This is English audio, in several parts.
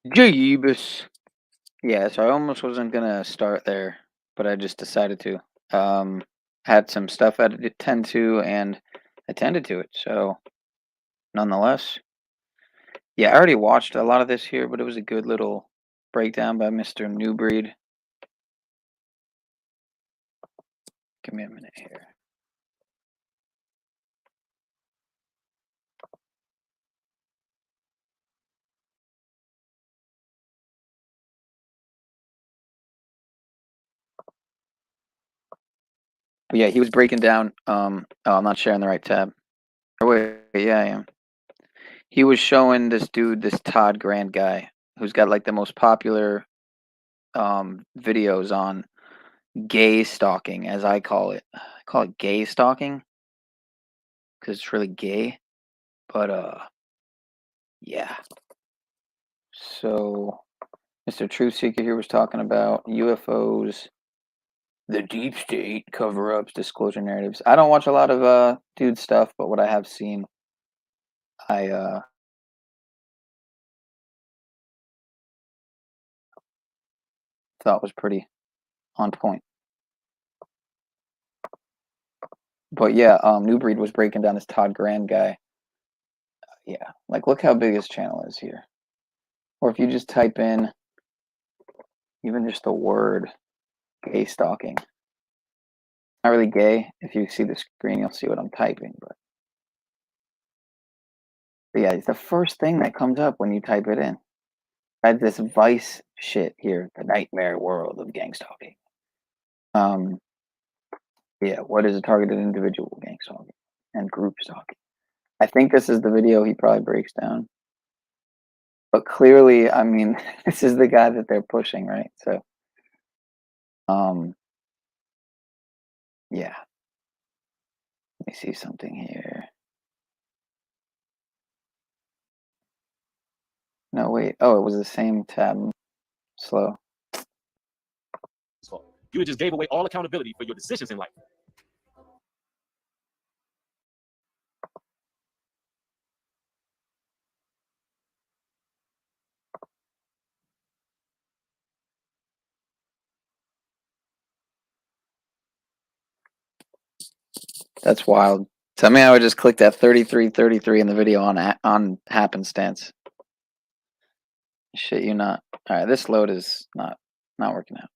Jeebus. Yeah, so I almost wasn't gonna start there, but I just decided to. Had some stuff I had to tend to and attended to it. So nonetheless, yeah, I already watched a lot of this here, but it was a good little breakdown by Mr. Newbreed. Give me a minute here. But yeah, he was breaking down. Oh, I'm not sharing the right tab. Or wait, yeah, I am. He was showing this dude, this Todd Grant guy, who's got like the most popular videos on gay stalking, as I call it. I call it gay stalking because it's really gay. But yeah. So Mr. Truth Seeker here was talking about UFOs, the deep state, cover-ups, disclosure narratives. I don't watch a lot of dude stuff, but what I have seen, I thought was pretty on point. But yeah, New Breed was breaking down this Todd Grant guy. Yeah, like look how big his channel is here. Or if you just type in even just the word gay stalking. Not really gay. If you see the screen, you'll see what I'm typing. But yeah, it's the first thing that comes up when you type it in. I had this Vice shit here, the nightmare world of gang stalking. Um, yeah, what is a targeted individual gang stalking and group stalking? I think this is the video he probably breaks down. But clearly, I mean, this is the guy that they're pushing, right? So, um, yeah. Let me see something here. No, wait. Oh, it was the same tab. Slow. You just gave away all accountability for your decisions in life. That's wild. Tell me how I just clicked that 3333 in the video on happenstance. Shit, you not. All right, this load is not working out.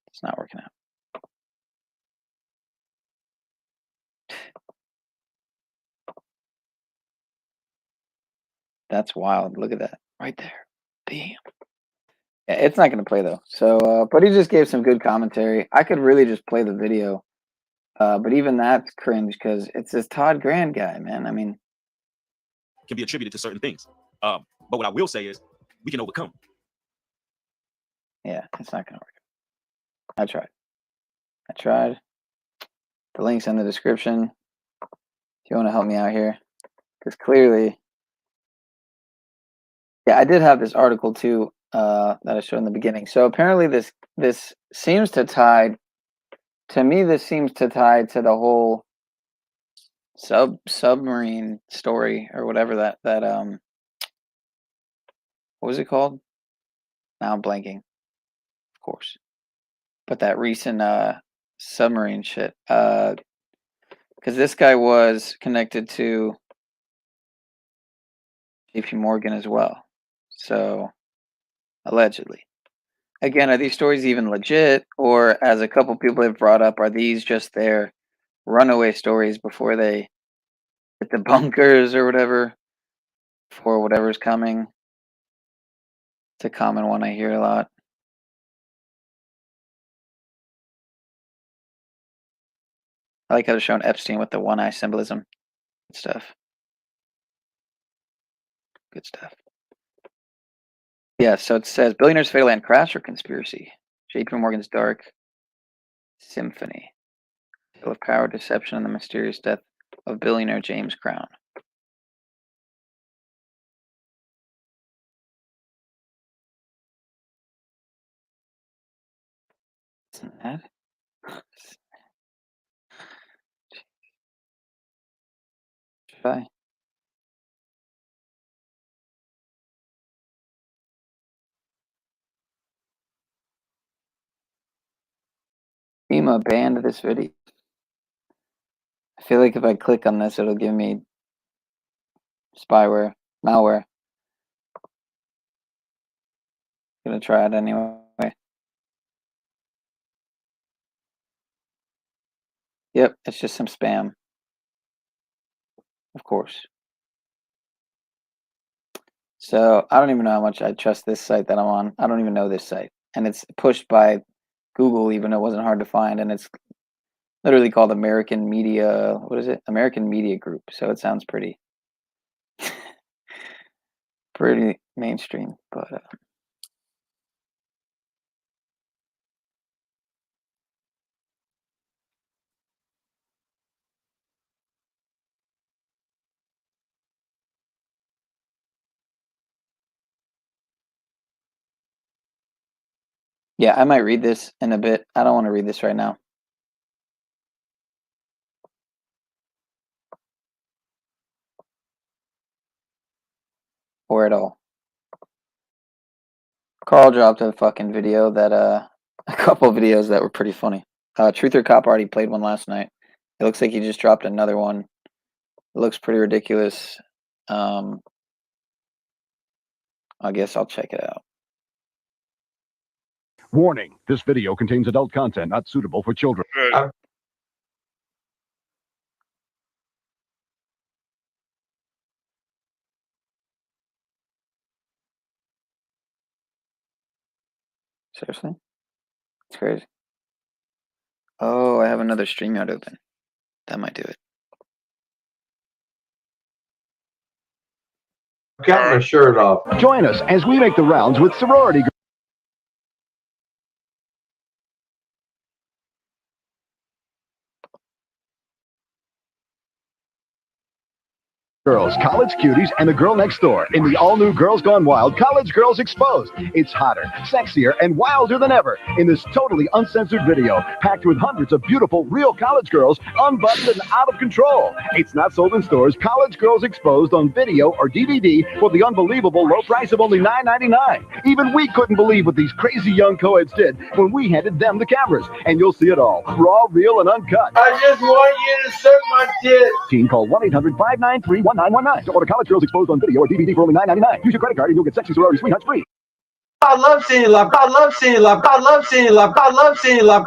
It's not working out. That's wild. Look at that right there. Bam. Yeah, it's not going to play though. So, but he just gave some good commentary. I could really just play the video, but even that's cringe because it's this Todd Grant guy, man. I mean, can be attributed to certain things. But what I will say is, we can overcome. Yeah, it's not going to work. I tried. The link's in the description. If you want to help me out here, because clearly, yeah, I did have this article too that I showed in the beginning. So apparently, this seems to tie. To me, this seems to tie to the whole submarine story or whatever that what was it called? Now I'm blanking, of course. But that recent submarine shit. Because this guy was connected to JP Morgan as well. So allegedly. Again, are these stories even legit? Or as a couple people have brought up, are these just their runaway stories before they hit the bunkers or whatever? For whatever's coming? It's a common one I hear a lot. I like how they're showing Epstein with the one eye symbolism. Good stuff. Good stuff. Yeah, so it says billionaires fatal and crash or conspiracy. JP Morgan's dark symphony. Tale of power, deception, and the mysterious death of billionaire James Crown. Isn't that? Should I? FEMA banned this video. I feel like if I click on this, it'll give me spyware, malware. Gonna try it anyway. Yep, it's just some spam. Of course. So I don't even know how much I trust this site that I'm on. I don't even know this site. And it's pushed by Google, even though it wasn't hard to find. And it's literally called American Media, what is it? American Media Group. So it sounds pretty, pretty mainstream. But yeah, I might read this in a bit. I don't want to read this right now. Or at all. Carl dropped a fucking video that, a couple videos that were pretty funny. Truth or Cop already played one last night. It looks like he just dropped another one. It looks pretty ridiculous. I guess I'll check it out. Warning, this video contains adult content not suitable for children. Seriously? It's crazy. Oh, I have another StreamYard open. That might do it. Got my shirt off. Join us as we make the rounds with sorority girls, college cuties, and the girl next door in the all-new Girls Gone Wild College Girls Exposed. It's hotter, sexier, and wilder than ever in this totally uncensored video, packed with hundreds of beautiful, real college girls, unbuttoned and out of control. It's not sold in stores. College Girls Exposed on video or DVD for the unbelievable low price of only $9.99. Even we couldn't believe what these crazy young co-eds did when we handed them the cameras. And you'll see it all, raw, real, and uncut. I just want you to suck my dick. Team, call 1-800-593-1919 to order College Girls Exposed on video or DVD for only $9.99. Use your credit card and you'll get sexy sorority sweethearts free. I love seeing love. I love seeing love. I love seeing love. I love seeing love.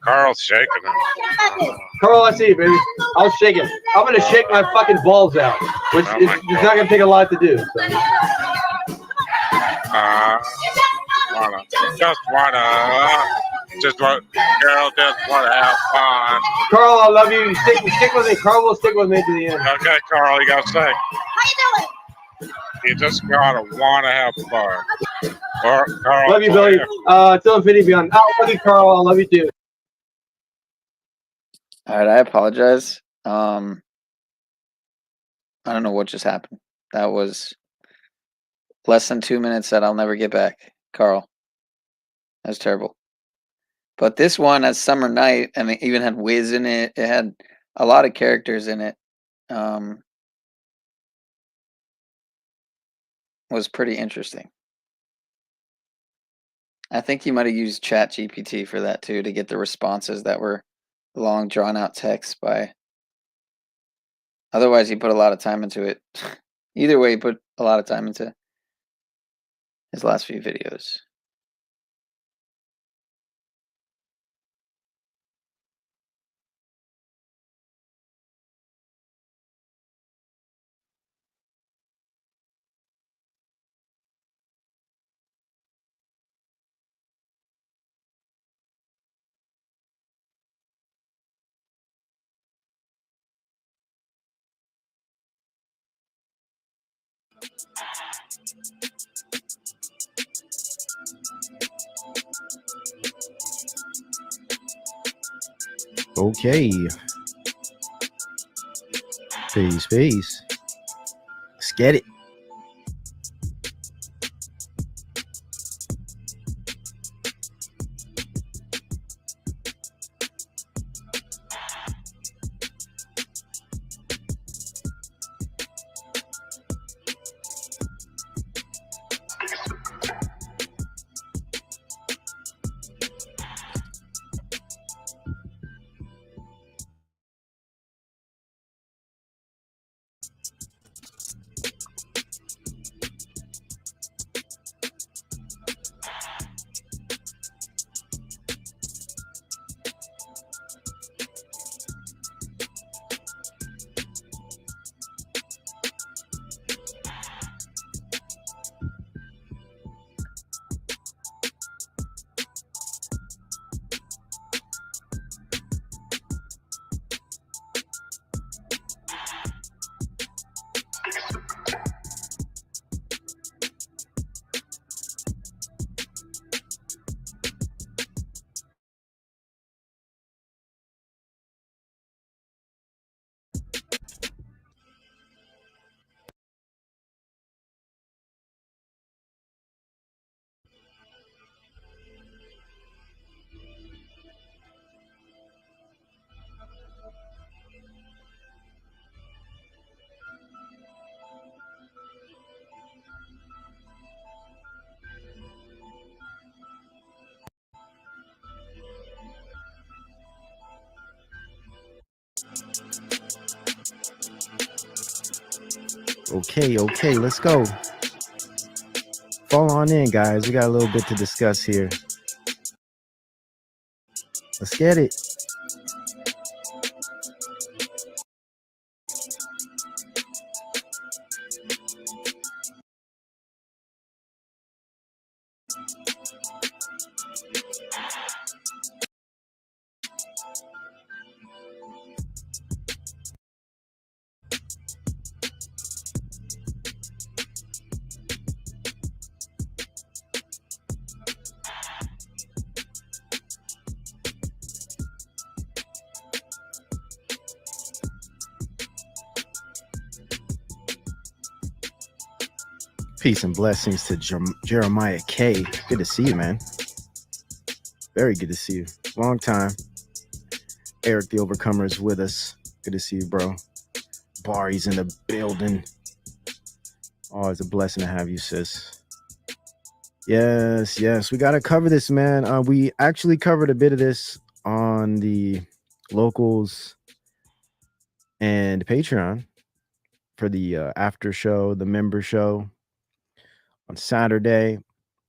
Carl's shaking it. Carl, I see you, baby. I'll shake it. I'm gonna shake my fucking balls out, which is it's not gonna take a lot to do. So. Girl just wanna have fun. Carl, I love you. Stick with me. Carl will stick with me to the end. Okay, Carl, you gotta say. How you doing? You just gotta wanna have fun. Carl, Love you, Billy. Till infinity beyond. I love you, Carl. I love you too. All right, I apologize. I don't know what just happened. That was less than 2 minutes that I'll never get back, Carl. That's terrible. But this one has Summer Night, and it even had Wiz in it. It had a lot of characters in it. Was pretty interesting. I think he might have used ChatGPT for that too, to get the responses that were long, drawn-out text by. Otherwise, he put a lot of time into it. Either way, he put a lot of time into his last few videos. Okay. Peace. Let's get it. Okay, let's go. Fall on in, guys. We got a little bit to discuss here. Let's get it. Peace and blessings to Jeremiah K. Good to see you, man. Very good to see you. Long time. Eric the Overcomer is with us. Good to see you, bro. Barry's in the building. Always a blessing to have you, sis. Yes. We got to cover this, man. We actually covered a bit of this on the locals and Patreon for the after show, the member show on Saturday.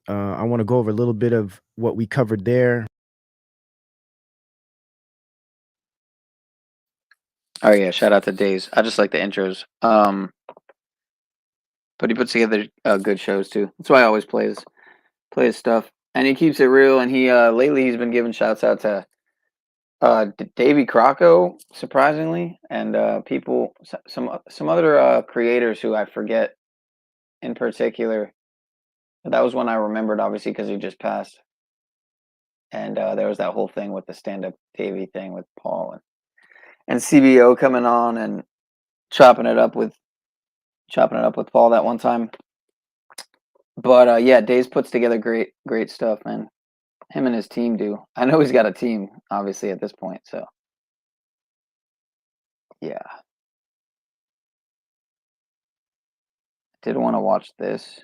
I want to go over a little bit of what we covered there. Oh yeah, shout out to Days. I just like the intros. But he puts together good shows too. That's why I always play his stuff, and he keeps it real. And he lately he's been giving shouts out to Davey Crocco, surprisingly, and people, some other creators who I forget in particular. That was one I remembered, obviously, because he just passed. And there was that whole thing with the stand-up Davey thing with Paul and CBO coming on and chopping it up with Paul that one time. But yeah, Days puts together great stuff, man. Him and his team do. I know he's got a team, obviously, at this point. So yeah, did want to watch this.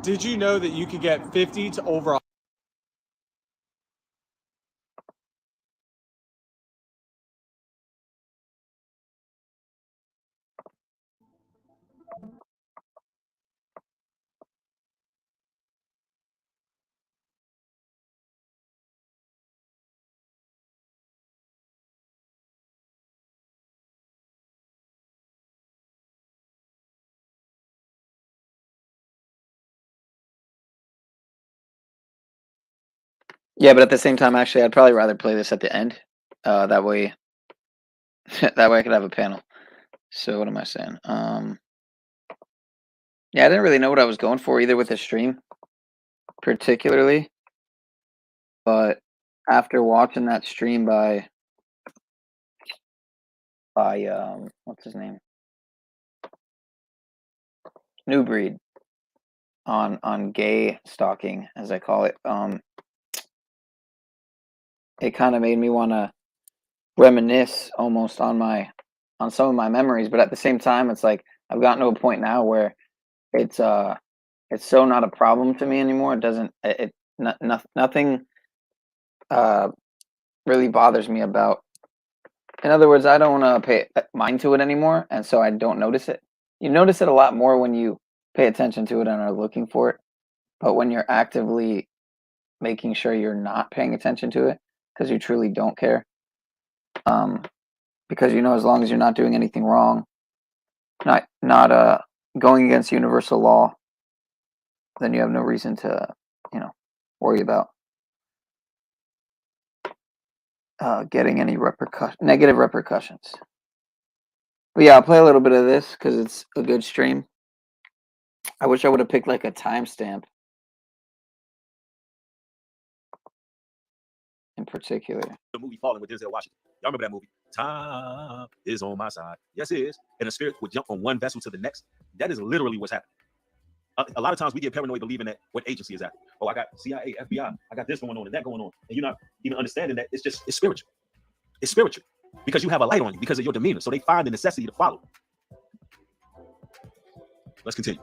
Did you know that you could get 50 to over Yeah, but at the same time, actually, I'd probably rather play this at the end. That way, that way I could have a panel. So what am I saying? Yeah, I didn't really know what I was going for either with the stream, particularly. But after watching that stream by what's his name? New Breed on gay stalking, as I call it, it kind of made me want to reminisce almost on some of my memories, but at the same time, it's like I've gotten to a point now where it's so not a problem to me anymore. It doesn't nothing really bothers me about. In other words, I don't pay mind to it anymore, and so I don't notice it. You notice it a lot more when you pay attention to it and are looking for it, but when you're actively making sure you're not paying attention to it because you truly don't care, because as long as you're not doing anything wrong, not going against universal law, then you have no reason to worry about getting any negative repercussions. But yeah, I'll play a little bit of this because it's a good stream. I wish I would have picked like a timestamp in particular. The movie Falling with Denzel Washington. Y'all remember that movie? Time is on my side. Yes, it is. And the spirit would jump from one vessel to the next. That is literally what's happening. A lot of times we get paranoid believing that what agency is that? Oh, I got CIA, FBI, I got this going on and that going on. And you're not even understanding that it's spiritual. It's spiritual because you have a light on you because of your demeanor. So they find the necessity to follow. Let's continue.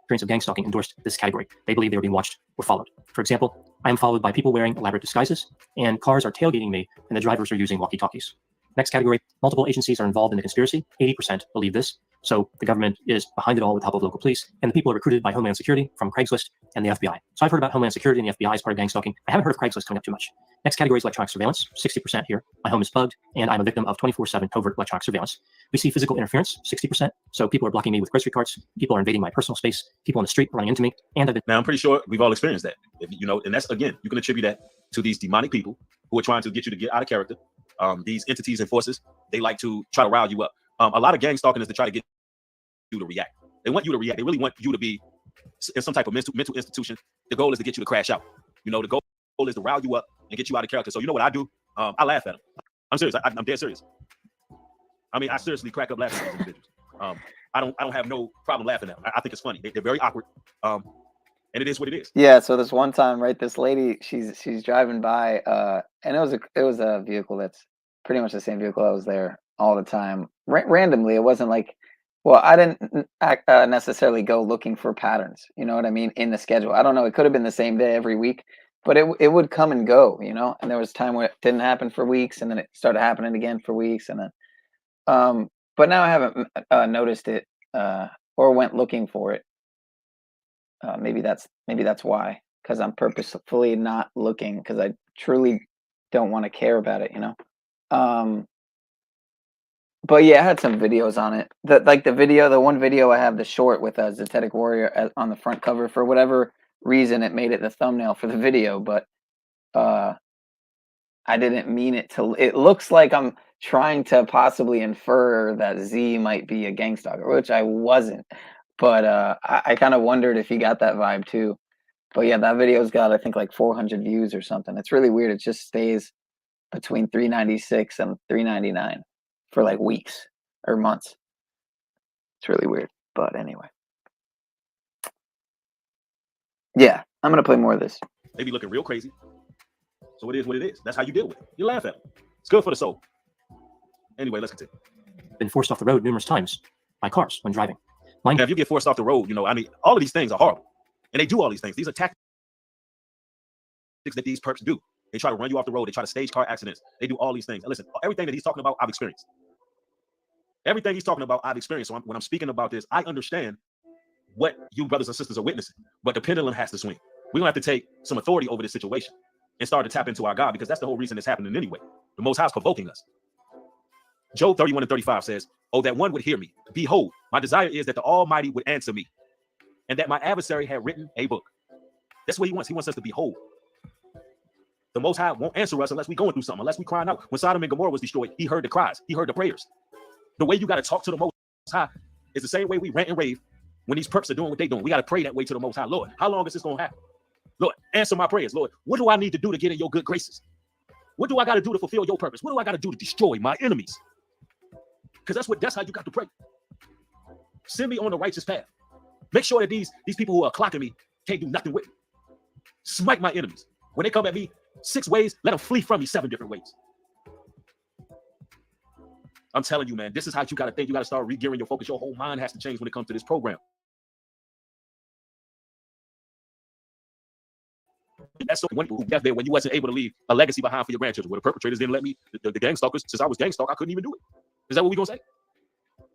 Experience of gang stalking endorsed this category. They believe they were being watched or followed. For example, I am followed by people wearing elaborate disguises, and cars are tailgating me, and the drivers are using walkie-talkies. Next category, multiple agencies are involved in the conspiracy. 80% believe this. So the government is behind it all with the help of local police, and the people are recruited by Homeland Security from Craigslist and the FBI. So I've heard about Homeland Security and the FBI as part of gang stalking. I haven't heard of Craigslist coming up too much. Next category is electronic surveillance, 60% here. My home is bugged, and I'm a victim of 24/7 covert electronic surveillance. We see physical interference, 60%. So people are blocking me with grocery carts. People are invading my personal space. People on the street running into me. And I've been. Now, I'm pretty sure we've all experienced that. If, you know, and that's, again, you can attribute that to these demonic people who are trying to get you to get out of character. These entities and forces, they like to try to rile you up. A lot of gang stalking is to try to get you to react. They want you to react. They really want you to be in some type of mental institution. The goal is to get you to crash out. You know, the goal is to rile you up and get you out of character. So you know what I do? I laugh at them. I'm serious. I'm dead serious. I mean, I seriously crack up laughing at these individuals. I don't have no problem laughing at them. I think it's funny. They're very awkward. And it is what it is. Yeah. So this one time, right, this lady, she's driving by, and it was a vehicle that's pretty much the same vehicle I was there all the time. Randomly, it wasn't like, well, I didn't necessarily go looking for patterns. You know what I mean? In the schedule, I don't know. It could have been the same day every week, but it would come and go. You know, and there was time where it didn't happen for weeks, and then it started happening again for weeks, and then. But now I haven't noticed it or went looking for it. Maybe that's why, because I'm purposefully not looking, because I truly don't want to care about it, you know. But yeah, I had some videos on it. The one video I have, the short with a Zetetic Warrior on the front cover. For whatever reason, it made it the thumbnail for the video, but I didn't mean it to. It looks like I'm trying to possibly infer that Z might be a gang stalker, which I wasn't. But I kind of wondered if he got that vibe too. But yeah, that video's got, I think, like 400 views or something. It's really weird. It just stays between 396 and 399 for like weeks or months. It's really weird. But anyway. Yeah, I'm going to play more of this. They be looking real crazy. So it is what it is. That's how you deal with it. You laugh at them. It's good for the soul. Anyway, let's continue. Been forced off the road numerous times by cars when driving. Now, if you get forced off the road, you know, I mean, all of these things are horrible. And they do all these things. These are tactics that these perps do. They try to run you off the road. They try to stage car accidents. They do all these things. And listen, everything that he's talking about, I've experienced. Everything he's talking about, I've experienced. So when I'm speaking about this, I understand what you brothers and sisters are witnessing. But the pendulum has to swing. We're going to have to take some authority over this situation and start to tap into our God, because that's the whole reason it's happening anyway. The Most High is provoking us. Job 31:35 says, "Oh, that one would hear me. Behold, my desire is that the Almighty would answer me, and that my adversary had written a book." That's what he wants. He wants us to behold. The Most High won't answer us unless we're going through something, unless we're crying out. When Sodom and Gomorrah was destroyed, he heard the cries. He heard the prayers. The way you got to talk to the Most High is the same way we rant and rave when these perps are doing what they're doing. We got to pray that way to the Most High. Lord, how long is this going to happen? Lord, answer my prayers. Lord, what do I need to do to get in your good graces? What do I got to do to fulfill your purpose? What do I got to do to destroy my enemies? Because that's how you got to pray. Send me on the righteous path. Make sure that these people who are clocking me can't do nothing with me. Smite my enemies. When they come at me 6 ways, let them flee from me 7 different ways. I'm telling you, man, this is how you got to think. You got to start re-gearing your focus. Your whole mind has to change when it comes to this program. That's so wonderful. When you wasn't able to leave a legacy behind for your grandchildren, where the perpetrators didn't let me, the gang stalkers, since I was gang stalker, I couldn't even do it. Is that what we're going to say?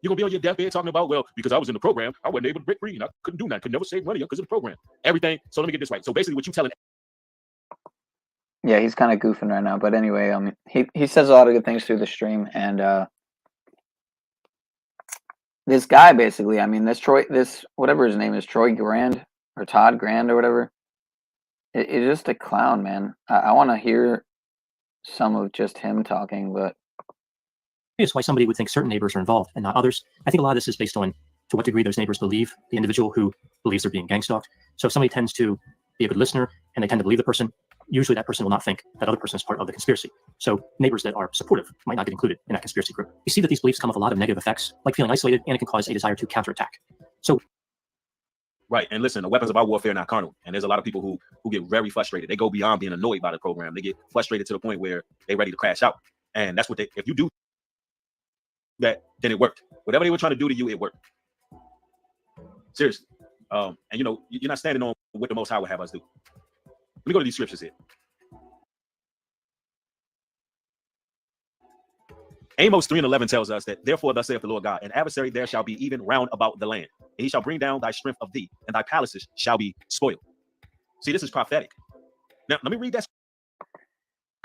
You're going to be on your deathbed talking about, well, because I was in the program, I wasn't able to break free and I couldn't do nothing. Could never save money because of the program. Everything. So let me get this right. So basically what you telling. Yeah, he's kind of goofing right now. But anyway, he says a lot of good things through the stream. And this guy, basically, I mean, this whatever his name is, Troy Grand or Todd Grand or whatever, it's just a clown, man. I want to hear some of just him talking, but It's why somebody would think certain neighbors are involved and not others. I think a lot of this is based on to what degree those neighbors believe the individual who believes they're being gang stalked. So if somebody tends to be a good listener and they tend to believe the person, usually that person will not think that other person is part of the conspiracy. So neighbors that are supportive might not get included in that conspiracy group. You see that these beliefs come with a lot of negative effects, like feeling isolated, and it can cause a desire to counterattack. So Right. And listen, the weapons of our warfare are not carnal. And there's a lot of people who get very frustrated. They go beyond being annoyed by the program. They get frustrated to the point where they're ready to crash out. And that's what if you do that, then it worked. Whatever they were trying to do to you, it worked. Seriously. And you know, you're not standing on what the Most High would have us do. Let me go to these scriptures here. Amos 3:11 tells us that, therefore, thus saith the Lord God, an adversary there shall be even round about the land, and he shall bring down thy strength of thee, and thy palaces shall be spoiled. See, this is prophetic. Now, let me read that.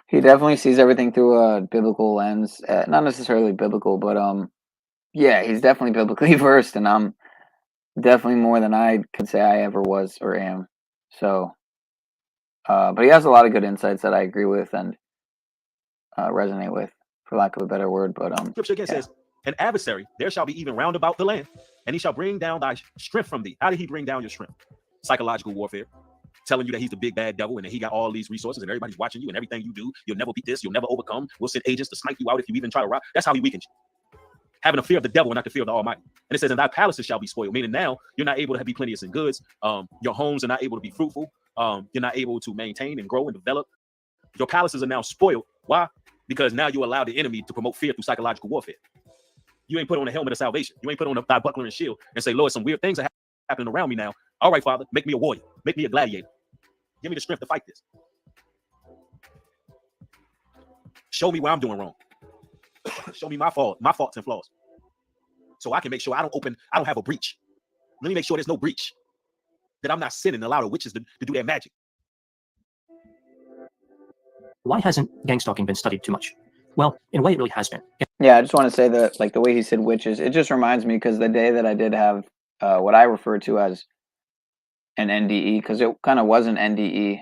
He definitely sees everything through a biblical lens. Not necessarily biblical, but yeah, he's definitely biblically versed, and I'm definitely more than I could say I ever was or am. So, but he has a lot of good insights that I agree with and resonate with, for lack of a better word. But Scripture again says, an adversary there shall be even round about the land, and he shall bring down thy strength from thee. How did he bring down your strength? Psychological warfare, telling you that he's the big bad devil and that he got all these resources and everybody's watching you and everything you do, you'll never beat this, you'll never overcome. We'll send agents to snipe you out if you even try to rob. That's how he weakens you. Having a fear of the devil and not the fear of the Almighty. And it says, and thy palaces shall be spoiled, meaning now you're not able to be plenteous in goods. Your homes are not able to be fruitful. You're not able to maintain and grow and develop. Your palaces are now spoiled. Why? Because now you allow the enemy to promote fear through psychological warfare. You ain't put on a helmet of salvation. You ain't put on thy buckler and shield and say, Lord, some weird things are happening around me now. All right, Father, make me a warrior. Make me a gladiator. Give me the strength to fight this. Show me where I'm doing wrong. Show me my faults and flaws. So I can make sure I don't have a breach. Let me make sure there's no breach. That I'm not sinning and allow the witches to do their magic. Why hasn't gang stalking been studied too much? Well, in a way, it really has been. yeah, I just want to say that, like the way he said witches, it just reminds me because the day that I did have what I refer to as an NDE, because it kind of was an NDE.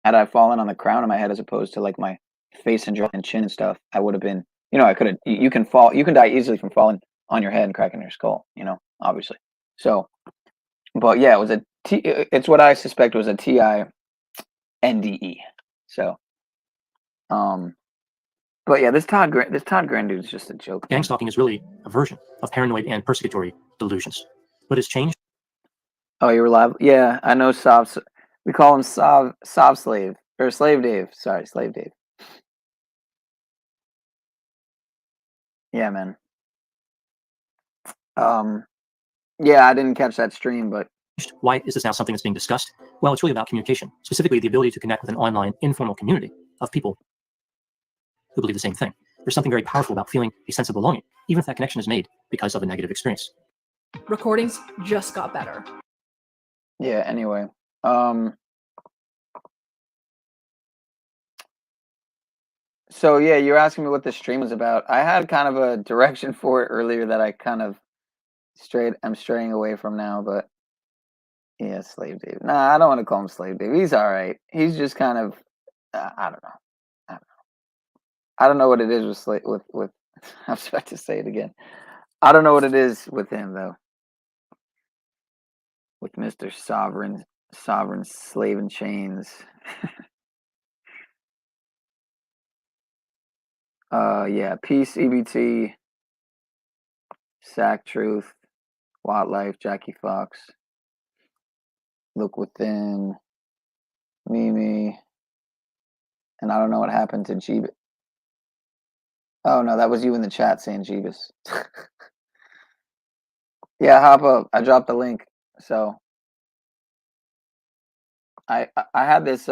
Had I fallen on the crown of my head as opposed to like my face and jaw and chin and stuff, I would have been, I could have, you can fall, you can die easily from falling on your head and cracking your skull, obviously. So, but yeah, it's what I suspect was a T.I.N.D.E. So, but yeah, this Todd Grant dude is just a joke. Gang stalking is really a version of paranoid and persecutory delusions. What has changed? Oh, you were live? Yeah, I know Sav. We call him Sav Slave, or Slave Dave. Sorry, Slave Dave. Yeah, man. Yeah, I didn't catch that stream, but why is this now something that's being discussed? Well, it's really about communication, specifically the ability to connect with an online informal community of people who believe the same thing. There's something very powerful about feeling a sense of belonging, even if that connection is made because of a negative experience. Recordings just got better. Yeah, anyway. So yeah, you're asking me what the stream was about. I had kind of a direction for it earlier that I kind of I'm straying away from now, but yeah, Slave Dave. Nah, I don't want to call him Slave Dave. He's all right. He's just kind of I don't know. I don't know what it is with I was about to say it again. I don't know what it is with him though. With Mr. Sovereign Slave in Chains. Yeah, Peace, EBT, Sack Truth, Watt Life, Jackie Fox, Look Within, Mimi, and I don't know what happened to Jeebus. Oh no, that was you in the chat saying Jeebus. Yeah, hop up. I dropped the link. So I had this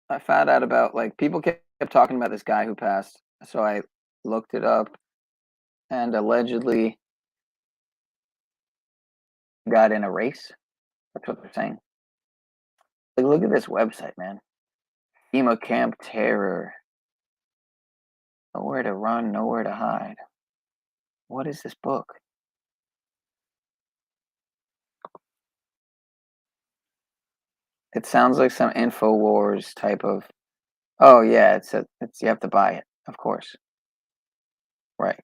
I found out about, like, people kept talking about this guy who passed. So I looked it up, and allegedly got in a race. That's what they're saying. Like, look at this website, man. FEMA Camp Terror. Nowhere to run, nowhere to hide. What is this book? It sounds like some InfoWars type of. Oh yeah, it's you have to buy it, of course. Right.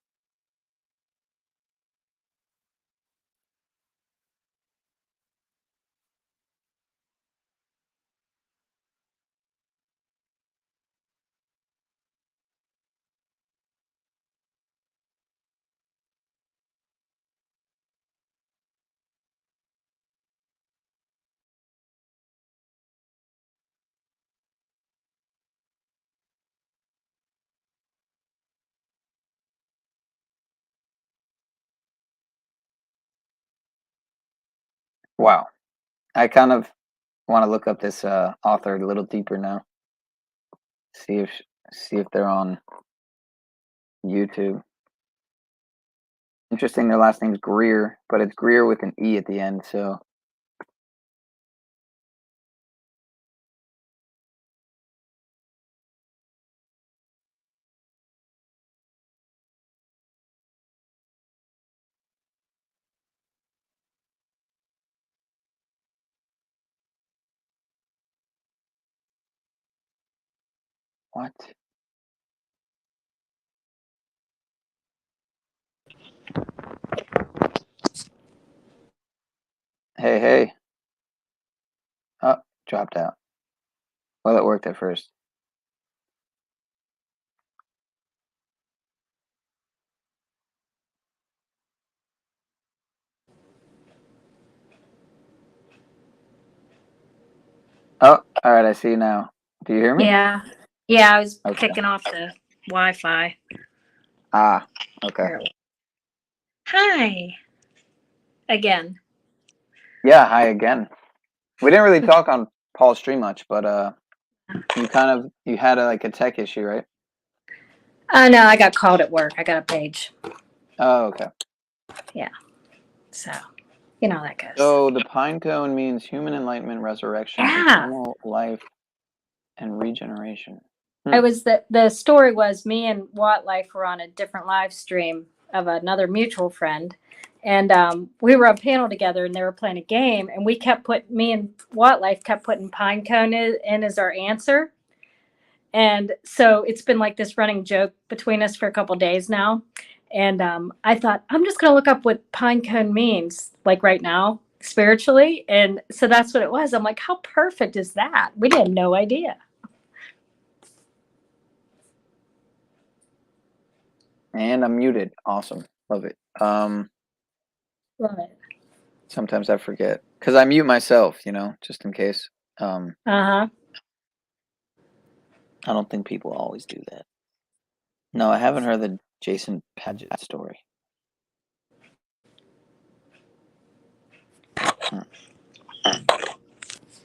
Wow. I kind of want to look up this author a little deeper now. See if they're on YouTube. Interesting, their last name's Greer, but it's Greer with an E at the end, so. What? Hey. Oh, dropped out. Well, it worked at first. Oh, all right, I see you now. Do you hear me? Yeah. Yeah, I was Okay. picking off the Wi-Fi. Ah, okay. Hi. Again. Yeah, hi again. We didn't really talk on Paul's stream much, but you had like a tech issue, right? No, I got called at work. I got a page. Oh, okay. Yeah. So, you know how that goes. So the pine cone means human enlightenment, resurrection, Yeah. eternal life, and regeneration. I was the story was me and Watt Life were on a different live stream of another mutual friend, and we were on panel together, and they were playing a game, and me and Watt Life kept putting pine cone in as our answer, and so it's been like this running joke between us for a couple days now, and I thought I'm just gonna look up what pine cone means like right now spiritually, and so that's what it was. I'm like, how perfect is that? We had no idea. And I'm muted. Awesome. Love it. Love it. Sometimes I forget because I mute myself, just in case. Uh-huh. I don't think people always do that. No, I haven't heard the Jason Paget story.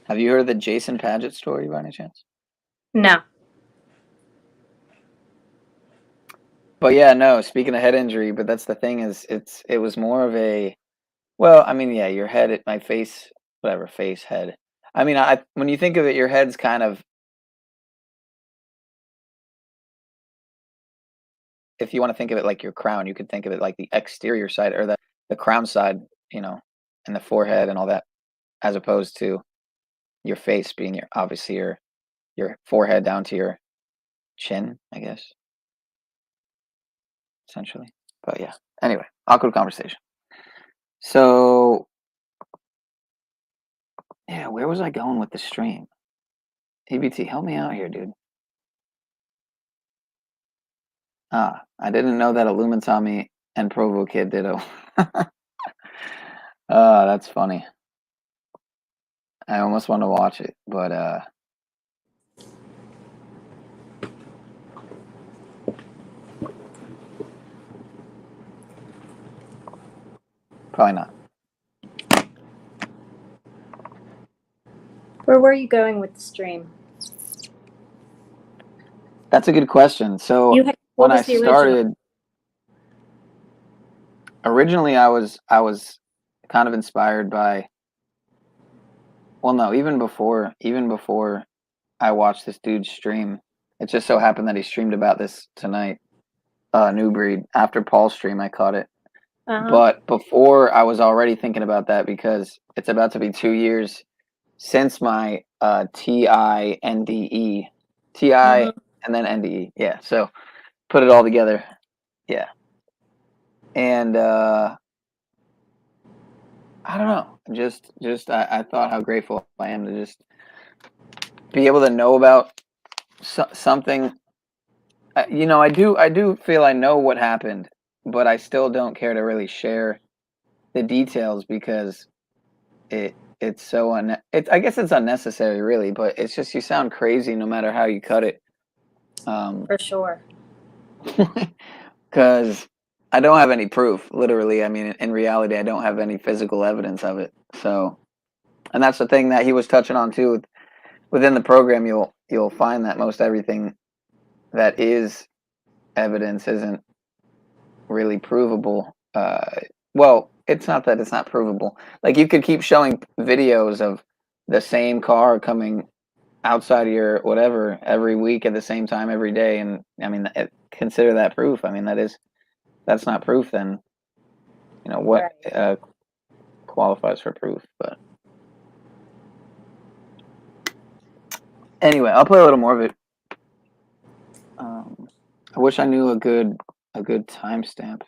Have you heard the Jason Paget story by any chance? No. But yeah, no, speaking of head injury, but that's the thing is it was more of a, well, I mean, yeah, your head, my face, whatever, face, head. I mean, when you think of it, your head's kind of, if you want to think of it like your crown, you could think of it like the exterior side or the crown side, and the forehead and all that, as opposed to your face being your forehead down to your chin, I guess, essentially. But yeah, anyway, awkward conversation. So yeah, where was I going with the stream? EBT, help me out here, dude. Ah, I didn't know that Illuminati and Provo Kid ditto. That's funny. I almost want to watch it, but probably not. Where were you going with the stream? That's a good question. So when I started, originally I was kind of inspired by, well, no, even before I watched this dude's stream, it just so happened that he streamed about this tonight, New Breed. After Paul's stream, I caught it. But before, I was already thinking about that because it's about to be 2 years since my T.I.N.D.E. T.I. and then N.D.E. Yeah, so put it all together. Yeah. And I don't know. Just I thought how grateful I am to just be able to know about something. I do feel I know what happened, but I still don't care to really share the details because it's so I guess it's unnecessary, really, but it's just you sound crazy no matter how you cut it. For sure. Because I don't have any proof, literally. I mean, in reality, I don't have any physical evidence of it. So And that's the thing that he was touching on too. Within the program, you'll find that most everything that is evidence isn't really provable. Well, it's not that it's not provable. Like you could keep showing videos of the same car coming outside of your whatever every week at the same time every day, and I mean, consider that proof. I mean, that's not proof. Then what qualifies for proof? But anyway, I'll play a little more of it. I wish I knew a good timestamp.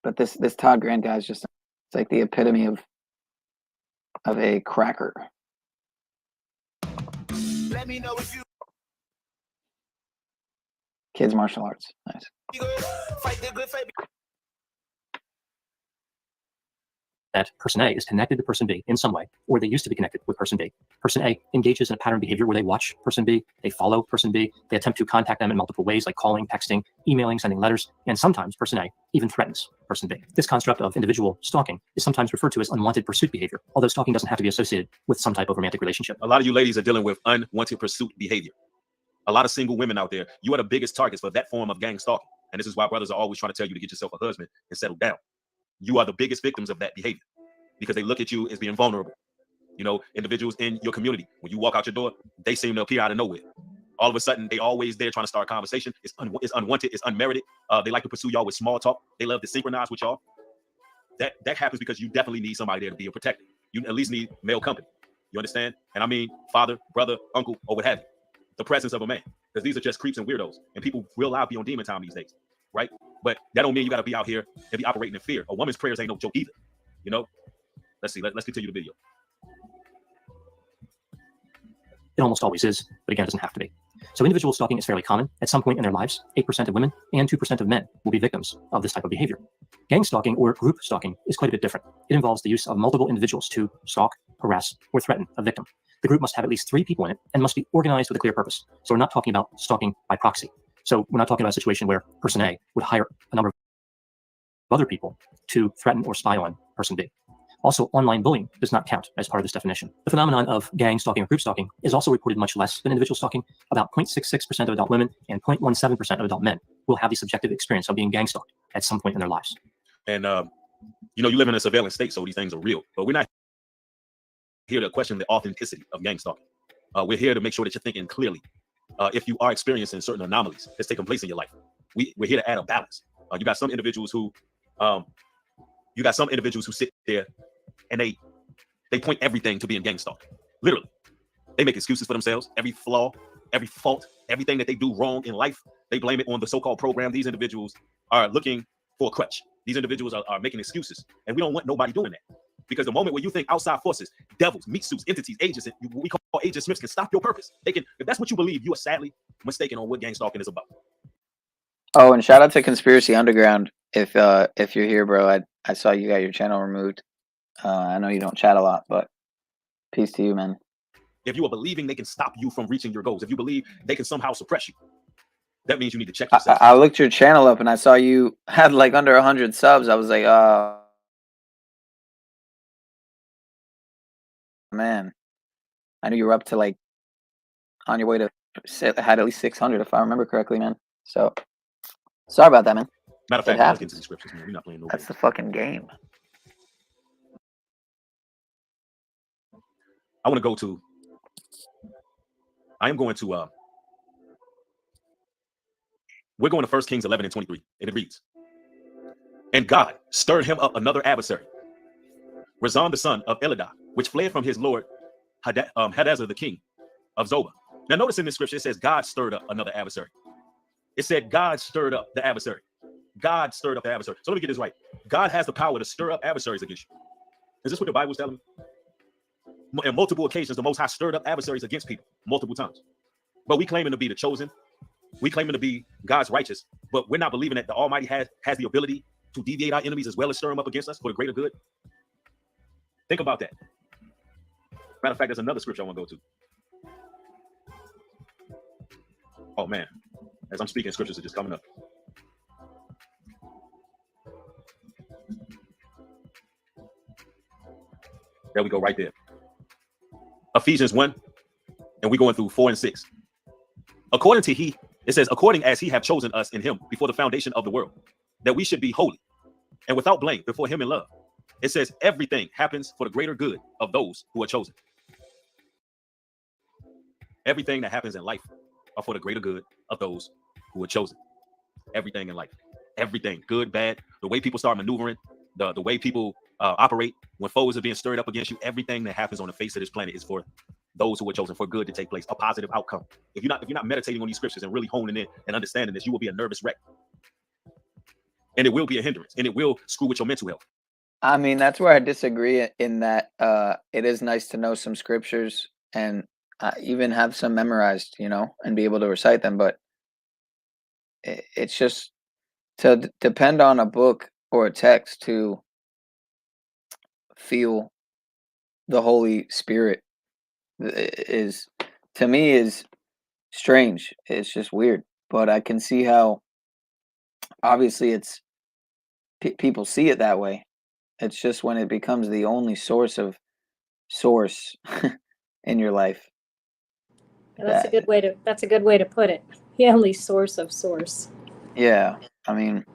But this Todd Grant guy's just, it's like the epitome of a cracker. Let me know if you Kids martial arts. Nice. fight the good fight. That person A is connected to person B in some way, or they used to be connected with person B. Person A engages in a pattern of behavior where they watch person B, they follow person B, they attempt to contact them in multiple ways like calling, texting, emailing, sending letters, and sometimes person A even threatens person B. This construct of individual stalking is sometimes referred to as unwanted pursuit behavior, although stalking doesn't have to be associated with some type of romantic relationship. A lot of you ladies are dealing with unwanted pursuit behavior. A lot of single women out there, you are the biggest targets for that form of gang stalking. And this is why brothers are always trying to tell you to get yourself a husband and settle down. You are the biggest victims of that behavior because they look at you as being vulnerable. Individuals in your community, when you walk out your door, they seem to appear out of nowhere. All of a sudden, they always there trying to start a conversation. It's unwanted, it's unmerited. They like to pursue y'all with small talk. They love to synchronize with y'all. That happens because you definitely need somebody there to be a protector. You at least need male company. You understand? And I mean father, brother, uncle, or what have you. The presence of a man, because these are just creeps and weirdos, and people real loud be on demon time these days, right? But that don't mean you got to be out here and be operating in fear. A woman's prayers ain't no joke either. Let's see. Let's continue the video. It almost always is, but again, it doesn't have to be. So individual stalking is fairly common. At some point in their lives, 8% of women and 2% of men will be victims of this type of behavior. Gang stalking or group stalking is quite a bit different. It involves the use of multiple individuals to stalk, harass, or threaten a victim. The group must have at least 3 people in it and must be organized with a clear purpose. So we're not talking about stalking by proxy. So we're not talking about a situation where person A would hire a number of other people to threaten or spy on person B. Also, online bullying does not count as part of this definition. The phenomenon of gang stalking or group stalking is also reported much less than individual stalking. About 0.66% of adult women and 0.17% of adult men will have the subjective experience of being gang stalked at some point in their lives. And, you live in a surveillance state, so these things are real. But we're not here to question the authenticity of gang stalking. We're here to make sure that you're thinking clearly. If you are experiencing certain anomalies that's taking place in your life, we're here to add a balance. You got some individuals who sit there and they point everything to being gang stalked. Literally, they make excuses for themselves. Every flaw, every fault, everything that they do wrong in life, they blame it on the so-called program. These individuals are looking for a crutch. These individuals are making excuses, and we don't want nobody doing that. Because the moment where you think outside forces, devils, meat suits, entities, agents, what we call Agent Smiths can stop your purpose. They can, if that's what you believe, you are sadly mistaken on what gang stalking is about. Oh, and shout out to Conspiracy Underground. If you're here, bro, I saw you got your channel removed. I know you don't chat a lot, but peace to you, man. If you are believing they can stop you from reaching your goals, if you believe they can somehow suppress you, that means you need to check yourself. I looked your channel up and I saw you had like under 100 subs. I was like, oh man, I knew you were up to like on your way to had at least 600 if I remember correctly, man. So sorry about that, man. Matter of fact, let's get into the scriptures, man. We're not playing no That's the fucking game. I am going to we're going to 1 Kings 11 and 23, and it reads, and God stirred him up another adversary, Rezon the son of Elidah, which fled from his lord Hadazer the king of Zobah. Now notice in this scripture, it says God stirred up another adversary. It said God stirred up the adversary. God stirred up the adversary. So let me get this right. God has the power to stir up adversaries against you. Is this what the Bible is telling me? On multiple occasions, the Most High stirred up adversaries against people multiple times. But we claiming to be the chosen. We claiming to be God's righteous, but we're not believing that the Almighty has the ability to deviate our enemies as well as stir them up against us for the greater good. Think about that. Matter of fact, there's another scripture I want to go to. Oh man, as I'm speaking, scriptures are just coming up. There we go, right there. Ephesians 1, and we're going through 4 and 6. According to he, it says, according as he have chosen us in him before the foundation of the world, that we should be holy and without blame before him in love. It says everything happens for the greater good of those who are chosen. Everything that happens in life are for the greater good of those who are chosen. Everything in life, everything, good, bad, the way people start maneuvering, the way people operate when foes are being stirred up against you, everything that happens on the face of this planet is for those who are chosen, for good to take place, a positive outcome. If you're not meditating on these scriptures and really honing in and understanding this, you will be a nervous wreck. And it will be a hindrance, and it will screw with your mental health. I mean, that's where I disagree in that it is nice to know some scriptures and even have some memorized, you know, and be able to recite them. But it's just to depend on a book or a text to feel the Holy Spirit is, to me, is strange. It's just weird. But I can see how obviously it's people see it that way. It's just when it becomes the only source in your life. That's a good way to put it. The only source of source. Yeah, I mean,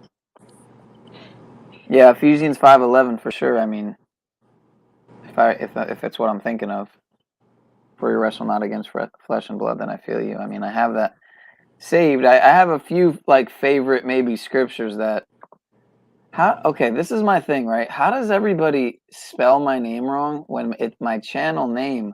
yeah, Ephesians 5:11 for sure. I mean, if it's what I'm thinking of, for you wrestle not against flesh and blood, then I feel you. I mean, I have that saved. I have a few like favorite maybe scriptures that. Okay, this is my thing, right? How does everybody spell my name wrong when it's my channel name?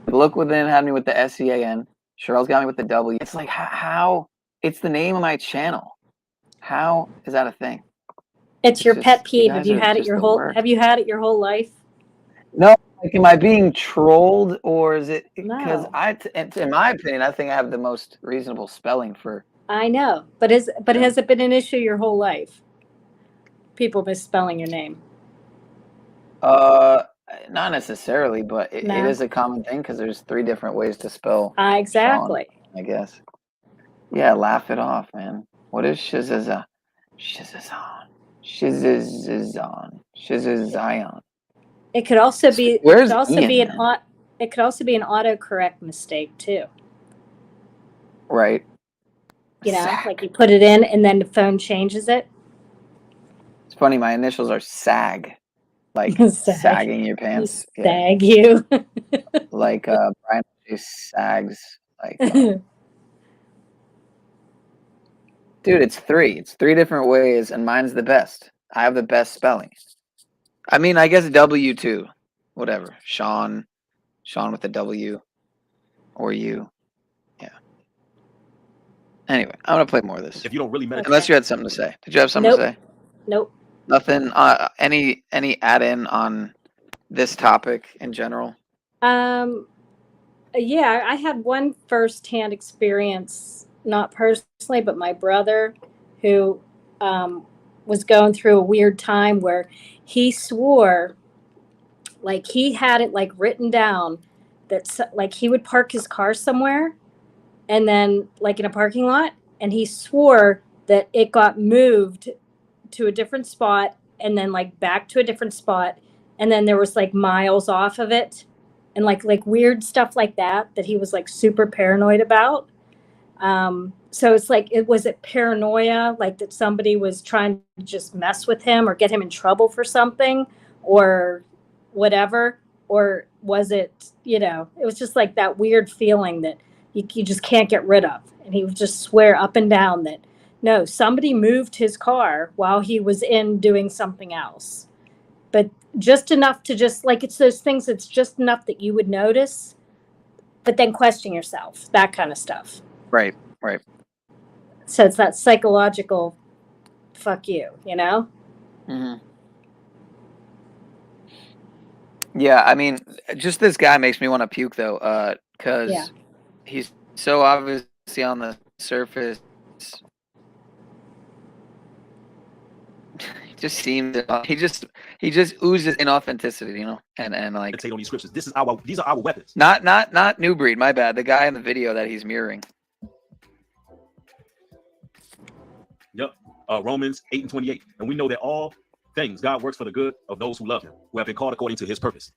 Look Within had me with the SEAN. Cheryl's got me with the W. It's like how it's the name of my channel. How is that a thing? It's your just, pet peeve. you Have you had it your whole? Have you had it your whole life? No. Like, am I being trolled, or is it because No. in my opinion, I think I have the most reasonable spelling for. I know, but has it been an issue your whole life? People misspelling your name. Not necessarily, but it is a common thing because there's 3 different ways to spell. Exactly. Sean, I guess. Yeah, laugh it off, man. What is Shizazon? Shizazion. It could also be. Where's it could also Ian, be man? It could also be an autocorrect mistake too. Right. You know, like you put it in and then the phone changes it. It's funny. My initials are SAG, like sagging your pants. Sag you. Like Brian sags. Like, dude, it's 3. It's 3 different ways, and mine's the best. I have the best spelling. I mean, I guess W too. Whatever. Sean with the W, or you. Yeah. Anyway, I'm gonna play more of this. If you don't really meditate, unless you had something to say. Did you have something to say? Nope. Nothing. Any add-in on this topic in general? Yeah, I had one first-hand experience, not personally, but my brother, who was going through a weird time where he swore, like he had it like written down that like he would park his car somewhere, and then like in a parking lot, and he swore that it got moved to a different spot and then like back to a different spot, and then there was like miles off of it, and like weird stuff like that he was like super paranoid about. So it's like, was it paranoia, like that somebody was trying to just mess with him or get him in trouble for something or whatever? Or was it, it was just like that weird feeling that you just can't get rid of. And he would just swear up and down that, no, somebody moved his car while he was in doing something else. But just enough to just, like, it's those things that's just enough that you would notice, but then question yourself, that kind of stuff. Right. So it's that psychological fuck you, you know? Mm-hmm. Yeah, I mean, just this guy makes me want to puke, though, because he's so obviously on the surface. He just seems he just oozes inauthenticity, you know, and like take on these scriptures. These are our weapons. Not New Breed, my bad. The guy in the video that he's mirroring. Yep. Romans 8:28, and we know that all things. God works for the good of those who love him, who have been called according to his purpose.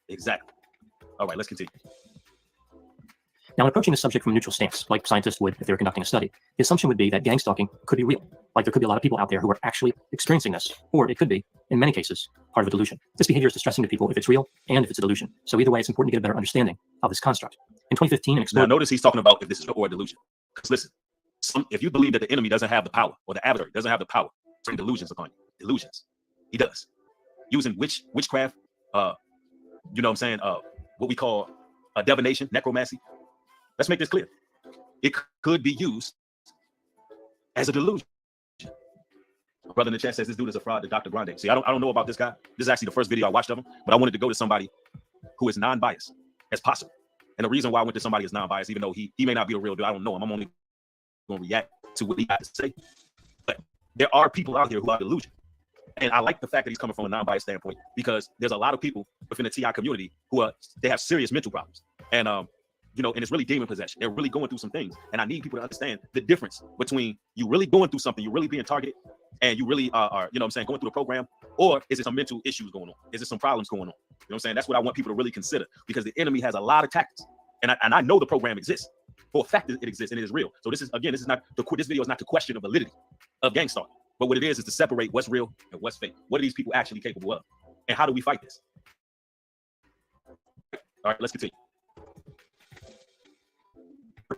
Exactly. All right, let's continue. Now, in approaching the subject from a neutral stance, like scientists would if they were conducting a study, the assumption would be that gang stalking could be real. Like there could be a lot of people out there who are actually experiencing this, or it could be, in many cases, part of a delusion. This behavior is distressing to people if it's real and if it's a delusion. So either way, it's important to get a better understanding of this construct. In 2015, an Now, explorer... notice he's talking about if this is real or a delusion. Because listen, if you believe that the enemy doesn't have the power, or the adversary doesn't have the power to bring delusions upon you, delusions, he does. Using witchcraft, you know what I'm saying, what we call divination, necromancy. Let's make this clear. It could be used as a delusion. My brother in the chat says this dude is a fraud to Dr. Grande. See, I don't know about this guy. This is actually the first video I watched of him, but I wanted to go to somebody who is non-biased as possible. And the reason why I went to somebody who's non-biased, even though he may not be the real deal, I don't know him. I'm only going to react to what he had to say. But there are people out here who are delusional. And I like the fact that he's coming from a non-biased standpoint, because there's a lot of people within the TI community who they have serious mental problems. And you know, and it's really demon possession. They're really going through some things. And I need people to understand the difference between you really going through something, you really being targeted, and you really are, you know what I'm saying, going through the program, or is it some mental issues going on? Is it some problems going on? You know what I'm saying? That's what I want people to really consider, because the enemy has a lot of tactics. And I know the program exists. For a fact, it exists and it is real. So this is, again, this video is not to question the validity of gang stalking, but what it is to separate what's real and what's fake. What are these people actually capable of? And how do we fight this? All right, let's continue.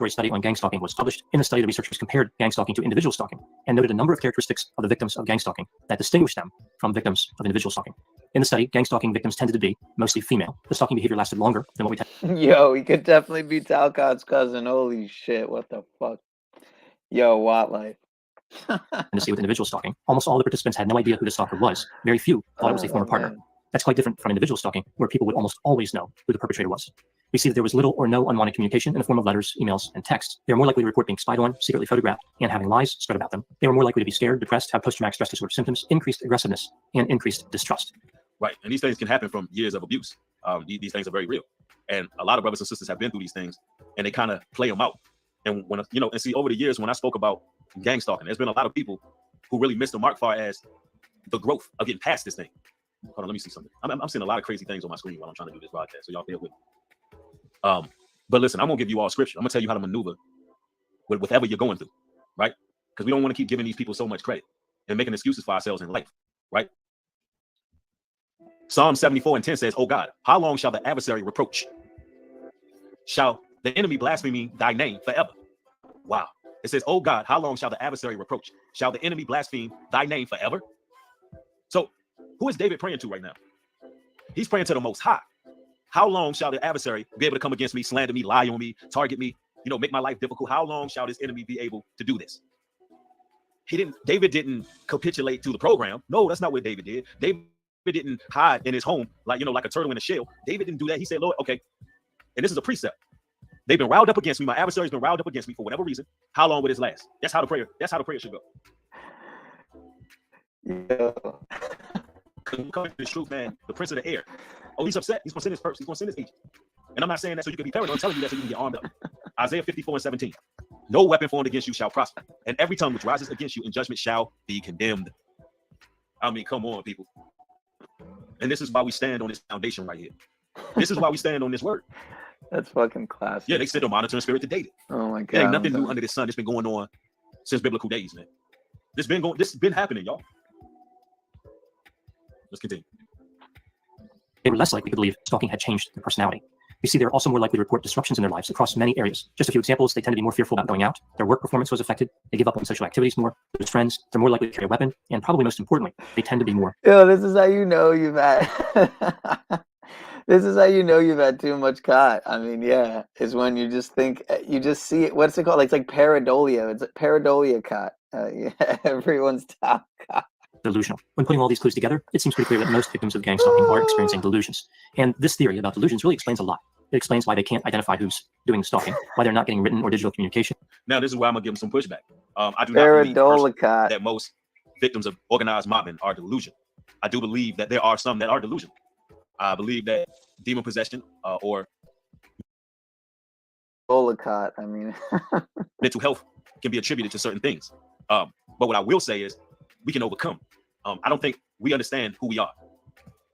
A study on gang stalking was published. In the study, the researchers compared gang stalking to individual stalking and noted a number of characteristics of the victims of gang stalking that distinguished them from victims of individual stalking. In the study, gang stalking victims tended to be mostly female. The stalking behavior lasted longer than what we tend. Yo, he could definitely be Talcott's cousin. Holy shit, what the fuck? Yo, Watt life. To see with individual stalking, almost all the participants had no idea who the stalker was. Very few thought it was a former partner. Man. That's quite different from individual stalking, where people would almost always know who the perpetrator was. We see that there was little or no unwanted communication in the form of letters, emails, and texts. They were more likely to report being spied on, secretly photographed, and having lies spread about them. They were more likely to be scared, depressed, have post-traumatic stress disorder symptoms, increased aggressiveness, and increased distrust. Right, and these things can happen from years of abuse. These things are very real. And a lot of brothers and sisters have been through these things, and they kind of play them out. And when, you know, and see, over the years, when I spoke about gang stalking, there's been a lot of people who really missed the mark far as the growth of getting past this thing. Hold on, let me see something. I'm seeing a lot of crazy things on my screen while I'm trying to do this broadcast, so y'all bear with me. But listen, I'm gonna give you all scripture. I'm gonna tell you how to maneuver with whatever you're going through, right? Because we don't want to keep giving these people so much credit and making excuses for ourselves in life, right? Psalm 74:10 says, "Oh God, how long shall the adversary reproach? Shall the enemy blaspheme thy name forever?" Wow. It says, "Oh God, how long shall the adversary reproach? Shall the enemy blaspheme thy name forever?" So who is David praying to right now? He's praying to the Most High. How long shall the adversary be able to come against me, slander me, lie on me, target me, you know, make my life difficult? How long shall this enemy be able to do this? David didn't capitulate to the program. No, that's not what David did. David didn't hide in his home like, you know, like a turtle in a shell. David didn't do that. He said, Lord, okay, and this is a precept. They've been riled up against me. My adversary's been riled up against me for whatever reason. How long will this last? That's how the prayer should go. Yeah. Come to the truth, man. The prince of the air. Oh, he's upset. He's gonna send his purse. He's gonna send his agent. And I'm not saying that so you can be paranoid. I'm telling you that so you can get armed up. Isaiah 54:17. No weapon formed against you shall prosper, and every tongue which rises against you in judgment shall be condemned. I mean, come on, people. And this is why we stand on this foundation right here. This is why we stand on this word. That's fucking classic. Yeah, they said the monitoring spirit to David. Oh my God. There ain't nothing new under the sun. It's been going on since biblical days, man. This has been happening, y'all. Let's continue. They were less likely to believe stalking had changed their personality. You see, they're also more likely to report disruptions in their lives across many areas. Just a few examples: they tend to be more fearful about going out. Their work performance was affected. They give up on social activities more. Lose friends. They're more likely to carry a weapon. And probably most importantly, they tend to be more. Yo, this is how you know you've had. This is how you know you've had too much cot. I mean, yeah, is when you just think, you just see it. What's it called? It's like pareidolia. It's like pareidolia cot. Yeah, everyone's top cot. Delusional. When putting all these clues together, it seems pretty clear that most victims of gang stalking are experiencing delusions. And this theory about delusions really explains a lot. It explains why they can't identify who's doing stalking, why they're not getting written or digital communication. Now, this is where I'm gonna give them some pushback. I do not believe personally that most victims of organized mobbing are delusional. I do believe that there are some that are delusional. I believe that demon possession or Bolacot, I mean, mental health can be attributed to certain things. But what I will say is we can overcome. I don't think we understand who we are.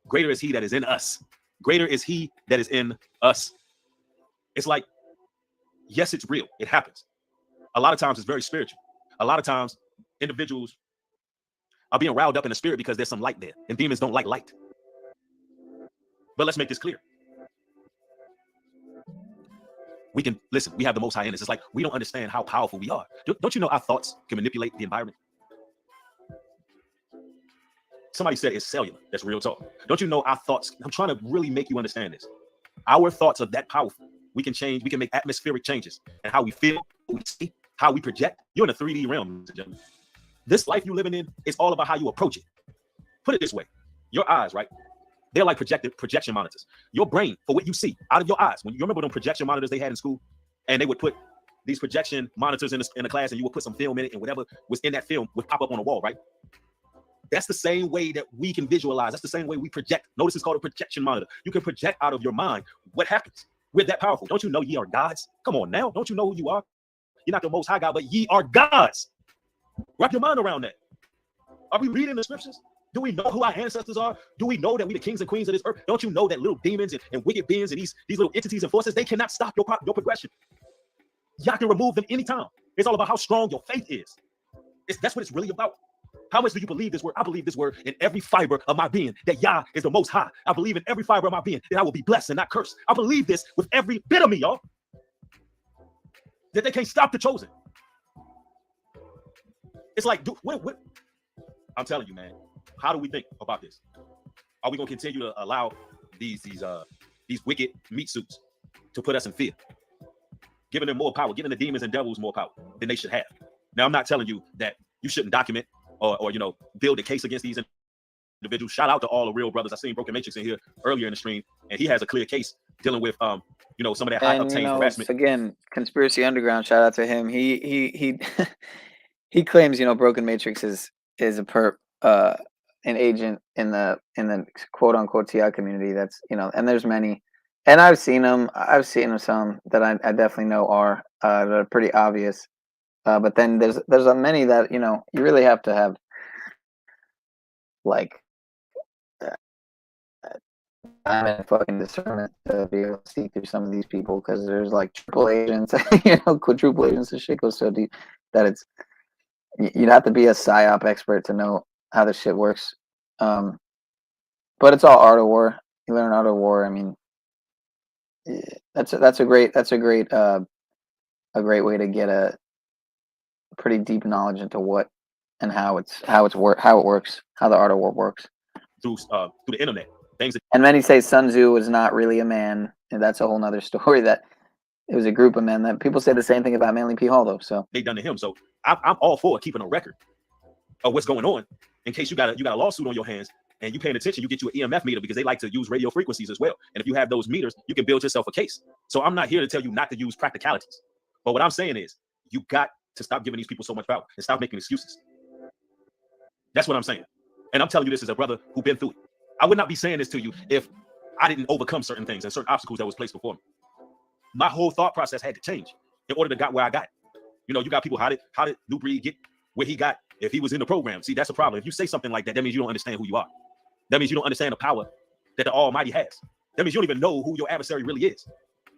Greater is he that is in us. Greater is he that is in us. It's like, yes, it's real. It happens. A lot of times it's very spiritual. A lot of times individuals are being riled up in the spirit because there's some light there, and demons don't like light. But let's make this clear. We can listen. We have the Most High in us. It's like we don't understand how powerful we are. Don't you know our thoughts can manipulate the environment? Somebody said it's cellular. That's real talk. Don't you know our thoughts? I'm trying to really make you understand this. Our thoughts are that powerful. We can change. We can make atmospheric changes and how we feel, we see, how we project. You're in a 3D realm. This life you're living in is all about how you approach it. Put it this way: your eyes, right? They're like projection monitors. Your brain, for what you see out of your eyes. When you remember them projection monitors they had in school, and they would put these projection monitors in the class, and you would put some film in it, and whatever was in that film would pop up on the wall, right? That's the same way that we can visualize. That's the same way we project. Notice it's called a projection monitor. You can project out of your mind what happens. We're that powerful. Don't you know ye are gods? Come on now. Don't you know who you are? You're not the Most High God, but ye are gods. Wrap your mind around that. Are we reading the scriptures? Do we know who our ancestors are? Do we know that we the kings and queens of this earth? Don't you know that little demons and wicked beings and these little entities and forces, they cannot stop your progression. Y'all can remove them anytime. It's all about how strong your faith is. That's what it's really about. How much do you believe this word? I believe this word in every fiber of my being, that Yah is the Most High. I believe in every fiber of my being that I will be blessed and not cursed. I believe this with every bit of me, y'all. That they can't stop the chosen. It's like, what? I'm telling you, man. How do we think about this? Are we going to continue to allow these wicked meat suits to put us in fear, giving them more power, giving the demons and devils more power than they should have? Now, I'm not telling you that you shouldn't document or build a case against these individuals. Shout out to all the real brothers. I seen Broken Matrix in here earlier in the stream, and he has a clear case dealing with some of that high octane harassment. Again, Conspiracy Underground. Shout out to him. He he claims Broken Matrix is a perp, an agent in the quote unquote TI community. That's and there's many, and I've seen them. I've seen some that I definitely know are that are pretty obvious. But then there's many that you really have to have like fucking discernment to be able to see through some of these people, because there's like triple agents, quadruple agents. The shit goes so deep that you'd have to be a psyop expert to know how this shit works. But it's all art of war. You learn art of war. I mean, that's a great way to get a pretty deep knowledge into what and how it works, how the art of war works through the internet. And many say Sun Tzu was not really a man, and that's a whole nother story. That it was a group of men. That people say the same thing about Manly P. Hall, though. So they done to him. So I'm all for keeping a record of what's going on in case you got a lawsuit on your hands and you paying attention. You get you an EMF meter because they like to use radio frequencies as well. And if you have those meters, you can build yourself a case. So I'm not here to tell you not to use practicalities, but what I'm saying is you got to stop giving these people so much power and stop making excuses. That's what I'm saying. And I'm telling you this as a brother who's been through it. I would not be saying this to you if I didn't overcome certain things and certain obstacles that was placed before me. My whole thought process had to change in order to get where I got. You got people, how did New Breed get where he got if he was in the program? See, that's a problem. If you say something like that, that means you don't understand who you are. That means you don't understand the power that the Almighty has. That means you don't even know who your adversary really is.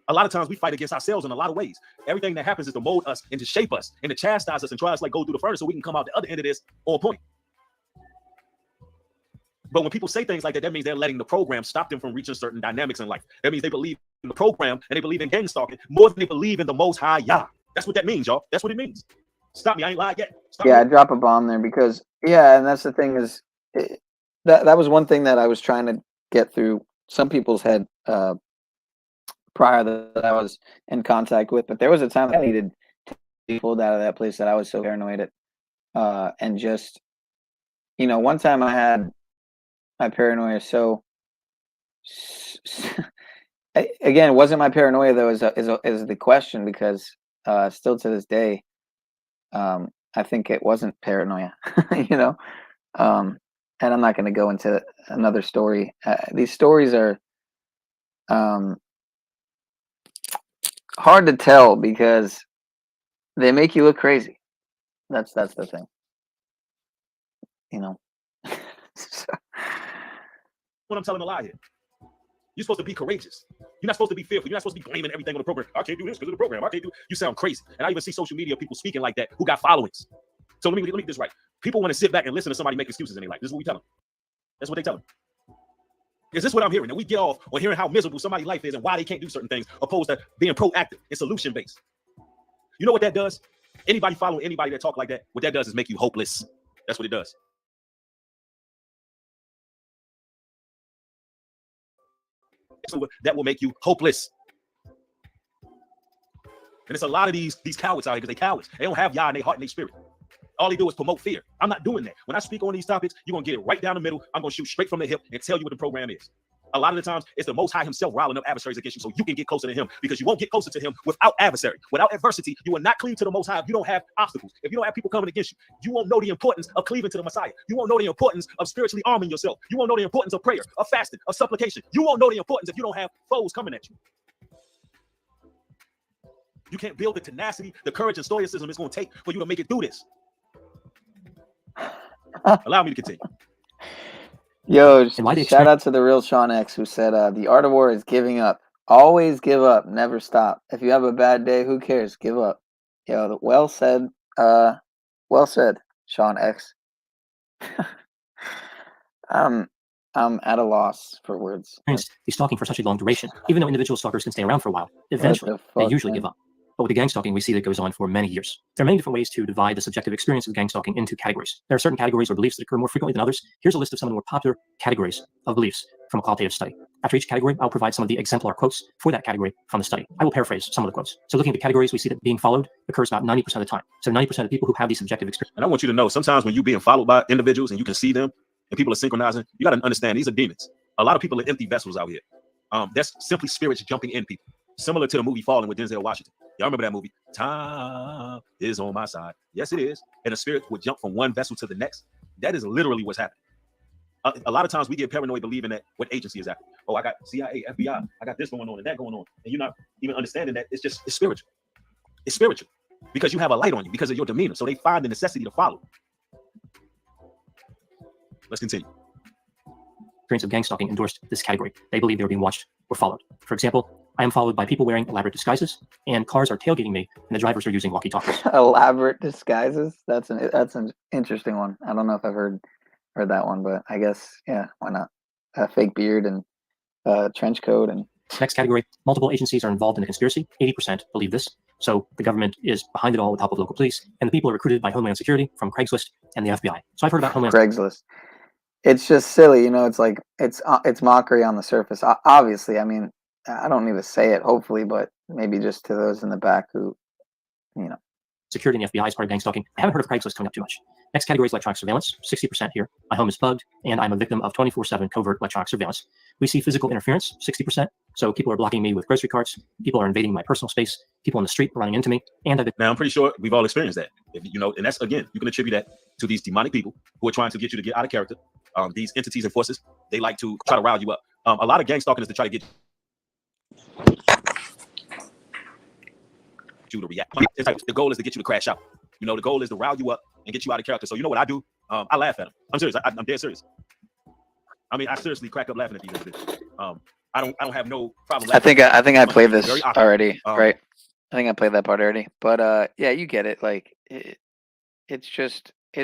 A lot of times we fight against ourselves in a lot of ways. Everything that happens is to mold us and to shape us and to chastise us and try us go through the furnace so we can come out the other end of this on point. But when people say things like that, that means they're letting the program stop them from reaching certain dynamics in life. That means they believe in the program and they believe in gang stalking more than they believe in the Most High Yah. That's what that means, y'all. That's what it means. Stop me. I ain't lied yet. Stop me. I drop a bomb there because, and that's the thing is, that was one thing that I was trying to get through some people's head prior that I was in contact with. But there was a time I needed to be pulled out of that place that I was so paranoid at. And just, one time I had my paranoia again, it wasn't my paranoia though, is the question, because still to this day, I think it wasn't paranoia, and I'm not going to go into another story. These stories are hard to tell because they make you look crazy. That's the thing, so When I'm telling a lie here, you're supposed to be courageous. You're not supposed to be fearful. You're not supposed to be blaming everything on the program. I can't do this because of the program. I can't do. You sound crazy. And I even see social media people speaking like that who got followings. So let me get this right. People want to sit back and listen to somebody make excuses in their life. This is what we tell them. That's what they tell them. Is this what I'm hearing? That we get off on hearing how miserable somebody's life is and why they can't do certain things, opposed to being proactive and solution based. You know what that does? Anybody following anybody that talk like that, what that does is make you hopeless. That's what it does. So that will make you hopeless. And it's a lot of these cowards out here because they cowards. They don't have Yah in their heart and their spirit. All they do is promote fear. I'm not doing that. When I speak on these topics, you're going to get it right down the middle. I'm going to shoot straight from the hip and tell you what the program is. A lot of the times, it's the Most High himself riling up adversaries against you so you can get closer to him, because you won't get closer to him without adversary. Without adversity, you will not cleave to the Most High if you don't have obstacles. If you don't have people coming against you, you won't know the importance of cleaving to the Messiah. You won't know the importance of spiritually arming yourself. You won't know the importance of prayer, of fasting, of supplication. You won't know the importance if you don't have foes coming at you. You can't build the tenacity, the courage, and stoicism it's going to take for you to make it through this. Allow me to continue. Yo, shout out to the real Sean X who said, the art of war is giving up. Always give up. Never stop. If you have a bad day, who cares? Give up. Yo, well said, Sean X. I'm at a loss for words. He's stalking for such a long duration. Even though individual stalkers can stay around for a while, eventually they usually give up. But with the gang stalking, we see that goes on for many years. There are many different ways to divide the subjective experience of gang stalking into categories. There are certain categories or beliefs that occur more frequently than others. Here's a list of some of the more popular categories of beliefs from a qualitative study. After each category, I'll provide some of the exemplar quotes for that category from the study. I will paraphrase some of the quotes. So looking at the categories, we see that being followed occurs about 90% of the time. So 90% of people who have these subjective experiences. And I want you to know, sometimes when you're being followed by individuals and you can see them and people are synchronizing, you got to understand these are demons. A lot of people are empty vessels out here. That's simply spirits jumping in people. Similar to the movie Fallen with Denzel Washington. Y'all remember that movie? Time is on my side. Yes, it is. And a spirit would jump from one vessel to the next. That is literally what's happening. A lot of times we get paranoid believing that what agency is that? Oh, I got CIA, FBI. I got this going on and that going on. And you're not even understanding that it's spiritual. It's spiritual because you have a light on you because of your demeanor. So they find the necessity to follow. Let's continue. Experience of gang stalking endorsed this category. They believe they were being watched or followed. For example, I am followed by people wearing elaborate disguises, and cars are tailgating me, and the drivers are using walkie-talkies. Elaborate disguises? That's an interesting one. I don't know if I've heard that one, but I guess, yeah, why not? A fake beard and trench coat. And next category, multiple agencies are involved in the conspiracy. 80% believe this. So the government is behind it all with the help of local police, and the people are recruited by Homeland Security from Craigslist and the FBI. So I've heard about Homeland Craigslist. It's just silly, it's like it's mockery on the surface. Obviously, I mean, I don't need to say it, hopefully, but maybe just to those in the back who, Security and the FBI is part of gang stalking. I haven't heard of Craigslist coming up too much. Next category is electronic surveillance, 60% here. My home is bugged, and I'm a victim of 24/7 covert electronic surveillance. We see physical interference, 60%. So people are blocking me with grocery carts. People are invading my personal space. People on the street are running into me. And now I'm pretty sure we've all experienced that. And that's, again, you can attribute that to these demonic people who are trying to get you to get out of character. These entities and forces, they like to try to rile you up. A lot of gang stalking is to try to get you to react. The goal is to get you to crash out. The goal is to rile you up and get you out of character. So you know what I do? I laugh at them. I'm serious. I'm dead serious. I mean, I seriously crack up laughing at these individuals. I don't have no problem. I think I played this already, right? I think I played that part already. But yeah, you get it. Like it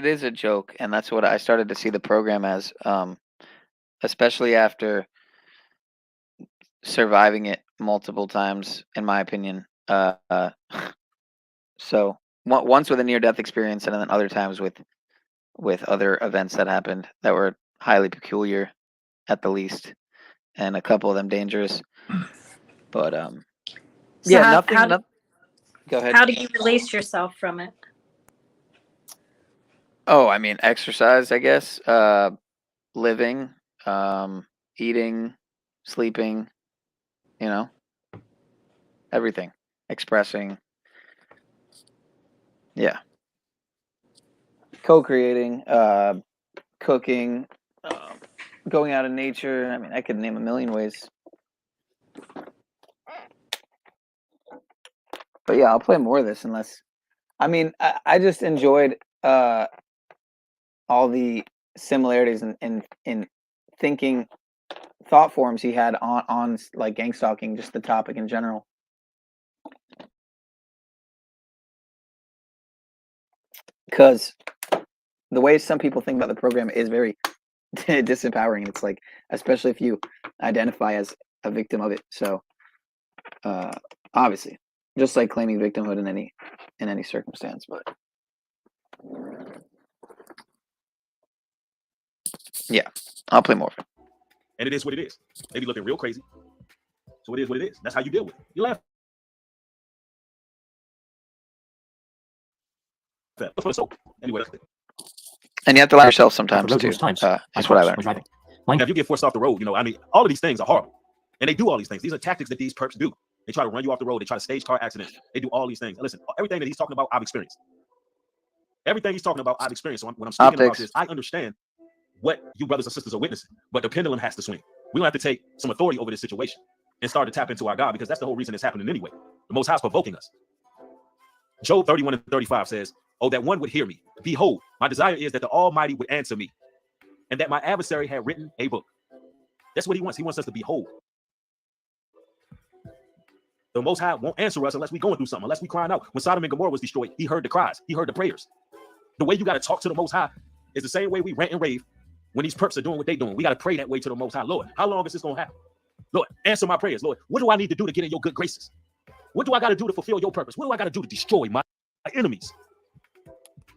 is a joke, and that's what I started to see the program as. Especially after surviving it multiple times, in my opinion. So once with a near-death experience, and then other times with other events that happened that were highly peculiar, at the least, and a couple of them dangerous. But So yeah, nothing. Go ahead. How do you release yourself from it? Oh, I mean, exercise, I guess. Living, eating, sleeping. Everything. Expressing. Yeah. Co-creating, cooking, going out in nature. I mean, I could name a million ways. But yeah, I'll play more of this unless. I mean, I just enjoyed all the similarities in thinking thought forms he had on like gang stalking, just the topic in general. Because the way some people think about the program is very disempowering, and it's like, especially if you identify as a victim of it. So obviously, just like claiming victimhood in any circumstance, but yeah, I'll play more of it. And it is what it is. They be looking real crazy. So it is what it is. That's how you deal with it. You laugh. So anyway, And you have to allow yourself sometimes road too. most times, That's what I learned. driving. now, if you get forced off the road, I mean, all of these things are horrible. And they do all these things. These are tactics that these perps do. They try to run you off the road. They try to stage car accidents. They do all these things. And listen, everything that he's talking about, I've experienced. Everything he's talking about, I've experienced. So when I'm speaking about this, I understand what you brothers and sisters are witnessing. But the pendulum has to swing. We don't have to take some authority over this situation and start to tap into our God, because that's the whole reason it's happening anyway. The Most High is provoking us. Job 31:35 says, "Oh, that one would hear me. Behold, my desire is that the Almighty would answer me, and that my adversary had written a book." That's what he wants. He wants us to behold. The Most High won't answer us unless we're going through something, unless we're crying out. When Sodom and Gomorrah was destroyed, he heard the cries. He heard the prayers. The way you got to talk to the Most High is the same way we rant and rave when these perps are doing what they're doing. We got to pray that way to the Most High. Lord, how long is this going to happen? Lord, answer my prayers. Lord, what do I need to do to get in your good graces? What do I got to do to fulfill your purpose? What do I got to do to destroy my enemies?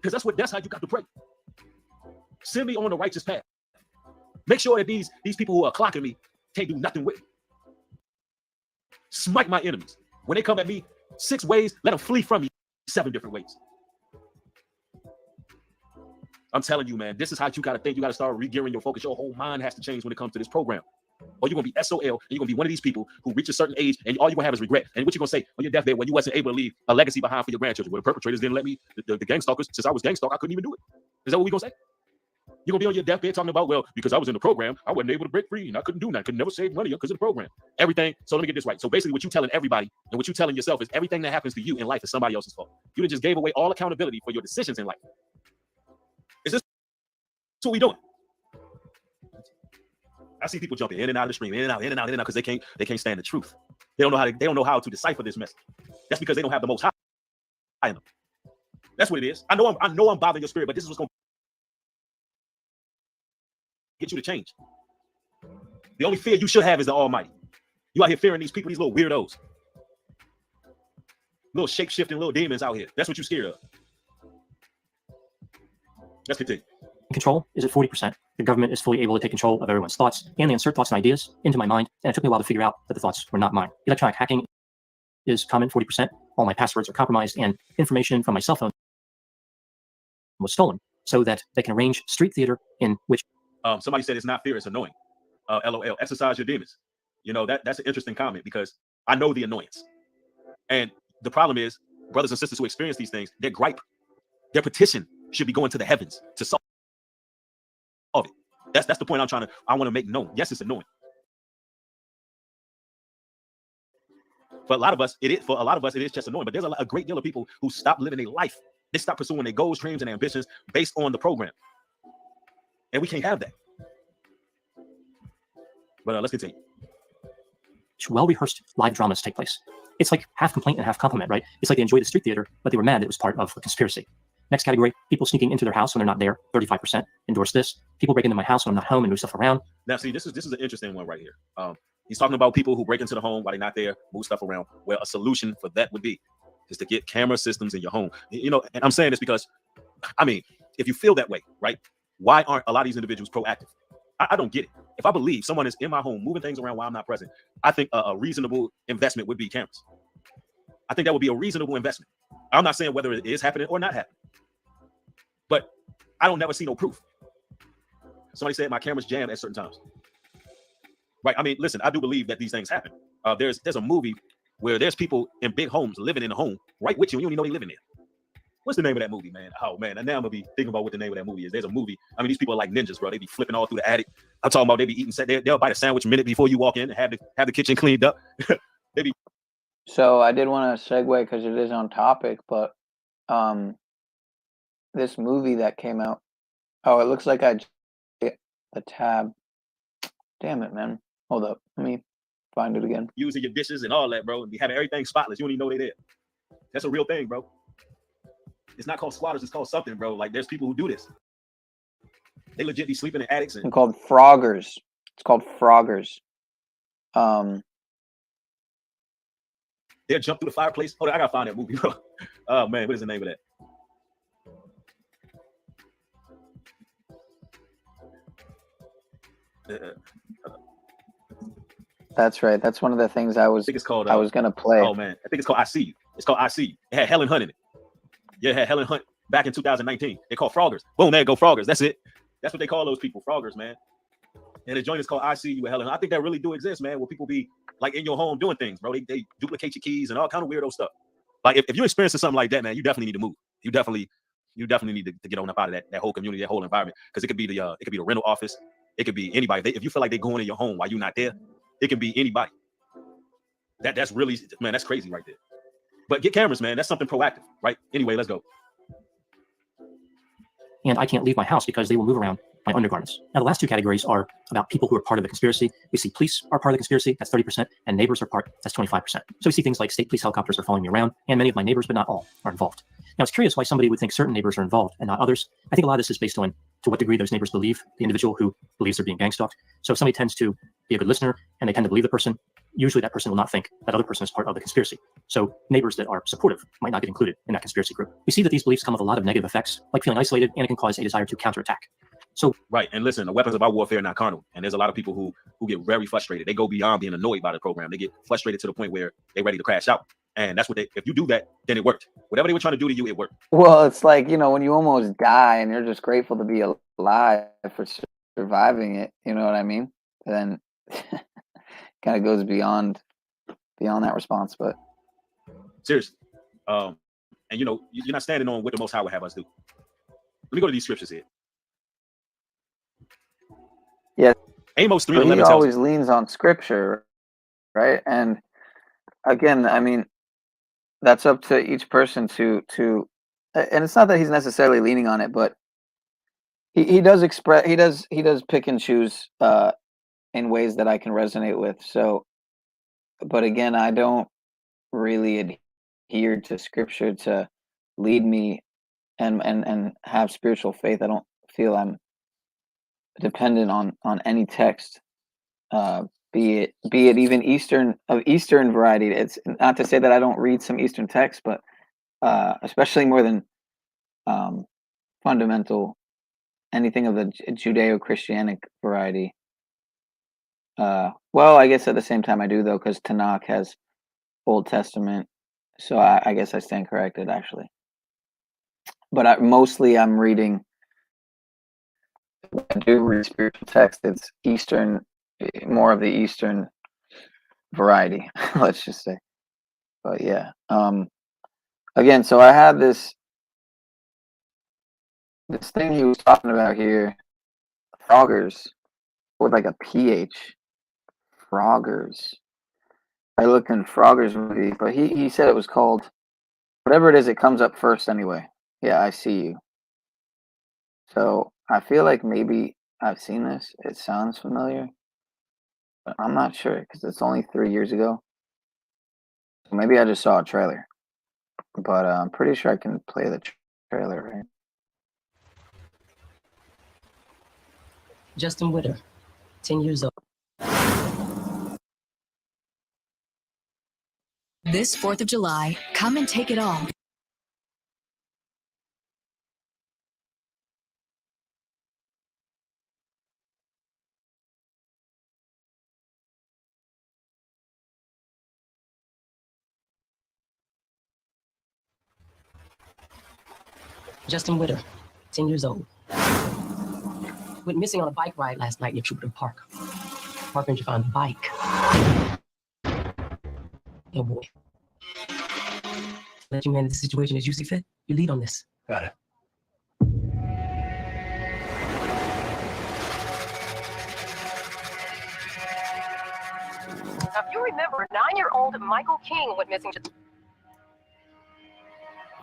Because that's how you got to pray. Send me on the righteous path. Make sure that these people who are clocking me can't do nothing with me. Smite my enemies. When they come at me 6 ways, let them flee from me 7 different ways. I'm telling you, man, this is how you got to think. You got to start re-gearing your focus. Your whole mind has to change when it comes to this program. Or you're going to be SOL, and you're going to be one of these people who reach a certain age, and all you're going to have is regret. And what you're going to say on your deathbed when you wasn't able to leave a legacy behind for your grandchildren? Well, the perpetrators didn't let me, the gang stalkers, since I was gang stalker, I couldn't even do it. Is that what we're going to say? You're going to be on your deathbed talking about, well, because I was in the program, I wasn't able to break free, and I couldn't do nothing. I could never save money because of the program. Everything. So let me get this right. So basically what you're telling everybody and what you're telling yourself is everything that happens to you in life is somebody else's fault. You just gave away all accountability for your decisions in life. Is this what we doing? I see people jumping in and out of the stream, in and out, because they can't stand the truth. They don't know how to decipher this message. That's because they don't have the Most High in them. That's what it is. I know I'm bothering your spirit, but this is what's going to get you to change. The only fear you should have is the Almighty. You out here fearing these people, these little weirdos, little shape-shifting little demons out here. That's what you're scared of. Let's continue. Control is at 40%. The government is fully able to take control of everyone's thoughts, and they insert thoughts and ideas into my mind, and it took me a while to figure out that the thoughts were not mine. Electronic hacking is common, 40%. All my passwords are compromised, and information from my cell phone was stolen so that they can arrange street theater in which... Somebody said it's not fear, it's annoying. LOL, exercise your demons. That's an interesting comment, because I know the annoyance. And the problem is, brothers and sisters who experience these things, their gripe, their petition should be going to the heavens to solve it. That's the point I want to make known. Yes, it's annoying. For a lot of us, it is just annoying. But there's a great deal of people who stop living their life. They stop pursuing their goals, dreams, and ambitions based on the program. And we can't have that. But let's continue. Well-rehearsed live dramas take place. It's like half complaint and half compliment, right? It's like they enjoyed the street theater, but they were mad it was part of a conspiracy. Next category, people sneaking into their house when they're not there, 35%. Endorse this. People break into my house when I'm not home and move stuff around. Now, see, this is an interesting one right here. He's talking about people who break into the home while they're not there, move stuff around. Well, a solution for that would be is to get camera systems in your home. And I'm saying this because, I mean, if you feel that way, right, why aren't a lot of these individuals proactive? I don't get it. If I believe someone is in my home moving things around while I'm not present, I think a reasonable investment would be cameras. I think that would be a reasonable investment. I'm not saying whether it is happening or not happening, but I don't never see no proof. Somebody said my camera's jammed at certain times. Right. I mean, listen, I do believe that these things happen. There's a movie where there's people in big homes living in a home right with you, and you don't even know they living there. What's the name of that movie, man? Oh, man. And now I'm going to be thinking about what the name of that movie is. There's a movie. I mean, these people are like ninjas, bro. They be flipping all through the attic. I'm talking about they be eating. They'll bite a sandwich a minute before you walk in and have the kitchen cleaned up. They be. So I did want to segue because it is on topic, but this movie that came out. Oh, it looks like I a tab. Damn it, man. Hold up. Let me find it again. Using your dishes and all that, bro, and be having everything spotless. You don't even know they there. That's a real thing, bro. It's not called squatters. It's called something, bro. Like, there's people who do this. They legit be sleeping in attics. It's called froggers. It's called froggers. They'll jump through the fireplace. Hold on, I gotta find that movie, bro. Oh man, what is the name of that? That's right. That's one of the things I think it's called. I was gonna play. Oh man, I think it's called I See You. It's called I See You. It had Helen Hunt in it. Yeah, it had Helen Hunt back in 2019. They called froggers. Boom, there go froggers. That's it. That's what they call those people, froggers, man. And the joint is called I See You with Helen Hunt. I think that really do exist, man. Where people be like in your home doing things, bro. They duplicate your keys and all kind of weirdo stuff. Like if you're experiencing something like that, man, you definitely need to move. You definitely need to get on up out of that whole community, that whole environment, because it could be the rental office, it could be anybody. If you feel like they're going in your home while you're not there, it can be anybody. That's really, man, that's crazy right there. But get cameras, man. That's something proactive, right? Anyway, let's go. And I can't leave my house because they will move around my undergarments. Now, the last two categories are about people who are part of the conspiracy. We see police are part of the conspiracy, that's 30%, and neighbors are part, that's 25%. So we see things like state police helicopters are following me around, and many of my neighbors, but not all, are involved. Now, it's curious why somebody would think certain neighbors are involved and not others. I think a lot of this is based on to what degree those neighbors believe the individual who believes they're being gang stalked. So if somebody tends to be a good listener and they tend to believe the person, usually that person will not think that other person is part of the conspiracy. So neighbors that are supportive might not get included in that conspiracy group. We see that these beliefs come with a lot of negative effects, like feeling isolated, and it can cause a desire to counterattack. So right, and listen, the weapons of our warfare are not carnal, and there's a lot of people who get very frustrated. They go beyond being annoyed by the program. They get frustrated to the point where they're ready to crash out. And that's what if you do that, then it worked. Whatever they were trying to do to you, it worked. Well, it's like, when you almost die and you're just grateful to be alive for surviving it, you know what I mean? Then kind of goes beyond that response, but seriously. And you're not standing on what the Most High would have us do. Let me go to these scriptures here. Yeah, Amos 3:11 he tells always leans on scripture, right? And again, I mean, that's up to each person to and it's not that he's necessarily leaning on it, but he does express he does pick and choose in ways that I can resonate with. So, but again, I don't really adhere to scripture to lead me and have spiritual faith. I don't feel I'm dependent on any text, be it even Eastern variety. It's not to say that I don't read some Eastern texts, but especially more than fundamental, anything of the Judeo-Christianic variety. Well, I guess at the same time I do, though, because Tanakh has Old Testament, so I guess I stand corrected, actually. But I'm reading. I do read spiritual text. It's Eastern, more of the Eastern variety, let's just say. But yeah, again, so I had this thing he was talking about here, froggers, with like a PH, froggers. I looked in Frogger's movie, but he said it was called, whatever it is, it comes up first anyway. Yeah, I See You. So I feel like maybe I've seen this. It sounds familiar, but I'm not sure because it's only 3 years ago. So maybe I just saw a trailer, but I'm pretty sure I can play the trailer, right? Justin Witter, 10 years old. This 4th of July, come and take it all. Justin Witter, 10 years old. Went missing on a bike ride last night near Jupiter Park. Park Ranger found the bike. Oh boy. Let you manage the situation as you see fit. You lead on this. Got it. Now, if you remember, 9-year-old Michael King went missing.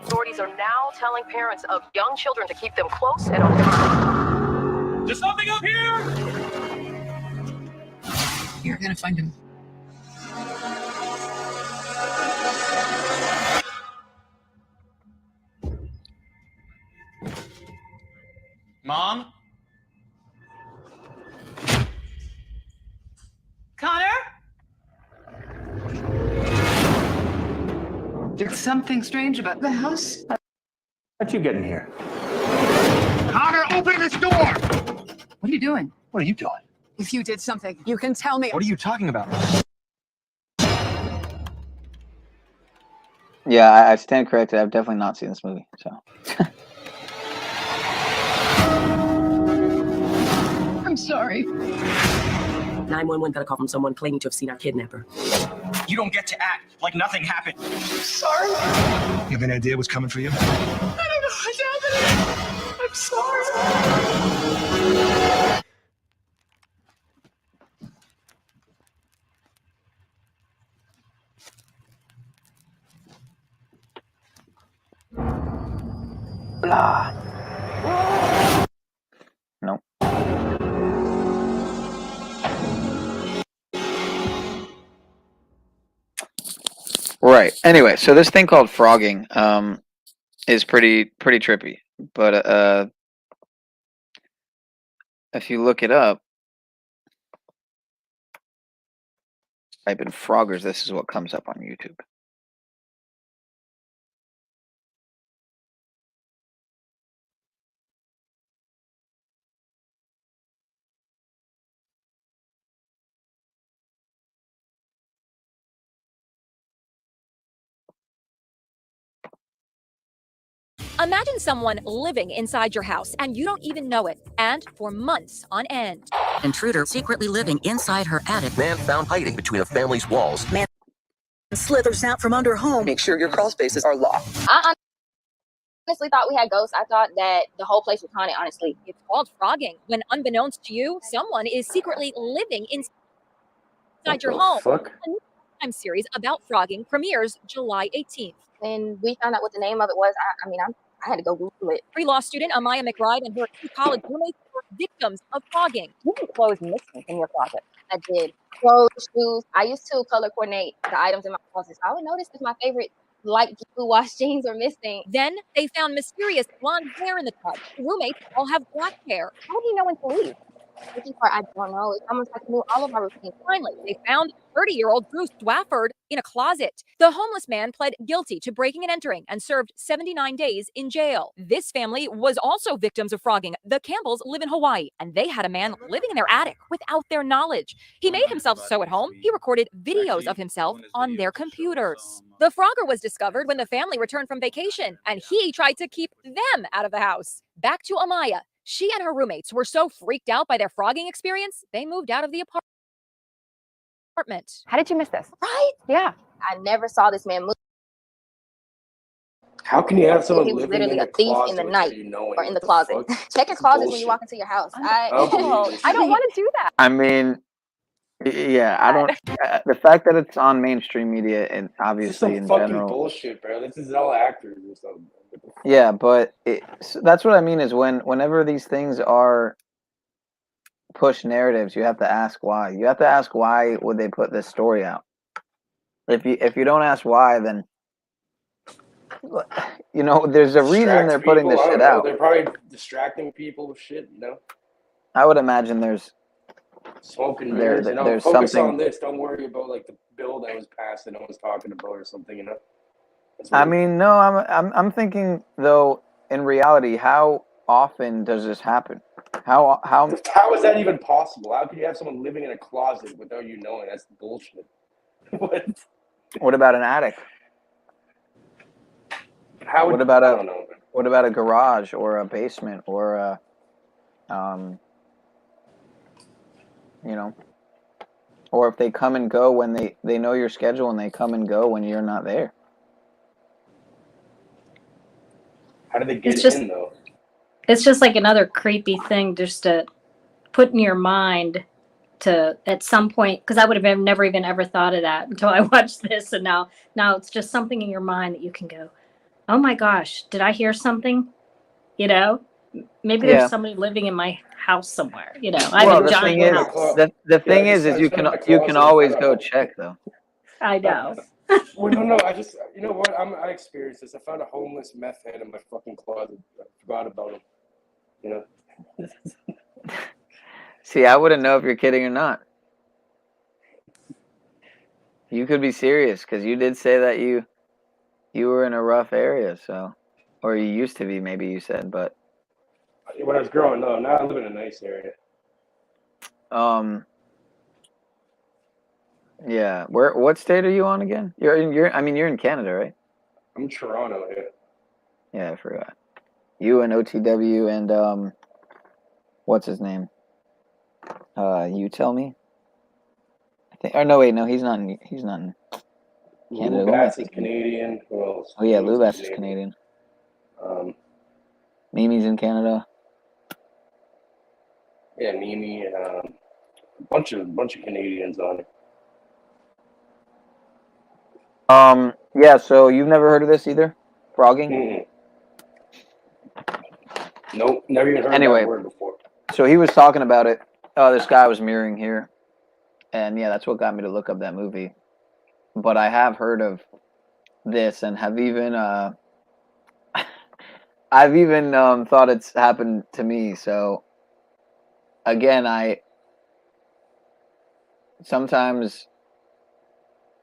Authorities are now telling parents of young children to keep them close and on. There's something up here! You're gonna find him. Mom? Connor? There's something strange about the house. How'd you get in here? Connor, open this door! What are you doing? What are you doing? If you did something, you can tell me. What are you talking about? Yeah, I stand corrected. I've definitely not seen this movie. So I'm sorry. 911 got a call from someone claiming to have seen our kidnapper. You don't get to act like nothing happened. Sorry. You have any idea what's coming for you? I don't know what's happening. I'm sorry. blah. No. Right. Anyway, so this thing called frogging is pretty trippy. But if you look it up, type in froggers, this is what comes up on YouTube. Imagine someone living inside your house and you don't even know it, and for months on end. Intruder secretly living inside her attic. Man found hiding between a family's walls. Man slithers out from under home. Make sure your crawl spaces are locked. I honestly thought we had ghosts. I thought that the whole place was haunted, honestly. It's called frogging, when unbeknownst to you, someone is secretly living inside your home. Fuck? A new time series about frogging premieres July 18th. When we found out what the name of it was, I had to go Google it. Pre-law student Amaya McBride and her two college roommates were victims of frogging. You had clothes missing in your closet. I did. Clothes, shoes. I used to color coordinate the items in my closet. So I would notice if my favorite light blue wash jeans were missing. Then they found mysterious blonde hair in the tub. The roommates all have black hair. How do you know when to leave? Which part I don't know. It's almost like I knew all of our routines. Finally, they found 30-year-old Bruce Swafford in a closet. The homeless man pled guilty to breaking and entering and served 79 days in jail. This family was also victims of frogging. The Campbells live in Hawaii, and they had a man living in their attic without their knowledge. He made himself so at home, he recorded videos of himself on their computers. The Frogger was discovered when the family returned from vacation, and he tried to keep them out of the house. Back to Amaya. She and her roommates were so freaked out by their frogging experience, they moved out of the apartment. How did you miss this? Right? Yeah. I never saw this man move. How can you have someone He was living literally in a thief in the night or in the closet. Check your closet when you walk into your house. I don't want to do that. I mean, yeah, I don't. The fact that it's on mainstream media and This is obviously some in fucking general. bullshit, bro. This is all actors or something. Yeah, but that's what I mean is whenever these things are push narratives, you have to ask why. You have to ask why would they put this story out. If you don't ask why, then there's a reason they're putting this shit out. They're probably distracting people with shit. I would imagine there's smoking there, mirrors. there's Focus something. on this. Don't worry about like the bill that was passed that no one's talking about or something. I mean, no, I'm thinking though. In reality, how often does this happen? How is that even possible? How can you have someone living in a closet without you knowing? That's bullshit. What about an attic? What about a garage or a basement or a or if they come and go when they know your schedule and they come and go when you're not there. How do they get in though? It's just like another creepy thing just to put in your mind to at some point, because I would have never even ever thought of that until I watched this, and now it's just something in your mind that you can go, oh my gosh, did I hear something? Maybe there's Yeah. somebody living in my house somewhere. You know, I Well, have a the giant thing is, house. the thing is you can always go check though. I know. Well, no, I just, you know what? I experienced this. I found a homeless meth head in my fucking closet. I forgot about him. You know. See, I wouldn't know if you're kidding or not. You could be serious because you did say that you were in a rough area, so, or you used to be, maybe you said, but When I was growing up, now I live in a nice area. yeah. What state are you on again? You're in Canada, right? I'm in Toronto, yeah. Yeah, I forgot. You and OTW and what's his name? You tell me. I think. Or no, wait, no, he's not in Canada. Lou Who am I Bass is thinking? Canadian. Who else? Oh yeah, Who Lou else Bass is Canadian. Mimi's in Canada. Yeah, Mimi, a bunch of Canadians on it. Yeah. So you've never heard of this either? Frogging. Mm-mm. Nope, never even heard Anyway, that word before. so he was talking about it. This guy was mirroring here, and yeah, that's what got me to look up that movie. But I have heard of this, and have even I've even thought it's happened to me. So again, sometimes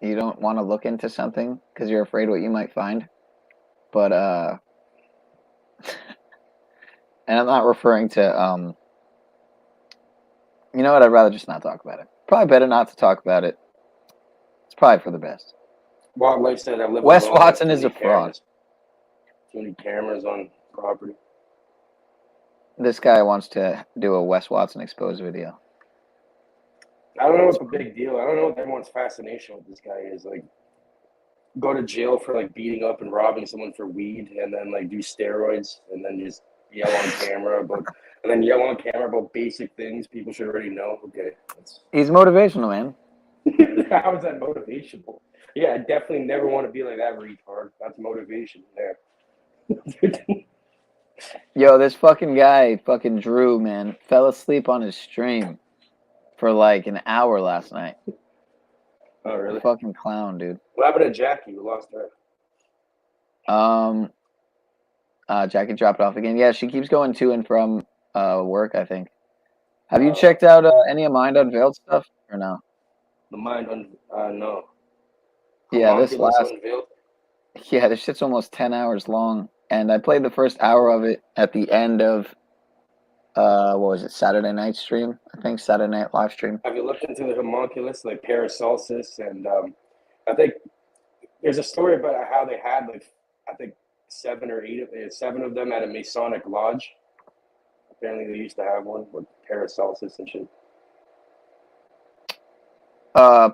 you don't want to look into something because you're afraid what you might find. But and I'm not referring to you know what? I'd rather just not talk about it. Probably better not to talk about it. It's probably for the best. Wildlife said I live Wes alone. Watson Too is a many fraud. cameras. Too many cameras on property. This guy wants to do a Wes Watson exposed video. I don't know what's the big deal. I don't know what everyone's fascination with this guy is. Like, go to jail for like beating up and robbing someone for weed, and then like do steroids, and then just yell on camera about basic things people should already know. Okay, He's motivational, man. how is that motivational? Yeah, I definitely never want to be like that retard. That's motivation there. Yo, this fucking guy, fucking Drew, man, fell asleep on his stream for like an hour last night. Oh, really? Fucking clown, dude. What happened to Jackie? We lost her. Jackie dropped off again. Yeah, she keeps going to and from work, I think. Have you checked out any of Mind Unveiled stuff or no? The Mind no. Yeah, this Unveiled? Yeah, this shit's almost 10 hours long. And I played the first hour of it at the end of what was it, Saturday night stream? I think Saturday night live stream. Have you looked into the homunculus, like Paracelsus, and I think there's a story about how they had like I think seven of them at a Masonic lodge. Apparently, they used to have one with Paracelsus and shit.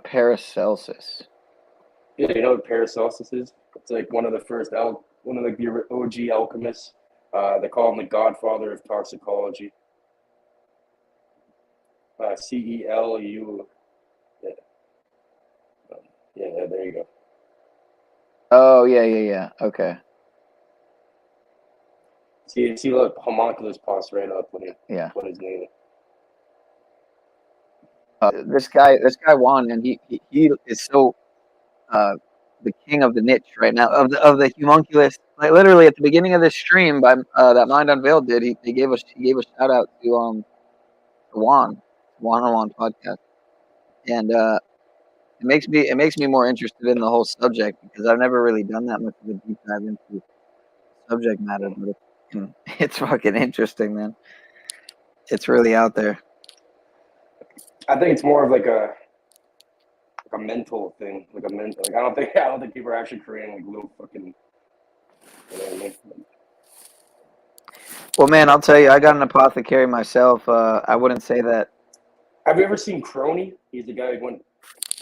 Paracelsus. Yeah, you know what Paracelsus is? It's like one of the first one of the OG alchemists. They call him the Godfather of toxicology. CELU. Yeah. Yeah, there you go. Oh, yeah. Okay. See, look, homunculus pops right up when Yeah. Put his name. This guy won, and he is so the king of the niche right now of the homunculus. Like literally at the beginning of this stream by that Mind Unveiled did, he gave a shout out to Juan podcast, and it makes me more interested in the whole subject because I've never really done that much of a deep dive into subject matter, but it's fucking interesting, man. It's really out there. I think it's more of like a mental thing, like a mental. Like I don't think people are actually creating like little fucking. You know what I mean? Well, man, I'll tell you, I got an apothecary myself. I wouldn't say that. Have you ever seen Crony? He's the guy who went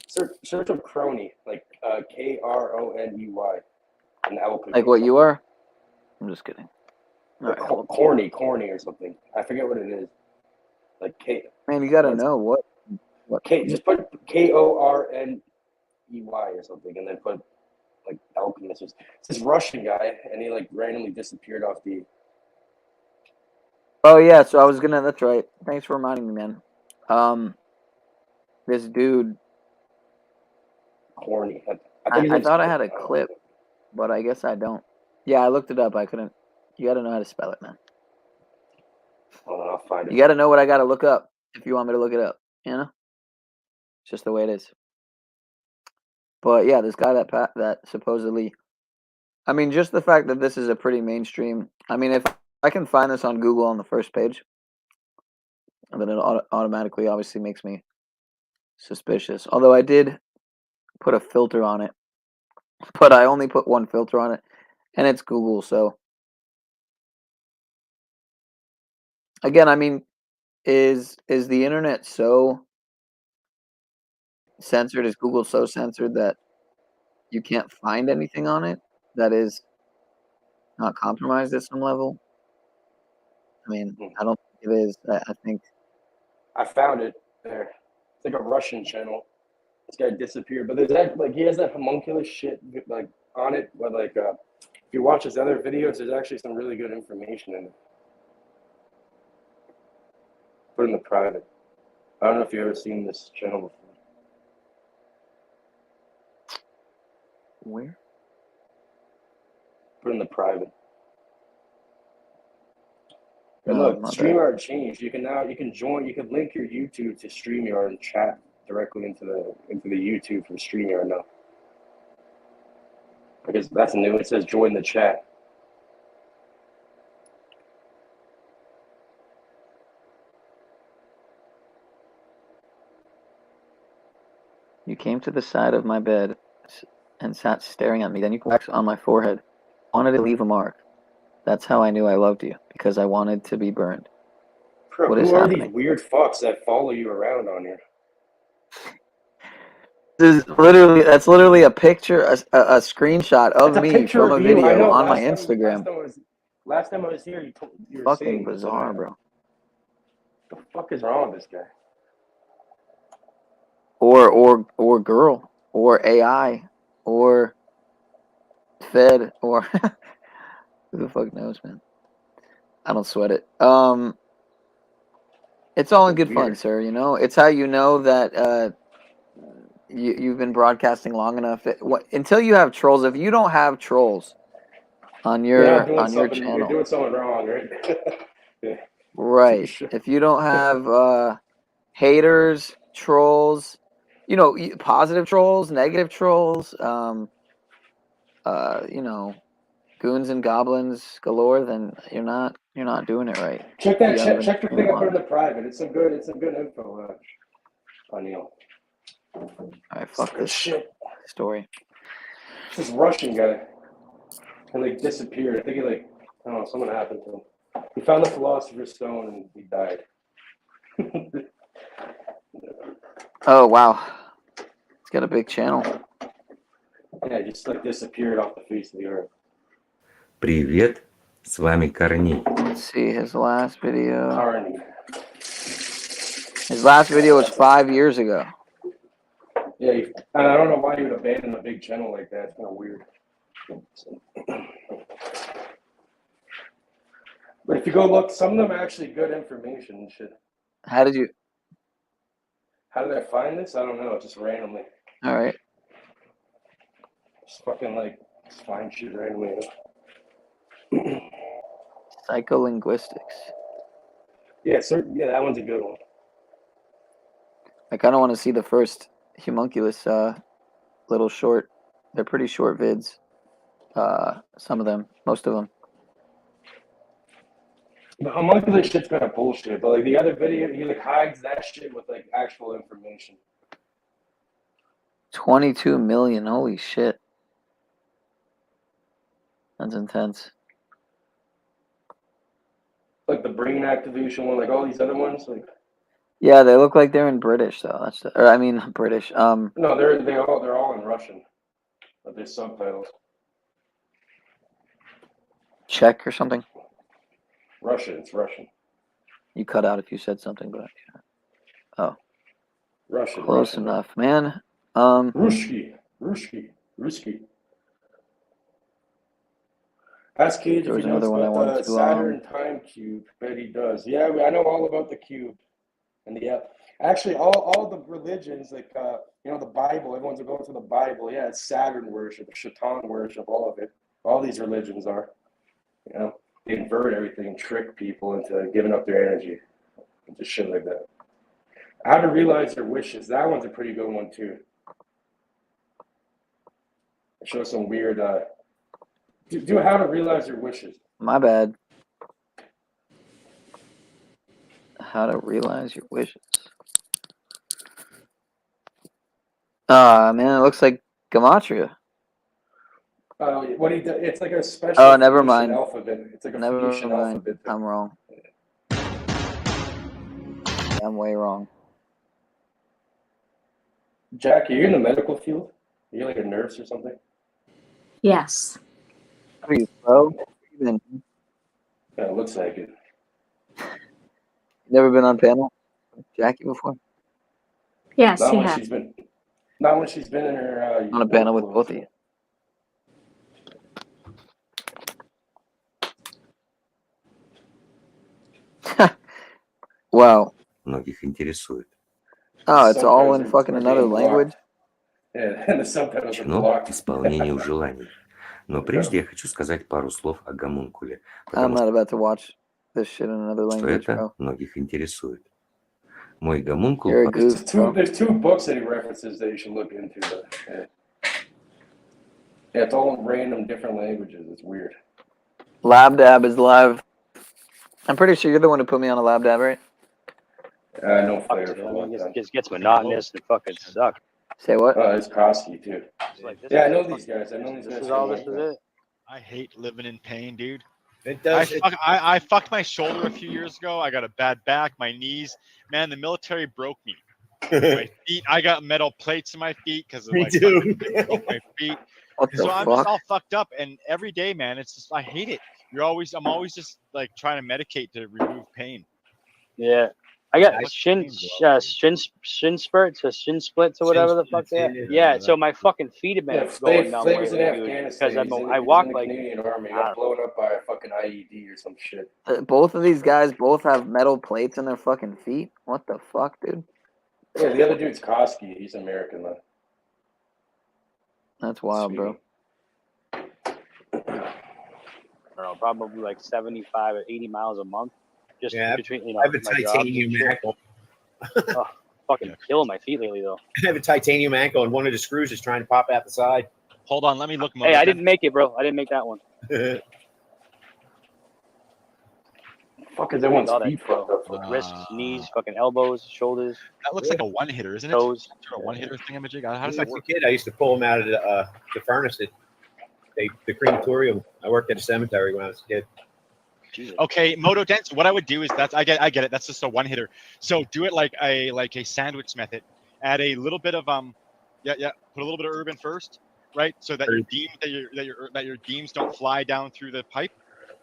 search up Crony, like Kroney, an alchemy. Like what you are? I'm just kidding. All right, corny or something. I forget what it is. Like K. Man, you gotta know what. K. Just put KORNEY or something, and then put like alchemist. It's this Russian guy, and he like randomly disappeared off the. Oh yeah, so I was gonna. That's right. Thanks for reminding me, man. This dude. Horny. I think his I name's thought I had a Corny. clip, but I guess I don't. Yeah, I looked it up. I couldn't. You got to know how to spell it, man. Hold on, I'll find it. You got to know what I got to look up if you want me to look it up. You know, it's just the way it is. But yeah, this guy that supposedly, I mean, just the fact that this is a pretty mainstream. I mean, if I can find this on Google on the first page, then it automatically obviously makes me suspicious. Although I did put a filter on it, but I only put one filter on it, and it's Google. So again, I mean, is the internet so censored? Is Google so censored that you can't find anything on it that is not compromised at some level? I mean, I don't think it is. I think I found it there. It's like a Russian channel. This guy disappeared, but there's that he has that homunculus shit like on it. But if you watch his other videos, there's actually some really good information in it. Put it in the private. I don't know if you've ever seen this channel before. Where? Put it in the private. And No, look, not that. StreamYard changed. You can join. You can link your YouTube to StreamYard and chat directly into the YouTube from StreamYard now. Because that's new. It says join the chat. You came to the side of my bed and sat staring at me. Then you put wax on my forehead. Wanted to leave a mark. That's how I knew I loved you, because I wanted to be burned. Bro, What is who are happening? these weird fucks that follow you around on here? That's literally a picture, a screenshot of That's a me picture from a of you. I video know. on my Instagram. Last time I was here, you were Fucking saying bizarre, bro. What the fuck is wrong with this guy? Or girl, or AI, or Fed, or who the fuck knows, man. I don't sweat it. It's all in good fun, sir. You know, it's how you know that you've been broadcasting long enough. Until you have trolls. If you don't have trolls on your You're channel, doing something wrong, right? Yeah. right? If you don't have haters, trolls, you know, positive trolls, negative trolls, you know, goons and goblins galore, then you're not doing it right. Check that. You haven't been Check the streaming thing I put long in the private. It's some good info, Neil. All right, fuck this shit. story. This Russian guy, and disappeared. I think I don't know, something happened to him. He found the Philosopher's Stone and he died. Oh wow, he's got a big channel. Yeah, he just disappeared off the face of the earth. Привет, с вами Корней. Let's see his last video. Carney. His last video was 5 years ago. Yeah, I don't know why you would abandon a big channel like that. It's kind of weird. But if you go look, some of them are actually good information and shit. How did I find this? I don't know. Just randomly. All right. Just fucking just find shit randomly. Psycholinguistics. Yeah, that one's a good one. I kind of want to see the first homunculus little short. They're pretty short vids. Some of them, most of them. The homunculus shit's kind of bullshit, but the other video, he hides that shit with actual information. 22 million. Holy shit. That's intense. Like the brain activation one, all these other ones, Yeah, they look like they're in British though. I mean British. No, they're all in Russian, but there's subtitles. Czech or something. Russian. It's Russian. You cut out if you said something, but yeah. Oh. Russian. Close Russian, enough, man. Ruski. Ask Cage There if was he knows another one I about wanted the to Saturn time cube. Bet he does. Yeah, I know all about the cube. And actually, all the religions, like the Bible, everyone's going to the Bible. Yeah, it's Saturn worship, Shaitan worship, all of it. All these religions are, they invert everything and trick people into giving up their energy, and just shit like that. How to realize their wishes. That one's a pretty good one too. It shows some weird. Do how to realize your wishes. My bad. How to realize your wishes. Man, it looks like Gematria. What he does, it's like a special. Oh, never Phoenician mind. alphabet. It's like a Never Phoenician mind. alphabet thing. I'm wrong. I'm way wrong. Jack, are you in the medical field? Are you like a nurse or something? Yes. Please, bro. You Yeah, it looks like it. never been on panel with Jackie before? Yes, Not he when has. she's been. Not when she's been in her. On a panel with both of you. Wow. Многих интересует. Oh, it's all in fucking another language? Yeah, and the subtitles are Чно blocked. исполнению желаний. Но прежде я хочу сказать пару слов о гомункуле, I'm потому not about to watch this shit in another что language, это bro. многих интересует. Мой гомункул... You're a goof, bro. There's two books that he references that you should look into. But, yeah, it's all in random different languages. It's weird. LabDab is live. I'm pretty sure you're the one who put me on a LabDab, right? No flavor for a long time. It just gets monotonous and fucking sucks. Say what? Oh, it's Koski too. Like, this Yeah, I is know fucking- these guys. I know these This guys. is for a all. long This is time. it. I hate living in pain, dude. It does. I fucked my shoulder a few years ago. I got a bad back, my knees. Man, the military broke me. My feet, I got metal plates in my feet because of Me like too. fucking broke my feet. What the So I'm just fuck? all fucked up, and every day, man, it's just I hate it. I'm always just like trying to medicate to remove pain. Yeah. I got What's shin pain, bro? shin spurts or shin splits or whatever the fuck they are. Yeah, so my fucking feet have been going numb Flavor's in lately, dude. Afghanistan. Because He's in I walk the like Canadian Army. He got blown up by a fucking IED or some shit. Both of these guys both have metal plates in their fucking feet? What the fuck, dude? Yeah, the other dude's Koski. He's American though. That's wild, bro. I don't know, probably like 75 or 80 miles a month. Just between I have a my job. titanium ankle. Oh, fucking killing my feet lately though. I have a titanium ankle, and one of the screws is trying to pop out the side. Hold on, let me look. Hey, I didn't make it, bro. I didn't make that one. Fuck is everyone's All that, feet fucked up? wrists, knees, fucking elbows, shoulders. That looks like a one hitter, isn't it? Toes. A one hitter thingamajig. How does As that a work? kid, I used to pull them out of the furnace at the crematorium. I worked at a cemetery when I was a kid. Okay, Moto Dance. What I would do is I get it. That's just a one hitter. So do it like a sandwich method. Add a little bit of Put a little bit of herb in first, right? So that your deems don't fly down through the pipe,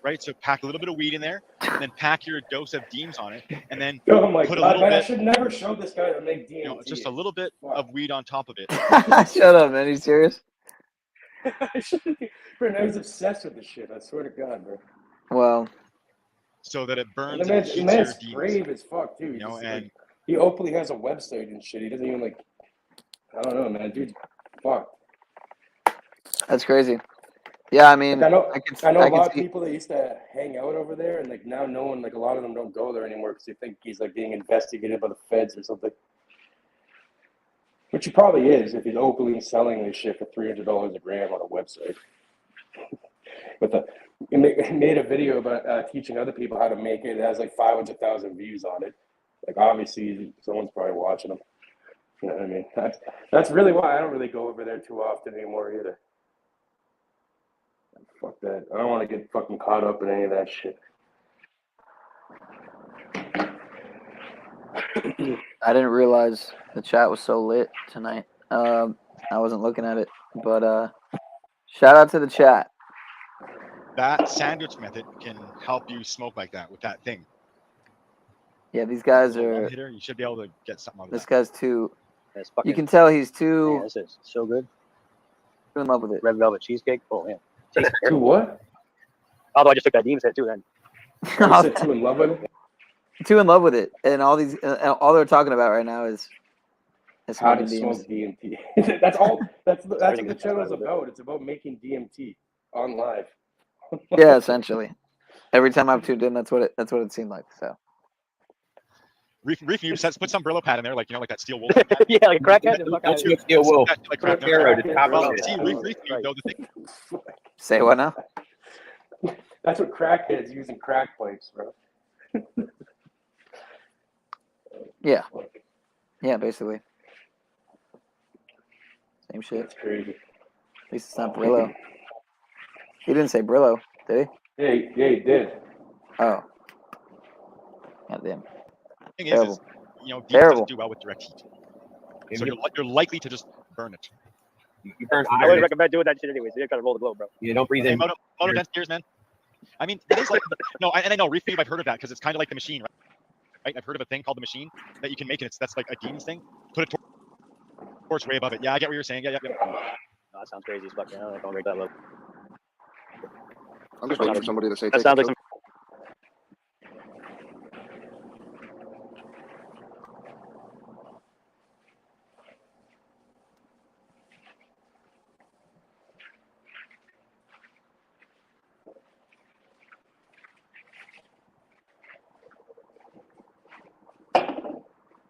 right? So pack a little bit of weed in there, and then pack your dose of deems on it, and then Oh my put a god, little man! I bit. should never show this guy to make DMT. Just a little bit of weed on top of it. Shut up, man. Are you serious? I shouldn't be. Bro, now he's obsessed with this shit. I swear to God, bro. Well, so that it burns And and the heats man's your brave deems. as fuck too. You know, Just, and like, he openly has a website and shit. He doesn't even like. I don't know, man. Dude's fucked. that's crazy. Yeah, I mean, Like, I know a lot of see. people that used to hang out over there, and like now no one, like a lot of them don't go there anymore because they think he's like being investigated by the feds or something. Which he probably is if he's openly selling this shit for $300 a gram on a website. He made a video about teaching other people how to make it. It has like 500,000 views on it. Like obviously someone's probably watching him. You know what I mean? That's really why I don't really go over there too often anymore either. Fuck that. I don't want to get fucking caught up in any of that shit. I didn't realize the chat was so lit tonight. I wasn't looking at it, but shout out to the chat. That sandwich method can help you smoke like that with that thing. Yeah, these guys One are. hitter, you should be able to get something out of This that. guy's too. That's fucking, You can tell he's too. man, this is so good. In love with it. Red velvet cheesecake. Oh man. To what? Although I just took that demon set too. Then You said too in love with it? Too in love with it, and all these, all they're talking about right now is How to smoking smoke DMT. That's all. That's what the channel is about. It's about making DMT on live. Yeah, essentially. Every time I've tuned in, that's what it seemed like. So. Reef, you says put some Brillo pad in there, like that steel wool. Yeah, like a crackhead. That's your steel wool. Like Put crackhead. a arrow to top Well, of it. see, Reef, though, the thing. Say what now? That's what crackheads using crack pipes, bro. Yeah. Yeah, basically. Same shit. That's crazy. At least it's not Brillo. He didn't say Brillo, did he? Yeah, he did. Oh. Goddamn. Thing Terrible. is, DMT Terrible. doesn't do well with direct heat. So you're likely to just burn it. You burn I wouldn't recommend doing that shit anyways. You gotta roll the globe, bro. You don't breathe Hey, in. moto dense ears, man. I mean, it is like I know Reef, I've heard of that because it's kind of like the machine, right? I've heard of a thing called the machine that you can make, and that's like a demon's thing. Put a torch way above it. Yeah, I get what you're saying. Yeah. No, that sounds crazy as fuck. I don't rate that low. I'm just waiting for somebody to say. That sounds like some.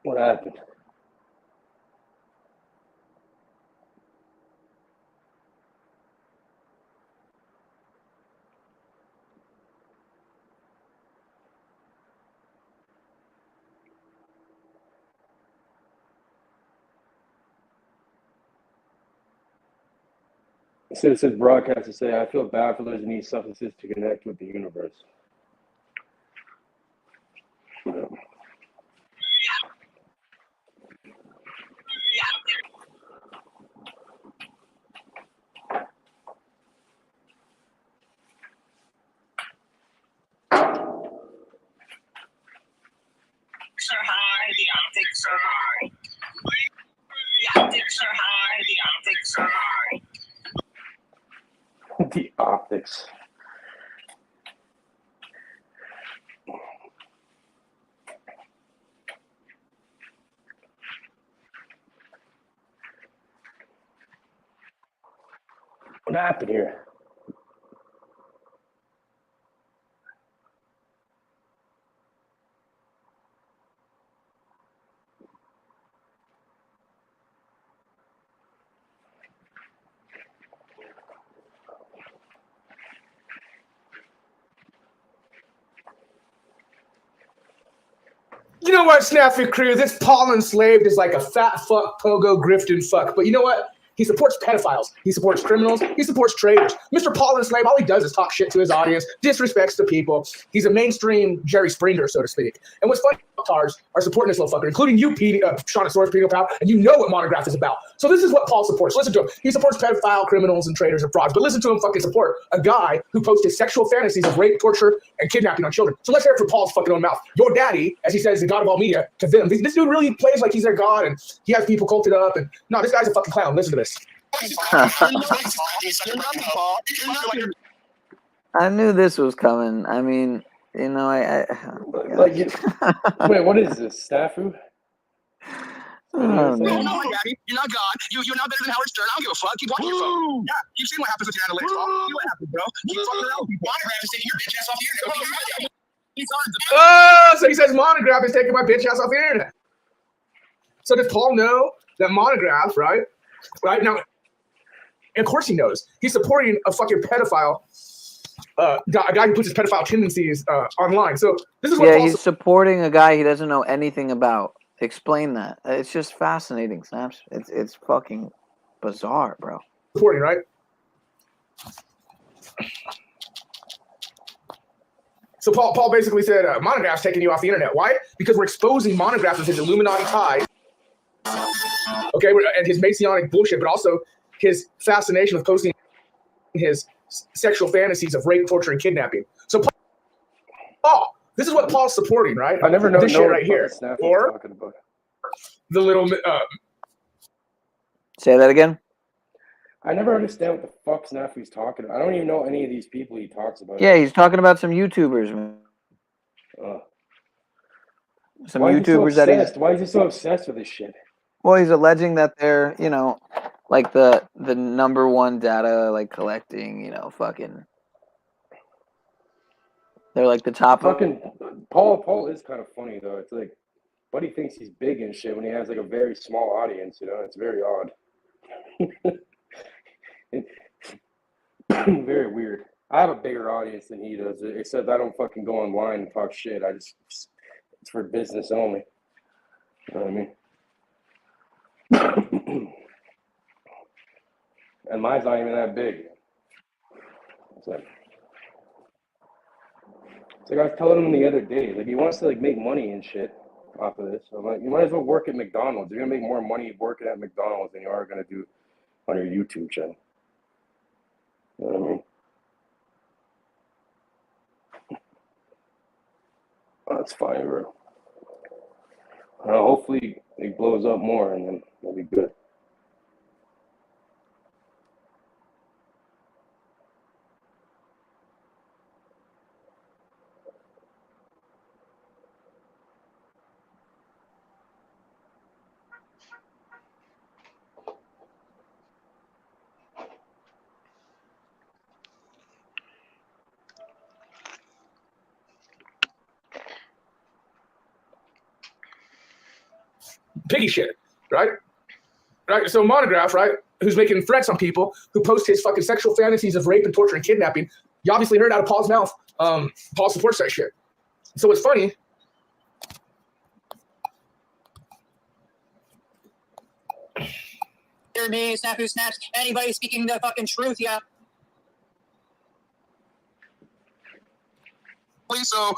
What happened? Citizens broadcast to say, I feel bad for those who need substances to connect with the universe. Yeah. Are high, the optics are high. The optics are high, the optics are high. The optics. What happened here? You know what, Snappy Crew? This Paul Enslaved is like a fat fuck, pogo, grifting fuck. But you know what? He supports pedophiles. He supports criminals. He supports traitors. Mr. Paul Enslaved, all he does is talk shit to his audience, disrespects the people. He's a mainstream Jerry Springer, so to speak. And what's funny, fucktars are supporting this little fucker, including you, Shaunosaurus Pedophile, and you know what Monograph is about. So this is what Paul supports. Listen to him. He supports pedophile, criminals, and traitors and frauds. But listen to him fucking support a guy who posts his sexual fantasies of rape, torture, and kidnapping on children. So let's hear it from Paul's fucking own mouth. Your daddy, as he says, the god of all media, to them. This dude really plays like he's their god, and he has people culted up. And no, this guy's a fucking clown. Listen to this. I knew this was coming. I mean, you know, Like, wait, what is this? Snafu? Oh, man. No, Daddy, you're not God. You're not better than Howard Stern. I don't give a fuck. Keep watching your phone. Yeah, you've seen what happens with your analytics. See what happens, bro. Keep fucking around people. Monograph is taking your bitch ass off the internet. Oh, so he says Monograph is taking my bitch ass off the internet. So does Paul know that Monograph, right? Right now, of course he knows. He's supporting a fucking pedophile, a guy who puts his pedophile tendencies online. So this is what yeah, Paul's he's supporting a guy he doesn't know anything about. Explain that. It's just fascinating, Snaps. It's fucking bizarre, bro. supporting, right? So Paul basically said, Monograph's taking you off the internet. Why? Because we're exposing Monograph as his Illuminati tie, okay, and his Masonic bullshit, but also his fascination with posting his sexual fantasies of rape, torture, and kidnapping. So Paul, this is what Paul's supporting, right? I never know this shit right here. Or talking about. the little... Say that again? I never understand what the fuck Snafu's talking about. I don't even know any of these people he talks about. Yeah, he's talking about some YouTubers, man. Some Why is he so YouTubers that he's obsessed? Why is he so obsessed with this shit? well, he's alleging that they're, you know, like the #1 data like collecting, you know, fucking. They're like the top. Fucking Paul is kind of funny though. It's like, Buddy thinks he's big and shit when he has like a very small audience. You know, it's very odd. Very weird. I have a bigger audience than he does, except I don't fucking go online and talk shit. It's for business only. You know what I mean? And mine's not even that big. It's like I was telling him the other day, like he wants to like make money and shit off of this. So I'm like, you might as well work at McDonald's. You're gonna make more money working at McDonald's than you are gonna do on your YouTube channel. You know what I mean? That's fine, bro. Hopefully it blows up more and then it'll be good. Piggy shit, right? Right. So Monograph, right, who's making threats on people who post his fucking sexual fantasies of rape and torture and kidnapping. You obviously heard out of Paul's mouth. Paul supports that shit. So it's funny. Hear me, Snafu Snaps. Anybody speaking the fucking truth, yeah. Please, so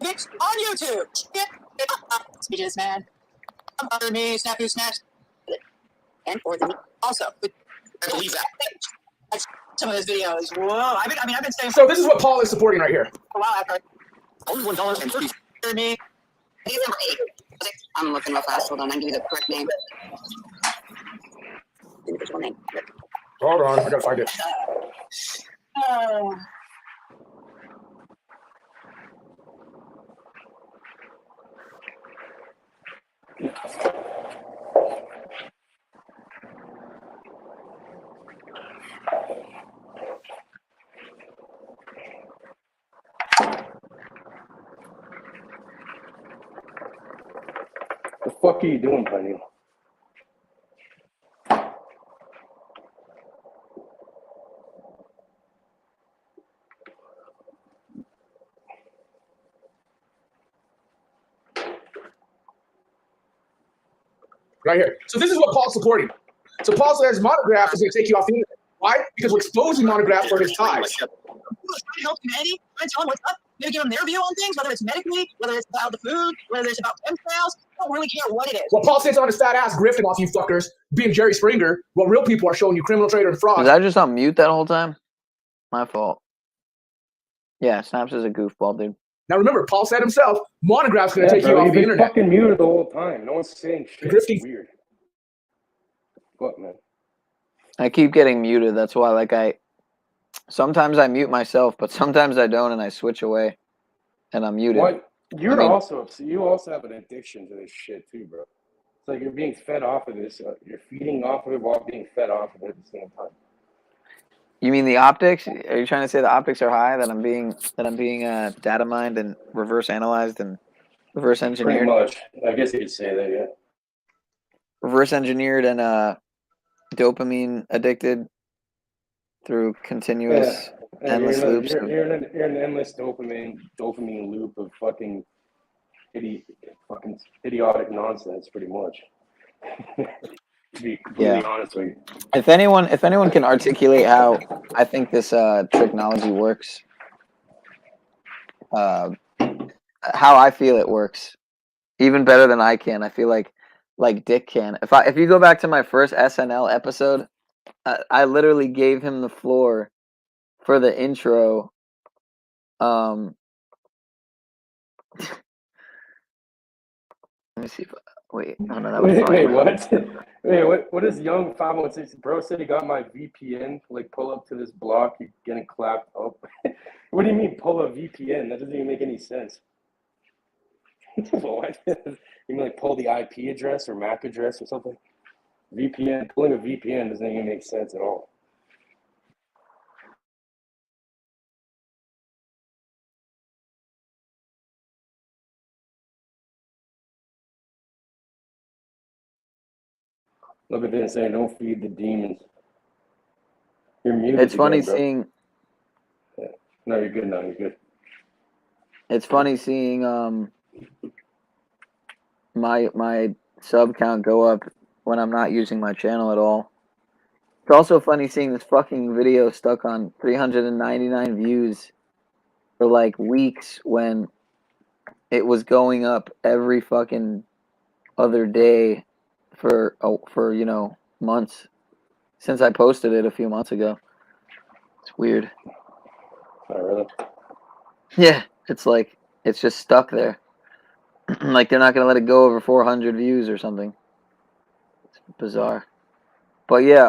Mix on YouTube. Yeah. Speeches, man. Hear me, Snafu Snaps. And for the also. I believe that. Some of his videos. Whoa. I've been saying. So this is what Paul is supporting right here. A while after. Only $1.30. Hear me. He's number 8. I'm looking real fast. Hold on, I can give you the correct name. Individual name. Hold on, I gotta find it. The fuck are you doing, Penny? Right here. So this is what Paul's supporting. So Paul says Monograph is going to take you off the internet. Why? Because we're exposing Monograph for his ties. Trying to help humanity, trying to tell them what's up, maybe give them their view on things, whether it's medically, whether it's about the food, whether it's about chemtrails. I don't really care what it is. Well, Paul sits on his fat ass grifting off you fuckers, being Jerry Springer, while real people are showing you criminal, traitor, and fraud. Was I just on mute that whole time? My fault. Yeah, Snaps is a goofball, dude. Now remember, Paul said himself, Monograph's going to take you off you've the been internet. fucking muted the whole time. No one's saying shit. Grifting. It's weird. What, man? I keep getting muted. That's why, like, sometimes I mute myself, but sometimes I don't, and I switch away, and I'm muted. What? You also have an addiction to this shit too, bro. It's like you're being fed off of this. You're feeding off of it while being fed off of it at the same time. You mean the optics? Are you trying to say the optics are high? That I'm being data mined and reverse analyzed and reverse engineered? Pretty much. I guess you could say that, yeah. Reverse engineered and dopamine addicted through continuous endless loops. You're in an endless dopamine loop of fucking idiotic nonsense, pretty much. To be completely honest with you. If anyone can articulate how I think this technology works, how I feel it works, even better than I can. I feel like Dick can. If you go back to my first SNL episode, I literally gave him the floor for the intro. Let me see. Wait, oh no, that was Wait, fire. what? Wait, what is Young 516? Bro said he got my VPN. Like, pull up to this block, you're getting clapped up. What do you mean, pull a VPN? That doesn't even make any sense. What? You mean like pull the IP address or MAC address or something? VPN, pulling a VPN doesn't even make sense at all. Look at this saying, don't feed the demons. You're muted It's funny again, bro. seeing. Yeah. No, you're good now. You're good. It's funny seeing my sub count go up when I'm not using my channel at all. It's also funny seeing this fucking video stuck on 399 views for like weeks when it was going up every fucking other day for you know, months since I posted it a few months ago. It's weird. Oh, really? Yeah, it's like it's just stuck there. Like they're not gonna let it go over 400 views or something. It's bizarre. But yeah,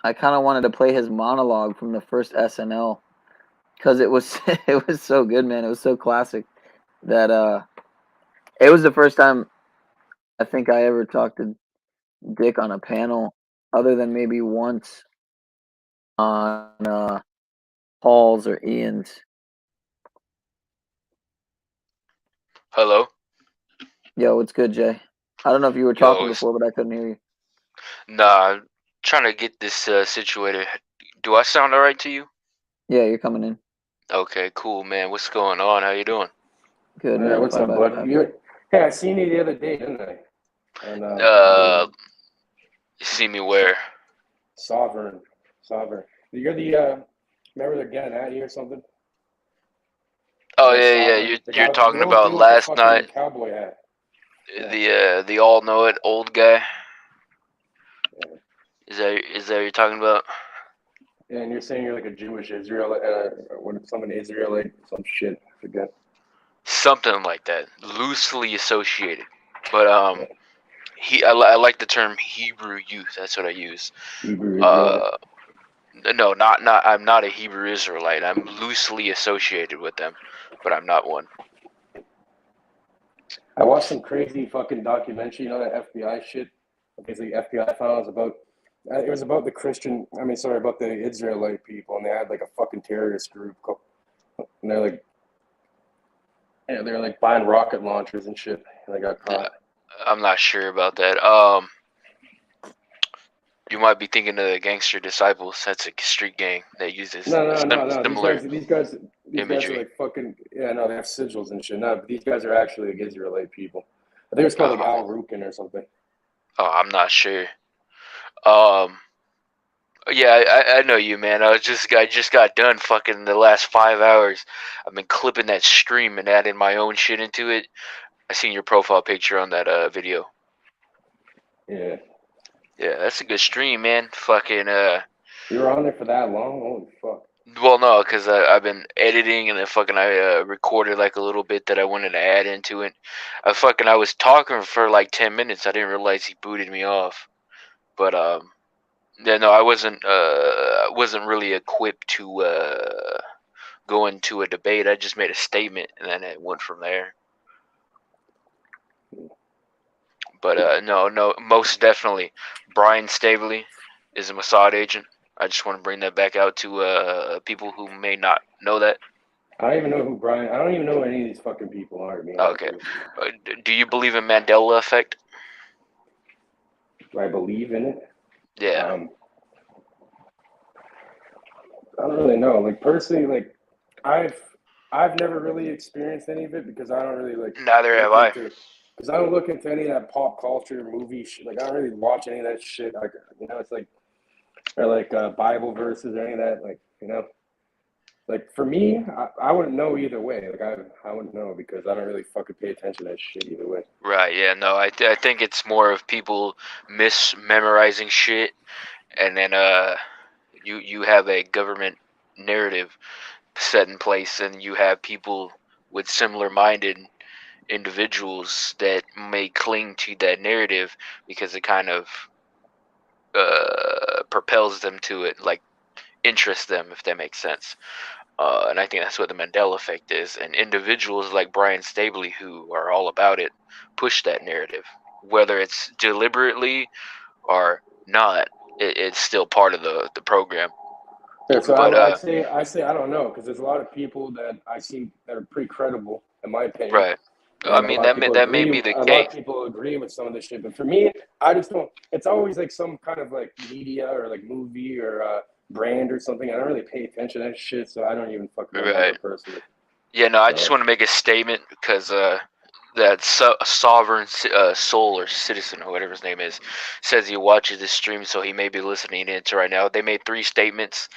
I kind of wanted to play his monologue from the first SNL because it was it was so good, man. It was so classic that it was the first time I think I ever talked to Dick on a panel, other than maybe once on Paul's or Ian's. Hello? Yo, what's good, Jay? I don't know if you were talking before, but I couldn't hear you. Nah, I'm trying to get this situated. Do I sound alright to you? Yeah, you're coming in. Okay, cool, man. What's going on? How you doing? Good, Yeah, man. what's up, bud? Hey, I seen you the other day, didn't I? And, You see me where? Sovereign. You're the, remember they're getting at you or something? Oh Yeah, yeah, Sovereign. yeah. The You're guy, talking the old about dude with the last fucking night. cowboy hat. The all know it old guy. Is that what you're talking about? Yeah, and you're saying you're like a Jewish Israelite, some Israelite, some shit. I forget. Something like that, loosely associated. But I like the term Hebrew youth. That's what I use. Hebrew Israelite. No, not. I'm not a Hebrew Israelite. I'm loosely associated with them, but I'm not one. I watched some crazy fucking documentary, you know, that FBI shit. Basically, FBI files about. It was about the about the Israelite people, and they had like a fucking terrorist group, and they're like buying rocket launchers and shit, and they got caught. I'm not sure about that. You might be thinking of the Gangster Disciples. That's a street gang that uses No. similar These guys imagery. are like fucking. Yeah, no, they have sigils and shit. No, but these guys are actually like Israelite people. I think it's called like Al Rukin or something. Oh, I'm not sure. Yeah, I know you, man. I just got done fucking the last 5 hours. I've been clipping that stream and adding my own shit into it. I seen your profile picture on that video. Yeah. Yeah, that's a good stream, man. Fucking You were on there for that long? Holy fuck. Well, no, because I've been editing and then fucking I recorded like a little bit that I wanted to add into it. I was talking for like 10 minutes. I didn't realize he booted me off. But yeah, no, I wasn't really equipped to go into a debate. I just made a statement and then it went from there. But no, most definitely, Brian Staveley is a Mossad agent. I just want to bring that back out to people who may not know that. I don't even know who Brian. I don't even know who any of these fucking people are. To be honest Okay. Do you believe in Mandela effect? Do I believe in it? Yeah. I don't really know. Like personally, like I've never really experienced any of it because I don't really like. Neither have I. Because I don't look into any of that pop culture movie shit. Like I don't really watch any of that shit. Like it's like or like Bible verses or any of that. Like like for me, I wouldn't know either way. Like I wouldn't know because I don't really fucking pay attention to that shit either way. Right. Yeah. No. I think it's more of people mismemorizing shit, and then you have a government narrative set in place, and you have people with similar minded individuals that may cling to that narrative because it kind of propels them to it, like interests them, if that makes sense. And I think that's what the Mandela effect is. And individuals like Brian Stabley, who are all about it, push that narrative, whether it's deliberately or not. It's still part of the program. Yeah, so But I'd say I don't know, because there's a lot of people that I see that are pretty credible, in my opinion. right. I And a mean lot of people that may agree. be the A lot case. of people agree with some of this shit, but for me, I just don't. It's always like some kind of like media or like movie or brand or something. I don't really pay attention to that shit, so I don't even fucking remember Right. personally. Yeah, no, I So- just want to make a statement because that sovereign soul or citizen or whatever his name is says he watches this stream, so he may be listening in to right now. They made 3 statements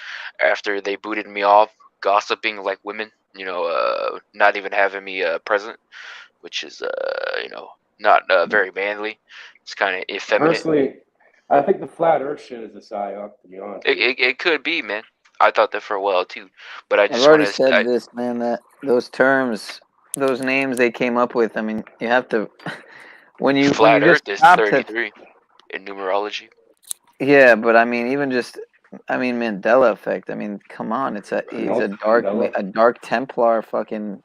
after they booted me off, gossiping like women, not even having me present, which is not very manly. It's kind of effeminate. Personally, I think the flat Earth shit is a psyop. To be honest, with you. It could be, man. I thought that for a while too, but I I've just already want said to. this, man, that those terms, those names they came up with, I mean, you have to, when you Flat just Earth is stop to, 33 in numerology. yeah, but I mean, even just, I mean, Mandela effect, I mean, come on, he's a dark Templar fucking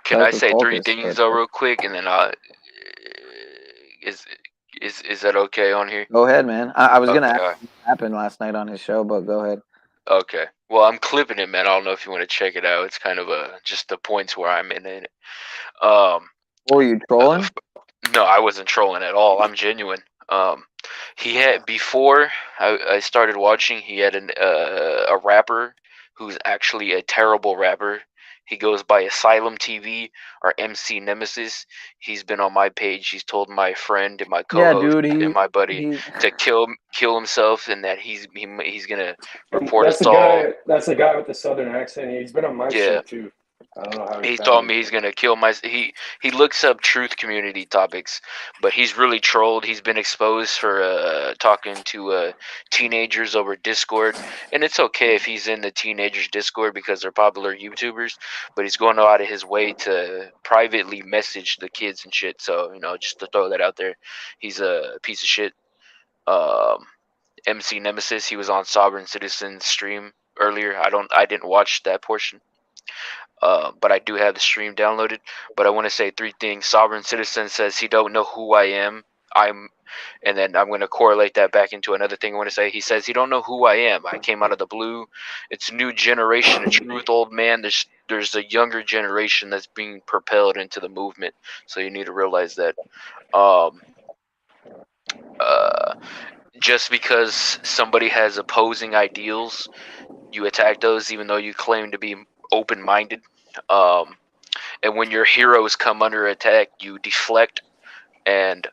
Can I say 3 psychocultist, things but though, real quick, and then is that okay on here? go ahead, man. I was gonna Okay, ask what happened last night on his show, but go ahead. okay. Well, I'm clipping it, man. I don't know if you want to check it out. It's kind of just the points where I'm in it. Were you trolling? No, I wasn't trolling at all. I'm genuine. He had before I started watching. He had a rapper who's actually a terrible rapper. He goes by Asylum TV or MC Nemesis. He's been on my page. He's told my friend and my Yeah, co-host dude, and my buddy to kill himself, and that he's gonna report That's us the all. guy. That's the guy with the southern accent. He's been on my Yeah. show too. I don't know how He found told me. me he's gonna kill my. He looks up truth community topics, but he's really trolled. He's been exposed for talking to teenagers over Discord, and it's okay if he's in the teenagers Discord because they're popular YouTubers. But he's going out of his way to privately message the kids and shit. So just to throw that out there, he's a piece of shit. MC Nemesis. He was on Sovereign Citizen stream earlier. I didn't watch that portion. But I do have the stream downloaded. But I want to say 3 things. Sovereign Citizen says he don't know who I am. And then I'm going to correlate that back into another thing I want to say. He says he don't know who I am. I came out of the blue. It's a new generation of truth, old man. There's a younger generation that's being propelled into the movement. So you need to realize that. Just because somebody has opposing ideals, you attack those even though you claim to be open-minded. And when your heroes come under attack, you deflect and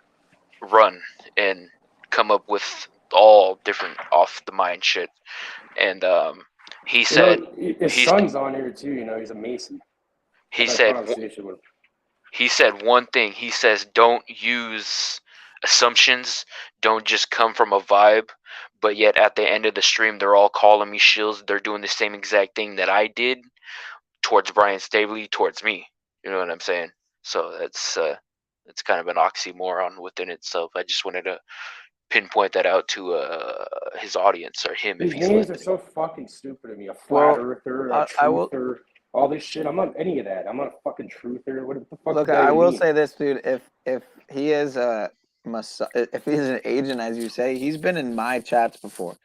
run and come up with all different off the mind shit. And he said his son's on here too. He's a Mason. He I've had said conversation with him. he said one thing. He says don't use assumptions. Don't just come from a vibe. But yet at the end of the stream, they're all calling me shills. They're doing the same exact thing that I did towards Brian Stabley, towards me. You know what I'm saying? So that's kind of an oxymoron within itself. I just wanted to pinpoint that out to his audience or him if These he's names listening. are so fucking stupid to me. A flat earther, a truther, all this shit. I'm not any of that. I'm not a fucking truther. What the fuck Look, does that I even will mean? say this, dude. If he is if he's an agent, as you say, he's been in my chats before.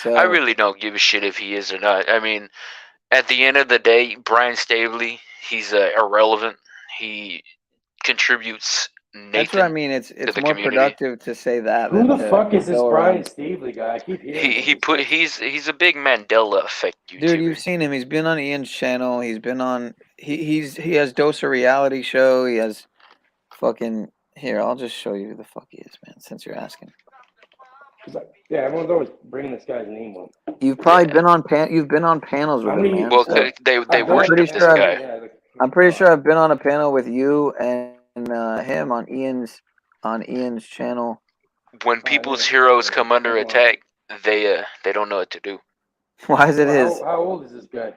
So I really don't give a shit if he is or not. I mean, at the end of the day, Brian Stabley, he's irrelevant. He contributes Nathan that's what I mean. It's to the more community. productive to say that. Who than the to fuck is this go Brian around. Stabley guy? I keep hearing He's a big Mandela effect YouTuber. Dude, you've seen him. He's been on Ian's channel. He's been on. He has Dose a reality show. He has fucking. Here, I'll just show you who the fuck he is, man. Since you're asking. Yeah, everyone's always bringing this guy's name up. You've probably been on You've been on panels with him, man. Well, so- they I'm worship pretty this sure guy. I'm pretty sure I've been on a panel with you and him on Ian's channel. When people's heroes come under attack, they don't know what to do. Why is it his? How old is this guy?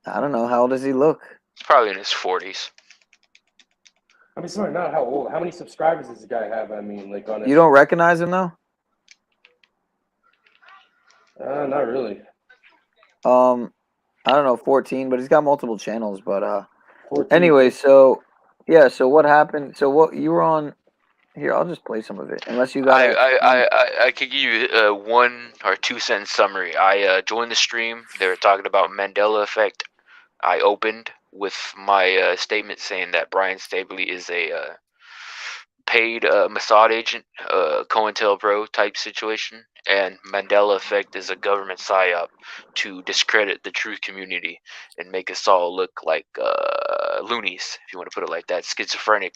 I don't know. How old does he look? He's probably in his 40s. I mean, sorry, not how old. How many subscribers does this guy have? I mean, like on. You don't recognize him though? Not really. I don't know, 14, but he's got multiple channels. But 14. anyway, so yeah, so what happened? So what you were on? Here, I'll just play some of it. Unless you got. I could give you a 1 or 2 sentence summary. I joined the stream. They were talking about Mandela effect. I opened with my statement saying that Brian Stabley is a paid Mossad agent, COINTELPRO type situation, and Mandela effect is a government psyop to discredit the truth community and make us all look like loonies, if you want to put it like that, schizophrenic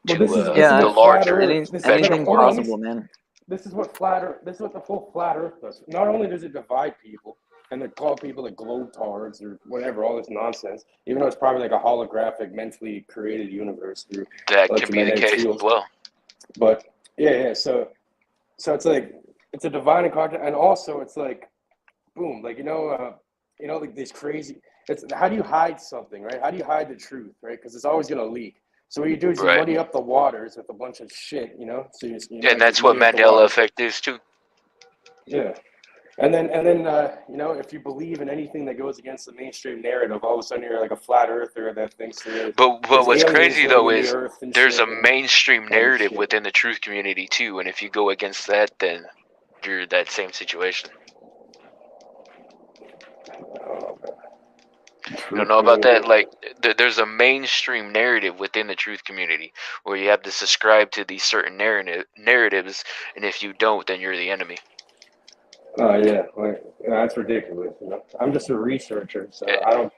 to the larger, anything possible, man. This is what the full flat Earth does. Not only does it divide people, and they call people like globetards or whatever, all this nonsense, even though it's probably like a holographic, mentally created universe through that can be the case as well. But yeah. So it's like it's a divine content, and also it's like, boom, like like these crazy. It's how do you hide something, right? How do you hide the truth, right? Because it's always gonna leak. So what you do is you muddy up the waters with a bunch of shit, So and that's what Mandela effect is too. Yeah. And then if you believe in anything that goes against the mainstream narrative, all of a sudden you're like a flat earther that thinks there's what's crazy though is there's a shit, mainstream narrative within the truth community too, and if you go against that, then you're that same situation. You don't know about that? Like, there's a mainstream narrative within the truth community where you have to subscribe to these certain narratives, and if you don't, then you're the enemy. Oh yeah, that's ridiculous. I'm just a researcher, so I'm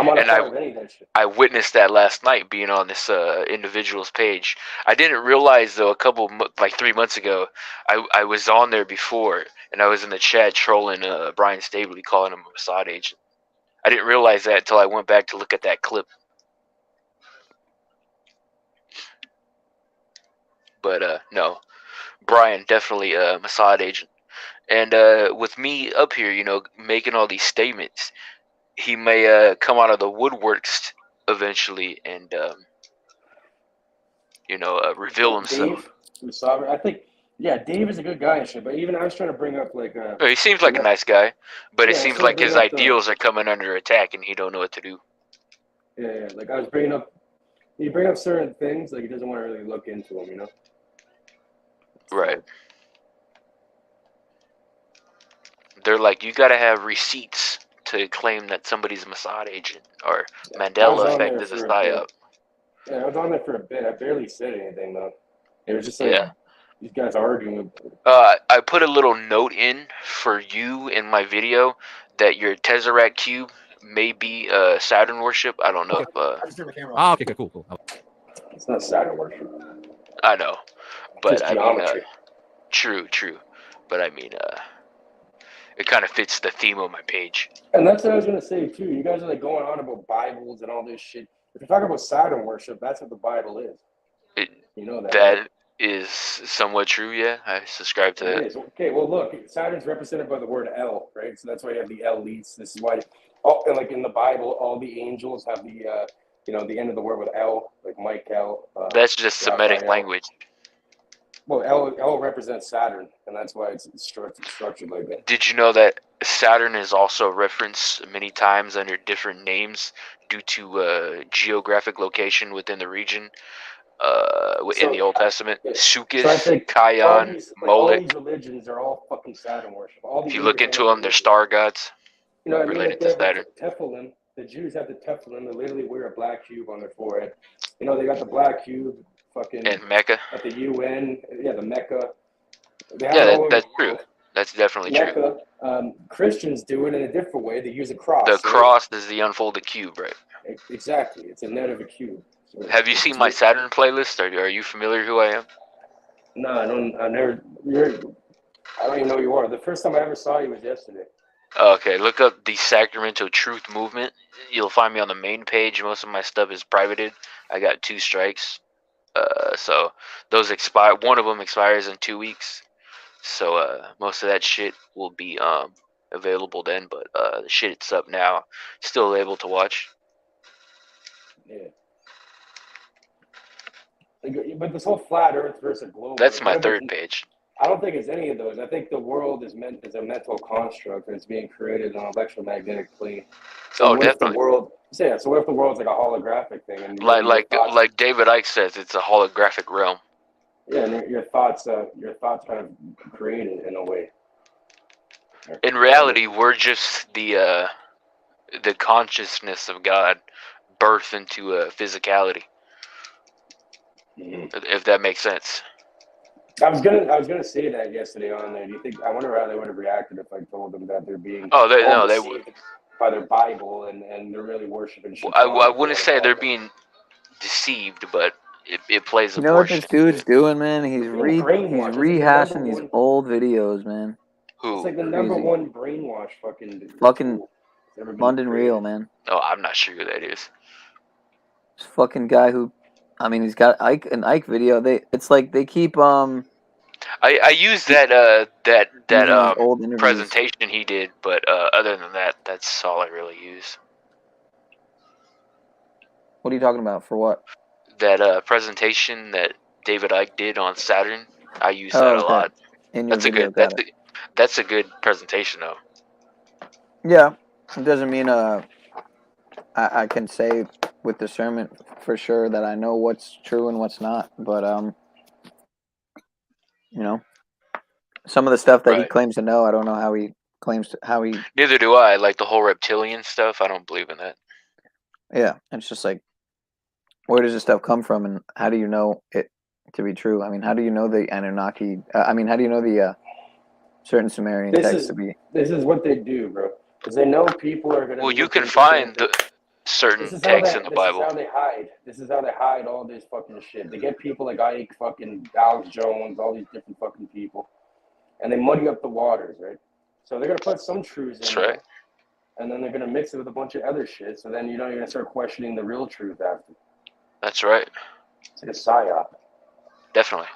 not a part of any of that shit. I witnessed that last night being on this individual's page. I didn't realize though, 3 months ago, I was on there before, and I was in the chat trolling Brian Stabley, calling him a Mossad agent. I didn't realize that until I went back to look at that clip. But no, Brian definitely a Mossad agent. And with me up here, making all these statements, he may come out of the woodworks eventually and, reveal himself. Dave, I think, Dave is a good guy and shit, but even I was trying to bring up, like... he seems like a nice guy, but it seems like his ideals are coming under attack and he don't know what to do. Yeah, like I was bringing up... You bring up certain things, like he doesn't want to really look into them, Right. They're like, you gotta have receipts to claim that somebody's a Mossad agent, or Mandela effect is a psyop. Yeah, I was on there for a bit. I barely said anything, though. It was just like, these guys arguing. I put a little note in for you in my video that your Tesseract cube may be Saturn worship. I don't know if... okay, cool. It's not Saturn worship. I know, but just geometry. True. But I mean, it kind of fits the theme of my page. And that's what I was going to say, too. You guys are like going on about Bibles and all this shit. If you're talking about Saturn worship, that's what the Bible is. You know that. That is somewhat true, yeah. I subscribe to that. It is. Okay, well, look, Saturn's represented by the word El, right? So that's why you have the El leads. This is why, like in the Bible, all the angels have the, the end of the word with El, like Michael. That's just Semitic language. Well, El represents Saturn, and that's why it's structured like that. Did you know that Saturn is also referenced many times under different names due to geographic location within the region? In the Old Testament, Sukkot, Kion, Molech. All these religions are all fucking Saturn worship. If you look into them, they're star gods like related to Saturn. Tefillin. The Jews have the Tefillin. They literally wear a black cube on their forehead. They got the black cube. Fucking and Mecca. At the UN, the Mecca. That's true. That's definitely Mecca. true. Christians do it in a different way. They use a cross. The cross is the unfolded cube, right? Exactly. It's a net of a cube. So have you seen my Saturn playlist? Are you familiar who I am? No, I don't. I don't even know who you are. The first time I ever saw you was yesterday. Okay, look up the Sacramento Truth Movement. You'll find me on the main page. Most of my stuff is privated. I got 2 strikes. So those expire. One of them expires in 2 weeks. So most of that shit will be available then. But the shit's up now. Still able to watch. Yeah. Like, but this whole flat Earth versus global. That's my third page. I don't think it's any of those. I think the world is a mental construct that's being created on an electromagnetic plane. So Oh, what if the definitely. world? So what if the world's like a holographic thing? And Like David Icke says, it's a holographic realm. Yeah, and your thoughts kind of created in a way. In reality, we're just the consciousness of God birthed into physicality. If that makes sense. I was gonna say that yesterday on there. Do you think? I wonder how they would have reacted if I told them that they're being they deceived by their Bible and they're really worshiping shit. I wouldn't say they're being deceived, but it plays a You know what this portion. dude's doing, man? He's brainwashed. It's like the rehashing number these one- old videos, man. It's like the number one brainwash fucking London Real, man. Oh, I'm not sure who that is. This fucking guy who, I mean, he's got an Ike video. It's like they keep I used that using these old interviews. presentation he did, but other than that, that's all I really use. What are you talking about? For what? That presentation that David Icke did on Saturn, I use that a lot. In your That's a video, good. That's a good presentation, though. Yeah, it doesn't mean I can say with discernment for sure that I know what's true and what's not, but you know, some of the stuff that he claims to know, I don't know how he Neither do I. Like the whole reptilian stuff, I don't believe in that. Yeah, it's just like, where does this stuff come from, and how do you know it to be true? I mean, how do you know the Anunnaki? I mean, how do you know the certain Sumerian texts to be? This is what they do, bro. Because they know people are gonna. Well, you can find the certain texts in the Bible. This is how they hide. This is how they hide all this fucking shit. They get people like Ike, fucking Alex Jones, all these different fucking people, and they muddy up the waters, right? So they're gonna put some truths in there, and then they're gonna mix it with a bunch of other shit. So then you're gonna start questioning the real truth after. That's right. It's like a psyop. Definitely.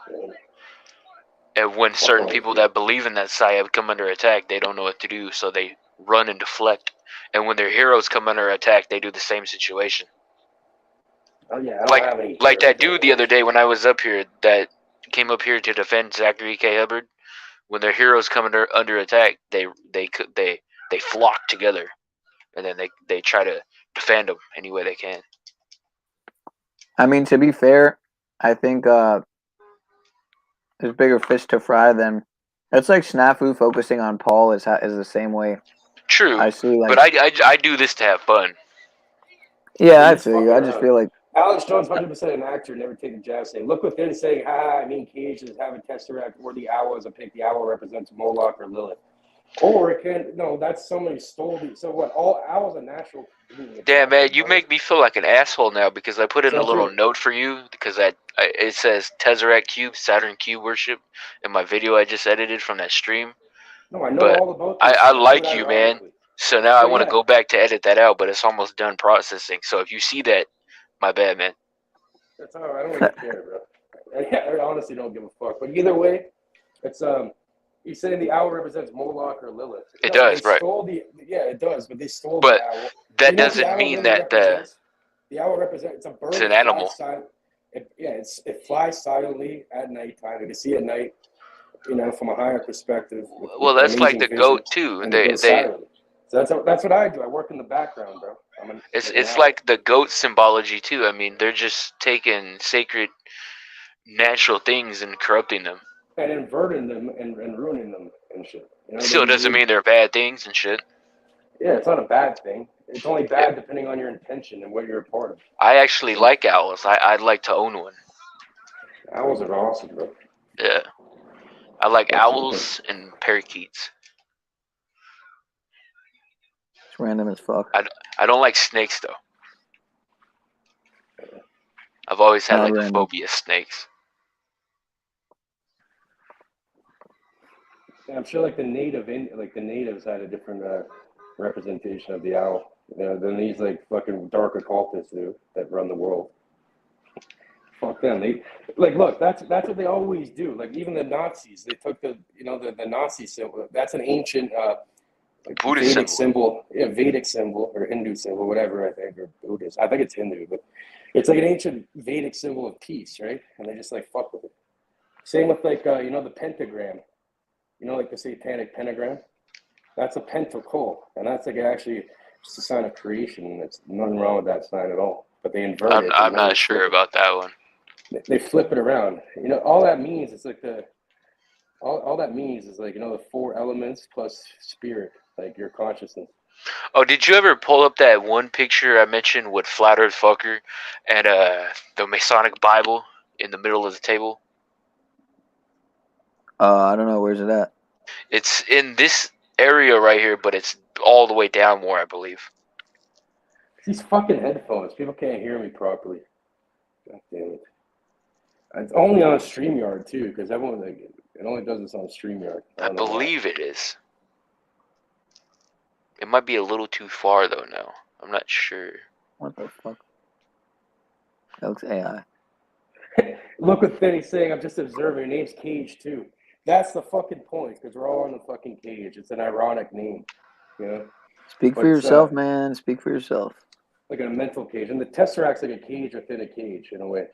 And when certain people that believe in that psyop come under attack, they don't know what to do, so they run and deflect. And when their heroes come under attack, they do the same situation. Oh yeah, I don't have any like that dude the other day when I was up here that came up here to defend Zachary K. Hubbard. When their heroes come under attack, they flock together, and then they try to defend them any way they can. I mean, to be fair, I think there's bigger fish to fry than. It's like Snafu focusing on Paul is the same way. True, I see, like, but I do this to have fun. Yeah, I feel you. I just feel like Alex Jones, 100% an actor, never take the jab. Saying, look within, saying, I mean, Cage is having Tesseract, or the owl is a pick. The owl represents Moloch or Lilith. Or it can, no, that's somebody stole the. So what? All owls are natural. Damn, man, you make me feel like an asshole now because I put in a little note for you because it says Tesseract Cube, Saturn Cube worship in my video I just edited from that stream. No, I know but all about this. I like you, man. So now I want to go back to edit that out, but it's almost done processing. So if you see that, my bad, man. That's all right. I don't really care, bro. I honestly don't give a fuck. But either way, it's he's saying the owl represents Moloch or Lilith. It does, right? It does, but they stole but the owl. That doesn't mean that the owl represents a bird. It's an animal. It flies silently at nighttime. You can see at night, from a higher perspective. Well, that's like the goat too. So that's what I do. I work in the background, bro. It's like the goat symbology too. I mean, they're just taking sacred, natural things and corrupting them. And inverting them and ruining them and shit. Still doesn't mean they're bad things and shit. Yeah, it's not a bad thing. It's only bad depending on your intention and what you're a part of. I actually like owls. I'd like to own one. Owls are awesome, bro. Yeah. I like owls and parakeets. It's random as fuck. I don't like snakes though. I've always had a phobia of snakes. Yeah, I'm sure like the natives had a different representation of the owl than these like fucking dark occultists do that run the world. Fuck them. They look. That's what they always do. Like even the Nazis, they took the Nazi symbol. That's an ancient Buddhist Vedic symbol. Yeah, Vedic symbol or Hindu symbol, whatever I think, or Buddhist. I think it's Hindu, but It's like an ancient Vedic symbol of peace, right? And they just like fuck with it. Same with like you know, the pentagram. You know, like the satanic pentagram. That's a pentacle, and that's like actually just a sign of creation. There's nothing wrong with that sign at all. But they invert it. I'm not sure about that one. They flip it around. You know, all that means is like all that means is like, you know, the 4 elements plus spirit, like your consciousness. Oh, did you ever pull up that one picture I mentioned with Flat Earth Fucker and the Masonic Bible in the middle of the table? I don't know. Where's it at? It's in this area right here, but it's all the way down more, I believe. These fucking headphones. People can't hear me properly. God damn it. It's only on StreamYard too, because everyone like it only does this on StreamYard. I believe it is. It might be a little too far though now. I'm not sure. What the fuck? That looks AI. Look what Finney's saying. I'm just observing. Your name's Cage too. That's the fucking point, because we're all in the fucking cage. It's an ironic name, you know. Speak for yourself, man. Speak for yourself. Like a mental cage, and the Tesseract's like a cage within a cage in a way.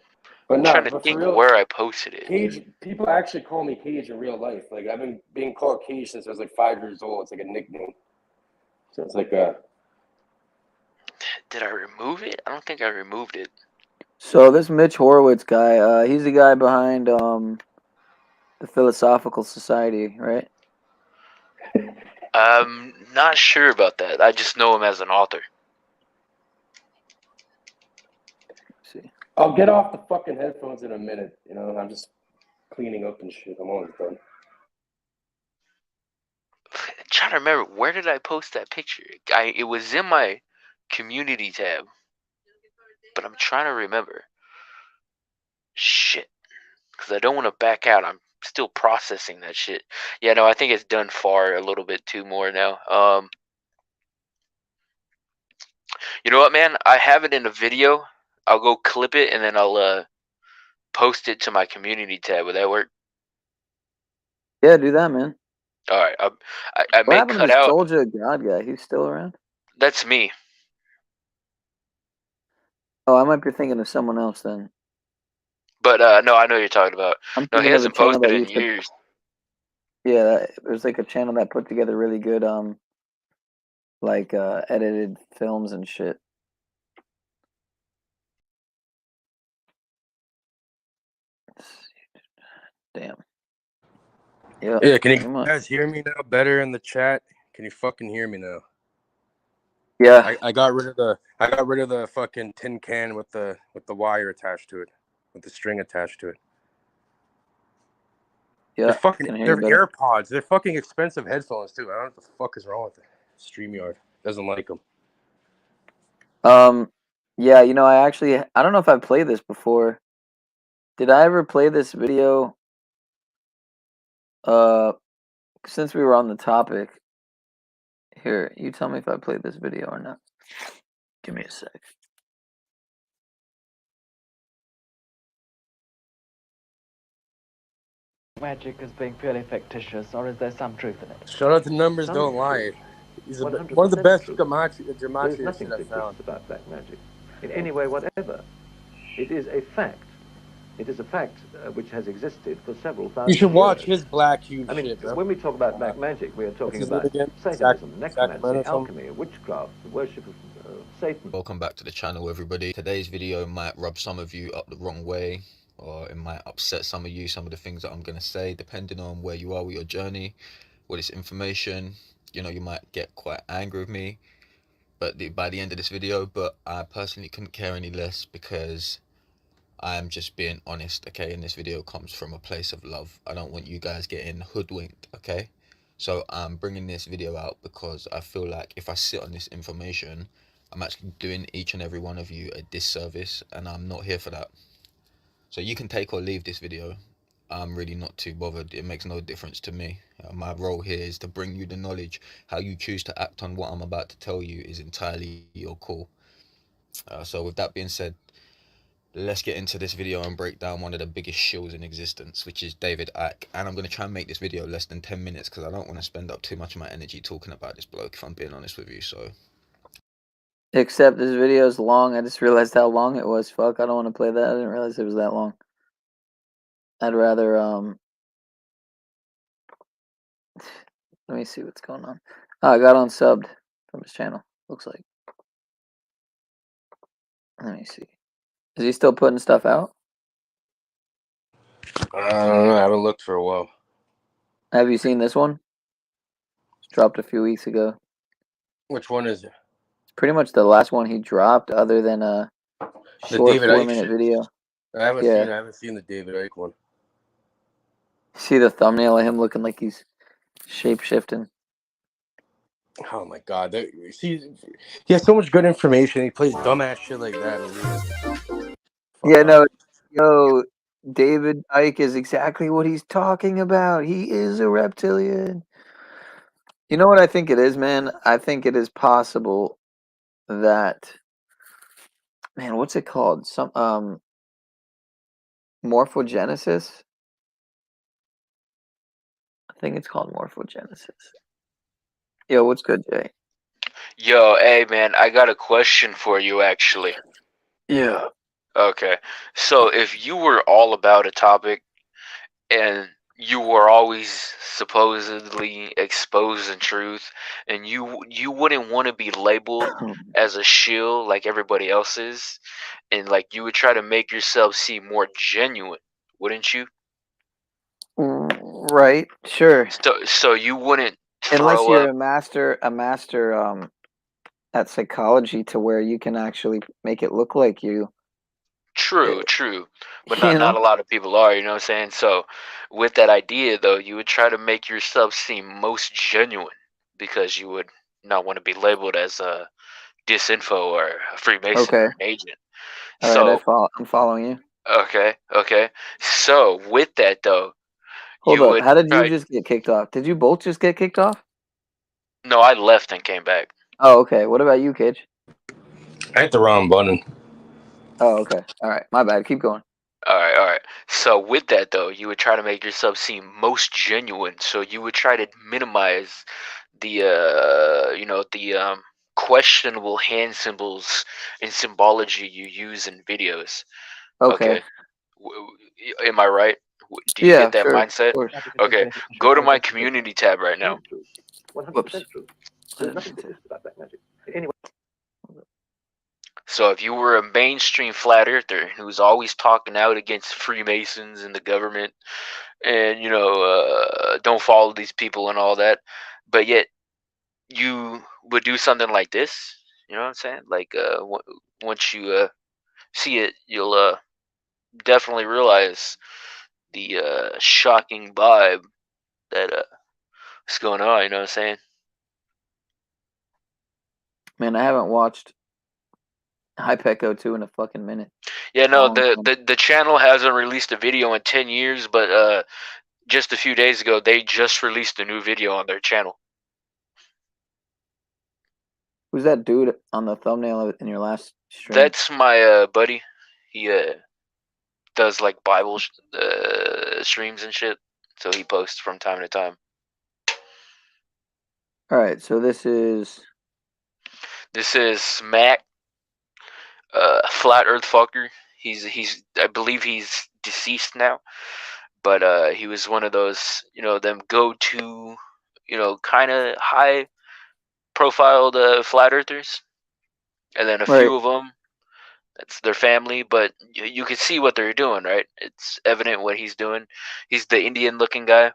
But I'm no, trying to but think for real, where I posted it. Cage. People actually call me Cage in real life. Like I've been being called Cage since I was like 5 years old. It's like a nickname. So it's like a. Did I remove it? I don't think I removed it. So this Mitch Horowitz guy, he's the guy behind the Philosophical Society, right? I'm not sure about that. I just know him as an author. I'll get off the fucking headphones in a minute. You know, I'm just cleaning up and shit. I'm almost done. I'm trying to remember, where did I post that picture? It was in my community tab, but I'm trying to remember. Shit, because I don't want to back out. I'm still processing that shit. Yeah, no, I think it's done far a little bit too more now. You know what, man? I have it in a video. I'll go clip it and then I'll post it to my community tab. Would that work? Yeah, do that, man. All right. I What may happened to cut the out. Soldier of God guy? He's still around? That's me. Oh, I might be thinking of someone else then. But no, I know what you're talking about. I'm No, he thinking of a hasn't channel posted that in used to. years. Yeah, it was like a channel that put together really good like edited films and shit. Damn. Yeah. Yeah, can you pretty much. guys hear me now better in the chat? Can you fucking hear me now? Yeah. I got rid of the fucking tin can with the wire attached to it, with the string attached to it. Yeah. They're fucking Can hear they're you better. AirPods. They're fucking expensive headphones too. I don't know what the fuck is wrong with it. StreamYard doesn't like them. Yeah, you know, I don't know if I've played this before. Did I ever play this video? Since we were on the topic, here, you tell me if I played this video or not. Give me a sec. Magic as being purely fictitious, or is there some truth in it? Shout out to Numbers Some Don't truth. Lie. He's one of the 100% best truth. gematria There's shit nothing I fictitious found. about black magic, in any way whatever. It is a fact. It is a fact which has existed for several thousand You should years. watch his Black Huge I mean, shit, bro. when we talk about black magic, we are What's talking his name about again? Satanism, necromancy, Sacramento alchemy, witchcraft, the worship of Satan. Welcome back to the channel, everybody. Today's video might rub some of you up the wrong way, or it might upset some of you, some of the things that I'm going to say, depending on where you are with your journey, with this information. You know, you might get quite angry with me by the end of this video, but I personally couldn't care any less because I'm just being honest, okay? And this video comes from a place of love. I don't want you guys getting hoodwinked, okay? So I'm bringing this video out because I feel like if I sit on this information, I'm actually doing each and every one of you a disservice, and I'm not here for that. So you can take or leave this video. I'm really not too bothered. It makes no difference to me. My role here is to bring you the knowledge. How you choose to act on what I'm about to tell you is entirely your call. So with that being said, let's get into this video and break down one of the biggest shills in existence, which is David Icke. And I'm going to try and make this video less than 10 minutes because I don't want to spend up too much of my energy talking about this bloke, if I'm being honest with you. So Except this video is long. I just realized how long it was. Fuck, I don't want to play that. I didn't realize it was that long. I'd rather let me see what's going on. Oh, I got unsubbed from his channel. Looks like. Let me see. Is he still putting stuff out? I don't know. I haven't looked for a while. Have you seen this one? It's dropped a few weeks ago. Which one is it? It's pretty much the last one he dropped, other than a The short David 4 Icke minute shit? video. I haven't Yeah. seen. I haven't seen the David Icke one. See the thumbnail of him looking like he's shape shifting. Oh my god! See, he has so much good information. He plays dumbass shit like that. And you're just Yeah, fuck no, off. yo, David Icke is exactly what he's talking about. He is a reptilian. You know what I think it is, man? I think it is possible that, man, what's it called? Some morphogenesis. I think it's called morphogenesis. Yo, what's good, Jay? Yo, hey man, I got a question for you actually. Yeah. Okay. So if you were all about a topic and you were always supposedly exposing truth and you wouldn't want to be labeled as a shill like everybody else is, and like you would try to make yourself seem more genuine, wouldn't you? Right, sure. So you wouldn't Unless throw you're up. a master at psychology to where you can actually make it look like you. True, but You not know? a lot of people are, you know what I'm saying? So with that idea though, you would try to make yourself seem most genuine because you would not want to be labeled as a disinfo or a Freemason Okay. or an agent. All right, So I'm following you. okay. So with that though, Hold you up. would How did you try. just get kicked off? Did you both just get kicked off? No, I left and came back. Oh, okay. What about you, Cage? I hit the wrong button. Oh, okay. All right. My bad. Keep going. All right. So with that though, you would try to make yourself seem most genuine. So you would try to minimize the questionable hand symbols and symbology you use in videos. Okay. Okay. Am I right? Do you Yeah, get that sure. Of mindset? course. Okay. Go to my community tab right now. Whoops. There's nothing to about that magic. Anyway. So if you were a mainstream flat earther who's always talking out against Freemasons and the government, and don't follow these people and all that, but yet you would do something like this, you know what I'm saying? Like once you see it, you'll definitely realize the shocking vibe that is going on. You know what I'm saying? Man, I haven't watched Hypecco 2 in a fucking minute. Yeah, no, Long the, time. the channel hasn't released a video in 10 years, but just a few days ago, they just released a new video on their channel. Who's that dude on the thumbnail in your last stream? That's my buddy. He does like Bible streams and shit, so he posts from time to time. All right, so this is Mac, Flat Earth Fucker. He's I believe he's deceased now, but he was one of those them go-to kind of high profiled flat earthers, and then a right. few of them that's their family, but you can see what they're doing, right? It's evident what he's doing. He's the Indian looking guy.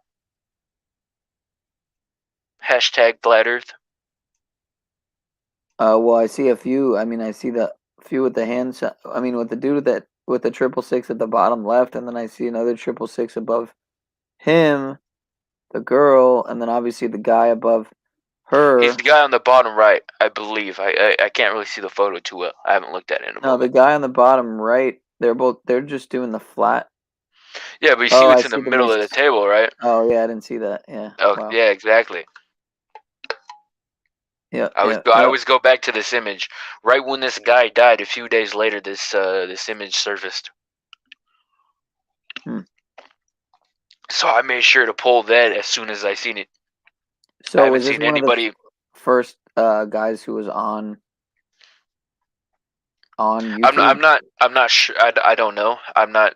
Hashtag flat earth. Well, I see a few. I mean, I see the few with the hands. I mean, with the dude with the 666 at the bottom left, and then I see another 666 above him, the girl, and then obviously the guy above her. He's the guy on the bottom right, I believe. I can't really see the photo too well. I haven't looked at it in a No, the moment. guy on the bottom right. They're just doing the flat. Yeah, but you see Oh, I what's in the see the middle of the table, right? Oh yeah, I didn't see that. Yeah. Oh, Wow. yeah, exactly. Yeah. I always go back to this image. Right when this guy died, a few days later, this image surfaced. So I made sure to pull that as soon as I seen it. I So haven't was this seen one anybody. of the first guys who was on on YouTube? I'm not sure. I don't know. I'm not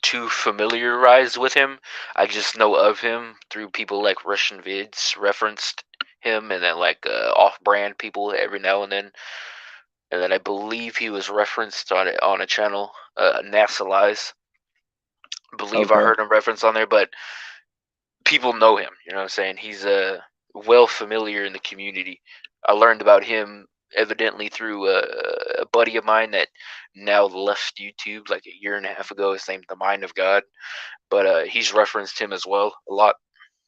too familiarized with him. I just know of him through people like Russian vids referenced him, and then like off-brand people every now and then. And then I believe he was referenced on a channel, NASA Lies. I believe I heard him referenced on there, but people know him. You know what I'm saying? He's well familiar in the community. I learned about him evidently through a buddy of mine that now left YouTube like a year and a half ago. His name's The Mind of God, but he's referenced him as well a lot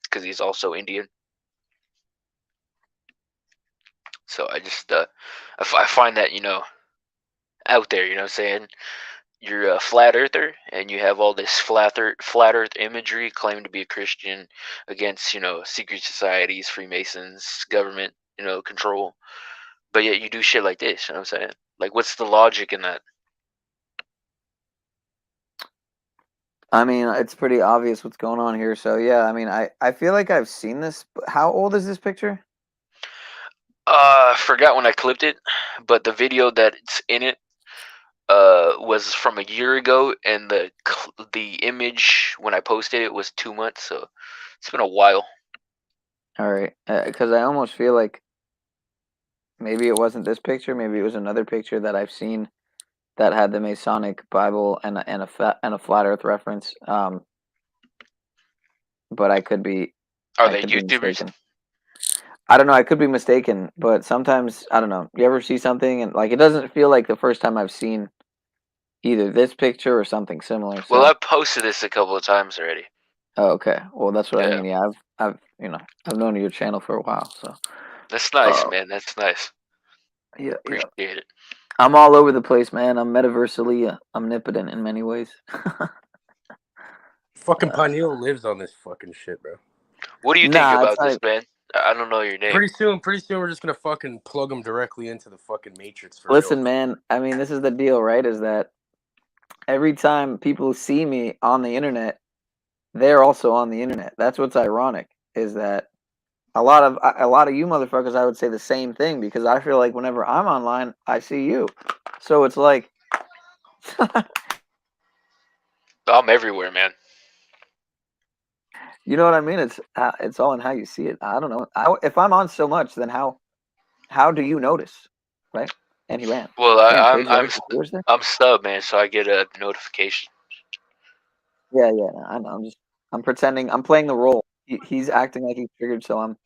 because he's also Indian. So I just I find that, you know, out there, you know what I'm saying? You're a flat earther and you have all this flat earth imagery, claim to be a Christian against, you know, secret societies, Freemasons, government, you know, control. But yet you do shit like this, you know what I'm saying? Like, what's the logic in that? I mean, it's pretty obvious what's going on here. So yeah, I mean, I feel like I've seen this. How old is this picture? I forgot when I clipped it, but the video that's in it was from a year ago, and the image when I posted it was 2 months, so it's been a while. All right, because I almost feel like maybe it wasn't this picture, maybe it was another picture that I've seen that had the Masonic Bible and a flat Earth reference. But I could be. Are they YouTubers? Mistaken. I don't know. I could be mistaken, but sometimes I don't know. You ever see something and like it doesn't feel like the first time I've seen either this picture or something similar. So. Well, I've posted this a couple of times already. Oh, okay. Well, that's what I mean. Yeah, I've known your channel for a while, so. That's nice, man. That's nice. Yeah, appreciate it. I'm all over the place, man. I'm metaversally omnipotent in many ways. Fucking Pineal lives on this fucking shit, bro. What do you think about this, man? I don't know your name. Pretty soon we're just gonna fucking plug him directly into the fucking Matrix. For Listen, real. man. I mean, this is the deal, right? Is that every time people see me on the internet, they're also on the internet. That's what's ironic. Is that a lot of you motherfuckers, I would say the same thing because I feel like whenever I'm online, I see you. So it's like I'm everywhere, man. You know what I mean? It's all in how you see it. I don't know. If I'm on so much, then how do you notice, right? And he ran. Well, Damn, I'm sub, man, so I get a notification. Yeah, I know. I'm pretending. I'm playing the role. He's acting like he's triggered, so I'm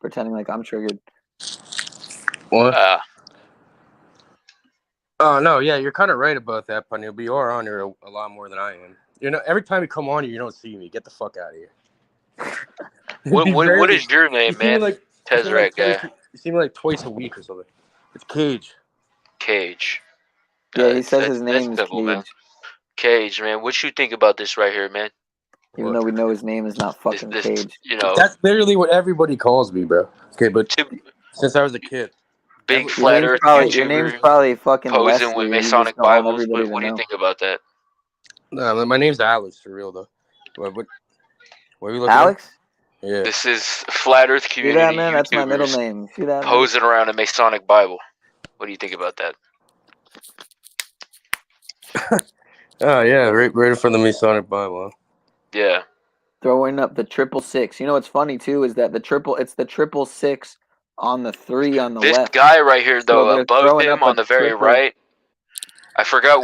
pretending like I'm triggered. What? Oh no, yeah, you're kind of right about that, Pineal. But you are on here a lot more than I am. You know, every time you come on here, you don't see me. Get the fuck out of here. What is your name, man? Tezrak guy. You see me like twice a week or something. It's Cage. Cage. Yeah, he says his name is simple, Cage. man. Cage, man. What you think about this right here, man? Even though we know his name is not fucking Cage. You know, that's literally what everybody calls me, bro. Okay, but since I was a kid, big flat Earth YouTuber. Your name's probably fucking posing Wesley, with Masonic Bibles. What do you know. think about that? No, my name's Alex for real though. What are you looking Alex? At? Yeah. This is flat Earth community. See that, man? That's my middle name. See that? Posing around a Masonic Bible. What do you think about that? Oh yeah, right in front of the Masonic Bible. Huh? Yeah. Throwing up the 666. You know what's funny too is that it's the 666 on the 3 on the left. This guy right here, though, So above him on the very right. I forgot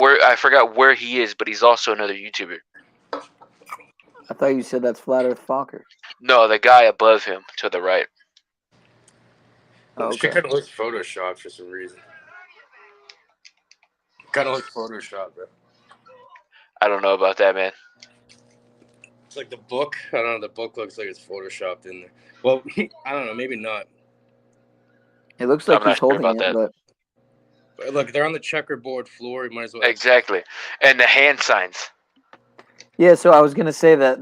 where he is, but he's also another YouTuber. I thought you said that's Flat Earth Fvckery. No, the guy above him to the right. Oh, okay. She kind of looks photoshopped for some reason. Kind of looks photoshopped, bro. I don't know about that, man. It's like the book. I don't know. The book looks like it's photoshopped in there. Well, I don't know. Maybe not. It looks like he's holding it, but look, they're on the checkerboard floor. You might as well. Exactly, and the hand signs. Yeah, so I was gonna say that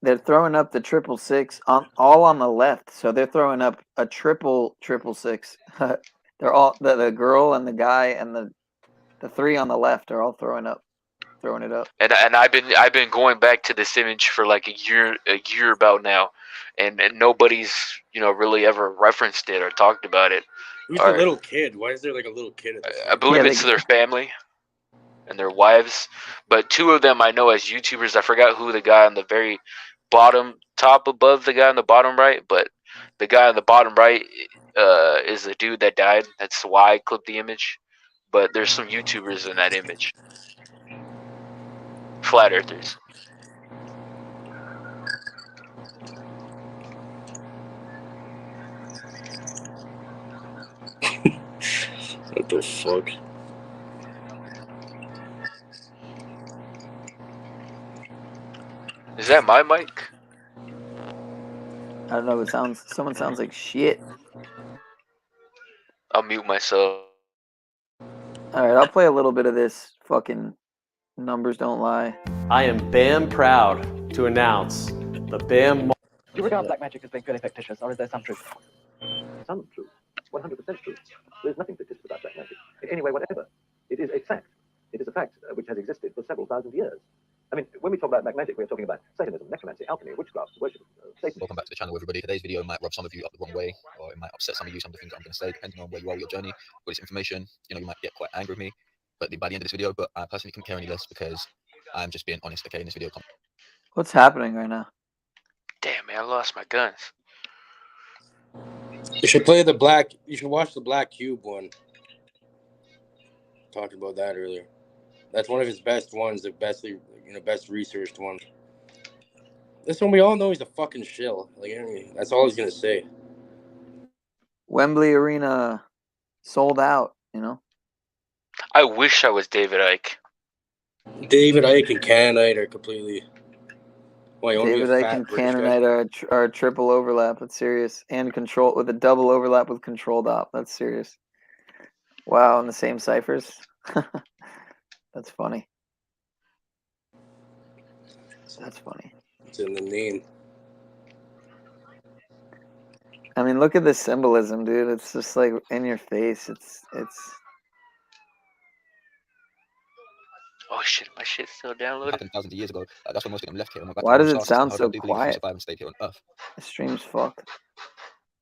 they're throwing up the 666 all on the left. So they're throwing up a 666. They're all the girl and the guy and the 3 on the left are all throwing up. throwing it up. And I've been going back to this image for like a year about now, and nobody's really ever referenced it or talked about it. Who's the little kid? Why is there like a little kid at this? I believe it's their family and their wives, but two of them I know as YouTubers. I forgot who the guy on the very top above the guy on the bottom right, but the guy on the bottom right is the dude that died. That's why I clipped the image. But there's some YouTubers in that image. Flat earthers. What the fuck? Is that my mic? I don't know. Someone sounds like shit. I'll mute myself. All right, I'll play a little bit of this. Fucking numbers don't lie. I am damn proud to announce the BAM. Do you regard black magic as being purely fictitious, or is there some truth? Some truth. 100% truth. There's nothing fictitious about black magic. In any way, whatever. It is a fact. It is a fact which has existed for several thousand years. I mean, when we talk about black magic, we're talking about Satanism, necromancy, alchemy, witchcraft, worship of Satan. Welcome back to the channel, everybody. Today's video might rub some of you up the wrong way, or it might upset some of you, some of the things that I'm going to say, depending on where you are with your journey with this information. You might get quite angry with me by the end of this video, but I personally couldn't care any less because I'm just being honest, okay, in this video. What's happening right now? Damn, man, I lost my guns. You should play you should watch the Black Cube one. Talked about that earlier. That's one of his best ones, the best researched one. This one we all know he's a fucking shill. Like, that's all he's gonna say. Wembley Arena sold out, I wish I was David Icke. David Icke and Canaanite are completely. David Icke and Canaanite are a triple overlap. That's serious. And control with a double overlap with controlled op. That's serious. Wow, in the same ciphers. That's funny. That's funny. It's in the name. I mean, look at the symbolism, dude. It's just like in your face. It's. Oh shit, my shit's still downloaded. Happened thousands of years ago. That's when most of them left here. Why does it sound so quiet? quiet? The stream's fucked.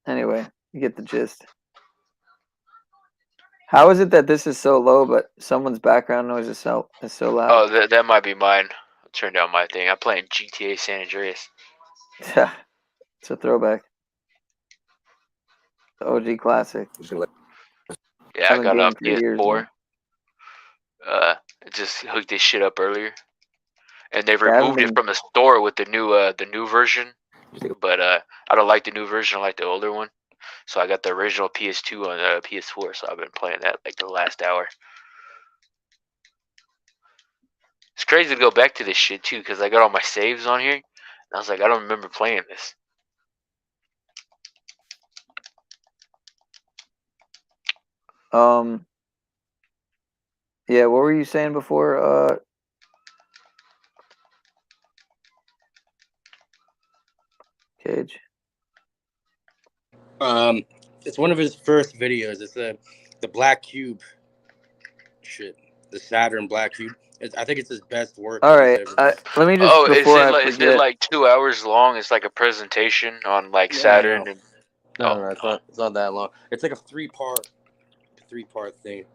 Anyway, you get the gist. How is it that this is so low, but someone's background noise is so loud? Oh, that might be mine. I'll turn down my thing. I'm playing GTA San Andreas. Yeah, it's a throwback. The OG classic. Yeah, I got it on PS4. I just hooked this shit up earlier, and they removed it from the store with the new version. But I don't like the new version. I like the older one. So I got the original PS2 on PS4. So I've been playing that like the last hour. It's crazy to go back to this shit too, because I got all my saves on here, and I was like, I don't remember playing this. Yeah, what were you saying before? Cage. It's one of his first videos. It's the Black Cube shit. The Saturn Black Cube. I think it's his best work. All right, let me just. Oh, is it like 2 hours long? It's like a presentation on like Saturn. No. And No, it's not that long. It's like a three-part thing.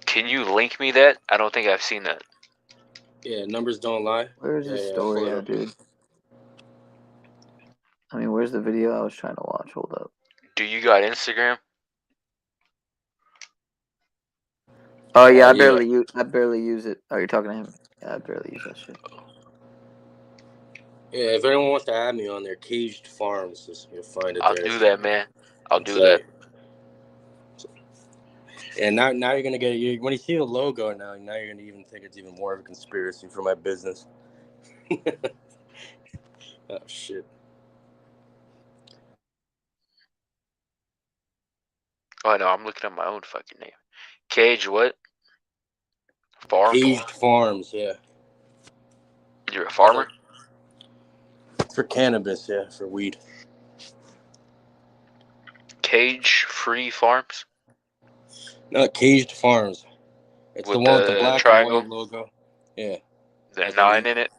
Can you link me that? I don't think I've seen that. Yeah, numbers don't lie. Where's the story at, dude? I mean, where's the video I was trying to watch? Hold up. Do you got Instagram? Oh yeah, I barely use it. Oh, you're talking to him? Yeah, I barely use that shit. Yeah, if anyone wants to add me on their Caged Farms, you'll find it. I'll do that, man. I'll do that. And now you're gonna get when you see the logo now you're gonna even think it's even more of a conspiracy for my business. Oh shit. Oh no, I'm looking at my own fucking name. Cage what? Farm? Caged Farms, yeah. You're a farmer? For cannabis, yeah, for weed. Cage Free Farms? No, Caged Farms. It's with the one with the black triangle? and white logo. Yeah. The Has 9 like, in it.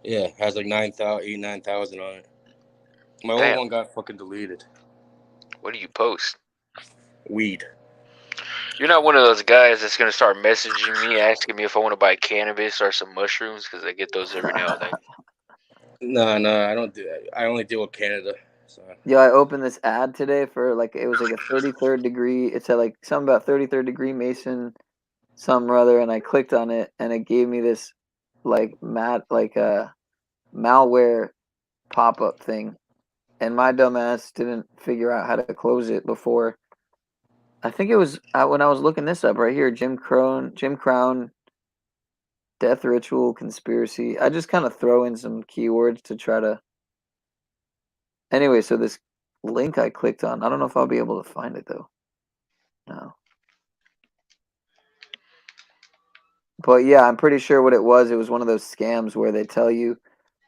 yeah, has like 9,000 on it. My old Damn. one got fucking deleted. What do you post? Weed. You're not one of those guys that's gonna start messaging me asking me if I want to buy cannabis or some mushrooms, because I get those every now and then. No, I don't do that. I only deal with Canada. So. Yeah, I opened this ad today for like it was like a 33rd degree. It said like something about 33rd degree Mason, some or other, and I clicked on it and it gave me this like malware pop up thing, and my dumbass didn't figure out how to close it before. I think it was when I was looking this up right here, Jim Crown, death ritual conspiracy. I just kind of throw in some keywords to try to. Anyway, so this link I clicked on, I don't know if I'll be able to find it though. No. But yeah, I'm pretty sure what it was one of those scams where they tell you,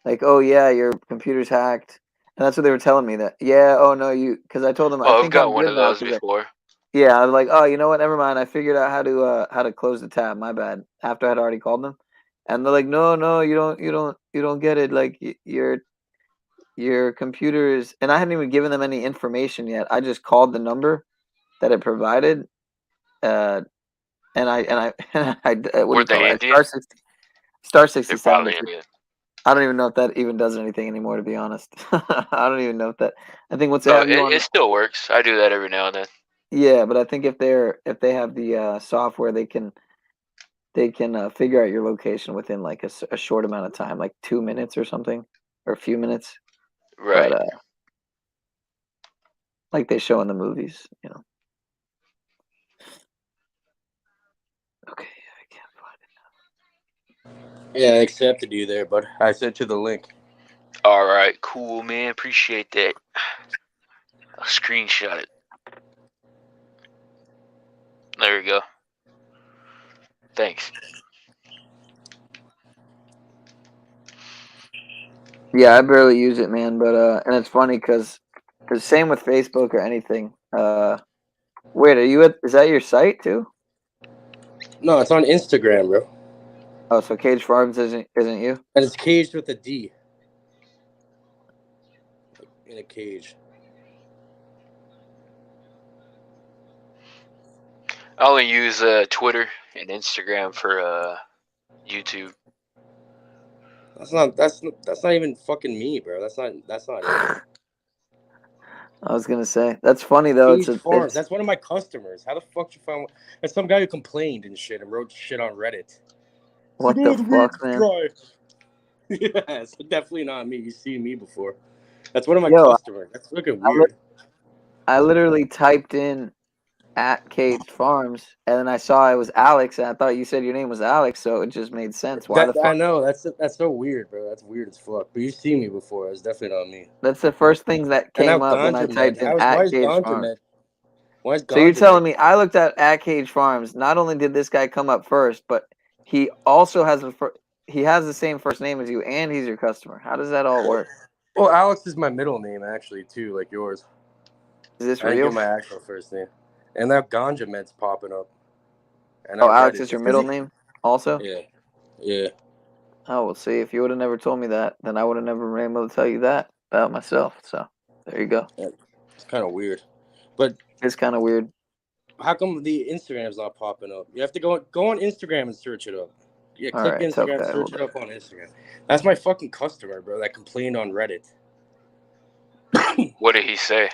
like, oh yeah, your computer's hacked. And that's what they were telling me that, yeah, oh no, because I told them, I Oh, I've think I'm got one good of now. those before. Yeah, I was like, oh, you know what, never mind. I figured out how to close the tab, my bad, after I had already called them. And they're like, no, you don't get it. Like, your computer is, and I hadn't even given them any information yet. I just called the number that it provided, and I what do Were you call they it? Indian? Star They're 67. probably Indian. I don't even know if that even does anything anymore, to be honest. I don't even know if that. I think once they No, have you on, it still works. I do that every now and then. yeah, but I think if they have the software, they can figure out your location within like a short amount of time, like 2 minutes or something, or a few minutes. Right. But like they show in the movies, you know. Okay, I can't find it now. Yeah, I accepted you there, but I sent you the link. All right, cool, man. Appreciate that. I'll screenshot it. There you go. Thanks. Yeah, I barely use it, man. But and it's funny because same with Facebook or anything. Wait, is that your site too? No, it's on Instagram, bro. Oh, so Cage Farms isn't you? And it's caged with a D. In a cage. I only use Twitter and Instagram for YouTube. That's not even fucking me, bro. That's not it. I was gonna say that's funny though. Cage Farms. That's one of my customers. How the fuck you find? That's some guy who complained and shit and wrote shit on Reddit. What like, the oh, the weed's fuck, man? dry. Yeah, it's definitely not me. You've seen me before. That's one of my Yo, customers. That's fucking weird. I literally typed in at Cage Farms, and then I saw it was Alex, and I thought you said your name was Alex, so it just made sense. Why the fuck? I know that's so weird, bro. That's weird as fuck. But you've seen me before. It's definitely not me. That's the first thing that And now came up when I Ganja Med. typed in Why at is Cage Ganja Farms. Med? Why is Ganja So you're telling Med? me I looked at Cage Farms. Not only did this guy come up first, but he also has he has the same first name as you, and he's your customer. How does that all work? Well, Alex is my middle name actually too, like yours. Is this I didn't real? get my actual first name. And now Ganja Med's popping up. And Oh, Alex is your middle name also? Yeah. Yeah. Oh, well, see, if you would have never told me that, then I would have never been able to tell you that about myself. So there you go. Yeah. It's kind of weird. But it's kind of weird. How come the Instagram's not popping up? You have to go on Instagram and search it up. Yeah, All click right, Instagram, okay, search it up on Instagram. That's my fucking customer, bro, that complained on Reddit. What did he say?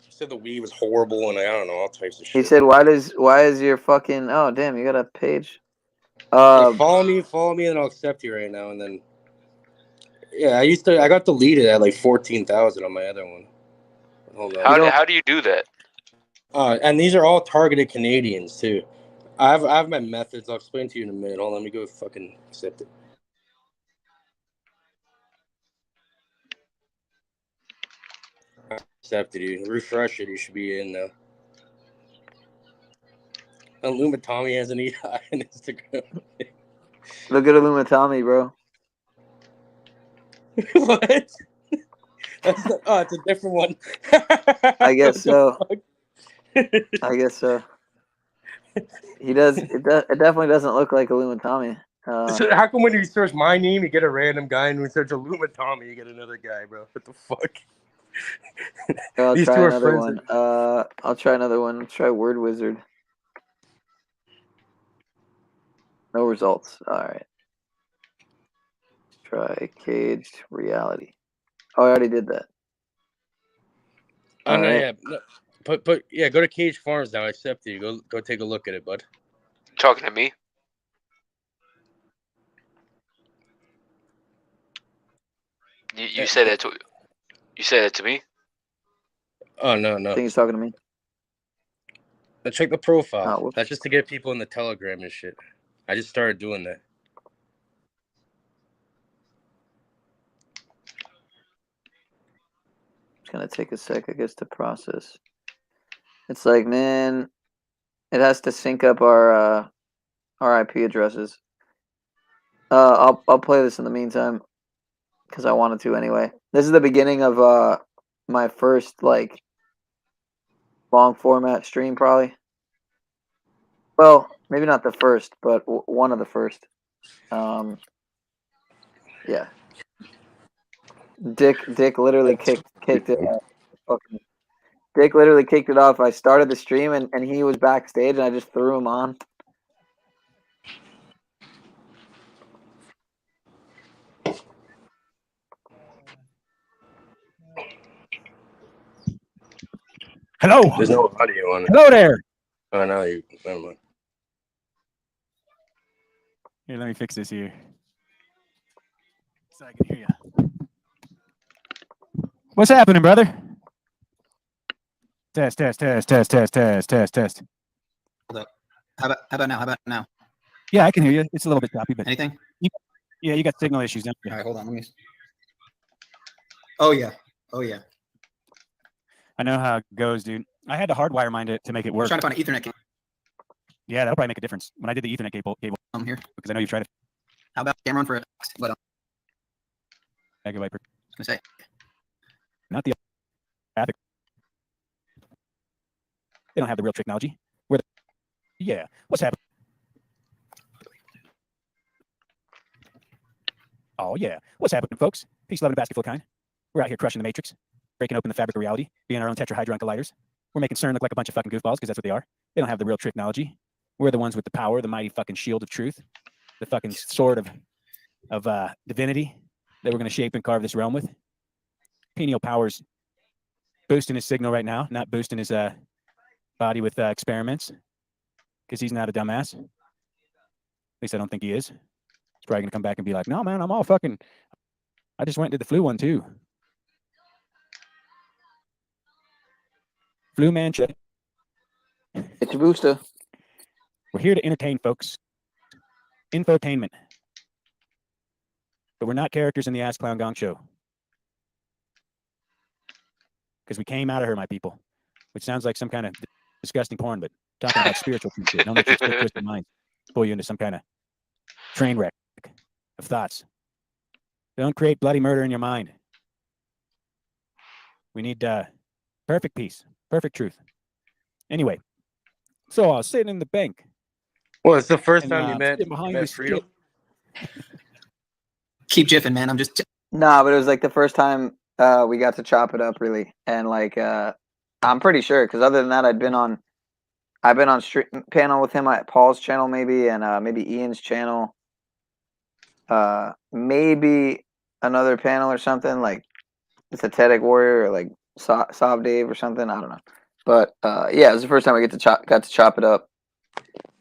He said the weed was horrible and I don't know, all types of He shit. said, "Why is your fucking oh damn, you got a page." Hey, follow me, and I'll accept you right now. And then, yeah, I got deleted at like 14,000 on my other one. Hold on. How do you do that? And these are all targeted Canadians too. I have my methods. I'll explain to you in a minute. Hold on, let me go fucking accept it. Accepted you. Refresh it. You should be in now. Tommy has an EI on Instagram. Look at Tommy, bro. What? That's it's a different one. I guess so. I guess so. He does. It definitely doesn't look like Tommy. So how come when you search my name, you get a random guy, and when you search Illuma Tommy, you get another guy, bro? What the fuck? I'll These two try are another friends. one. I'll try another one. Try Word Wizard. No results. All right. Try Caged Reality. Oh, I already did that. Oh no, Alright. yeah, no, but yeah, go to Cage Farms now. I accepted you. Go take a look at it, bud. Talking to me? You said that to me? Oh no. I think he's talking to me. Check the profile. Oh, whoops. That's just to get people in the Telegram and shit. I just started doing that. It's gonna take a sec, I guess, to process. It's like, man, it has to sync up our IP addresses. I'll play this in the meantime because I wanted to anyway. This is the beginning of my first like long format stream, probably. Well, maybe not the first, but one of the first. Yeah. Dick literally kicked it. Fucking Dick literally kicked it off. I started the stream and he was backstage and I just threw him on. Hello. There's no audio on it. Hello there. Oh no, you. Never mind. Here, let me fix this here. So I can hear you. What's happening, brother? Test. Hold up. How about now? How about now? Yeah, I can hear you. It's a little bit choppy, but anything? Yeah, you got signal issues. Don't you? All right, hold on. Let me. Oh yeah. I know how it goes, dude. I had to hardwire mine to make it work. I'm trying to find an Ethernet cable. Yeah, that'll probably make a difference. When I did the Ethernet cable here because I know you tried it. How about camera on for a but Megabyte per. I was gonna say Not the. They don't have the real technology. Yeah. What's happening? Oh yeah. What's happening, folks? Peace, love, and basketful kind. We're out here crushing the matrix, breaking open the fabric of reality, being our own tetrahedron colliders. We're making CERN look like a bunch of fucking goofballs because that's what they are. They don't have the real technology. We're the ones with the power, the mighty fucking shield of truth, the fucking sword of divinity that we're going to shape and carve this realm with. Penial Power's boosting his signal right now, not boosting his body with experiments because he's not a dumbass. At least I don't think he is. He's probably going to come back and be like, no, man, I'm all fucking... I just went and did the flu one, too. Flu man check. It's a booster. We're here to entertain, folks. Infotainment. But we're not characters in the Ass Clown Gong show. Because we came out of her, my people. Which sounds like some kind of disgusting porn, but talking about spiritual shit. Don't let your sick, twisted mind pull you into some kind of train wreck of thoughts. Don't create bloody murder in your mind. We need perfect peace, perfect truth. Anyway, so I was sitting in the bank. Well, it's the first time you met Freedom? Keep jiffing, man. I'm just. Nah, but it was like the first time we got to chop it up, really, and like I'm pretty sure because other than that, I've been on street panel with him at Paul's channel, maybe, and maybe Ian's channel, maybe another panel or something like Pathetic Warrior or like Sob Dave or something. I don't know, but yeah, it was the first time I got to chop it up.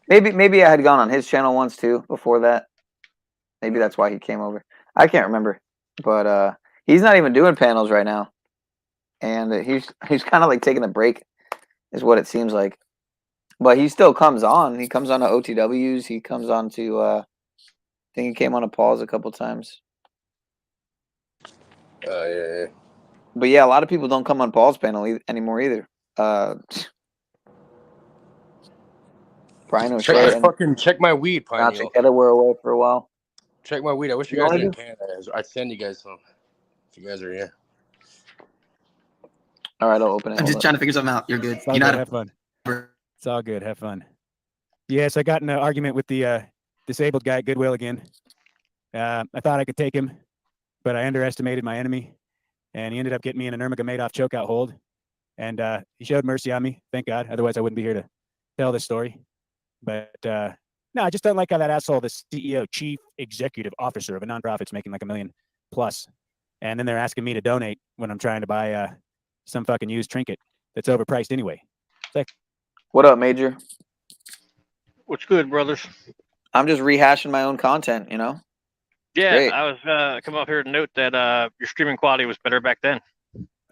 Maybe I had gone on his channel once too before that. Maybe that's why he came over. I can't remember, but he's not even doing panels right now, and he's kind of like taking a break, is what it seems like. But he still comes on. He comes on to OTWs. He comes on to I think he came on to Paul's a couple times. Yeah. But yeah, a lot of people don't come on Paul's panel anymore either. Brian O'Shea and check my weed, Nacho Pineal. Keta were away for a while. Check my weed. I wish you guys were in Canada. I'd send you guys some if you guys are here. All right, I'll open it. I'm just trying to figure something out. You're good. You know how to have fun. It's all good. Have fun. Yes, I got in an argument with the disabled guy at Goodwill again. I thought I could take him, but I underestimated my enemy, and he ended up getting me in an Nurmagomedov chokeout hold. And he showed mercy on me, thank God. Otherwise, I wouldn't be here to tell this story. But no, I just don't like how that asshole, the CEO, chief executive officer of a nonprofit's making like $1 million plus, and then they're asking me to donate when I'm trying to buy some fucking used trinket that's overpriced anyway. It's like, What up, Major? What's good, brothers? I'm just rehashing my own content, you know? Yeah, Great. I was come up here to note that your streaming quality was better back then.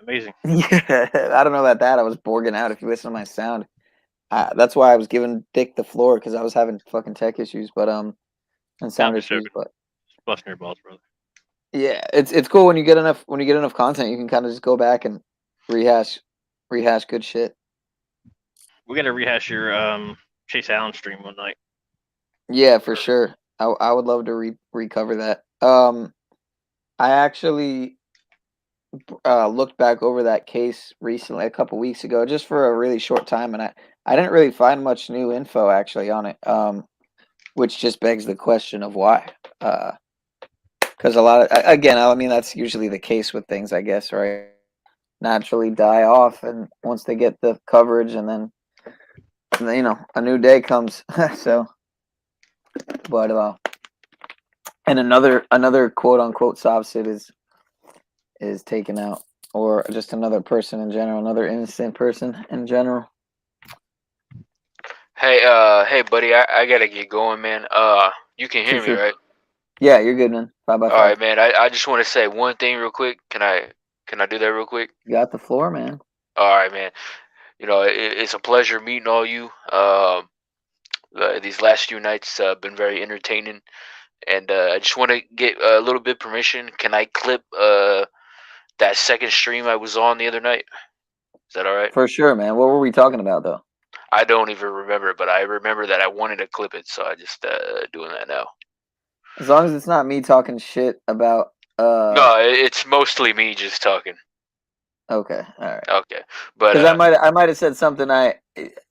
Amazing. Yeah, I don't know about that. I was borging out if you listen to my sound. That's why I was giving Dick the floor, because I was having fucking tech issues, but and sound just issues. joking. But Just busting your balls, brother. yeah, it's cool when you get enough content, you can kind of just go back and rehash good shit. We got to rehash your Chase Allen stream one night. Yeah, for sure. I would love to recover that. I actually looked back over that case recently, a couple weeks ago, just for a really short time, and I didn't really find much new info actually on it, which just begs the question of why. Because a lot of, again, I mean, that's usually the case with things, I guess, right? Naturally die off, and once they get the coverage, and then you know, a new day comes. So, but and another quote unquote soft sit is taken out, or just another person in general, another innocent person in general. Hey, buddy, I gotta get going, man. You can hear me, Sure. right? Yeah, you're good, man. 5 by 5. All right, man. I just want to say one thing real quick. Can I do that real quick? You got the floor, man. All right, man. You know, it's a pleasure meeting all you. These last few nights been very entertaining, and I just want to get a little bit permission. Can I clip that second stream I was on the other night? Is that all right? For sure, man. What were we talking about, though? I don't even remember, but I remember that I wanted to clip it, so I just doing that now. As long as it's not me talking shit about. No, it's mostly me just talking. Okay, all right. Okay, but because I might have said something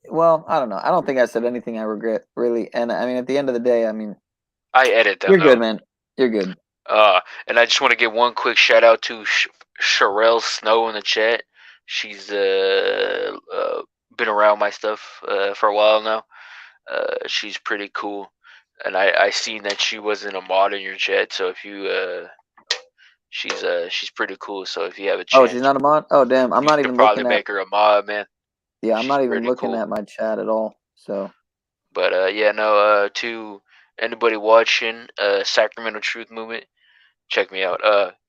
well, I don't know. I don't think I said anything I regret, really. And I mean, at the end of the day, I mean, I edit them. You're good, man. You're good. And I just want to give one quick shout out to Sherelle Snow in the chat. She's been around my stuff for a while now. She's pretty cool, and I seen that she wasn't a mod in your chat. So if you she's pretty cool. So if you have a chance, Oh, she's not a mod. Oh, damn. I'm not you could even probably looking at. make her a mod, man. Yeah, I'm She's not even pretty looking cool. at my chat at all. So. But yeah, no. To anybody watching Sacramento Truth Movement, check me out.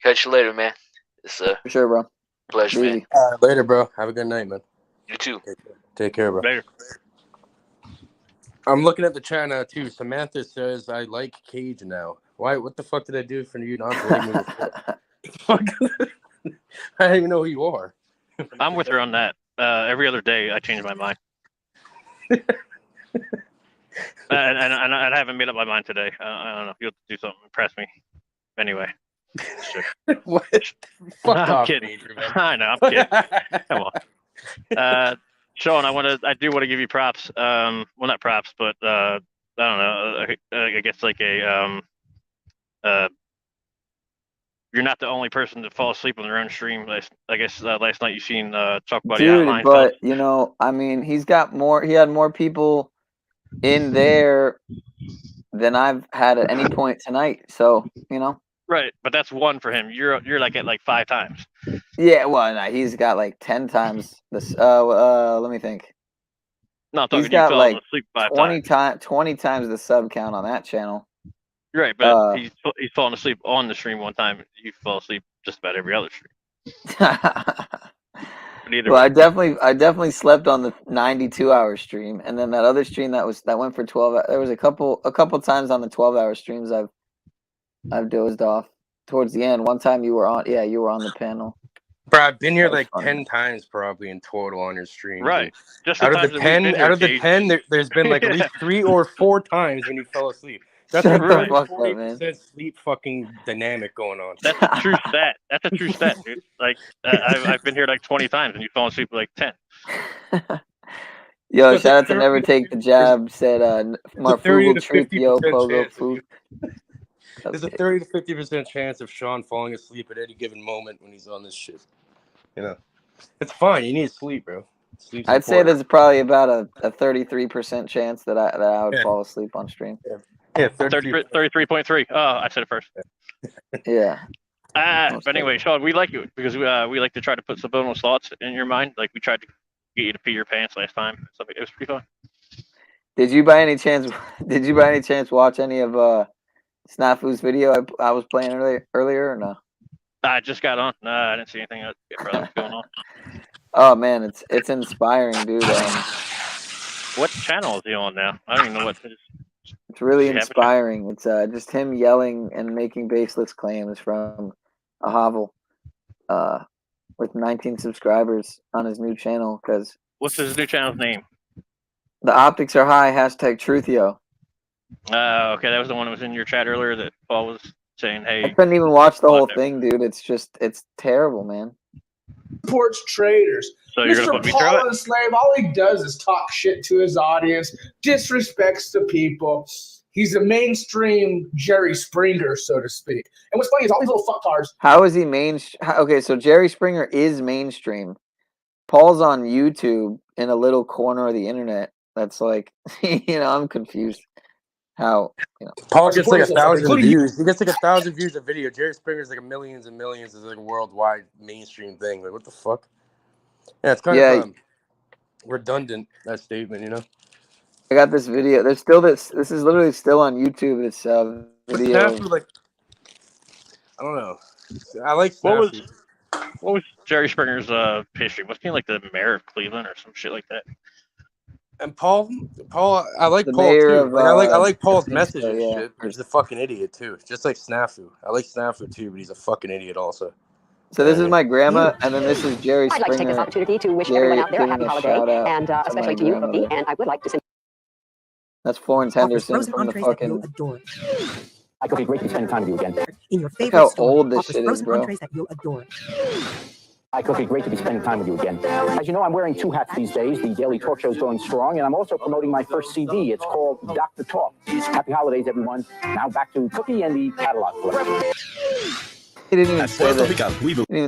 Catch you later, man. It's For sure, bro. pleasure, man. Later, bro. Have a good night, man. You too. Take care, bro. Later. I'm looking at the chat now too. Samantha says I like Cage now. Why? What the fuck did I do for you not to like me before? I don't even know who you are. I'm with her on that. Every other day, I change my mind. and I haven't made up my mind today. I don't know. You'll do something, impress me. Anyway. Sure. What? Fuck I'm off, kidding. Major, man. I know. I'm kidding. Come on. Sean, I do want to give you props. Well, not props, but I don't know. I guess like a you're not the only person to fall asleep on their own stream. I guess last night you seen Talk Buddy Dude, Outline. but you know, I mean, he had more people in there than I've had at any point tonight. So, you know. Right, but that's one for him. You're like at like 5 times. Yeah, well, no, he's got like 10 times this. Let me think. No, I'm talking He's you got fell like asleep 5 20 times the sub count on that channel. Right, but he's fallen asleep on the stream one time. You fall asleep just about every other stream. Well, I definitely slept on the 92-hour stream, and then that other stream that went for 12. There was a couple times on the 12-hour streams I've dozed off towards the end. One time you were on the panel. Bro, I've been here like funny. 10 times probably in total on your stream. Right. Just out of the 10, there's been like at least 3 or 4 times when you fell asleep. That's Shut like the 30, fuck up, 40% sleep fucking dynamic going on. That's a true stat. That's a true stat, dude. Like I've been here like 20 times and you've fallen asleep like 10. Yo, It's a shout out to 30 Never Take the Jab. Said It's a 30 Marfugal to Truth Yo 50% Pogo chance of Foo. you. There's a 30 to 50% chance of Sean falling asleep at any given moment when he's on this shit. You know, it's fine. You need sleep, bro. Sleep's I'd say important. there's probably about a 33% chance that I would Yeah. fall asleep on stream. Yeah, 33.3. Oh, I said it first. Yeah. But anyway, Sean, we like you because we like to try to put subliminal thoughts in your mind. Like we tried to get you to pee your pants last time. So it was pretty fun. Did you by any chance? Did you by any chance watch any of Snafu's video I was playing earlier or no? I just got on. I didn't see anything further was going on. Oh man, it's inspiring, dude. What channel is he on now? I don't even know what. It's really Does he have a inspiring. It's just him yelling and making baseless claims from a hovel, with 19 subscribers on his new channel. Because What's his new channel's name? the optics are high. #TruthYo. Okay, that was the one that was in your chat earlier that Paul was saying, I hey. couldn't even watch the whole thing, dude. It's terrible, man. Supports traders. So you're gonna Mr. put me through it? Paul and Slave, all he does is talk shit to his audience, disrespects the people. He's a mainstream Jerry Springer, so to speak. And what's funny is all these little fucktards. How is he Okay, so Jerry Springer is mainstream. Paul's on YouTube in a little corner of the internet. That's like, I'm confused. How, Paul gets like 1,000 views. He gets like 1,000 views a video. Jerry Springer's like millions and millions. Is like a worldwide mainstream thing. Like what the fuck? Yeah, it's kind of redundant, that statement. You know. I got this video. There's still this. This is literally still on YouTube. This video. Snafu, like, I don't know. I like What Snafu. was Jerry Springer's history? Must be like the mayor of Cleveland or some shit like that. And Paul, I like The Paul mayor too. of, Like I like Paul's I think message so, and yeah. shit. But he's a fucking idiot too. Just like Snafu. I like Snafu too, but he's a fucking idiot also. So this is my grandma, and then this is Jerry Springer. I'd like to take this opportunity to wish everyone out there a happy holiday, and especially to you, Humpday. And I would like to send. That's Florence Henderson from the fucking. I could be great to be spending time with you again. In your Look how old this shit is, bro. that you'll adore. I could be great to be spending time with you again. As you know, I'm wearing two hats these days. The daily talk show is going strong, and I'm also promoting my first CD. It's called Dr. Talk. Happy holidays, everyone. Now back to Cookie and the catalog collection. He didn't even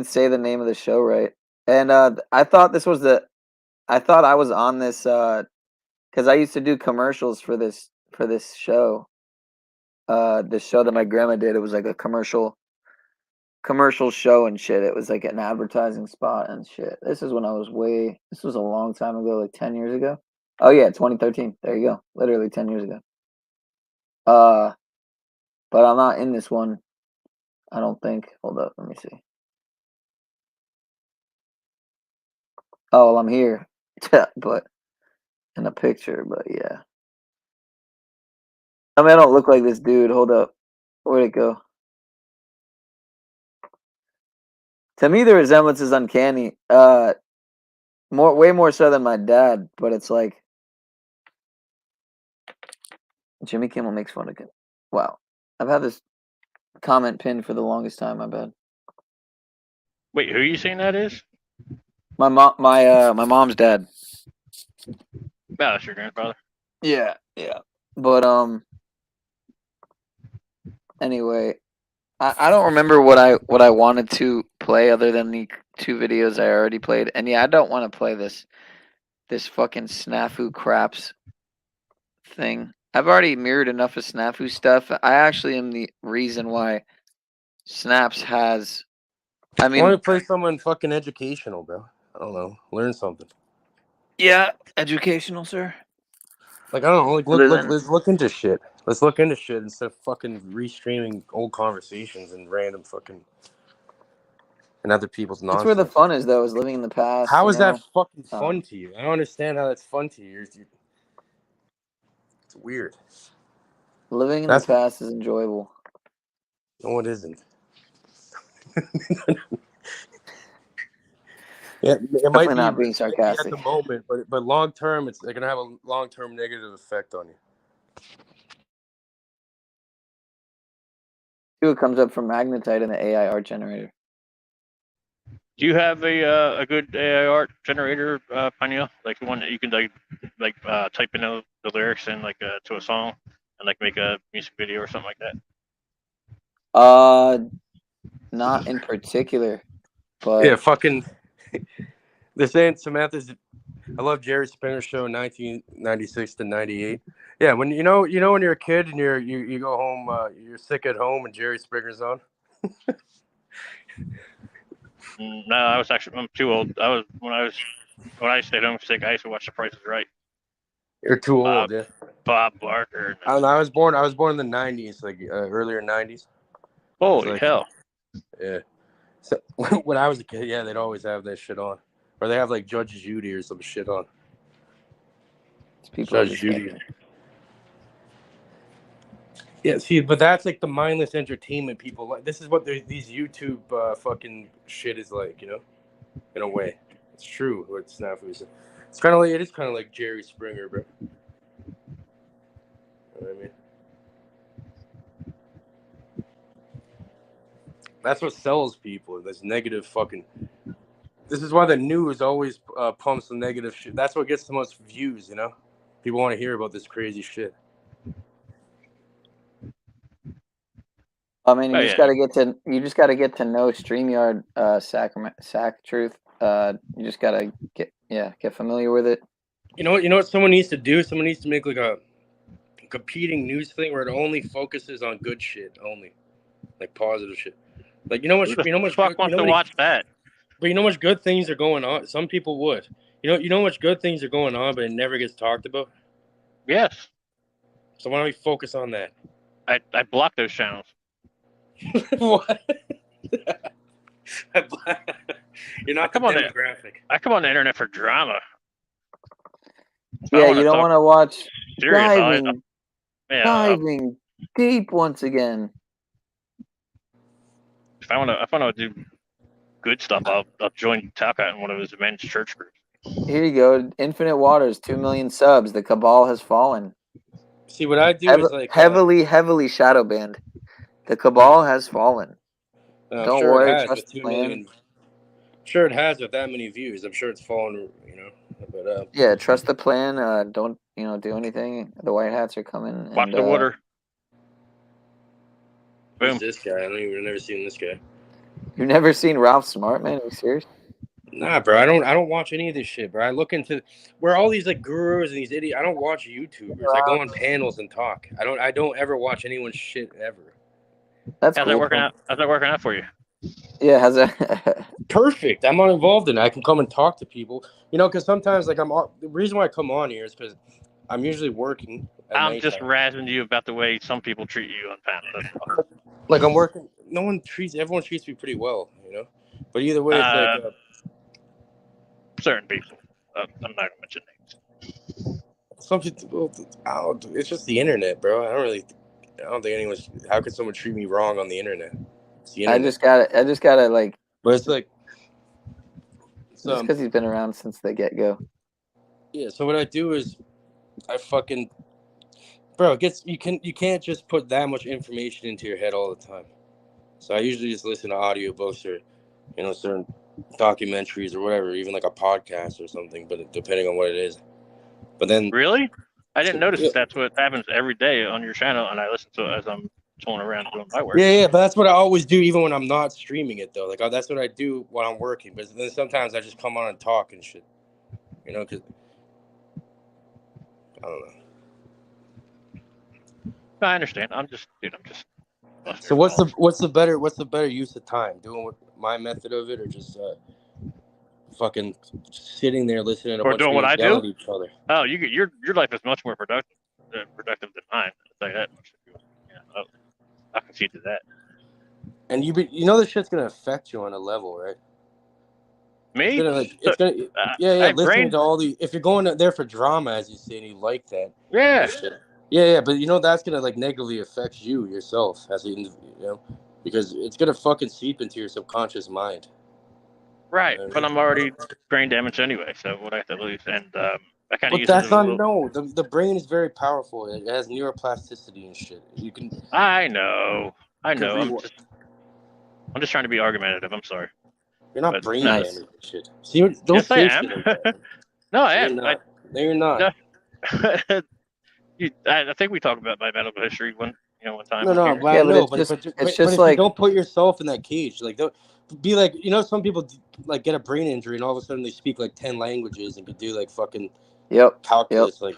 say the name of the show right. And I thought this was I thought I was on this because I used to do commercials for this show. This show that my grandma did. It was like a commercial show and shit. It was like an advertising spot and shit. This is when I was this was a long time ago, like 10 years ago. Oh yeah, 2013. There you go. Literally 10 years ago. But I'm not in this one. I don't think. Hold up, let me see. Oh, well, I'm here. But in a picture, but yeah. I mean, I don't look like this dude. Hold up. Where'd it go? To me, the resemblance is uncanny. Way more so than my dad, but it's like Jimmy Kimmel makes fun of him. Wow. I've had this comment pinned for the longest time, my bad. Wait, who are you saying that is? My mom's dad. Oh, that's your grandfather. Yeah. But anyway, I don't remember what I wanted to play other than the two videos I already played. And yeah, I don't want to play this fucking Snafu craps thing. I've already mirrored enough of Snafu stuff. I actually am the reason why Snaps has. I mean, want to play someone fucking educational, bro. I don't know. Learn something. Yeah, educational, sir. Like I don't know. Like let's look into shit. Let's look into shit instead of fucking restreaming old conversations and random fucking and other people's nonsense. That's where the fun is, though, is living in the past. How is that fucking fun to you? I don't understand how that's fun to you. It's weird. Living in the past is enjoyable. No, it isn't. Yeah, it might be not being sarcastic at the moment, but long term, it's gonna have a long term negative effect on you. It comes up from magnetite in the AI art generator. Do you have a good AI art generator, Panya? Like the one that you can type in the lyrics and to a song and like make a music video or something like that? Not in particular, but Yeah, fucking. They're saying Samantha's. I love Jerry Springer show 1996 to 98. Yeah, when you know when you're a kid and you go home, you're sick at home and Jerry Springer's on. No, I'm too old. When I stayed home sick, I used to watch The Price is Right. You're too old, yeah. Bob Barker. I don't know. I was born in the 90s, like earlier 90s. Holy like, hell! Yeah. So when I was a kid, yeah, they'd always have that shit on, or they have like Judge Judy or some shit on. People Judge Judy. Yeah, see, but that's like the mindless entertainment people like. This is what these YouTube fucking shit is like, in a way. It's true what Snafu said. It's kind of like, it is kind of like Jerry Springer, bro. You know what I mean? That's what sells people. This negative fucking. This is why the news always pumps the negative shit. That's what gets the most views, People want to hear about this crazy shit. I mean, you just gotta get to know StreamYard, Sack Truth. You just gotta get familiar with it. You know what someone needs to do? Someone needs to make like a competing news thing where it only focuses on good shit only, like positive shit. Like Who the fuck wants to watch that? But you know how much good things are going on. Some people would. You know how much good things are going on, but it never gets talked about. Yes. So why don't we focus on that? I block those channels. What? You're not the demographic. I come on the internet for drama. Yeah, you don't want to watch serious diving deep once again. If I want to do good stuff, I'll join Talcott in one of his men's church groups. Here you go. Infinite Waters, 2 million subs. The cabal has fallen. See, what I do is like heavily shadow banned. The cabal has fallen. Don't sure worry, it has trust with the 2 plan. million. Sure, it has with that many views. I'm sure it's fallen, But yeah, trust the plan. Don't do anything. The white hats are coming. Watch the water. Who's this guy? I've never seen this guy. You've never seen Ralph Smart, man? Are you serious? Nah, bro. I don't watch any of this shit, bro. I look into where all these like gurus and these idiots. I don't watch YouTubers. I go on panels and talk. I don't ever watch anyone's shit ever. That's How's that working out? How's that working out for you? Yeah, how's that? Perfect. I'm not involved in it. I can come and talk to people. Because sometimes like the reason why I come on here is because I'm usually working. I'm just razzing you about the way some people treat you on panel. Like I'm working. Everyone treats me pretty well, But either way, it's like certain people. I'm not gonna mention names. Some people. It's just the internet, bro. I don't think anyone's. How could someone treat me wrong on the internet? It's the internet. I just gotta like. But it's like. Just because he's been around since the get-go. Yeah. So what I do is, I fucking. Bro, you can't just put that much information into your head all the time. So I usually just listen to audiobooks or, certain documentaries or whatever, even like a podcast or something. But depending on what it is. But then. Really? I didn't notice that's what happens every day on your channel, and I listen to it as I'm tooling around doing my work. Yeah, but that's what I always do, even when I'm not streaming it, though. Like, that's what I do when I'm working. But then sometimes I just come on and talk and shit. Because I don't know. I understand. I'm just. So what's the better use of time? Doing my method of it, or just fucking sitting there listening to or doing what I do? At each other? Oh, your life is much more productive than mine. I'll tell you that much. Yeah, I concede to that. And this shit's gonna affect you on a level, right? Me? Listening to all the. If you're going there for drama, as you say, and you like that. Yeah. But that's gonna like negatively affect you yourself as because it's gonna fucking seep into your subconscious mind. Right, but I'm already brain damaged anyway, so what I have to lose, and I kind of use that's it not the brain is very powerful. It has neuroplasticity and shit. You can. I know. I'm just trying to be argumentative. I'm sorry. You're not But brain no. damaged and shit. See, don't Yes, I say am. shit like that. No, I You're am. not. No, you're not. I think we talked about my medical history one time. No, on no, here. but Yeah, I but know, it's but just but if you like don't put yourself in that cage, like don't be like, some people like get a brain injury and all of a sudden they speak like 10 languages and could do like fucking calculus, like.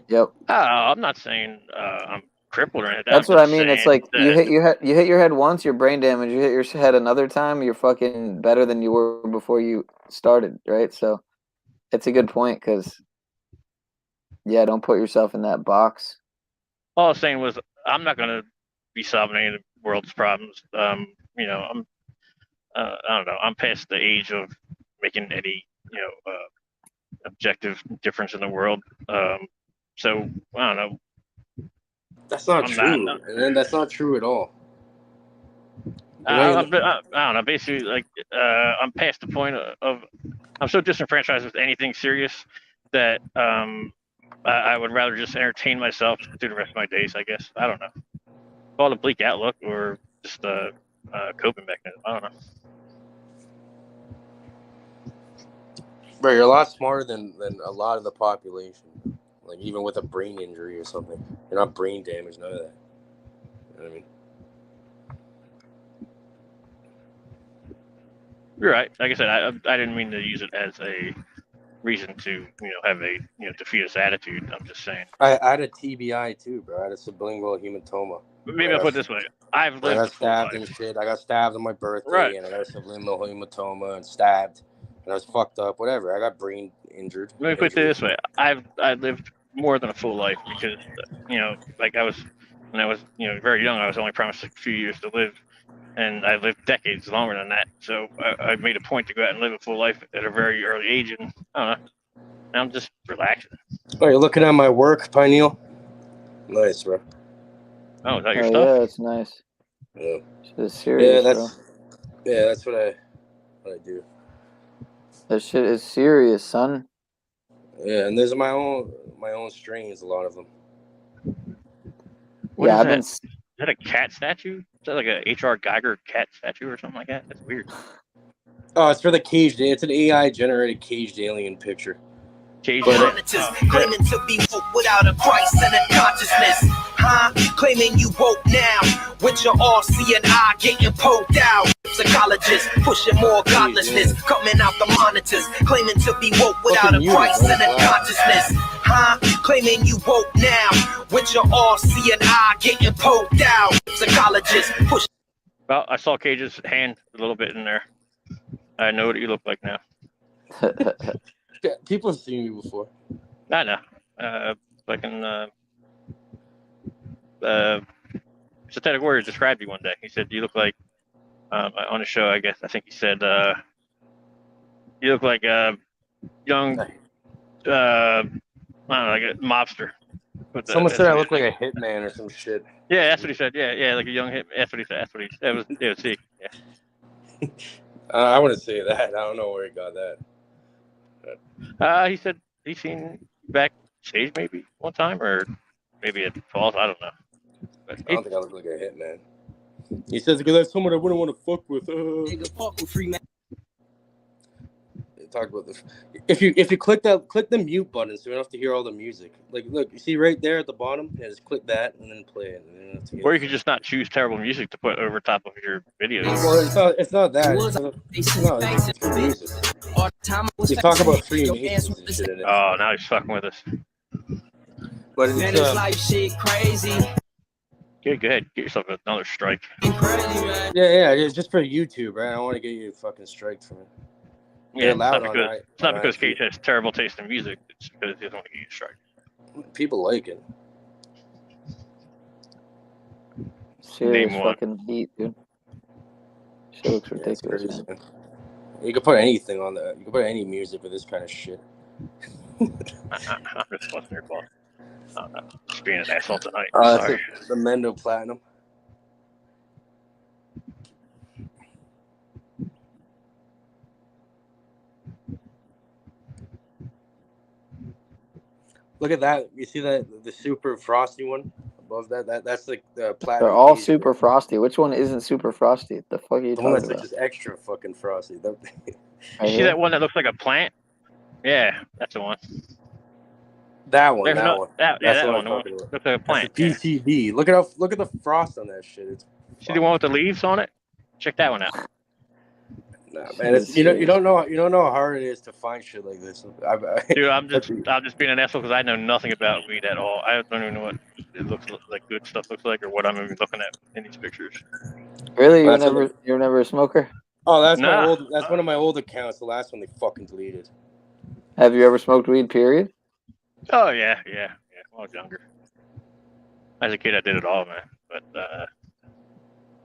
Yep. Oh, I'm not saying I'm crippled or anything. That's I'm what I just mean. It's saying like you that. hit your head once, you're brain damaged. You hit your head another time, you're fucking better than you were before you started, right? So it's a good point because don't put yourself in that box. All I was saying was I'm not going to be solving any of the world's problems. I'm I don't know. I'm past the age of making any objective difference in the world. So I don't know. That's not I'm true, not. and then that's not true at all. I don't know. Basically, like I'm past the point of I'm so disenfranchised with anything serious that I would rather just entertain myself through the rest of my days. I guess I don't know. Call it a bleak outlook or just a coping mechanism. I don't know. Bro, you're a lot smarter than a lot of the population. Like even with a brain injury or something, you're not brain damaged. None of that. You know what I mean? You're right. Like I said, I didn't mean to use it as a reason to have a defeatist attitude. I'm just saying. I had a TBI too, bro. I had a sublingual hematoma. Maybe I'll put it this way: I've I lived got a full stabbed life. and shit. I got stabbed on my birthday, Right. and I got a sublingual hematoma and stabbed, and I was fucked up. Whatever. I got brain injured. Let me put it this way: I lived more than a full life because like when I was very young, I was only promised a few years to live, and I lived decades longer than that. So I made a point to go out and live a full life at a very early age, and I don't know. Now I'm just relaxing. Oh, you're looking at my work, Pineal? Nice, bro. Oh, is that your Oh stuff? yeah, it's nice. Yeah. Shit is serious, bro. That's what I do. That shit is serious, son. Yeah, and there's my own strains, a lot of them. What is I've that? been. Is that a cat statue? Is that like a H.R. Geiger cat statue or something like that? That's weird. Oh, it's for the caged. It's an AI generated caged alien picture. Caged claiming to be woke without a Christ and a consciousness, huh? Claiming you woke now with your all-seeing eye getting poked out. Psychologists pushing more godlessness, coming out the monitors, claiming to be woke without a Christ and a consciousness, huh? Claiming you woke now with your all-seeing eye getting poked out. Psychologists push. Well, I saw Cage's hand a little bit in there. I know what you look like now. Yeah, people have seen me before. I know. Synthetic Warrior described you one day. He said you look like on a show. I guess I think he said you look like a young I don't know, like a mobster. Someone said I look like a hitman or some shit. Yeah, that's what he said. Yeah, like a young hit. That's what he said. That's what he said. It was see. Yeah. I wouldn't say that. I don't know where he got that. He said he's seen backstage maybe one time, or maybe at Falls. I don't know. But I don't think I look like a hitman. He says because that's someone I wouldn't want to fuck with. Talk about this. If you click the mute button, so you don't have to hear all the music. Like, look, you see right there at the bottom. Yeah, just click that and then play it. And then or you could just not choose terrible music to put over top of your videos. Well, it's not that. It's for music. You talk about Freemasons and shit in it. Oh, now he's fucking with us. But it's life shit crazy. Go ahead, get yourself another strike. Yeah, it's just for YouTube, right? I don't want to get you fucking striked from it. Yeah, it's not because Cage has terrible taste in music. It's because he doesn't want to get you striked. People like it. Serious fucking heat, dude. Shit looks ridiculous, crazy, man. You can put anything on that. You can put any music with this kind of shit. I'm just busting your balls. Just being an asshole tonight. Sorry. The Mendo Platinum. Look at that. You see that the super frosty one Well, that's like the platinum. They're all case, super frosty. Which one isn't super frosty? The fuck are you the one talking that's like about? just extra fucking frosty. You Right see here? that one that looks like a plant? Yeah, that's the one. That one, There's that no, one. yeah, That's that what I'm one. The one talking about. looks like a That's plant. the Yeah. PCB. Look at the frost on that shit. It's See the one with the leaves on it? Check that one out. Nah, man, it's, you don't know how hard it is to find shit like this. Dude, I'm just being an asshole because I know nothing about weed at all. I don't even know what it looks like, good stuff looks like, or what I'm even looking at in these pictures. Really? You're never a smoker? Oh, that's Nah. That's one of my old accounts. The last one they fucking deleted. Have you ever smoked weed? Period. Oh yeah. When I was younger, as a kid, I did it all, man. But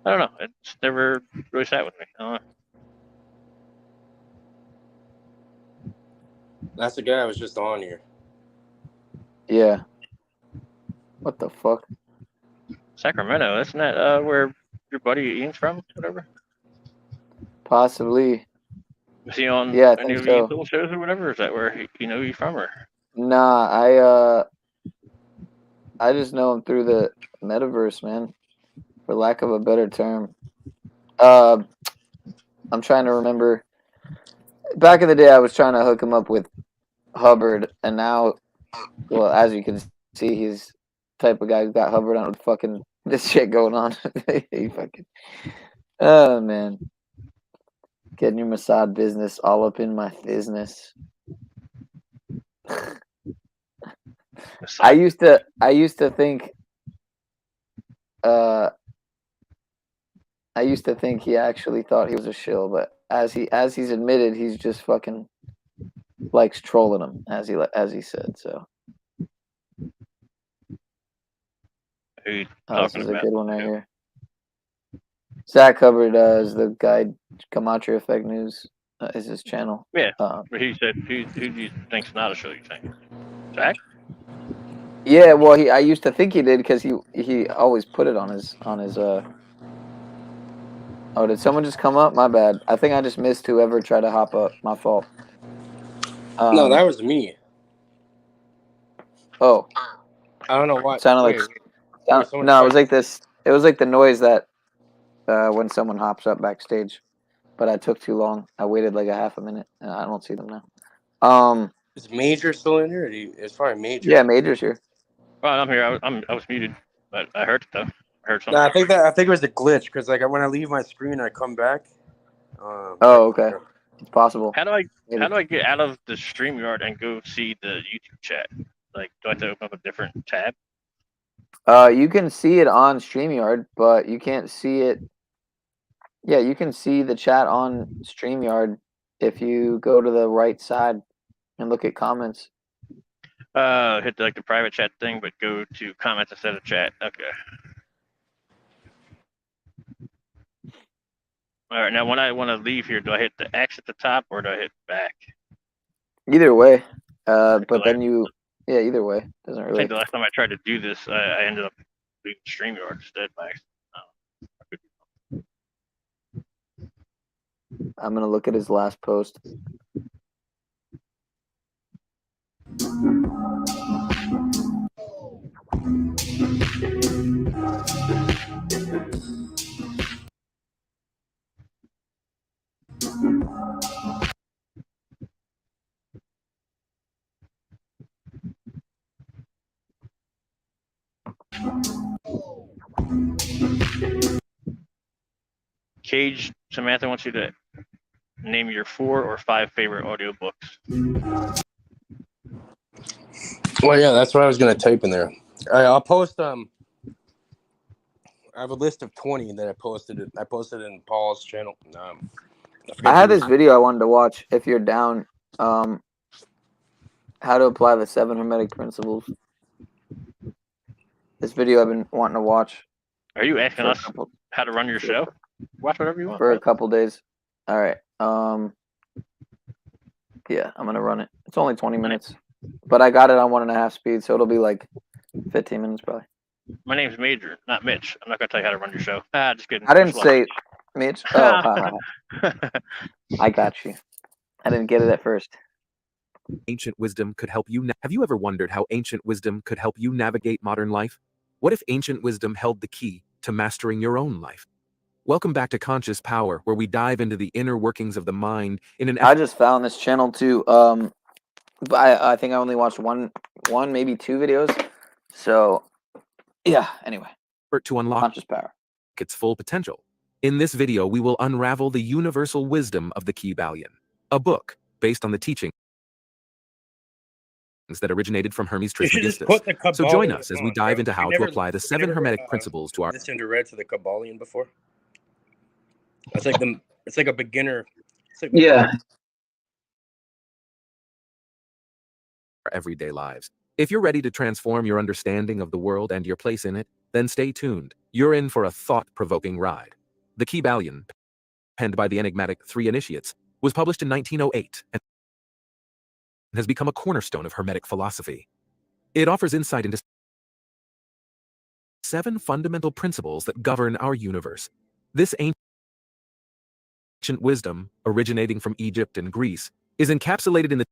I don't know. It's never really sat with me. I don't know. That's the guy I was just on here. Yeah. What the fuck? Sacramento, isn't that where your buddy Ian's from? Whatever. Possibly. Was he on Yeah, I any think of so. Ian's little shows or whatever? Or is that where you know you from? Or Nah, I just know him through the metaverse, man. For lack of a better term. I'm trying to remember. Back in the day, I was trying to hook him up with Hubbard, and now, well, as you can see, he's the type of guy who got Hubbard on fucking this shit going on. He fucking, oh man, getting your Mossad business all up in my business. I used to think he actually thought he was a shill, but as he's admitted, he's just fucking likes trolling him, as he said. So who this is a good one right here. Zach Hubbard is the guy. Gematria Effect News is his channel. Yeah, but he said who do you think's not a show? You think Zach? Yeah, well, I used to think he did because he always put it on his Oh, did someone just come up? My bad. I think I just missed whoever tried to hop up. My fault. No, that was me. Oh. I don't know what. Sounded Wait, like no, it was like this. It was like the noise that when someone hops up backstage, but I took too long. I waited like a half a minute, and I don't see them now. Is Major still in here? It's probably Major. Yeah, Major's here. Well, I'm here. I was muted, but I heard it though. I heard something. No, I think it was the glitch because like when I leave my screen, I come back. Oh, okay. It's possible. How do I get out of the StreamYard and go see the YouTube chat? Like, do I have to open up a different tab? You can see it on StreamYard, but you can't see it. Yeah, you can see the chat on StreamYard if you go to the right side and look at comments. Hit like the private chat thing, but go to comments instead of chat. Okay. All right. Now, when I want to leave here, do I hit the X at the top or do I hit back? Either way, but then either way doesn't I really. think the last time I tried to do this, I ended up leaving StreamYard instead by accident. I'm gonna look at his last post. Cage, Samantha wants you to name your 4 or 5 favorite audiobooks. Well, yeah, that's what I was gonna type in there. I'll post. I have a list of 20 that I posted in Paul's channel. I had this video I wanted to watch. If you're down, how to apply the 7 hermetic principles. This video I've been wanting to watch. Are you asking us how to run your show? Watch whatever you want. For a couple days. All right. Yeah, I'm gonna run it. It's only 20 minutes, but I got it on 1.5 speed, so it'll be like 15 minutes probably. My name's Major, not Mitch. I'm not gonna tell you how to run your show. Just kidding. I didn't say Mitch. Oh, I got you. I didn't get it at first. Ancient wisdom could help you. Have you ever wondered how ancient wisdom could help you navigate modern life? What if ancient wisdom held the key to mastering your own life? Welcome back to Conscious Power, where we dive into the inner workings of the mind in an I just found this channel too. But I think I only watched one, maybe 2 videos. So, yeah. Anyway, to unlock Conscious Power, its full potential. In this video, we will unravel the universal wisdom of the Kybalion, a book based on the teachings that originated from Hermes You should just Trismegistus. put the So join Kybalion us as we on, dive bro. into You how to never- apply the you 7 never, Hermetic principles to our listened to read to the Kybalion before? It's like a beginner. It's like Yeah. everyday lives. If you're ready to transform your understanding of the world and your place in it, then stay tuned. You're in for a thought-provoking ride. The Kybalion, penned by the enigmatic 3 initiates, was published in 1908 and has become a cornerstone of Hermetic philosophy. It offers insight into 7 fundamental principles that govern our universe. This ancient wisdom, originating from Egypt and Greece, is encapsulated in the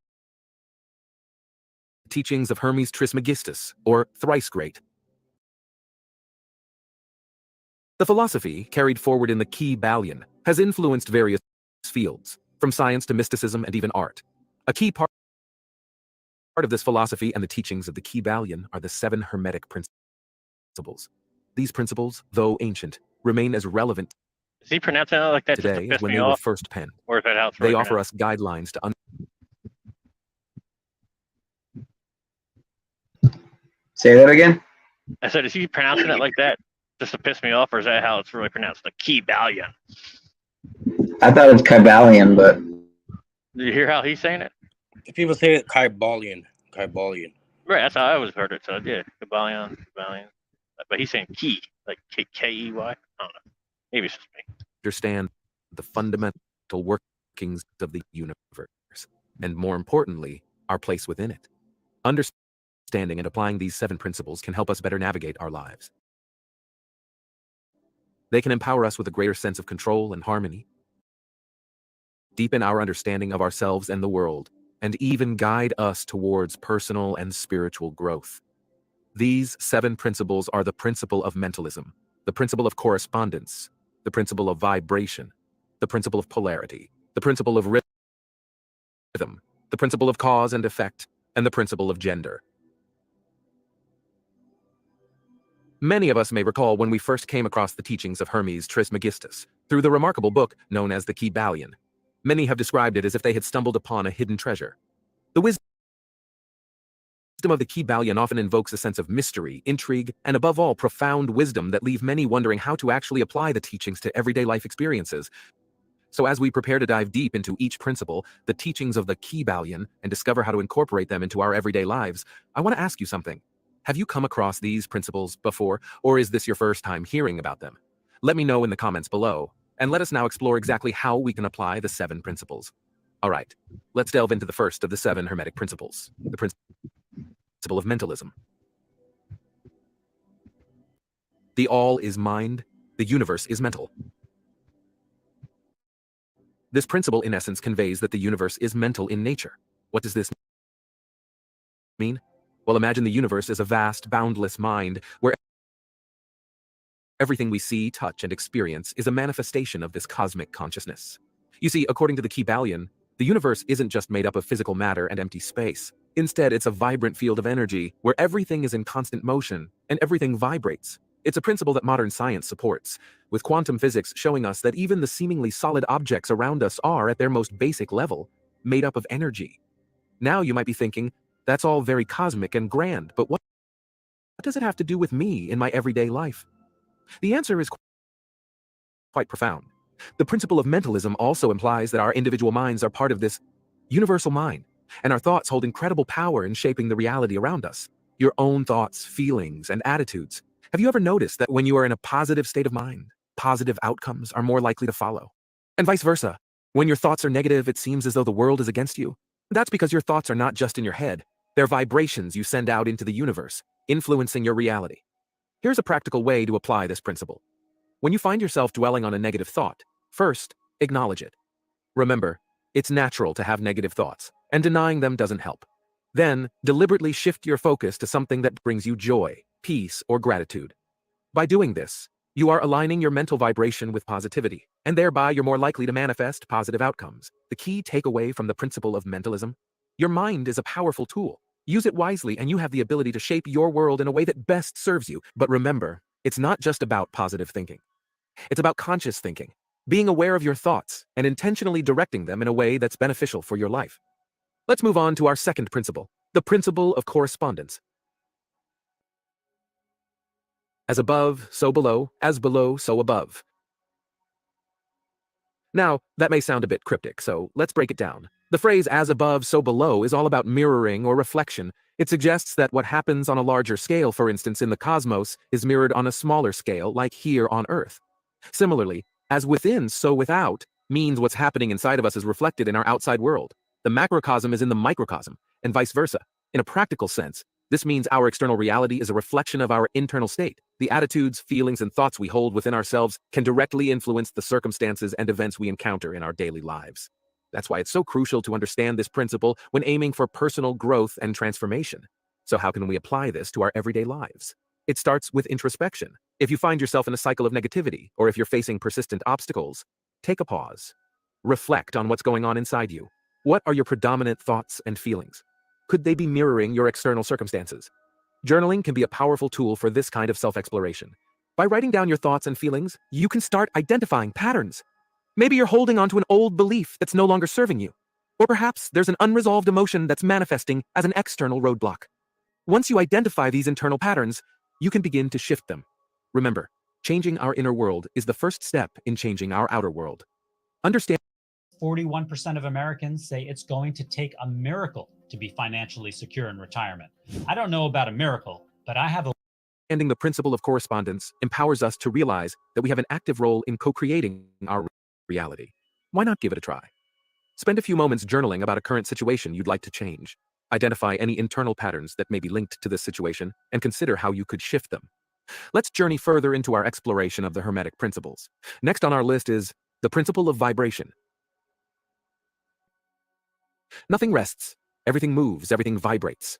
teachings of Hermes Trismegistus, or Thrice Great. The philosophy, carried forward in the Kybalion, has influenced various fields, from science to mysticism and even art. A key part of this philosophy and the teachings of the Kybalion are the 7 Hermetic principles. These principles, though ancient, remain as relevant Is he pronouncing it like that just to today piss as when me they were off? first penned. Or is that how it's They really offer pronounced? us guidelines to Say that again. I said, is he pronouncing it like that just to piss me off, or is that how it's really pronounced? The Kybalion. I thought it was Kybalion, but Did you hear how he's saying it? People say it Kybalion. Kybalion. Right, that's how I always heard it. So yeah, Kybalion. But he's saying key, like K-E-Y. I don't know. Maybe it's just me. understand the fundamental workings of the universe, and more importantly, our place within it. Understanding and applying these 7 principles can help us better navigate our lives. They can empower us with a greater sense of control and harmony, deepen our understanding of ourselves and the world, and even guide us towards personal and spiritual growth. These 7 principles are the principle of mentalism, the principle of correspondence, the principle of vibration, the principle of polarity, the principle of rhythm, the principle of cause and effect, and the principle of gender. Many of us may recall when we first came across the teachings of Hermes Trismegistus through the remarkable book known as the Kybalion. Many have described it as if they had stumbled upon a hidden treasure. The wisdom of the Kybalion often invokes a sense of mystery, intrigue, and above all, profound wisdom that leave many wondering how to actually apply the teachings to everyday life experiences. So as we prepare to dive deep into each principle, the teachings of the Kybalion, and discover how to incorporate them into our everyday lives, I want to ask you something. Have you come across these principles before, or is this your first time hearing about them? Let me know in the comments below, and let us now explore exactly how we can apply the 7 principles. All right, let's delve into the first of the 7 Hermetic principles, the principle of mentalism. The all is mind, the universe is mental. This principle, in essence, conveys that the universe is mental in nature. What does this mean? Well, imagine the universe as a vast, boundless mind, where everything we see, touch, and experience is a manifestation of this cosmic consciousness. You see, according to the Kybalion, the universe isn't just made up of physical matter and empty space. Instead, it's a vibrant field of energy, where everything is in constant motion, and everything vibrates. It's a principle that modern science supports, with quantum physics showing us that even the seemingly solid objects around us are, at their most basic level, made up of energy. Now you might be thinking, that's all very cosmic and grand, but what does it have to do with me in my everyday life? The answer is quite profound. The principle of mentalism also implies that our individual minds are part of this universal mind, and our thoughts hold incredible power in shaping the reality around us. Your own thoughts, feelings, and attitudes. Have you ever noticed that when you are in a positive state of mind, positive outcomes are more likely to follow? And vice versa. When your thoughts are negative, it seems as though the world is against you. That's because your thoughts are not just in your head. They're vibrations you send out into the universe, influencing your reality. Here's a practical way to apply this principle. When you find yourself dwelling on a negative thought, first, acknowledge it. Remember, it's natural to have negative thoughts, and denying them doesn't help. Then, deliberately shift your focus to something that brings you joy. peace, or gratitude. By doing this, you are aligning your mental vibration with positivity, and thereby you're more likely to manifest positive outcomes. The key takeaway from the principle of mentalism: your mind is a powerful tool. Use it wisely and you have the ability to shape your world in a way that best serves you. But remember, it's not just about positive thinking. It's about conscious thinking, being aware of your thoughts and intentionally directing them in a way that's beneficial for your life. Let's move on to our second principle, the principle of correspondence. As above, so below, as below, so above. Now, that may sound a bit cryptic, so let's break it down. The phrase as above, so below is all about mirroring or reflection. It suggests that what happens on a larger scale, for instance in the cosmos, is mirrored on a smaller scale, like here on Earth. Similarly, as within, so without means what's happening inside of us is reflected in our outside world. The macrocosm is in the microcosm, and vice versa. In a practical sense, this means our external reality is a reflection of our internal state. The attitudes, feelings, and thoughts we hold within ourselves can directly influence the circumstances and events we encounter in our daily lives. That's why it's so crucial to understand this principle when aiming for personal growth and transformation. So how can we apply this to our everyday lives? It starts with introspection. If you find yourself in a cycle of negativity, or if you're facing persistent obstacles, take a pause. Reflect on what's going on inside you. What are your predominant thoughts and feelings? Could they be mirroring your external circumstances? Journaling can be a powerful tool for this kind of self-exploration. By writing down your thoughts and feelings, you can start identifying patterns. Maybe you're holding on to an old belief that's no longer serving you. Or perhaps there's an unresolved emotion that's manifesting as an external roadblock. Once you identify these internal patterns, you can begin to shift them. Remember, changing our inner world is the first step in changing our outer world. Understand 41% of Americans say it's going to take a miracle to be financially secure in retirement. I don't know about a miracle, but I have a Understanding the principle of correspondence empowers us to realize that we have an active role in co-creating our reality. Why not give it a try? Spend a few moments journaling about a current situation you'd like to change. Identify any internal patterns that may be linked to this situation and consider how you could shift them. Let's journey further into our exploration of the Hermetic principles. Next on our list is the principle of vibration. Nothing rests. Everything moves, everything vibrates.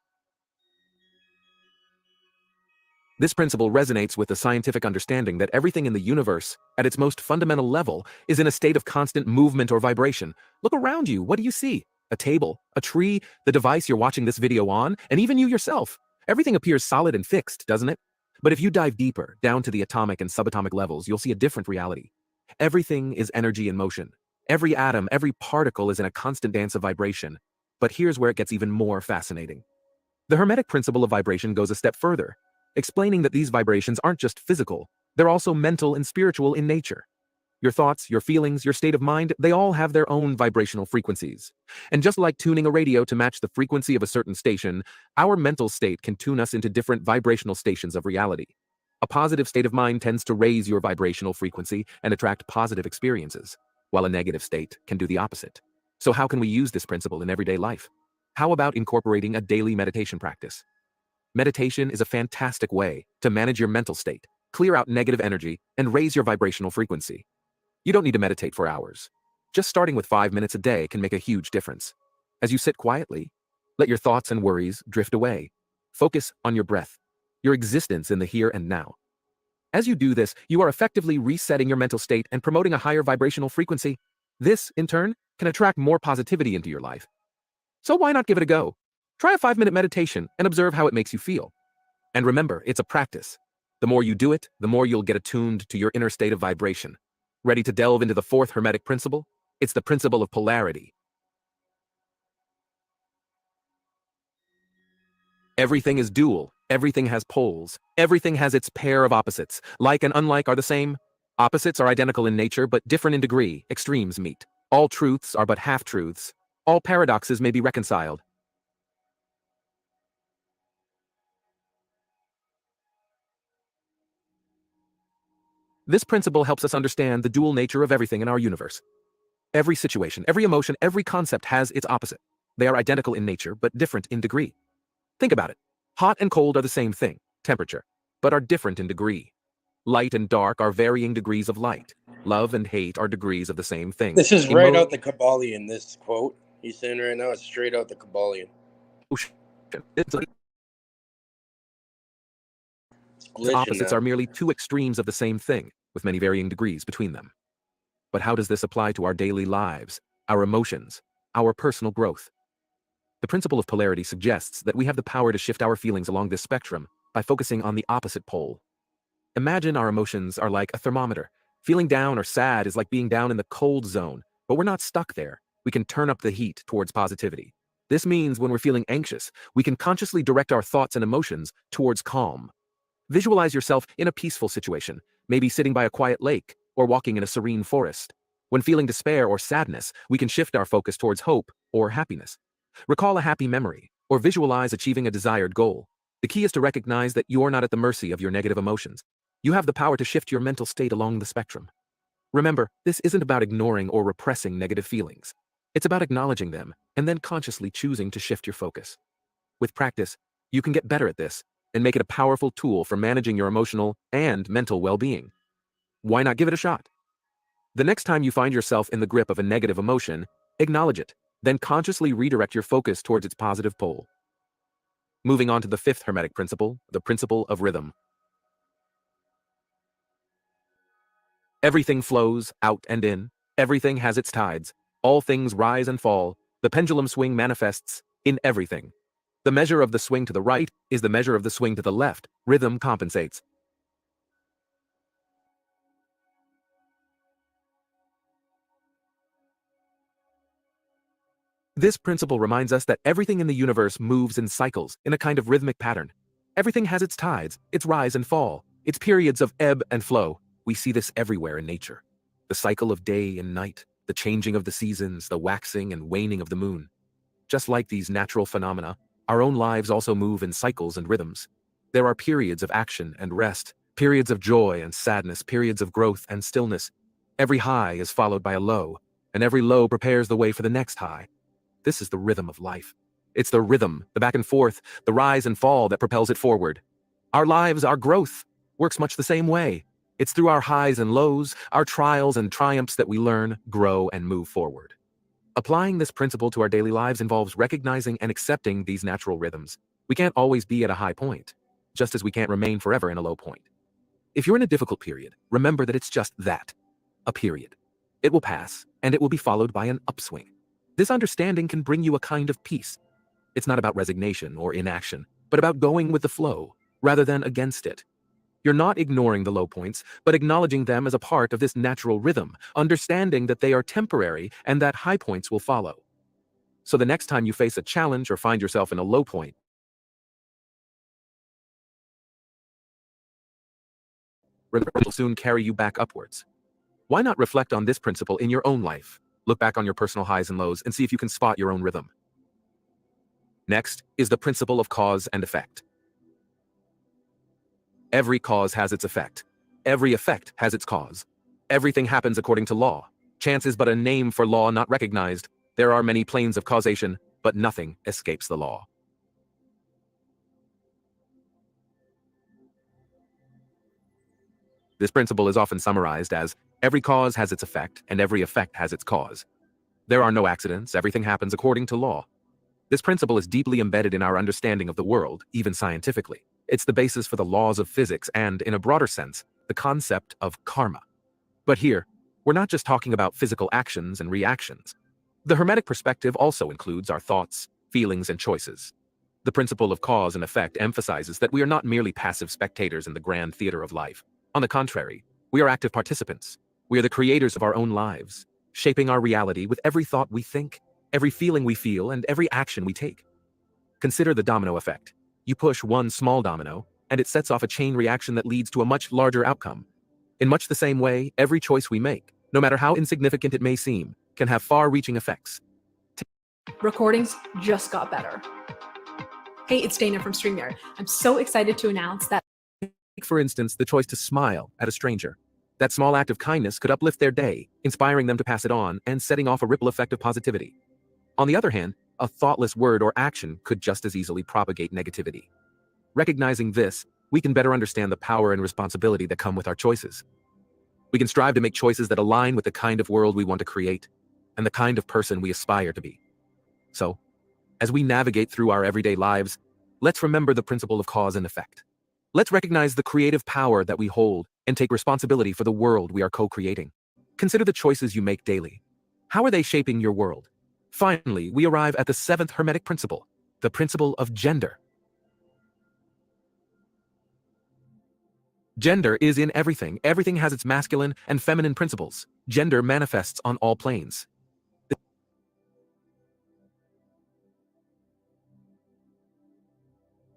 This principle resonates with the scientific understanding that everything in the universe, at its most fundamental level, is in a state of constant movement or vibration. Look around you. What do you see? A table, a tree, the device you're watching this video on, and even you yourself. Everything appears solid and fixed, doesn't it? But if you dive deeper, down to the atomic and subatomic levels, you'll see a different reality. Everything is energy in motion. Every atom, every particle is in a constant dance of vibration. But here's where it gets even more fascinating. The Hermetic principle of vibration goes a step further, explaining that these vibrations aren't just physical, they're also mental and spiritual in nature. Your thoughts, your feelings, your state of mind, they all have their own vibrational frequencies. And just like tuning a radio to match the frequency of a certain station, our mental state can tune us into different vibrational stations of reality. A positive state of mind tends to raise your vibrational frequency and attract positive experiences, while a negative state can do the opposite. So how can we use this principle in everyday life? How about incorporating a daily meditation practice? Meditation is a fantastic way to manage your mental state, clear out negative energy, and raise your vibrational frequency. You don't need to meditate for hours. Just starting with 5 minutes a day can make a huge difference. As you sit quietly, let your thoughts and worries drift away. Focus on your breath, your existence in the here and now. As you do this, you are effectively resetting your mental state and promoting a higher vibrational frequency. This, in turn, can attract more positivity into your life. So why not give it a go? Try a 5-minute meditation and observe how it makes you feel. And remember, it's a practice. The more you do it, the more you'll get attuned to your inner state of vibration. Ready to delve into the fourth Hermetic principle? It's the principle of polarity. Everything is dual. Everything has poles. Everything has its pair of opposites. Like and unlike are the same. Opposites are identical in nature, but different in degree. Extremes meet. All truths are but half-truths. All paradoxes may be reconciled. This principle helps us understand the dual nature of everything in our universe. Every situation, every emotion, every concept has its opposite. They are identical in nature, but different in degree. Think about it. Hot and cold are the same thing, temperature, but are different in degree. Light and dark are varying degrees of light. Love and hate are degrees of the same thing. This is right out the Kabbalion, this quote he's saying right now. It's straight out the Kabbalion. It's like The opposites are merely two extremes of the same thing, with many varying degrees between them. But how does this apply to our daily lives, our emotions, our personal growth? The principle of polarity suggests that we have the power to shift our feelings along this spectrum by focusing on the opposite pole. Imagine our emotions are like a thermometer. Feeling down or sad is like being down in the cold zone, but we're not stuck there. We can turn up the heat towards positivity. This means when we're feeling anxious, we can consciously direct our thoughts and emotions towards calm. Visualize yourself in a peaceful situation, maybe sitting by a quiet lake or walking in a serene forest. When feeling despair or sadness, we can shift our focus towards hope or happiness. Recall a happy memory or visualize achieving a desired goal. The key is to recognize that you're not at the mercy of your negative emotions. You have the power to shift your mental state along the spectrum. Remember, this isn't about ignoring or repressing negative feelings. It's about acknowledging them and then consciously choosing to shift your focus. With practice, you can get better at this and make it a powerful tool for managing your emotional and mental well-being. Why not give it a shot? The next time you find yourself in the grip of a negative emotion, acknowledge it, then consciously redirect your focus towards its positive pole. Moving on to the fifth Hermetic principle, the principle of rhythm. Everything flows out and in. Everything has its tides. All things rise and fall. The pendulum swing manifests in everything. The measure of the swing to the right is the measure of the swing to the left. Rhythm compensates. This principle reminds us that everything in the universe moves in cycles, in a kind of rhythmic pattern. Everything has its tides, its rise and fall, its periods of ebb and flow. We see this everywhere in nature. The cycle of day and night, the changing of the seasons, the waxing and waning of the moon. Just like these natural phenomena, our own lives also move in cycles and rhythms. There are periods of action and rest, periods of joy and sadness, periods of growth and stillness. Every high is followed by a low, and every low prepares the way for the next high. This is the rhythm of life. It's the rhythm, the back and forth, the rise and fall that propels it forward. Our lives, our growth, works much the same way. It's through our highs and lows, our trials and triumphs that we learn, grow, and move forward. Applying this principle to our daily lives involves recognizing and accepting these natural rhythms. We can't always be at a high point, just as we can't remain forever in a low point. If you're in a difficult period, remember that it's just that, a period. It will pass, and it will be followed by an upswing. This understanding can bring you a kind of peace. It's not about resignation or inaction, but about going with the flow, rather than against it. You're not ignoring the low points, but acknowledging them as a part of this natural rhythm, understanding that they are temporary and that high points will follow. So the next time you face a challenge or find yourself in a low point, remember it will soon carry you back upwards. Why not reflect on this principle in your own life? Look back on your personal highs and lows and see if you can spot your own rhythm. Next is the principle of cause and effect. Every cause has its effect. Every effect has its cause. Everything happens according to law. Chance is but a name for law not recognized. There are many planes of causation, but nothing escapes the law. This principle is often summarized as, every cause has its effect, and every effect has its cause. There are no accidents, everything happens according to law. This principle is deeply embedded in our understanding of the world, even scientifically. It's the basis for the laws of physics and, in a broader sense, the concept of karma. But here, we're not just talking about physical actions and reactions. The Hermetic perspective also includes our thoughts, feelings, and choices. The principle of cause and effect emphasizes that we are not merely passive spectators in the grand theater of life. On the contrary, we are active participants. We are the creators of our own lives, shaping our reality with every thought we think, every feeling we feel, and every action we take. Consider the domino effect. You push one small domino, and it sets off a chain reaction that leads to a much larger outcome. In much the same way, every choice we make, no matter how insignificant it may seem, can have far-reaching effects. Recordings just got better. Hey, it's Dana from StreamYard. I'm so excited to announce that. Take, for instance, the choice to smile at a stranger. That small act of kindness could uplift their day, inspiring them to pass it on and setting off a ripple effect of positivity. On the other hand, a thoughtless word or action could just as easily propagate negativity. Recognizing this, we can better understand the power and responsibility that come with our choices. We can strive to make choices that align with the kind of world we want to create and the kind of person we aspire to be. So, as we navigate through our everyday lives, let's remember the principle of cause and effect. Let's recognize the creative power that we hold and take responsibility for the world we are co-creating. Consider the choices you make daily. How are they shaping your world? Finally, we arrive at the 7th Hermetic principle, the principle of gender. Gender is in everything. Everything has its masculine and feminine principles. Gender manifests on all planes.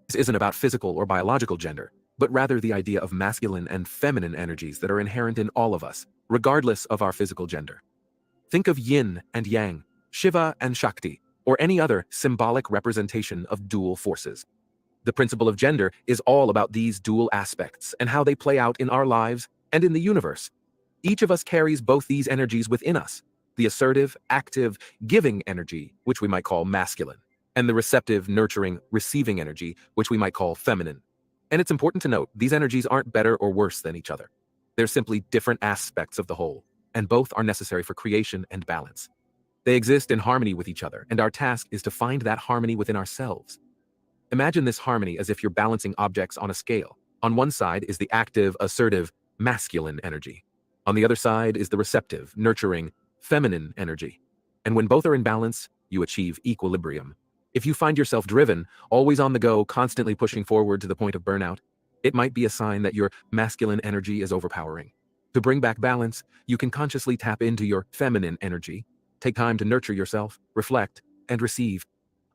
This isn't about physical or biological gender, but rather the idea of masculine and feminine energies that are inherent in all of us, regardless of our physical gender. Think of yin and yang, Shiva and Shakti, or any other symbolic representation of dual forces. The principle of gender is all about these dual aspects and how they play out in our lives and in the universe. Each of us carries both these energies within us, the assertive, active, giving energy, which we might call masculine, and the receptive, nurturing, receiving energy, which we might call feminine. And it's important to note, these energies aren't better or worse than each other. They're simply different aspects of the whole, and both are necessary for creation and balance. They exist in harmony with each other, and our task is to find that harmony within ourselves. Imagine this harmony as if you're balancing objects on a scale. On one side is the active, assertive, masculine energy. On the other side is the receptive, nurturing, feminine energy. And when both are in balance, you achieve equilibrium. If you find yourself driven, always on the go, constantly pushing forward to the point of burnout, it might be a sign that your masculine energy is overpowering. To bring back balance, you can consciously tap into your feminine energy. Take time to nurture yourself, reflect, and receive.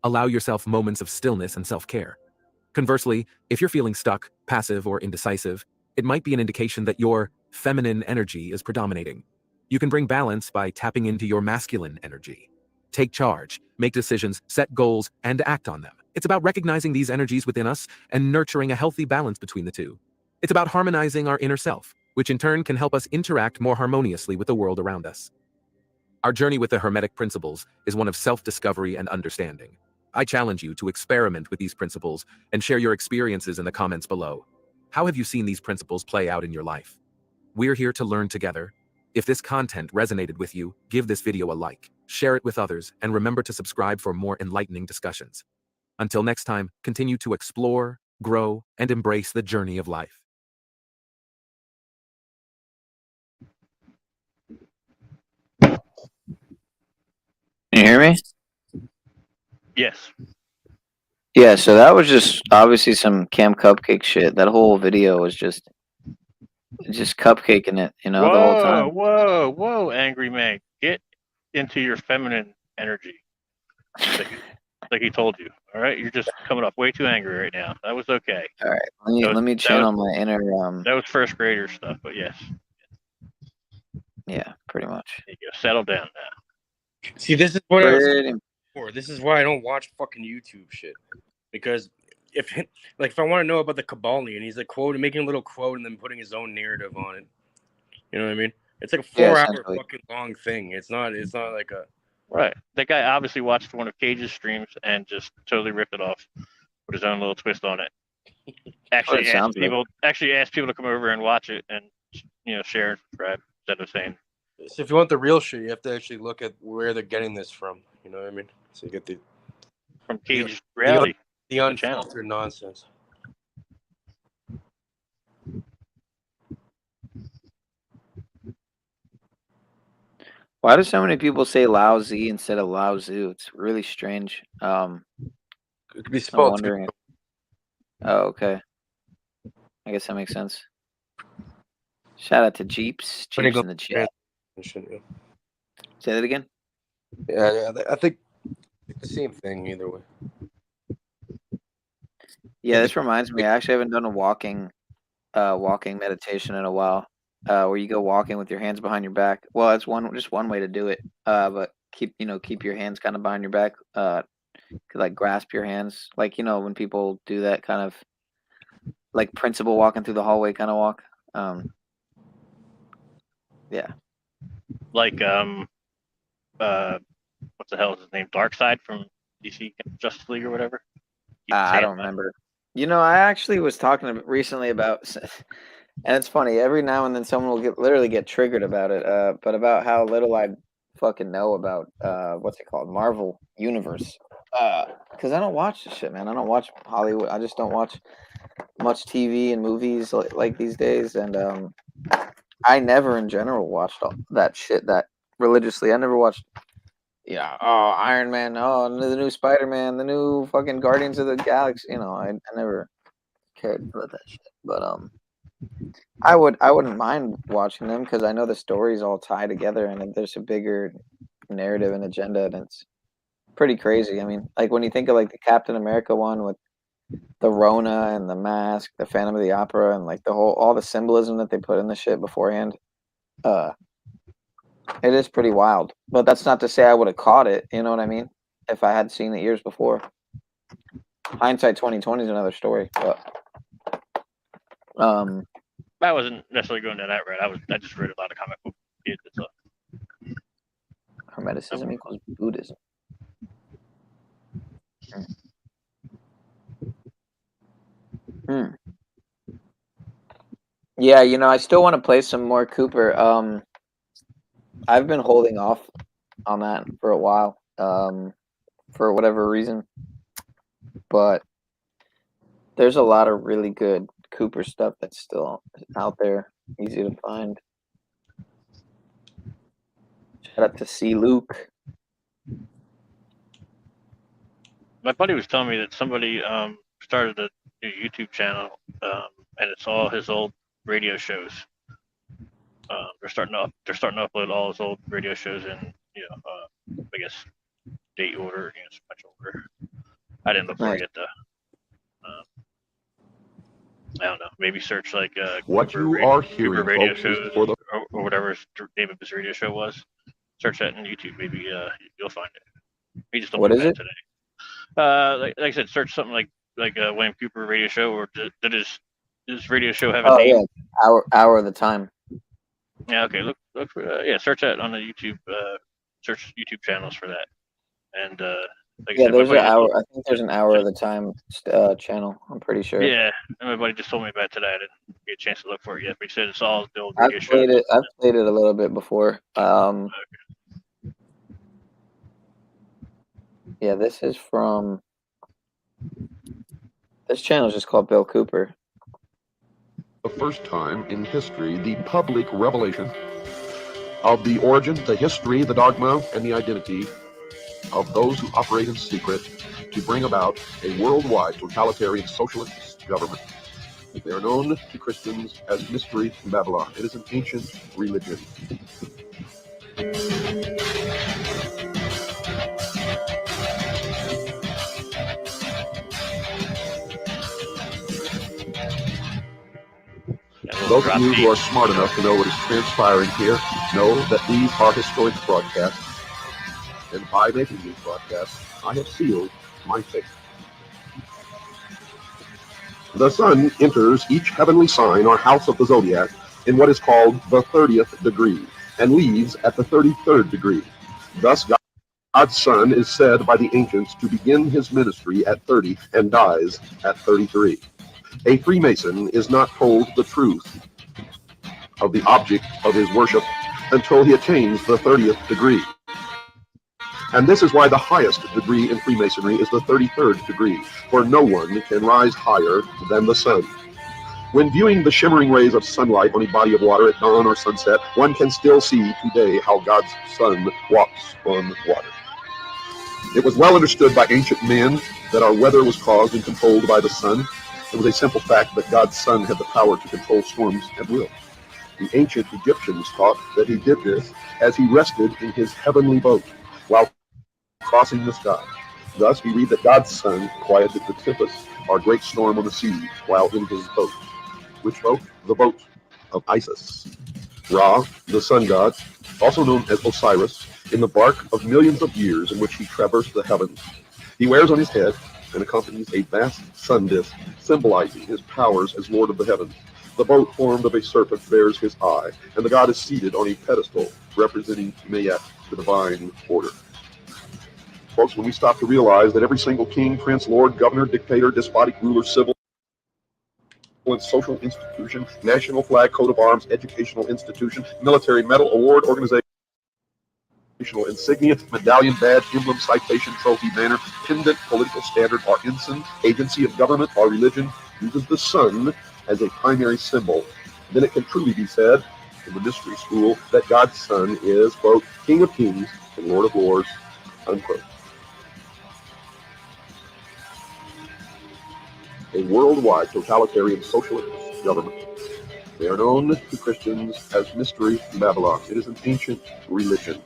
Allow yourself moments of stillness and self-care. Conversely, if you're feeling stuck, passive, or indecisive, it might be an indication that your feminine energy is predominating. You can bring balance by tapping into your masculine energy. Take charge, make decisions, set goals, and act on them. It's about recognizing these energies within us and nurturing a healthy balance between the two. It's about harmonizing our inner self, which in turn can help us interact more harmoniously with the world around us. Our journey with the Hermetic principles is one of self-discovery and understanding. I challenge you to experiment with these principles and share your experiences in the comments below. How have you seen these principles play out in your life? We're here to learn together. If this content resonated with you, give this video a like, share it with others, and remember to subscribe for more enlightening discussions. Until next time, continue to explore, grow, and embrace the journey of life. Can you hear me? Yes. Yeah, so that was just obviously some Cam Cupcake shit. That whole video was just cupcaking it, you know, the whole time. Whoa, angry man. Get into your feminine energy. Like he told you. All right, you're just coming off way too angry right now. That was okay. All right, let me channel my inner. That was first grader stuff, but yes. Yeah, pretty much. There you go. Settle down now. See, this is what I was saying before. This is why I don't watch fucking YouTube shit. Because if I want to know about the Kybalion, he's like making a little quote and then putting his own narrative on it. You know what I mean? It's like a 4-hour fucking long thing. It's not like a right. That guy obviously watched one of Cage's streams and just totally ripped it off, put his own little twist on it. Actually asked people to come over and watch it and share and subscribe instead of saying. So if you want the real shit, you have to actually look at where they're getting this from. You know what I mean? So you get from Cage reality. The unfiltered nonsense. Why do so many people say Lao Tzu instead of Lao Tzu? It's really strange. It could be spelled. I'm wondering. Oh, okay. I guess that makes sense. Shout out to Jeeps in the chat. Say that again. Yeah, I think the same thing either way. Yeah, this reminds me. I actually haven't done a walking meditation in a while. Where you go walking with your hands behind your back. Well, that's just one way to do it. But keep your hands kind of behind your back. Like grasp your hands, like when people do that kind of like principal walking through the hallway kind of walk. Yeah. Like what the hell is his name? Darkseid from DC Justice League or whatever. I don't remember. I actually was talking recently about, and it's funny. Every now and then someone will literally get triggered about it. But about how little I fucking know about what's it called, Marvel Universe. Because I don't watch this shit, man. I don't watch Hollywood. I just don't watch much TV and movies like these days, and I never in general watched all that shit that religiously. I never watched, oh, Iron Man, oh, the new Spider-Man, the new fucking Guardians of the Galaxy. I never cared about that shit. But I wouldn't mind watching them because I know the stories all tie together and there's a bigger narrative and agenda, and it's pretty crazy. I mean, like when you think of like the Captain America one with the Rona and the mask, the Phantom of the Opera, and like all the symbolism that they put in the shit beforehand. It is pretty wild, but that's not to say I would have caught it. You know what I mean? If I had seen it years before. Hindsight 2020 is another story, but I wasn't necessarily going down that route. I just read a lot of comic book kids and stuff. Hermeticism equals Buddhism. Yeah, I still want to play some more Cooper. I've been holding off on that for a while, for whatever reason. But there's a lot of really good Cooper stuff that's still out there, easy to find. Shout out to C. Luke. My buddy was telling me that somebody started a new YouTube channel, and it's all his old radio shows. They're starting to upload all his old radio shows in, I guess, date order, sequential order. I didn't look for it yet though. I don't know. Maybe search like what Cooper you are hearing, Cooper radio folks, shows is for the or whatever his name of his radio show was. Search that on YouTube. Maybe you'll find it. He just told What me is about it? Today. Like I said, search something like William Cooper radio show, or did his radio show have a Oh name? yeah, hour of the time. Yeah. Okay. Look for search that on the YouTube. Search YouTube channels for that. And like I said, there's an hour. I think there's an hour of the time channel. I'm pretty sure. Yeah, and my buddy just told me about it today. I didn't get a chance to look for it yet, but he said it's all the old I've radio played shows. it. I've played it a little bit before. Yeah, this is from. This channel is just called Bill Cooper. the first time in history the public revelation of the origin, the history, the dogma, and the identity of those who operate in secret to bring about a worldwide totalitarian socialist government. They are known to Christians as Mystery Babylon. It is an ancient religion. Those of you who are smart enough to know what is transpiring here know that these are historic broadcasts, and by making these broadcasts, I have sealed my fate. The sun enters each heavenly sign or house of the zodiac in what is called the 30th degree, and leaves at the 33rd degree. Thus, God's Son is said by the ancients to begin his ministry at 30 and dies at 33. A Freemason is not told the truth of the object of his worship until he attains the 30th degree. And this is why the highest degree in Freemasonry is the 33rd degree, for no one can rise higher than the sun. When viewing the shimmering rays of sunlight on a body of water at dawn or sunset, one can still see today how God's Son walks on water. It was well understood by ancient men that our weather was caused and controlled by the sun. It was a simple fact that God's Son had the power to control storms at will. The ancient Egyptians taught that he did this as he rested in his heavenly boat while crossing the sky. Thus we read that God's Son quieted the tempest or great storm on the sea while in his boat. Which boat? The boat of Isis. Ra, the sun god, also known as Osiris, in the bark of millions of years in which he traversed the heavens. He wears on his head and accompanies a vast sun disk, symbolizing his powers as Lord of the heavens. The boat formed of a serpent bears his eye, and the god is seated on a pedestal representing Mayat, the divine order. Folks, when we stop to realize that every single king, prince, lord, governor, dictator, despotic ruler, civil and social institution, national flag, coat of arms, educational institution, military medal, award, organization, insignia, medallion, badge, emblem, citation, trophy, banner, pendant, political standard, or ensign, agency of government or religion, uses the sun as a primary symbol, then it can truly be said in the mystery school that God's Son is, quote, King of Kings and Lord of Lords, unquote. A worldwide totalitarian socialist government. They are known to Christians as Mystery Babylon. It is an ancient religion.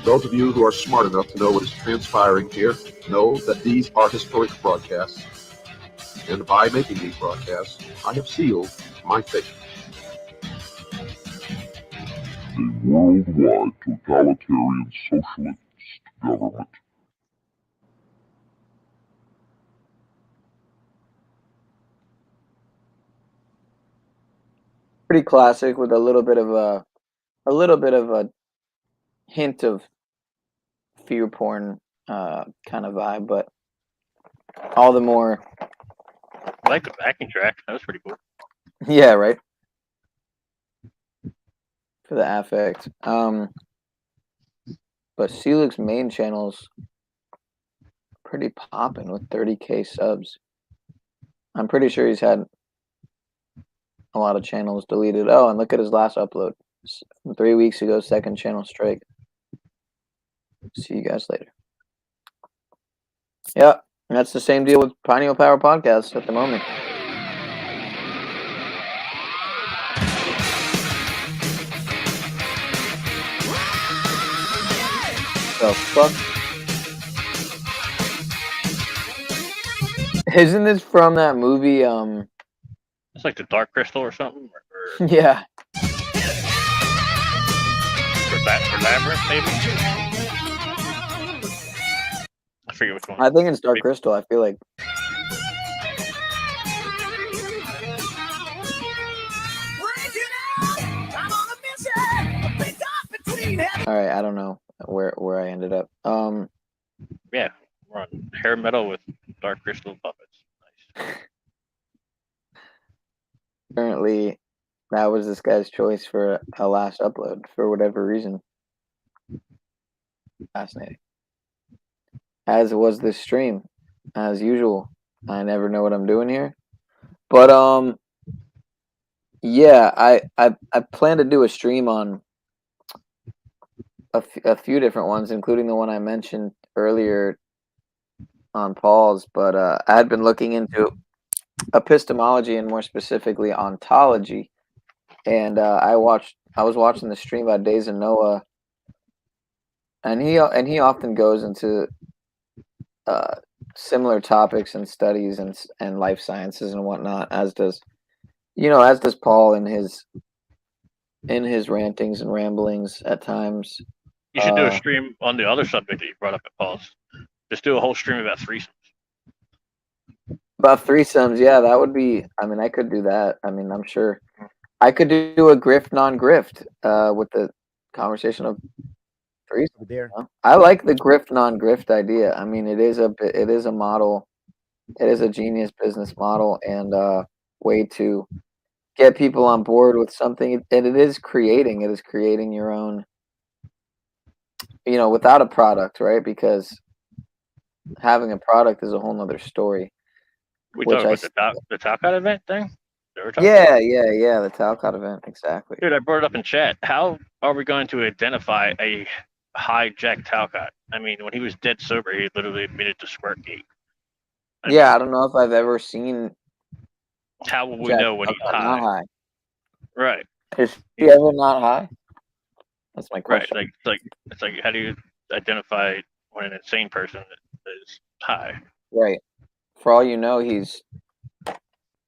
Those of you who are smart enough to know what is transpiring here know that these are historic broadcasts, and by making these broadcasts, I have sealed my fate. A worldwide totalitarian socialist government. Pretty classic with a little bit of a hint of fear porn kind of vibe, but all the more. I like the backing track. That was pretty cool. Yeah, right. For the affect. But Celix's main channel's pretty popping with 30K subs. I'm pretty sure he's had a lot of channels deleted. Oh, and look at his last upload. 3 weeks ago, second channel strike. See you guys later. Yeah, that's the same deal with Pineal Power Podcast at the moment. The fuck? Isn't this from that movie? It's like the Dark Crystal or something. Or Yeah. for Labyrinth, maybe. I forget which one. I think it's Dark Crystal. I feel like. All right, I don't know where I ended up. Yeah, we're on hair metal with Dark Crystal puppets. Nice. Apparently, that was this guy's choice for a last upload for whatever reason. Fascinating. As was this stream, as usual. I never know what I'm doing here, but yeah, I plan to do a stream on a few different ones, including the one I mentioned earlier on Paul's. But I had been looking into epistemology and more specifically ontology, and I was watching the stream by Days of Noah, and he often goes into similar topics and studies and life sciences and whatnot, as does Paul in his rantings and ramblings at times. You should do a stream on the other subject that you brought up at Paul's. Just do a whole stream about threesomes. About threesomes, yeah, that would be. I mean, I could do that. I mean, I'm sure I could do a grift non-grift with the conversation of threesomes. You know? I like the grift non-grift idea. I mean, it is a model. It is a genius business model and way to get people on board with something. And it is creating your own. Without a product, right? Because having a product is a whole nother story. We talked about the Talcott event thing? Yeah, the Talcott event, exactly. Dude, I brought it up in chat. How are we going to identify a hijacked Talcott? I mean, when he was dead sober, he literally admitted to Squirtgate. I don't know if I've ever seen. How will we know when he's high? Not high? Right. Is he ever not high? That's my question. Right. It's like how do you identify when an insane person is high? Right. For all you know, he's,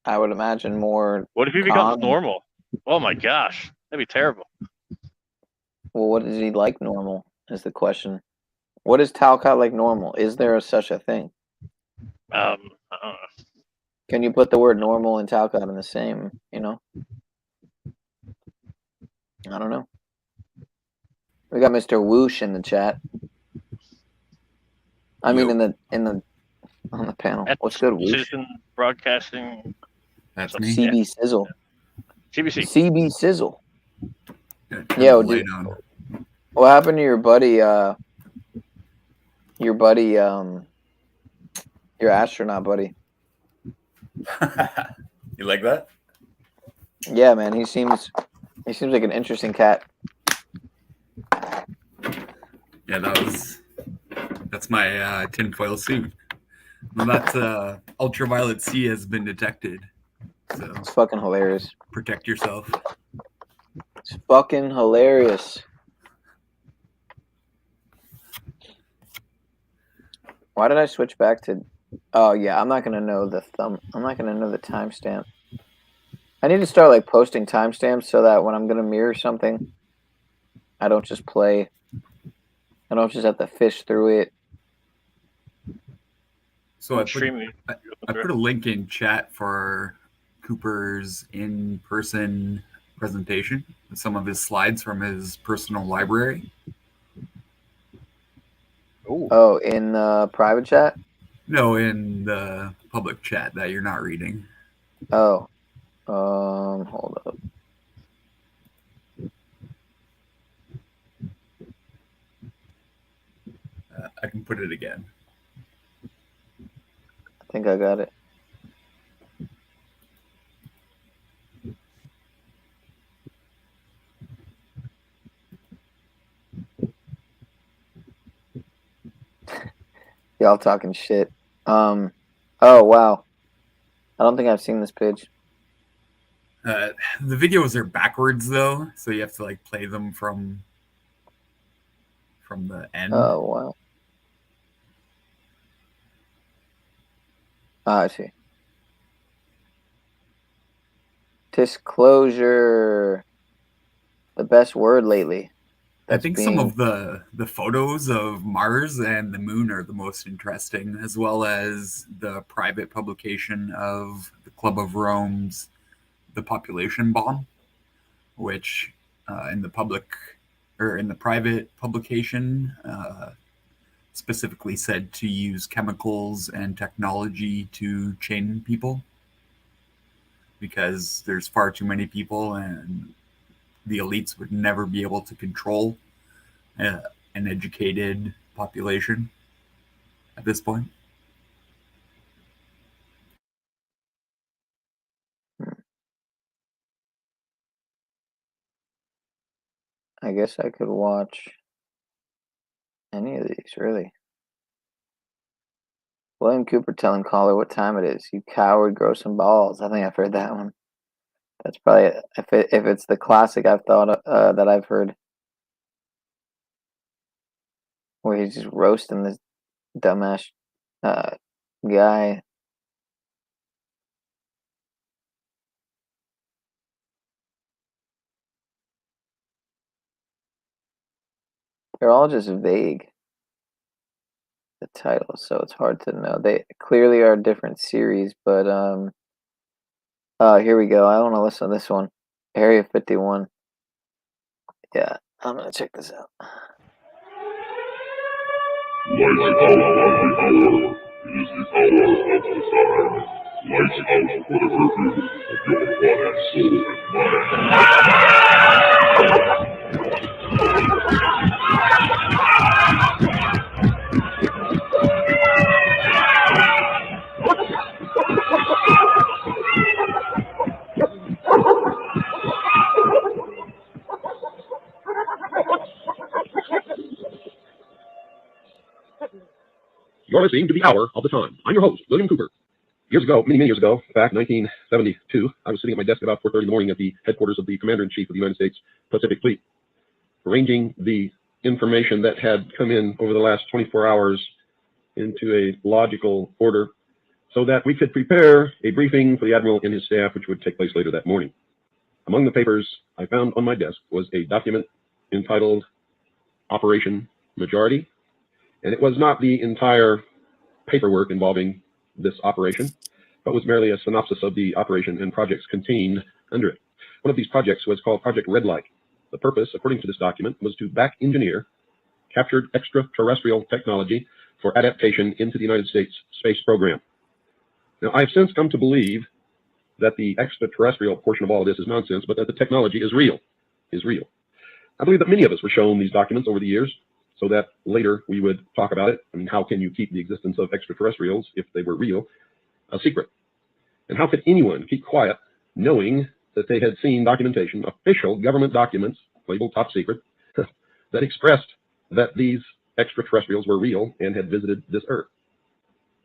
I would imagine, more. What if he becomes normal? Oh my gosh, that'd be terrible. Well, what is he like normal is the question. What is Talcott like normal? Is there such a thing? I don't know. Can you put the word normal and Talcott in the same, I don't know. We got Mr. Whoosh in the chat. I mean, on the panel. What's good, Whoosh? Citizen Broadcasting. That's me. CB Sizzle. CBC. CB Sizzle. Yeah, dude. What happened to your buddy? Your astronaut buddy. You like that? Yeah, man. He seems like an interesting cat. Yeah, that's my tinfoil suit. Well, that ultraviolet C has been detected. So it's fucking hilarious. Protect yourself. It's fucking hilarious. Why did I switch back to? Oh yeah, I'm not gonna know the I'm not gonna know the timestamp. I need to start like posting timestamps so that when I'm gonna mirror something, I don't just play. I don't just have to fish through it. So I put a link in chat for Cooper's in-person presentation with some of his slides from his personal library. Oh, in private chat? No, in the public chat that you're not reading. Oh, hold up. I can put it again. I think I got it. Y'all talking shit. Oh wow. I don't think I've seen this page. The videos are backwards though, so you have to like play them from the end. Oh wow. Ah, I see. Disclosure. The best word lately. I think some of the photos of Mars and the moon are the most interesting, as well as the private publication of the Club of Rome's The Population Bomb, which in the private publication specifically said to use chemicals and technology to chain people because there's far too many people and the elites would never be able to control an educated population at this point. I guess I could watch any of these, really. William Cooper telling caller what time it is. You coward, grow some balls. I think I've heard that one. That's probably if it's the classic I've thought that I've heard, where he's just roasting this dumbass guy. They're all just vague. The titles, so it's hard to know. They clearly are different series, but here we go. I want to listen to this one. Area 51. Yeah, I'm gonna check this out. You're listening to The Hour of the Time. I'm your host, William Cooper. Years ago, many years ago, back in 1972, I was sitting at my desk at about 4:30 in the morning at the headquarters of the Commander-in-Chief of the United States Pacific Fleet, arranging the information that had come in over the last 24 hours into a logical order so that we could prepare a briefing for the Admiral and his staff, which would take place later that morning. Among the papers I found on my desk was a document entitled Operation Majority, and it was not the entire paperwork involving this operation, but was merely a synopsis of the operation and projects contained under it. One of these projects was called Project Red Light. The purpose, according to this document, was to back engineer captured extraterrestrial technology for adaptation into the United States space program. Now, I have since come to believe that the extraterrestrial portion of all of this is nonsense, but that the technology is real. I believe that many of us were shown these documents over the years so that later we would talk about it. I mean, how can you keep the existence of extraterrestrials, if they were real, a secret? And how could anyone keep quiet knowing that they had seen documentation, official government documents, labeled top secret, that expressed that these extraterrestrials were real and had visited this Earth?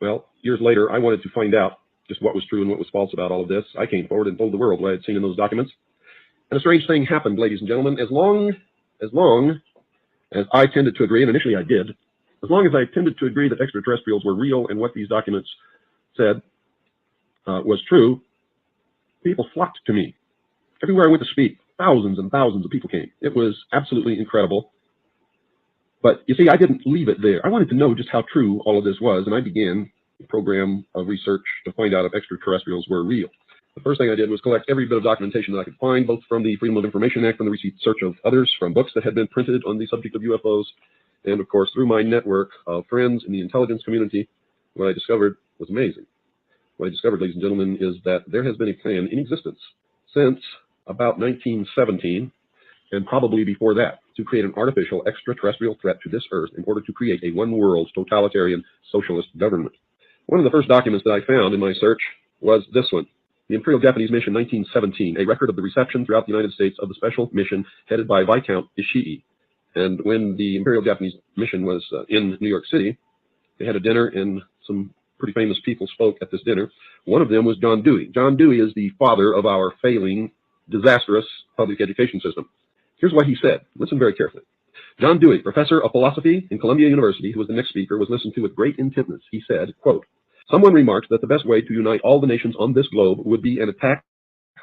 Well, years later, I wanted to find out just what was true and what was false about all of this. I came forward and told the world what I had seen in those documents. And a strange thing happened, ladies and gentlemen. As long as I tended to agree, and initially I did, as long as I tended to agree that extraterrestrials were real and what these documents said was true, people flocked to me. Everywhere I went to speak, thousands and thousands of people came. It was absolutely incredible. But you see, I didn't leave it there. I wanted to know just how true all of this was, and I began a program of research to find out if extraterrestrials were real. The first thing I did was collect every bit of documentation that I could find, both from the Freedom of Information Act, from the research of others, from books that had been printed on the subject of UFOs, and of course through my network of friends in the intelligence community. What I discovered was amazing. What I discovered, ladies and gentlemen, is that there has been a plan in existence since about 1917, and probably before that, to create an artificial extraterrestrial threat to this Earth in order to create a one-world totalitarian socialist government. One of the first documents that I found in my search was this one, the Imperial Japanese Mission 1917, a record of the reception throughout the United States of the special mission headed by Viscount Ishii. And when the Imperial Japanese Mission was in New York City, they had a dinner, and some pretty famous people spoke at this dinner. One of them was John Dewey. John Dewey is the father of our failing, disastrous public education system. Here's what he said. Listen very carefully. John Dewey, professor of philosophy in Columbia University, who was the next speaker, was listened to with great intentness. He said, quote, "Someone remarked that the best way to unite all the nations on this globe would be an attack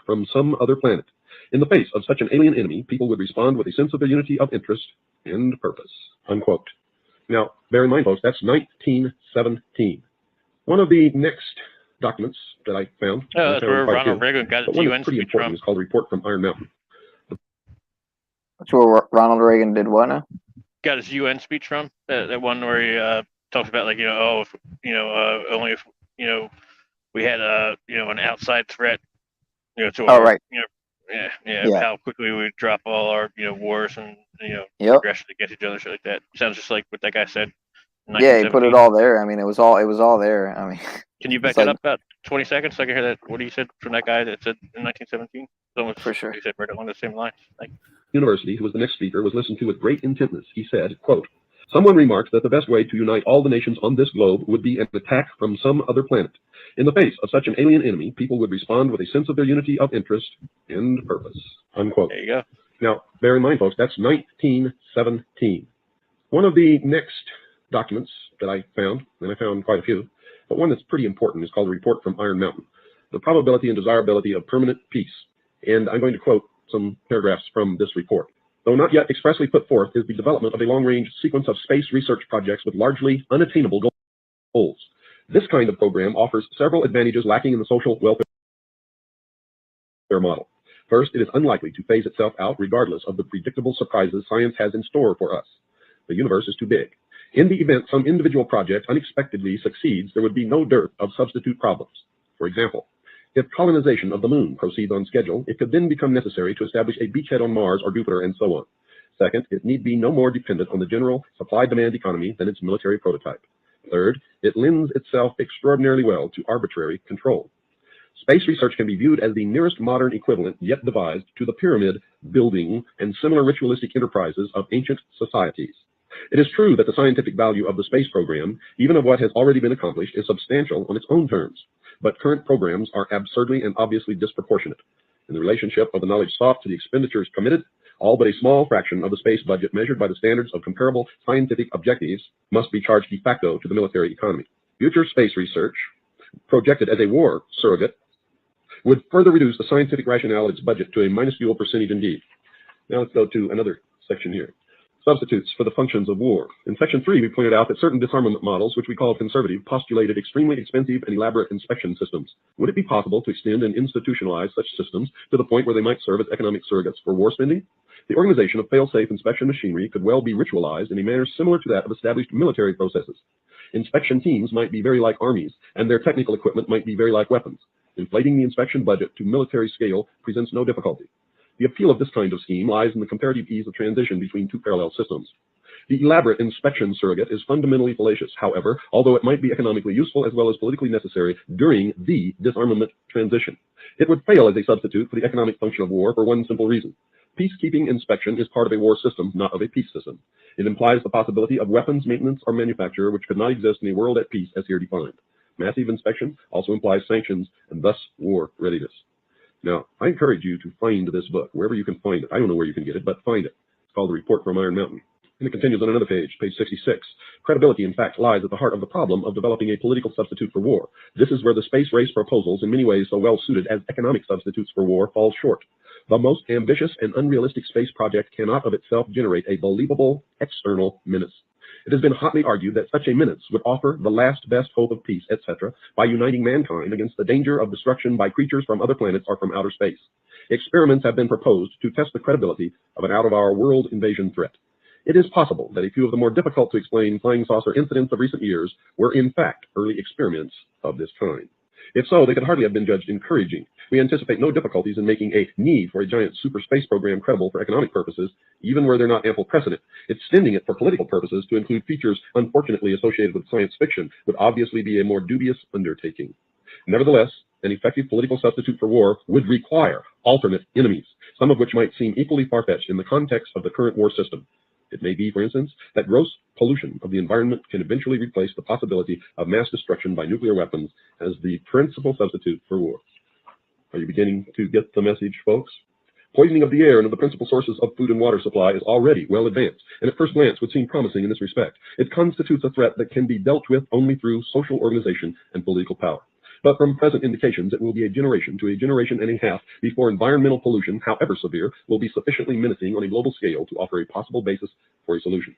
from some other planet. In the face of such an alien enemy, people would respond with a sense of their unity of interest and purpose," unquote. Now, bear in mind, folks, that's 1917. One of the next documents that I found, that's where Ronald Reagan got his UN speech from. It's called a report from Iron Mountain. That's where Ronald Reagan did what now? Got his UN speech from, that one where he talks about, like, if, only if, we had an outside threat, to our, right. How quickly we would drop all our, wars and, aggression against each other, shit like that. Sounds just like what that guy said. Yeah, he put it all there. I mean, it was all there. I mean, can you back that up about 20 seconds so I can hear that? What he said from that guy that said in 1917? Almost, for sure. He said right along the same lines. Like, University, who was the next speaker, was listened to with great intentness. He said, quote, "Someone remarked that the best way to unite all the nations on this globe would be an attack from some other planet. In the face of such an alien enemy, people would respond with a sense of their unity of interest and purpose," unquote. There you go. Now, bear in mind, folks, that's 1917. One of the next documents that I found, and I found quite a few, but one that's pretty important, is called a report from Iron Mountain, the probability and desirability of permanent peace. And I'm going to quote some paragraphs from this report. "Though not yet expressly put forth is the development of a long-range sequence of space research projects with largely unattainable goals. This kind of program offers several advantages lacking in the social welfare model. First, it is unlikely to phase itself out regardless of the predictable surprises science has in store for us. The universe is too big. In the event some individual project unexpectedly succeeds, there would be no dearth of substitute problems. For example, if colonization of the moon proceeds on schedule, it could then become necessary to establish a beachhead on Mars or Jupiter, and so on. Second, it need be no more dependent on the general supply-demand economy than its military prototype. Third, it lends itself extraordinarily well to arbitrary control. Space research can be viewed as the nearest modern equivalent yet devised to the pyramid building and similar ritualistic enterprises of ancient societies. It is true that the scientific value of the space program, even of what has already been accomplished, is substantial on its own terms, but current programs are absurdly and obviously disproportionate. In the relationship of the knowledge sought to the expenditures committed, all but a small fraction of the space budget measured by the standards of comparable scientific objectives must be charged de facto to the military economy. Future space research, projected as a war surrogate, would further reduce the scientific rationale of its budget to a minuscule percentage indeed." Now let's go to another section here. Substitutes for the functions of war. In section 3, we pointed out that certain disarmament models, which we call conservative, postulated extremely expensive and elaborate inspection systems. Would it be possible to extend and institutionalize such systems to the point where they might serve as economic surrogates for war spending? The organization of fail-safe inspection machinery could well be ritualized in a manner similar to that of established military processes. Inspection teams might be very like armies, and their technical equipment might be very like weapons. Inflating the inspection budget to military scale presents no difficulty. The appeal of this kind of scheme lies in the comparative ease of transition between two parallel systems. The elaborate inspection surrogate is fundamentally fallacious, however, although it might be economically useful as well as politically necessary during the disarmament transition. It would fail as a substitute for the economic function of war for one simple reason. Peacekeeping inspection is part of a war system, not of a peace system. It implies the possibility of weapons maintenance or manufacture which could not exist in a world at peace as here defined. Massive inspection also implies sanctions and thus war readiness. Now, I encourage you to find this book, wherever you can find it. I don't know where you can get it, but find it. It's called The Report from Iron Mountain. And it continues on another page, page 66. Credibility, in fact, lies at the heart of the problem of developing a political substitute for war. This is where the space race proposals, in many ways so well suited as economic substitutes for war, fall short. The most ambitious and unrealistic space project cannot of itself generate a believable external menace. It has been hotly argued that such a menace would offer the last best hope of peace, etc., by uniting mankind against the danger of destruction by creatures from other planets or from outer space. Experiments have been proposed to test the credibility of an out-of-our-world invasion threat. It is possible that a few of the more difficult to explain flying saucer incidents of recent years were in fact early experiments of this kind. If so, they could hardly have been judged encouraging. We anticipate no difficulties in making a need for a giant super space program credible for economic purposes, even where they're not ample precedent. Extending it for political purposes to include features unfortunately associated with science fiction would obviously be a more dubious undertaking. Nevertheless, an effective political substitute for war would require alternate enemies, some of which might seem equally far-fetched in the context of the current war system. It may be, for instance, that gross pollution of the environment can eventually replace the possibility of mass destruction by nuclear weapons as the principal substitute for war. Are you beginning to get the message, folks? Poisoning of the air and of the principal sources of food and water supply is already well advanced, and at first glance would seem promising in this respect. It constitutes a threat that can be dealt with only through social organization and political power. But from present indications, it will be a generation to a generation and a half before environmental pollution, however severe, will be sufficiently menacing on a global scale to offer a possible basis for a solution.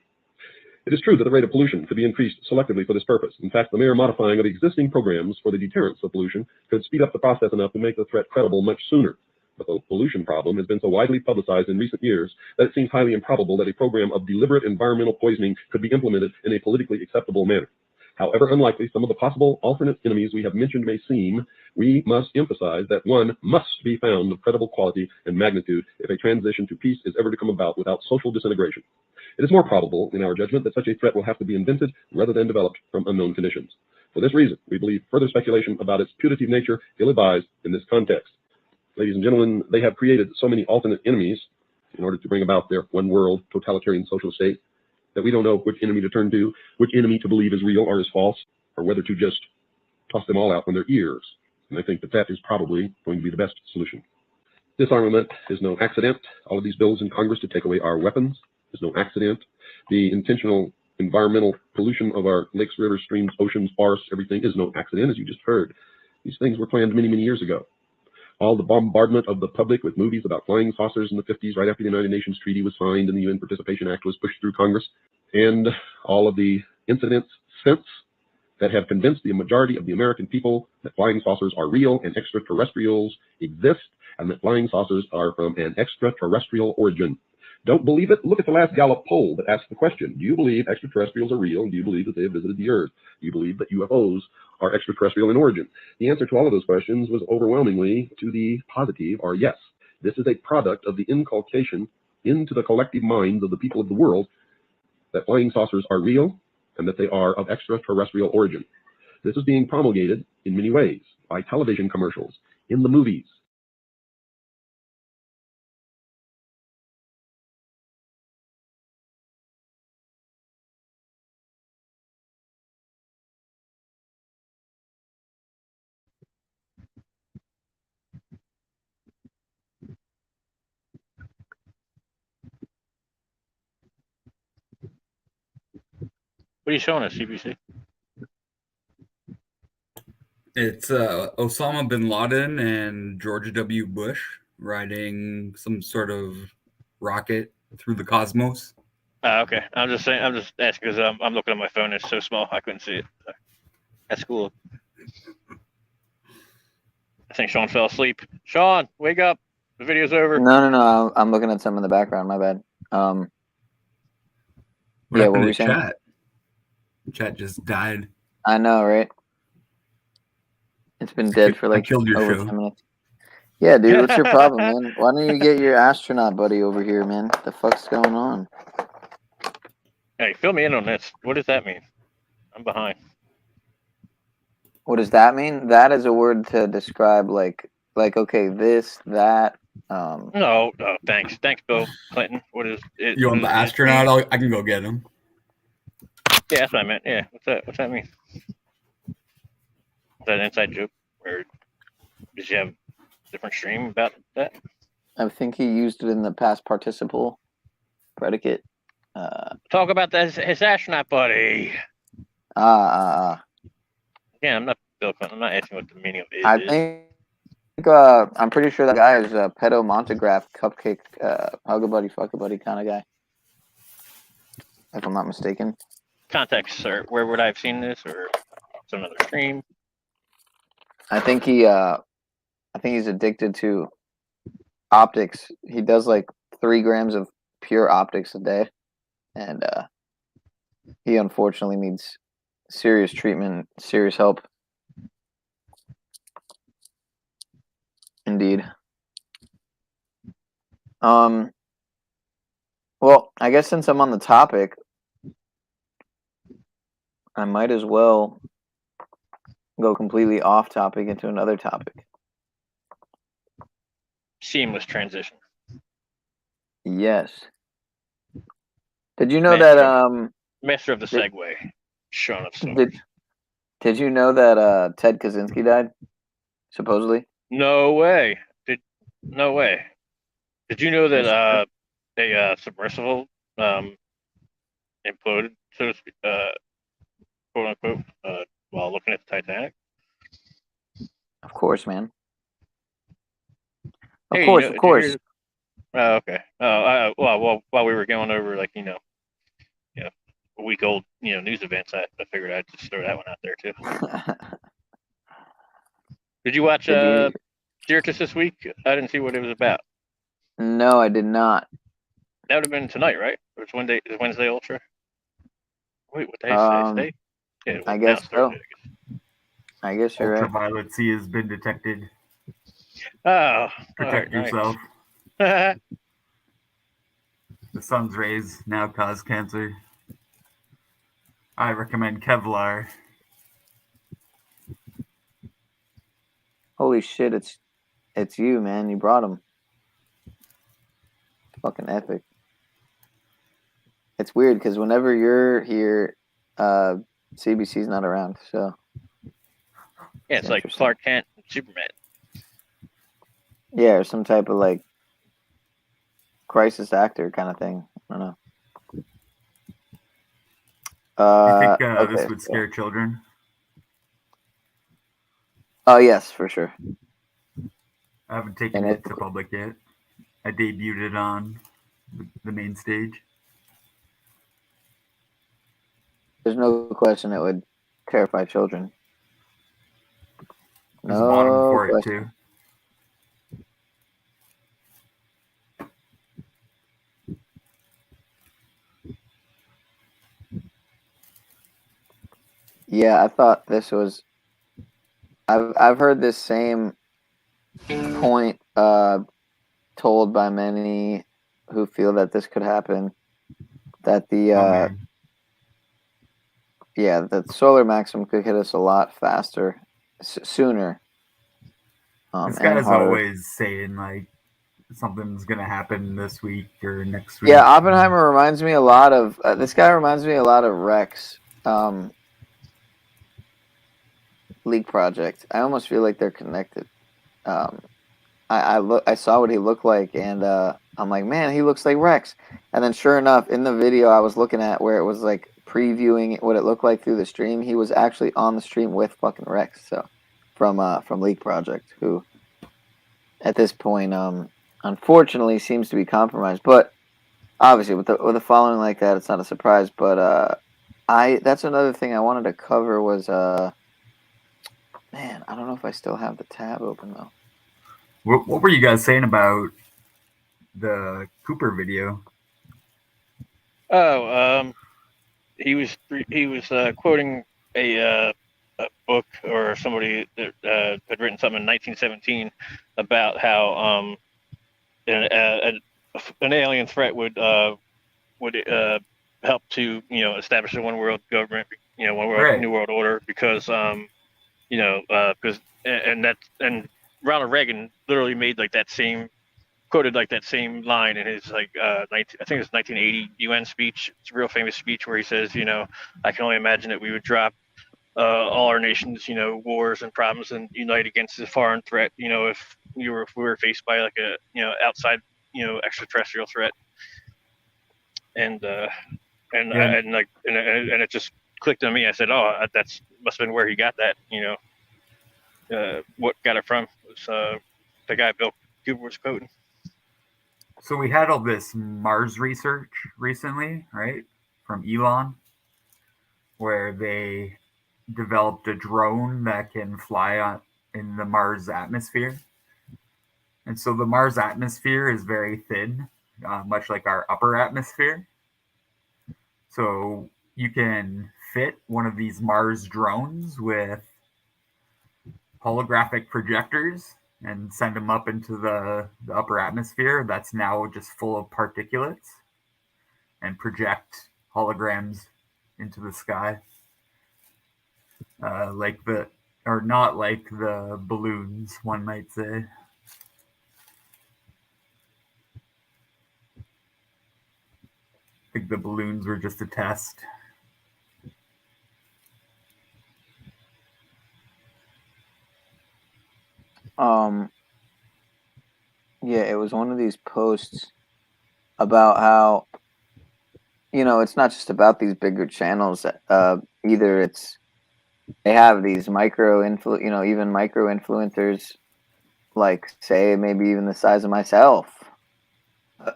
It is true that the rate of pollution could be increased selectively for this purpose. In fact, the mere modifying of existing programs for the deterrence of pollution could speed up the process enough to make the threat credible much sooner. But the pollution problem has been so widely publicized in recent years that it seems highly improbable that a program of deliberate environmental poisoning could be implemented in a politically acceptable manner. However unlikely some of the possible alternate enemies we have mentioned may seem, we must emphasize that one must be found of credible quality and magnitude if a transition to peace is ever to come about without social disintegration. It is more probable, in our judgment, that such a threat will have to be invented rather than developed from unknown conditions. For this reason, we believe further speculation about its putative nature ill-advised in this context. Ladies and gentlemen, they have created so many alternate enemies in order to bring about their one-world totalitarian social state that we don't know which enemy to turn to, which enemy to believe is real or is false, or whether to just toss them all out on their ears. And I think that that is probably going to be the best solution. Disarmament is no accident. All of these bills in Congress to take away our weapons is no accident. The intentional environmental pollution of our lakes, rivers, streams, oceans, forests, everything is no accident, as you just heard. These things were planned many, many years ago. All the bombardment of the public with movies about flying saucers in the 50s, right after the United Nations Treaty was signed and the UN Participation Act was pushed through Congress, and all of the incidents since that have convinced the majority of the American people that flying saucers are real and extraterrestrials exist, and that flying saucers are from an extraterrestrial origin. Don't believe it? Look at the last Gallup poll that asked the question, do you believe extraterrestrials are real, and do you believe that they have visited the Earth? Do you believe that UFOs are extraterrestrial in origin? The answer to all of those questions was overwhelmingly to the positive, or yes. This is a product of the inculcation into the collective minds of the people of the world that flying saucers are real and that they are of extraterrestrial origin. This is being promulgated in many ways, by television commercials, in the movies. What are you showing us, CBC? It's Osama bin Laden and George W. Bush riding some sort of rocket through the cosmos. Okay. I'm just saying. I'm just asking because I'm looking at my phone. It's so small I couldn't see it. That's cool. I think Sean fell asleep. Sean, wake up! The video's over. No. I'm looking at some in the background. My bad. What yeah, what happened were to you saying? chat? Chat just died. I know, right? It's been dead for like killed your over show. 10 minutes. Yeah, dude, what's your problem, man? Why don't you get your astronaut buddy over here, man? What the fuck's going on? Hey, fill me in on this. What does that mean? I'm behind. What does that mean? That is a word to describe like okay, this, that. No, thanks, Bill Clinton. What is it? You What want the does it astronaut? mean? I can go get him. Yeah, that's what I meant. Yeah, what's that mean? Is that an inside joke, or did you have a different stream about that? I think he used it in the past participle predicate. Talk about that his astronaut buddy. Yeah, I'm not Bill Clinton. I'm not asking what the meaning of it I is. think I'm pretty sure that guy is a pedo Montegraph cupcake hug a buddy, fuck a buddy kind of guy. If I'm not mistaken. Context, sir. Where would I have seen this, or it's another stream? I think he's addicted to optics. He does like 3 grams of pure optics a day, and he unfortunately needs serious treatment, serious help. Indeed. Well, I guess since I'm on the topic, I might as well go completely off topic into another topic. Seamless transition. Yes. Did you know that master of the segue, Sean of Sword. Did you know that Ted Kaczynski died? Supposedly? No way. No way. Did you know that a submersible imploded, so to speak, quote unquote, while looking at the Titanic? Of course, man. Of Hey, course, of course. Oh, okay. Well, while we were going over, like, a week old, news events, I figured I'd just throw that one out there too. Did you watch Circus this week? I didn't see what it was about. No, I did not. That would have been tonight, right? Or it's Wednesday Ultra. Wait, what day is today? Yeah, I guess so. Thursday, I guess you're right. Ultraviolet C has been detected. Oh, protect yourself. Nice. The sun's rays now cause cancer. I recommend Kevlar. Holy shit, it's you, man. You brought him. Fucking epic. It's weird because whenever you're here, CBC's not around, so. Yeah, it's like Clark Kent and Superman. Yeah, or some type of like crisis actor kind of thing. I don't know. You think okay, this would scare children? Oh, yes, for sure. I haven't taken it to public yet. I debuted it on the main stage. There's no question it would terrify children. There's a bottom for it, question. Yeah, I thought this was. I've heard this same point told by many who feel that this could happen. That the that solar maximum could hit us a lot faster, sooner. This guy's always saying like something's gonna happen this week or next week. Yeah, Oppenheimer reminds me a lot of this guy. Reminds me a lot of Rex. Leak Project. I almost feel like they're connected. I saw what he looked like, and I'm like, man, he looks like Rex. And then, sure enough, in the video I was looking at where it was like previewing what it looked like through the stream, he was actually on the stream with fucking Rex. So, from Leak Project, who at this point, unfortunately, seems to be compromised. But obviously, with a following like that, it's not a surprise. But that's another thing I wanted to cover was man, I don't know if I still have the tab open though. What were you guys saying about the Cooper video? Oh, he was quoting a book or somebody that had written something in 1917 about how an alien threat would help to establish a one world government, one world new world order, because because and Ronald Reagan literally made like that same quoted like that same line in his like I think it's 1980 UN speech. It's a real famous speech where he says, I can only imagine that we would drop all our nations, wars and problems and unite against a foreign threat, if we were faced by like a outside extraterrestrial threat. And and it just clicked on me. I said, oh, that's must have been where he got that, what got it from was the guy Bill Cooper was quoting. So we had all this Mars research recently, right, from Elon, where they developed a drone that can fly in the Mars atmosphere. And so the Mars atmosphere is very thin, much like our upper atmosphere. So you can fit one of these Mars drones with holographic projectors and send them up into the upper atmosphere that's now just full of particulates, and project holograms into the sky. Not like the balloons, one might say. I think the balloons were just a test. Yeah, it was one of these posts about how, it's not just about these bigger channels. Either they have these even micro influencers, like say maybe even the size of myself.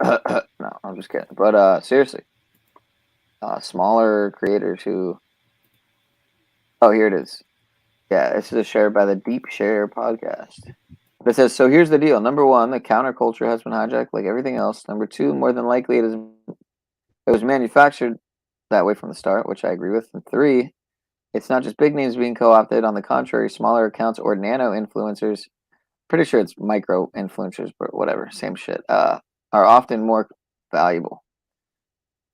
No, I'm just kidding. But seriously, smaller creators who. Oh, here it is. Yeah, this is shared by the Deep Share podcast. It says, so here's the deal. Number one, the counterculture has been hijacked like everything else. Number two, more than likely it was manufactured that way from the start, which I agree with. And three, it's not just big names being co-opted. On the contrary, smaller accounts or nano influencers, pretty sure it's micro influencers, but whatever, same shit, are often more valuable.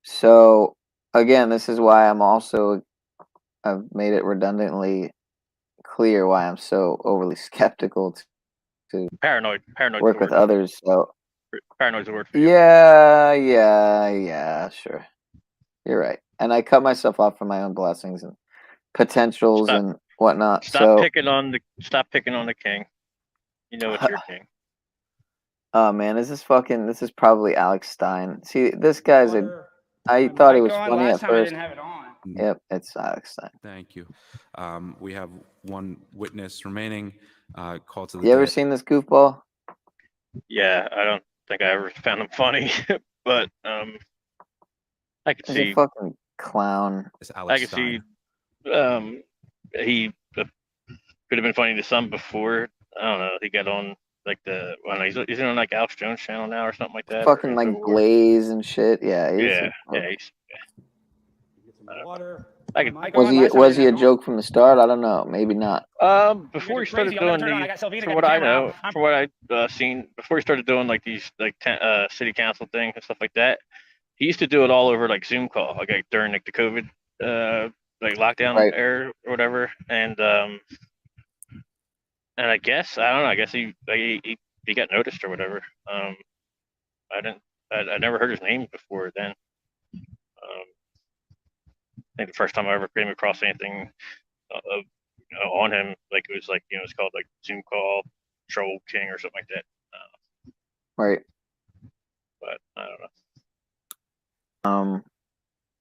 So again, this is why I've made it redundantly clear why I'm so overly skeptical to paranoid work with others. So paranoid's the word for you. Yeah, sure. You're right. And I cut myself off from my own blessings and potentials and whatnot. Stop picking on the king. You know it's your king. Oh man, this is probably Alex Stein. See, this guy's I thought he was funny at first. I didn't have it on. Yep, it's Alex Stein. Thank you. We have one witness remaining. Call to the. You ever seen this goofball? Yeah, I don't think I ever found him funny, but I could see. He's a fucking clown. I could see. He could have been funny to some before. I don't know. He got on like he's on like Alex Jones' channel now or something like that. Fucking like Blaze and shit. Yeah. Water. Was he a joke from the start? I don't know. Maybe not. Before he started doing from what I know, from what I seen, before he started doing like these city council things and stuff like that, he used to do it all over like Zoom call, like during like the COVID like lockdown era or whatever, and I guess I don't know. I guess he got noticed or whatever. I never heard his name before then. I think the first time I ever came across anything on him, like it was like it's called like Zoom call Troll King or something like that. Right. But I don't know.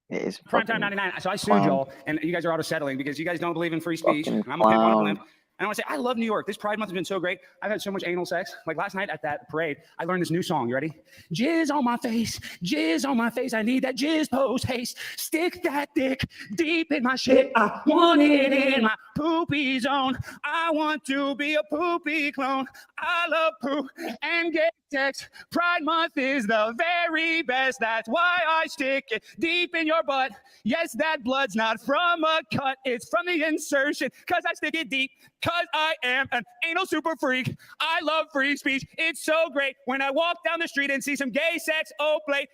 Yeah, he's Primetime 99. So I sued y'all, and you guys are auto settling because you guys don't believe in free speech. I'm gonna pick one of them. And I want to say, I love New York. This Pride Month has been so great. I've had so much anal sex. Like last night at that parade, I learned this new song. You ready? Jizz on my face. Jizz on my face. I need that jizz post haste. Stick that dick deep in my shit. I want it in my poopy zone. I want to be a poopy clone. I love poop and gay sex. Pride Month is the very best. That's why I stick it deep in your butt. Yes, that blood's not from a cut. It's from the insertion. Because I stick it deep. Because I am an anal super freak. I love free speech. It's so great when I walk down the street and see some gay sex play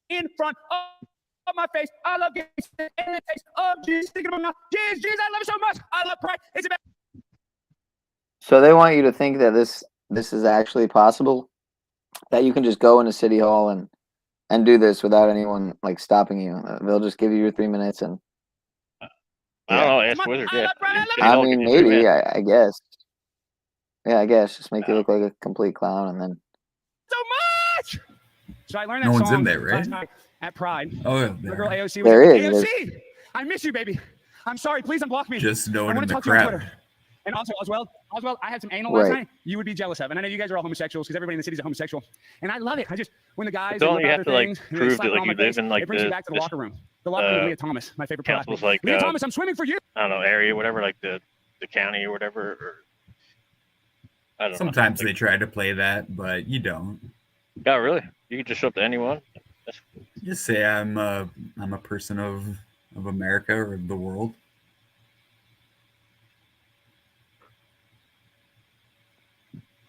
in front my face. I love gay sex and the taste of Jesus. Thinking about now. Jesus, I love it so much. I love Christ. It's about. So they want you to think that this is actually possible, that you can just go into City Hall and do this without anyone like stopping you. They'll just give you your 3 minutes and. I don't know. Ask Wizard. Yeah. I mean, maybe. I guess. Yeah, I guess just make you look like a complete clown, and then. So much. So I learned that No one's song in there, right? last night at Pride. Oh, yeah, My girl AOC was There like, is. AOC, I miss you, baby. I'm sorry. Please unblock me. Just no I one want in to the talk to you on crowd. Twitter. And also, Oswald, I had some anal last Right. night. You would be jealous of, and I know you guys are all homosexuals because everybody in the city is a homosexual, and I love it. I just when the guys Don't they you whip out have their to, like, things and they prove slap that, it like, on my you live face, in, like, it brings me the- back to the this, locker room. The locker room with Leah Thomas, my favorite pro council's athlete. like, Leah Thomas, I'm swimming for you. I don't know, area, whatever, like the county or whatever. Or, I don't know. Sometimes they try to play that, but you don't. Oh, really? You can just show up to anyone? Just say I'm a person of America or the world.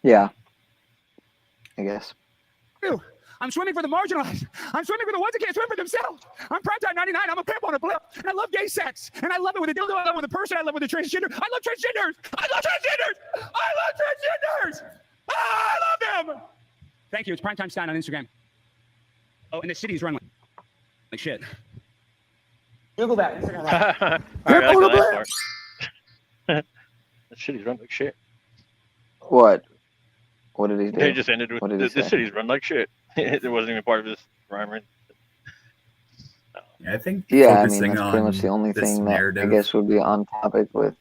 Yeah. I guess. I'm swimming for the marginalized. I'm swimming for the ones that can't swim for themselves. I'm Primetime 99. I'm a pimp on a blimp. And I love gay sex. And I love it with a dildo. I love it with a person. I love it with a transgender. I love transgenders. I love transgenders. I love transgenders. I love them. Thank you. It's Primetime Stein on Instagram. Oh, and the city's run like shit. Google that. Instagram that. All right, I like the last part. That city's run like shit. What? What did he do? They just ended with What did he the say? city's run like shit. It wasn't even part of this rhyme. Right? Yeah, I think Yeah, I focusing mean that's pretty on much the only this thing narrative, that I guess would be on topic with.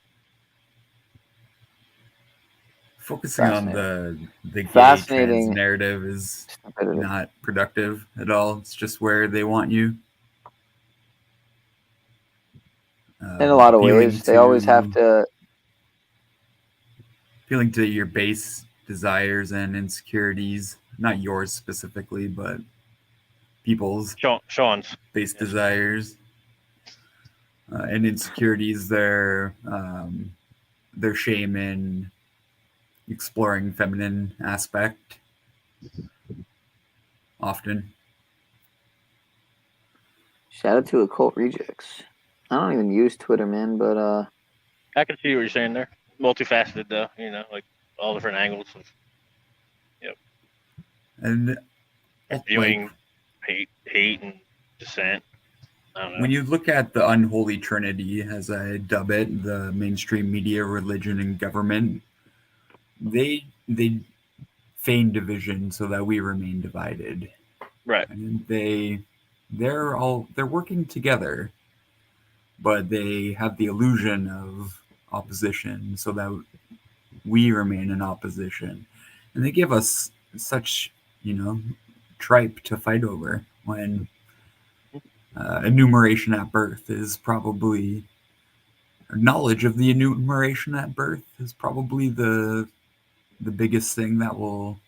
focusing on the gay Fascinating. trans narrative is not productive at all. It's just where they want you. In a lot of appealing ways, they always have to. appealing to your base desires and insecurities, not yours specifically, but people's Sean's base desires and insecurities. Their shame in exploring feminine aspect often. Shout out to Occult Rejects. I don't even use Twitter, man, but I can see what you're saying there. Multifaceted, though. You know, like all different angles of. Yep. And Viewing hate and dissent. I don't know. when you look at the unholy trinity, as I dub it, the mainstream media, religion, and government, they feign division so that we remain divided. Right. And they're working together, but they have the illusion of opposition so that we remain in opposition. And they give us such, tripe to fight over when enumeration at birth is probably, or knowledge of the enumeration at birth is probably the biggest thing that will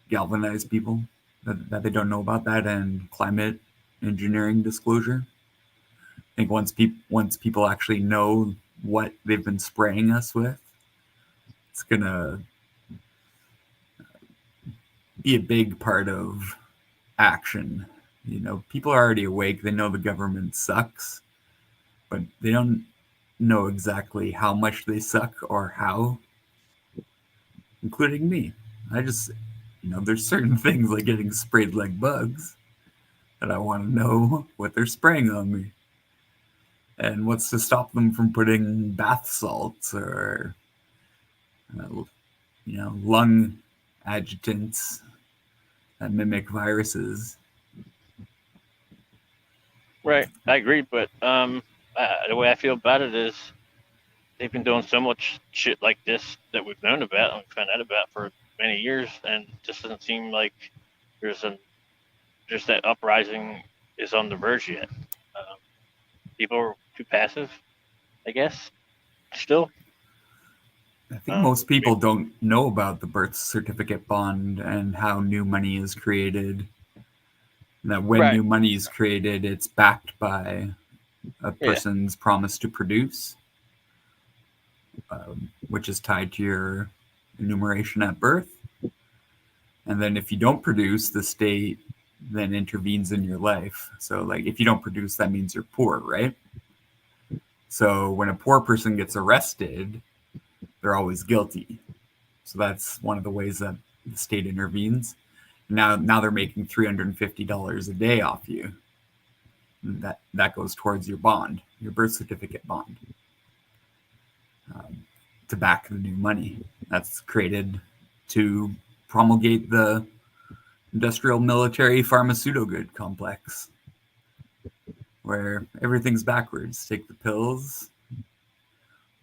galvanize people that they don't know about that, and climate engineering disclosure. I think once people actually know what they've been spraying us with, it's gonna be a big part of action. People are already awake. They know the government sucks, but they don't know exactly how much they suck or how, including me. I just, there's certain things like getting sprayed like bugs that I want to know what they're spraying on me. And what's to stop them from putting bath salts or, lung adjutants that mimic viruses. Right, I agree, but the way I feel about it is they've been doing so much shit like this that we've known about and we've found out about for many years, and it just doesn't seem like there's that uprising is on the verge yet. People are too passive, I guess. Still, I think most people don't know about the birth certificate bond and how new money is created. That when new money is created, it's backed by a person's promise to produce, which is tied to your enumeration at birth. And then if you don't produce, the state then intervenes in your life. So like if you don't produce, that means you're poor, right? So when a poor person gets arrested, they're always guilty. So that's one of the ways that the state intervenes. Now they're making $350 a day off you. That goes towards your bond, your birth certificate bond, to back the new money. That's created to promulgate the industrial military pharmaceutical good complex, where everything's backwards. Take the pills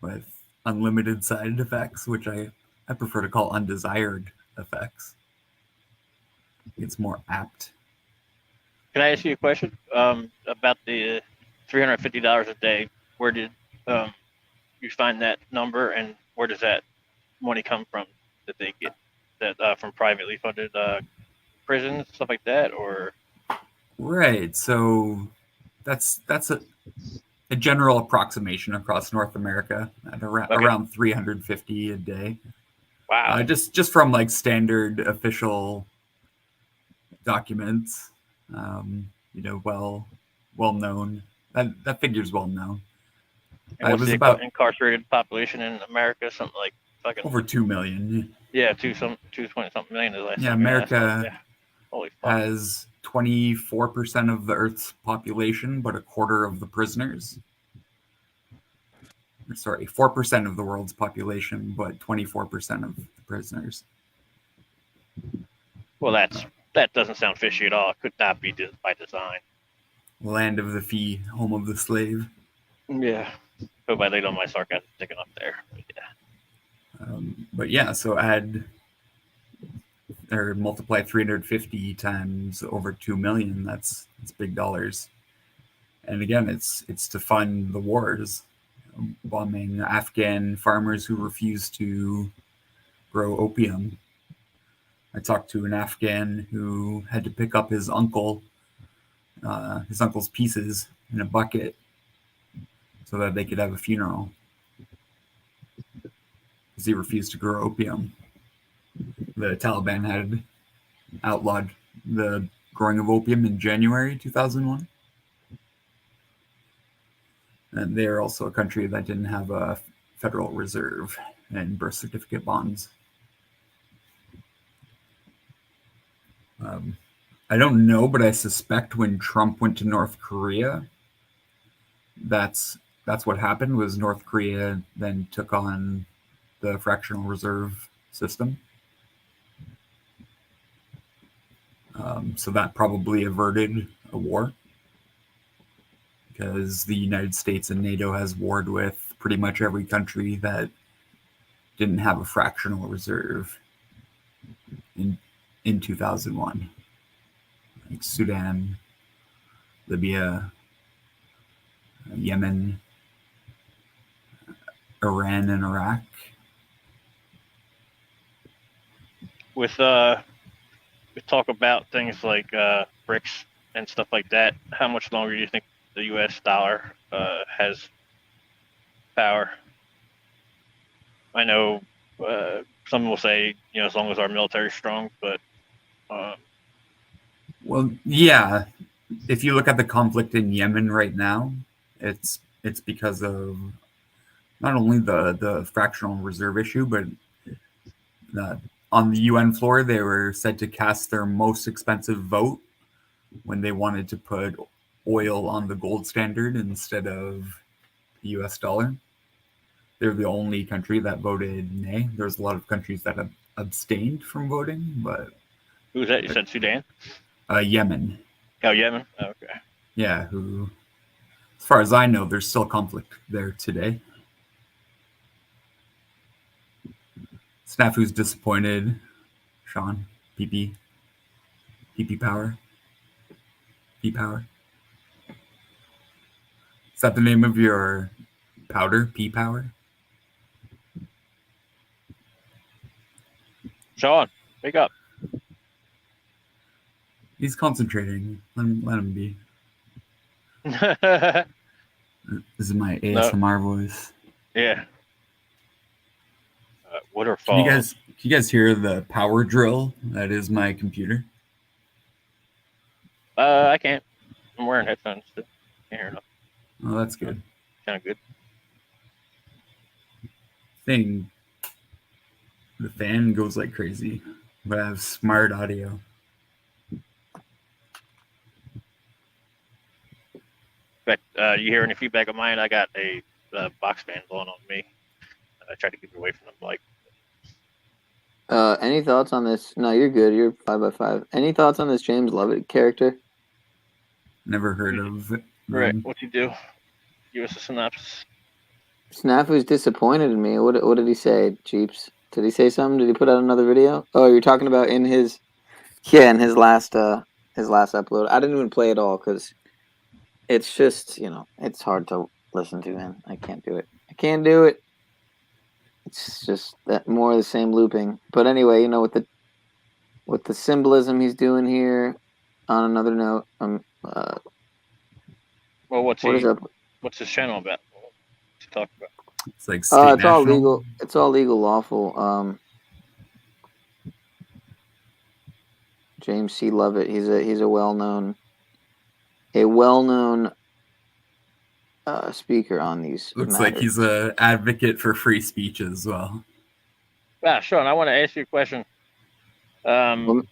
with unlimited side effects, which I prefer to call undesired effects. It's more apt. Can I ask you a question about the $350 a day? Where did you find that number, and where does that money come from that they get that from privately funded prisons, stuff like that, or? Right. So that's a general approximation across North America at around 350 a day. Wow. Just from like standard official documents, well known. That figure's well known. And what's it was the about incarcerated population in America? Something like fucking over 2 million. Yeah, 220 something million is last Yeah, time. America Holy fuck. has 24% of the Earth's population, but a quarter of the prisoners. Sorry, 4% of the world's population, but 24% of the prisoners. Well, that doesn't sound fishy at all. It could not be by design. Land of the free, home of the slave. Yeah. Hope I laid on my sarcasm sticking up there. But yeah, so add or multiply 350 times over 2 million. That's big dollars. And again, it's to fund the wars, bombing Afghan farmers who refuse to grow opium. I talked to an Afghan who had to pick up his uncle's pieces in a bucket so that they could have a funeral, because he refused to grow opium. The Taliban had outlawed the growing of opium in January 2001. And they're also a country that didn't have a Federal Reserve and birth certificate bonds. I don't know, but I suspect when Trump went to North Korea, that's what happened. Was North Korea then took on the fractional reserve system. So that probably averted a war, because the United States and NATO has warred with pretty much every country that didn't have a fractional reserve in 2001. Like Sudan, Libya, Yemen, Iran, and Iraq. With we talk about things like BRICS and stuff like that, how much longer do you think the U.S. dollar has power? I know some will say, as long as our military is strong, but well, yeah. If you look at the conflict in Yemen right now, it's because of not only the fractional reserve issue, but on the UN floor, they were said to cast their most expensive vote when they wanted to put oil on the gold standard instead of the US dollar. They're the only country that voted nay. There's a lot of countries that have abstained from voting, but... Who was that? You said Sudan? Yemen. Oh, Yemen? Okay. Yeah, as far as I know, there's still conflict there today. Snafu's disappointed. Sean, PP Power. P-Power. Is that the name of your powder? P-Power? Sean, wake up. He's concentrating. Let him be. This is my ASMR voice. Yeah. Can you guys hear the power drill that is my computer? I can't. I'm wearing headphones. So can't hear enough. Oh, that's good. Kind of good. Thing. The fan goes like crazy, but I have smart audio. But you hear any feedback of mine? I got a box fan blowing on me. I tried to keep it away from the mic. Any thoughts on this? No, you're good. You're 5x5. Any thoughts on this James Lovett character? Never heard of it. Right. What'd you do? Give us a synopsis. Snafu's disappointed in me. What did he say, Jeeps? Did he say something? Did he put out another video? Oh, you're talking about in his last upload. I didn't even play it all because it's just, it's hard to listen to, man. I can't do it. I can't do it. It's just that more of the same looping. But anyway, with the symbolism he's doing here. On another note, Well, what's what is up? What's his channel about? What's he talking about? It's like It's all legal. It's all legal, lawful. James C. Lovett. He's a well-known speaker on these. Looks matters. like he's an advocate for free speech as well. Sean, I want to ask you a question. Do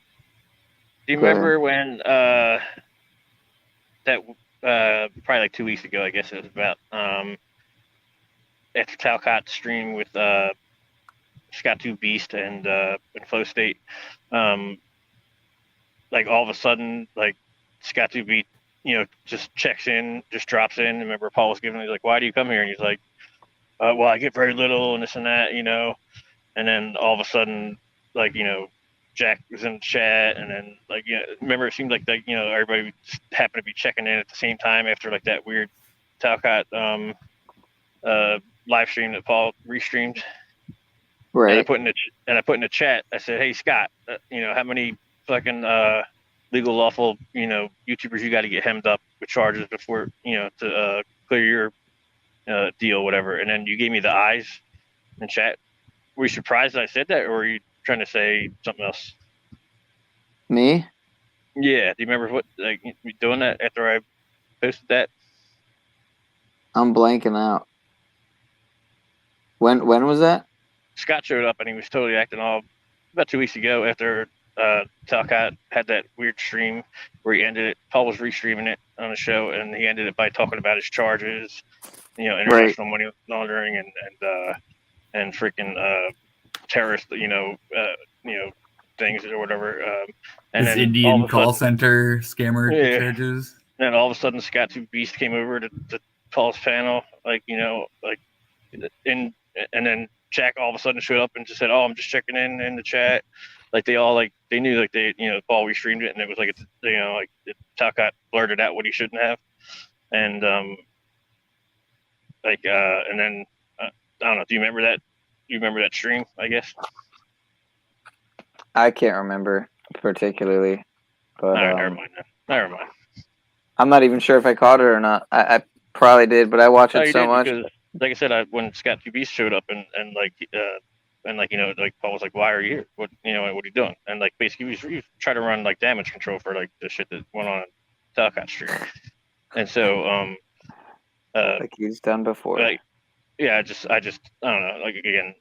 you remember when that probably like 2 weeks ago, I guess it was about after Talcott stream with Scott 2 Beast and Flow State, like all of a sudden, like Scott 2 Beast, just checks in, just drops in. Remember Paul was giving, he's like, "Why do you come here?" And he's like, "Well, I get very little and this and that, And then all of a sudden, like, Jack was in the chat, and then like, remember it seemed like everybody happened to be checking in at the same time after like that weird Talcott live stream that Paul restreamed. Right. And I put in the chat. I said, "Hey Scott, how many fucking legal lawful YouTubers you got to get hemmed up with charges before to clear your deal, whatever." And then you gave me the eyes in chat. Were you surprised that I said that, or were you trying to say something else? Me? Yeah. Do you remember what me doing that after I posted that? I'm blanking out. When was that? Scott showed up and he was totally acting all about 2 weeks ago after Talcott had that weird stream where he ended it. Paul was restreaming it on the show, and he ended it by talking about his charges, international money laundering and freaking terrorist, things or whatever. And His then Indian call center scammer charges. And all of a sudden, Scott 2 Beast came over to Paul's panel, and then Jack all of a sudden showed up and just said, "Oh, I'm just checking in the chat." Like they all they knew Paul restreamed it, and it was Talcott blurted out what he shouldn't have, and and then I don't know. Do you remember that? You remember that stream? I guess. I can't remember particularly, but all right, never mind. Never mind. I'm not even sure if I caught it or not. I probably did, but I watch it so much. Because, like I said, when Scott 2 Beast showed up and Paul was like, "Why are you here? What what are you doing?" And basically he was trying to run damage control for the shit that went on Talcott Street. And so like he's done before. I just I don't know. Again,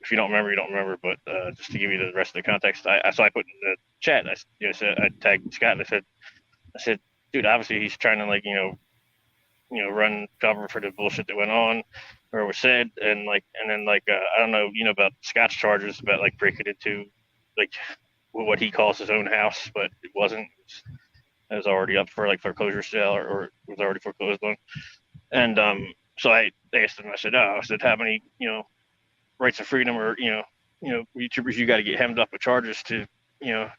if you don't remember, you don't remember. But just to give you the rest of the context, I put in the chat. I tagged Scott and I said, "Dude, obviously he's trying to run cover for the bullshit that went on or was said, and then I don't know, about Scott's charges about breaking into what he calls his own house, but it wasn't. It was already up for foreclosure sale or it was already foreclosed on. And so I asked him. I said, how many rights of freedom or YouTubers you got to get hemmed up with charges to to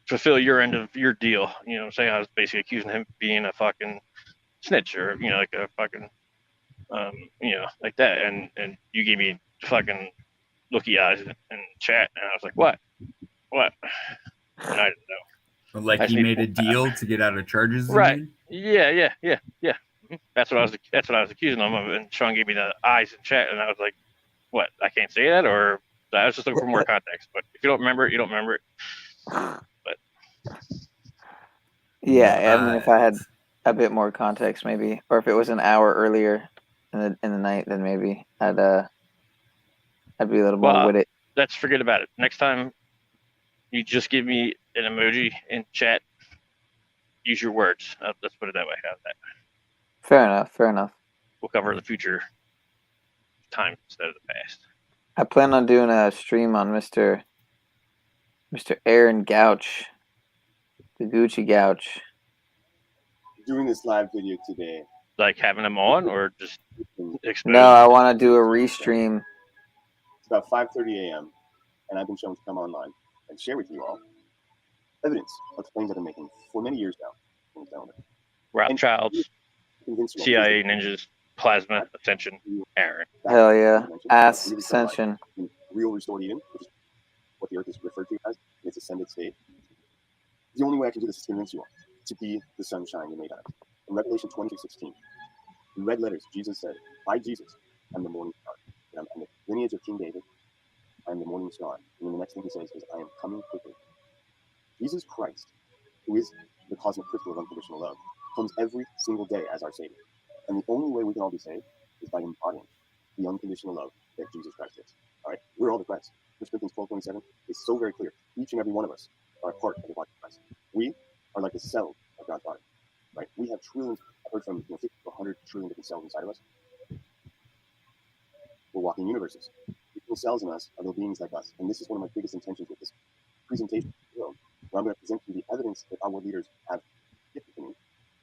fulfill your end of your deal? I'm saying I was basically accusing him of being a fucking snitch or a fucking like that, and you gave me fucking looky eyes in chat, and I was like, what and I didn't know. Like he made a deal to get out of charges, right? Yeah. That's what I was accusing him of, and Sean gave me the eyes in chat, and I was like, what, I can't say that? Or I was just looking for more context, but if you don't remember it, you don't remember it. But Yeah, I mean, if I had a bit more context, maybe, or if it was an hour earlier in the night, then maybe I'd be a little more with it. Let's forget about it. Next time, you just give me an emoji in chat. Use your words. Let's put it that way. How's that? Fair enough. Fair enough. We'll cover the future time instead of the past. I plan on doing a stream on Mr. Aaron Gouch, the Gucci Gouch. Doing this live video today. Like having him on, or just expose? No, I want to do a restream. It's about 5:30 a.m. and I've been shown to come online and share with you all evidence of the claims I've been making for many years now. Rothschilds, CIA ninjas, plasma ascension, Aaron. Hell yeah, ass ascension. Real restored Eden, which is what the earth is referred to as in its ascended state. The only way I can do this is to convince you all to be the sunshine you made out of. In Revelation 22:16, in red letters, Jesus said, by Jesus, I'm the morning star. I'm the lineage of King David. I'm the morning star. And then the next thing he says is, I am coming quickly. Jesus Christ, who is the cosmic crystal of unconditional love, comes every single day as our Savior. And the only way we can all be saved is by embodying the unconditional love that Jesus Christ is. All right? We're all the Christ. 1 Corinthians 12:27 is so very clear. Each and every one of us are a part of the body of Christ. We are like the cells of God's body. Right? We have trillions, I've heard from 50 to 100 trillion different cells inside of us. We're walking universes. The cells in us are little beings like us. And this is one of my biggest intentions with this presentation, where I'm going to present you the evidence that our world leaders have gifted to me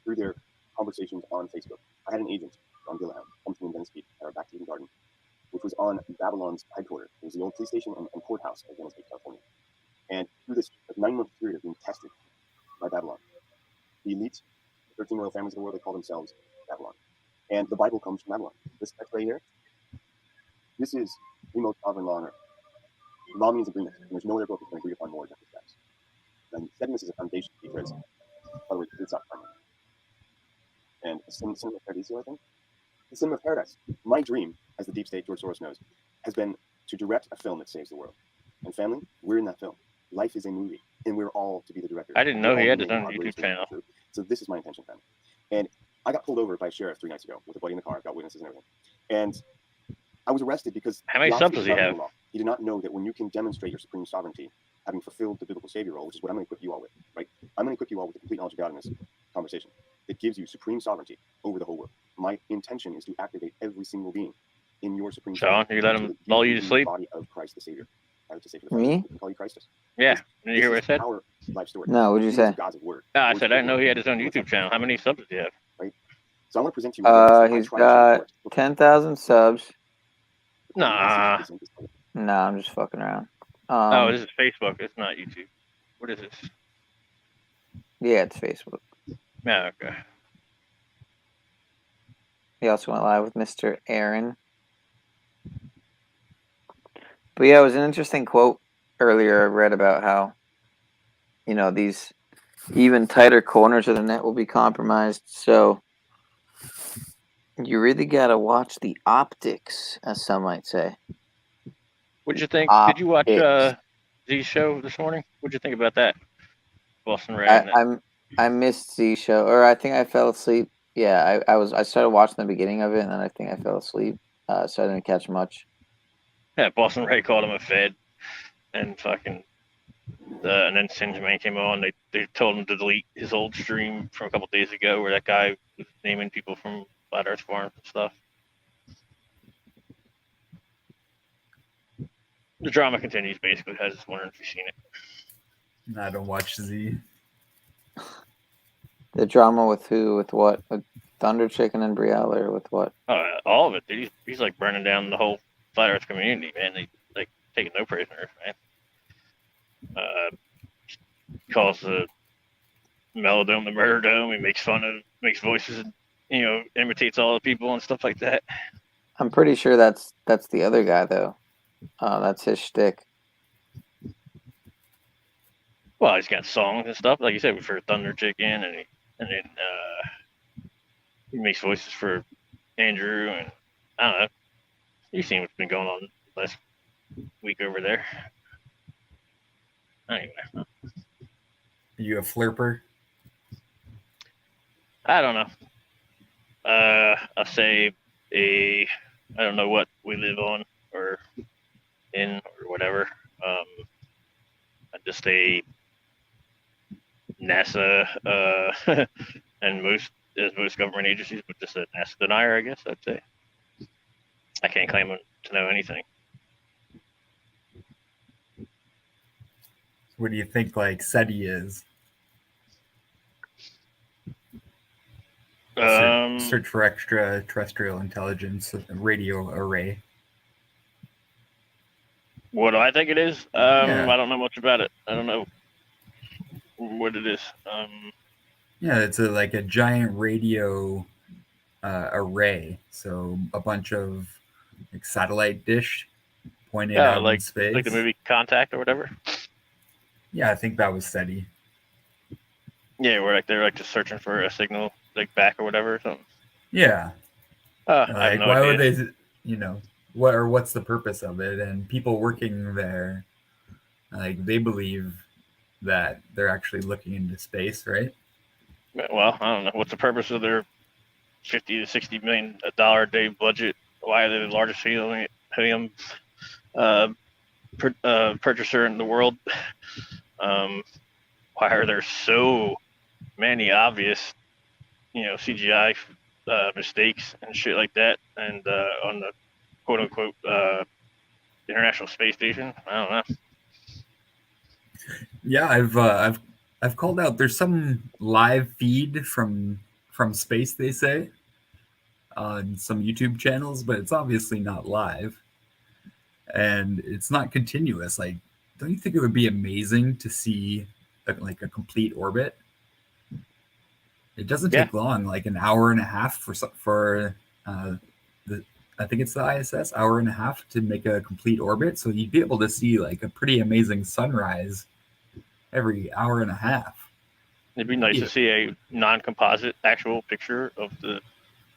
through their conversations on Facebook. I had an agent, John Gilliam, come to me in Venice Beach at our back Eden Garden, which was on Babylon's headquarters. It was the old police station and courthouse of Venice Beach, California. And through this 9-month period of being tested by Babylon, the elite, the 13 royal families of the world, they call themselves Babylon. And the Bible comes from Babylon. This text right here, this is the most sovereign law on earth. Law means agreement, and there's no other book that can agree upon more than this. And setting this as a foundation because, by the way, it's not primary. And the cinema of paradise, I think? The cinema of paradise. My dream, as the deep state, George Soros knows, has been to direct a film that saves the world. And family, we're in that film. Life is a movie, and we're all to be the directors. I didn't know he had his own YouTube channel. So this is my intention, family. And I got pulled over by a sheriff 3 nights ago with a buddy in the car. I've got witnesses and everything. And I was arrested because how many subs does he have? He did not know that when you can demonstrate your supreme sovereignty, having fulfilled the biblical savior role, which is what I'm going to equip you all with, right? I'm going to equip you all with the complete knowledge of God in this conversation. It gives you supreme sovereignty over the whole world. My intention is to activate every single being in your supreme sovereignty. Sean, you let him lull you to sleep? Body of Christ the Savior. Me? We call you Christus. Yeah. Did you hear what I said? Our life story. No, what'd you say? God's word. No, I said I didn't know he had his own YouTube channel. How many subs does he have? Right. So I want to present you. He's got 10,000 subs. Nah. No, I'm just fucking around. Oh, this is Facebook. It's not YouTube. What is this? Yeah, it's Facebook. Yeah, okay. He also went live with Mr. Aaron. But yeah, it was an interesting quote earlier I read about how, you know, these even tighter corners of the net will be compromised. So you really got to watch the optics, as some might say. What'd you think? Did you watch Z's show this morning? What'd you think about that? Boston Ray. I missed Z's show, or I think I fell asleep. Yeah, I started watching the beginning of it, and then I think I fell asleep, so I didn't catch much. Yeah, Boston Ray called him a Fed, and fucking, and then Singerman came on. They told him to delete his old stream from a couple days ago, where that guy was naming people from Flat Earth Farms and stuff. The drama continues, basically. I was just wondering if you've seen it. I don't watch Z. The drama with who? With what? With Thunder Chicken and Brielle, or with what? All of it, dude. He's like burning down the whole Flat Earth community, man. They like taking no prisoners, man. Calls the Melodome the Murder Dome. He makes voices, and, imitates all the people and stuff like that. I'm pretty sure that's the other guy, though. That's his shtick. Well, he's got songs and stuff, like you said, for Thunder Chicken, and then he makes voices for Andrew, and I don't know. You've seen what's been going on last week over there. Anyway. Are you a flirper? I don't know. I'll say I don't know what we live on or in or whatever. I just say NASA, and most government agencies, but just a NASA denier, I guess I'd say. I can't claim to know anything. What do you think, like, SETI is? Search for extraterrestrial intelligence radio array. What do I think it is? Yeah. I don't know much about it. I don't know what it is. Yeah, it's like a giant radio array. So a bunch of like satellite dish pointed out in space. Like the movie Contact or whatever. Yeah, I think that was SETI. Yeah, where like they're like just searching for a signal like back or whatever or something. Yeah. I Like, have no why idea. would they? You know, what's the purpose of it? And people working there, like, they believe that they're actually looking into space, right? Well, I don't know what's the purpose of their $50 to $60 million a day budget. Why are they the largest helium purchaser in the world? Why are there so many obvious, CGI mistakes and shit like that, and on the quote unquote International Space Station? I don't know. Yeah, I've called out. There's some live feed from space, they say, on some YouTube channels, but it's obviously not live, and it's not continuous. Like, don't you think it would be amazing to see like a complete orbit? It doesn't take long, like an hour and a half for I think it's the ISS, hour and a half to make a complete orbit. So you'd be able to see like a pretty amazing sunrise every hour and a half. It'd be nice to see a non-composite actual picture of the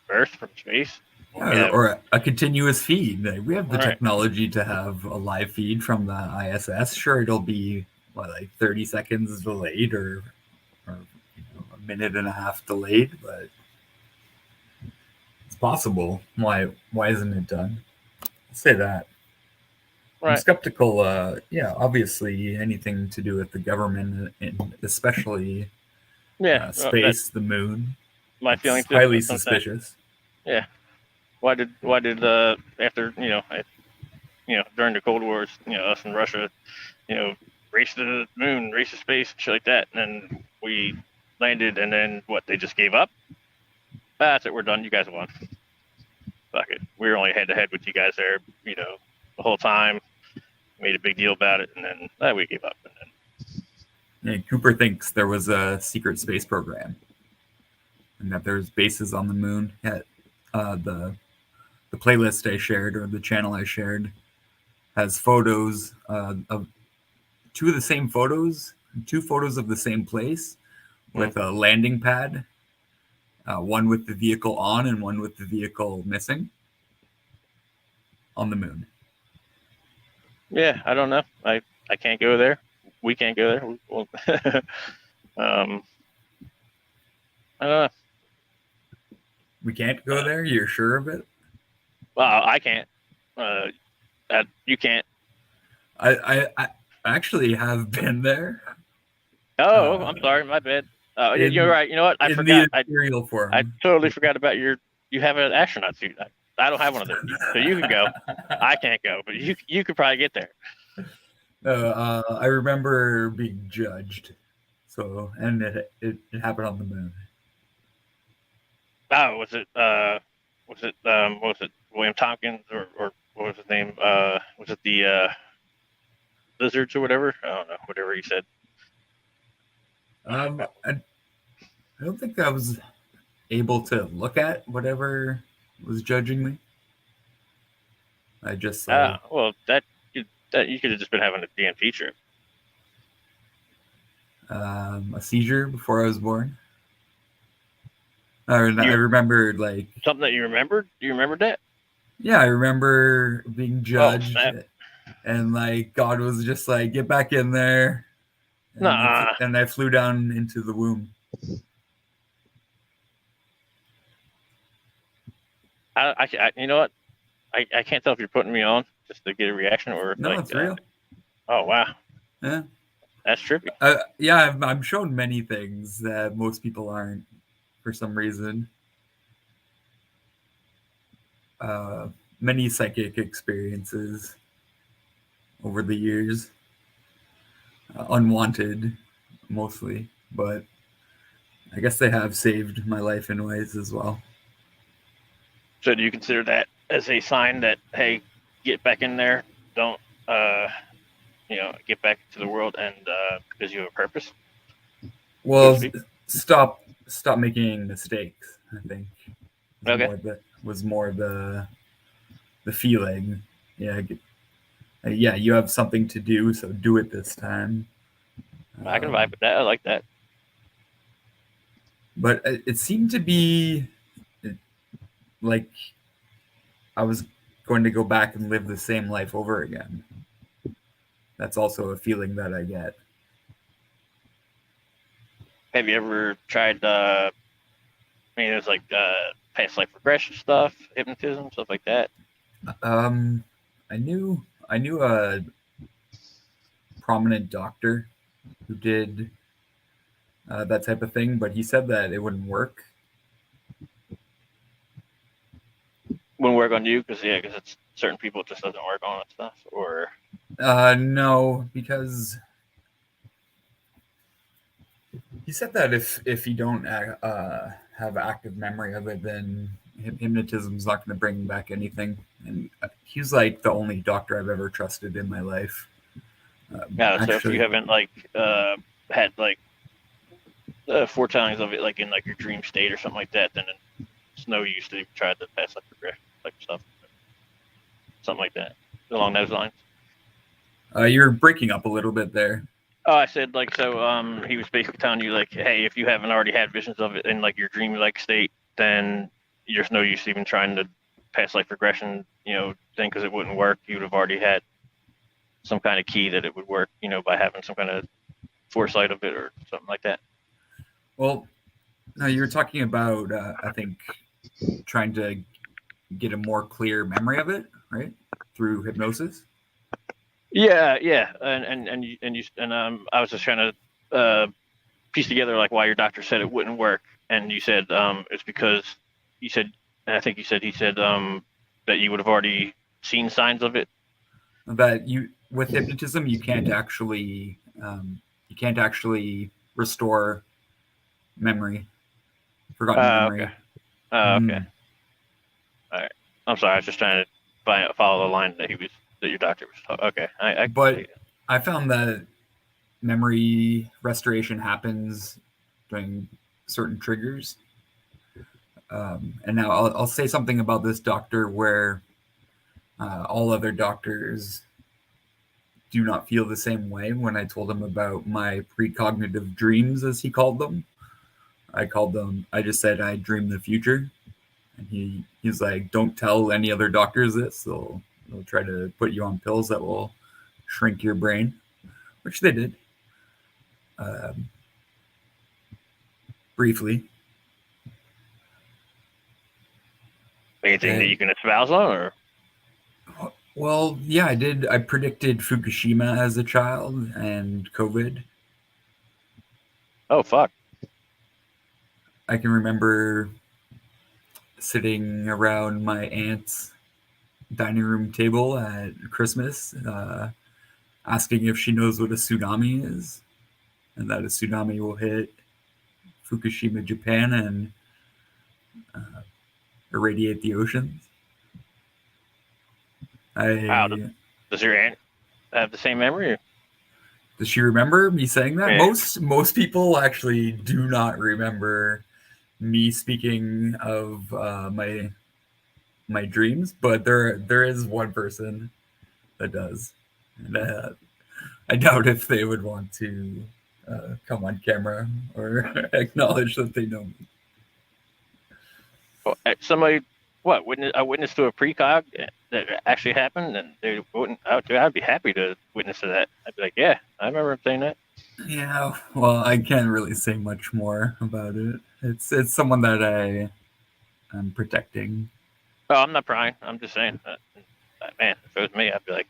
Earth from space. Or a continuous feed. Like, we have the technology to have a live feed from the ISS. Sure, it'll be like 30 seconds delayed or a minute and a half delayed, but it's possible. Why isn't it done? I'll say that. I'm skeptical. Obviously anything to do with the government, and especially space, the moon. My feeling is highly suspicious. Yeah. Why did after during the Cold Wars, us and Russia, race to the moon, race to space, shit like that, and then we landed, and then they just gave up? That's it, we're done. You guys won. Fuck it. We were only head to head with you guys there, the whole time. Made a big deal about it, and then we gave up. And then Cooper thinks there was a secret space program, and that there's bases on the moon. The playlist I shared, or the channel I shared, has photos of two photos of the same place with a landing pad, one with the vehicle on and one with the vehicle missing on the moon. Yeah, I don't know. I can't go there. We can't go there. Well, I don't know. We can't go there? You're sure of it? Well, I can't. You can't. I actually have been there. Oh, I'm sorry. My bad. You're right. You know what? I forgot. I totally forgot about you have an astronaut suit. I don't have one of those. So you can go. I can't go, but you could probably get there. I remember being judged. So, and it happened on the moon. Oh, was it William Tompkins or what was his name? Was it the lizards or whatever? I don't know, whatever he said. I don't think I was able to look at whatever was judging me. I just well, that you could have just been having a DMT trip. A seizure before I was born. I remember like something that you remembered. Do you remember that? Yeah, I remember being judged, and like God was just like, "Get back in there," and I flew down into the womb. You know what? I can't tell if you're putting me on just to get a reaction or No, like, it's real. Oh wow. Yeah. That's trippy. Yeah, I'm shown many things that most people aren't for some reason. Many psychic experiences over the years. Unwanted, mostly, but I guess they have saved my life in ways as well. So do you consider that as a sign that, hey, get back in there, don't get back to the world, and because you have a purpose? Well, stop making mistakes, I think. Okay. Was more the feeling. Yeah, yeah, you have something to do, so do it this time. I can vibe with that. I like that. But it seemed to be like I was going to go back and live the same life over again. That's also a feeling that I get. Have you ever tried? There's like past life regression stuff, hypnotism, stuff like that. I knew a prominent doctor who did that type of thing, but he said that it wouldn't work. Wouldn't work on you because it's certain people it just doesn't work on and stuff, or no, because he said that if you don't have active memory of it, then hypnotism is not going to bring back anything. And he's like the only doctor I've ever trusted in my life. yeah. So if you haven't had foretellings of it like in like your dream state or something like that, then it's no use to try the past life regression type stuff, something like that along those lines. You're breaking up a little bit there. Oh, I said he was basically telling you like, hey, if you haven't already had visions of it in like your dream like state, then there's no use even trying to past life regression, thing, because it wouldn't work. You would have already had some kind of key that it would work, by having some kind of foresight of it or something like that. Well, no, you were talking about I think trying to get a more clear memory of it, right, through hypnosis. Yeah, and I was just trying to piece together like why your doctor said it wouldn't work, and you said it's because you said, and I think he said that you would have already seen signs of it. That with hypnotism you can't actually restore memory, forgotten memory. Okay. Okay. All right. I'm sorry. I was just trying to follow the line that your doctor was talking. Okay. But I found that memory restoration happens during certain triggers. And now I'll say something about this doctor where all other doctors do not feel the same way. When I told him about my precognitive dreams, as he called them, I just said I dream the future. And he's like, don't tell any other doctors this. They'll try to put you on pills that will shrink your brain, which they did. Briefly. Anything that you can espouse on, or? Well, yeah, I did. I predicted Fukushima as a child and COVID. Oh, fuck. I can remember sitting around my aunt's dining room table at Christmas, asking if she knows what a tsunami is, and that a tsunami will hit Fukushima, Japan, and irradiate the oceans. Wow, does your aunt have the same memory? Does she remember me saying that? Yeah. Most people actually do not remember me speaking of my dreams, but there is one person that does, and I doubt if they would want to come on camera or acknowledge that they know me. Well, somebody, a witness to a precog that actually happened, and they wouldn't. I'd be happy to witness to that. I'd be like, yeah, I remember him saying that. Yeah, well, I can't really say much more about it. It's someone that I'm protecting. Oh, I'm not prying. I'm just saying. Man, if it was me, I'd be like,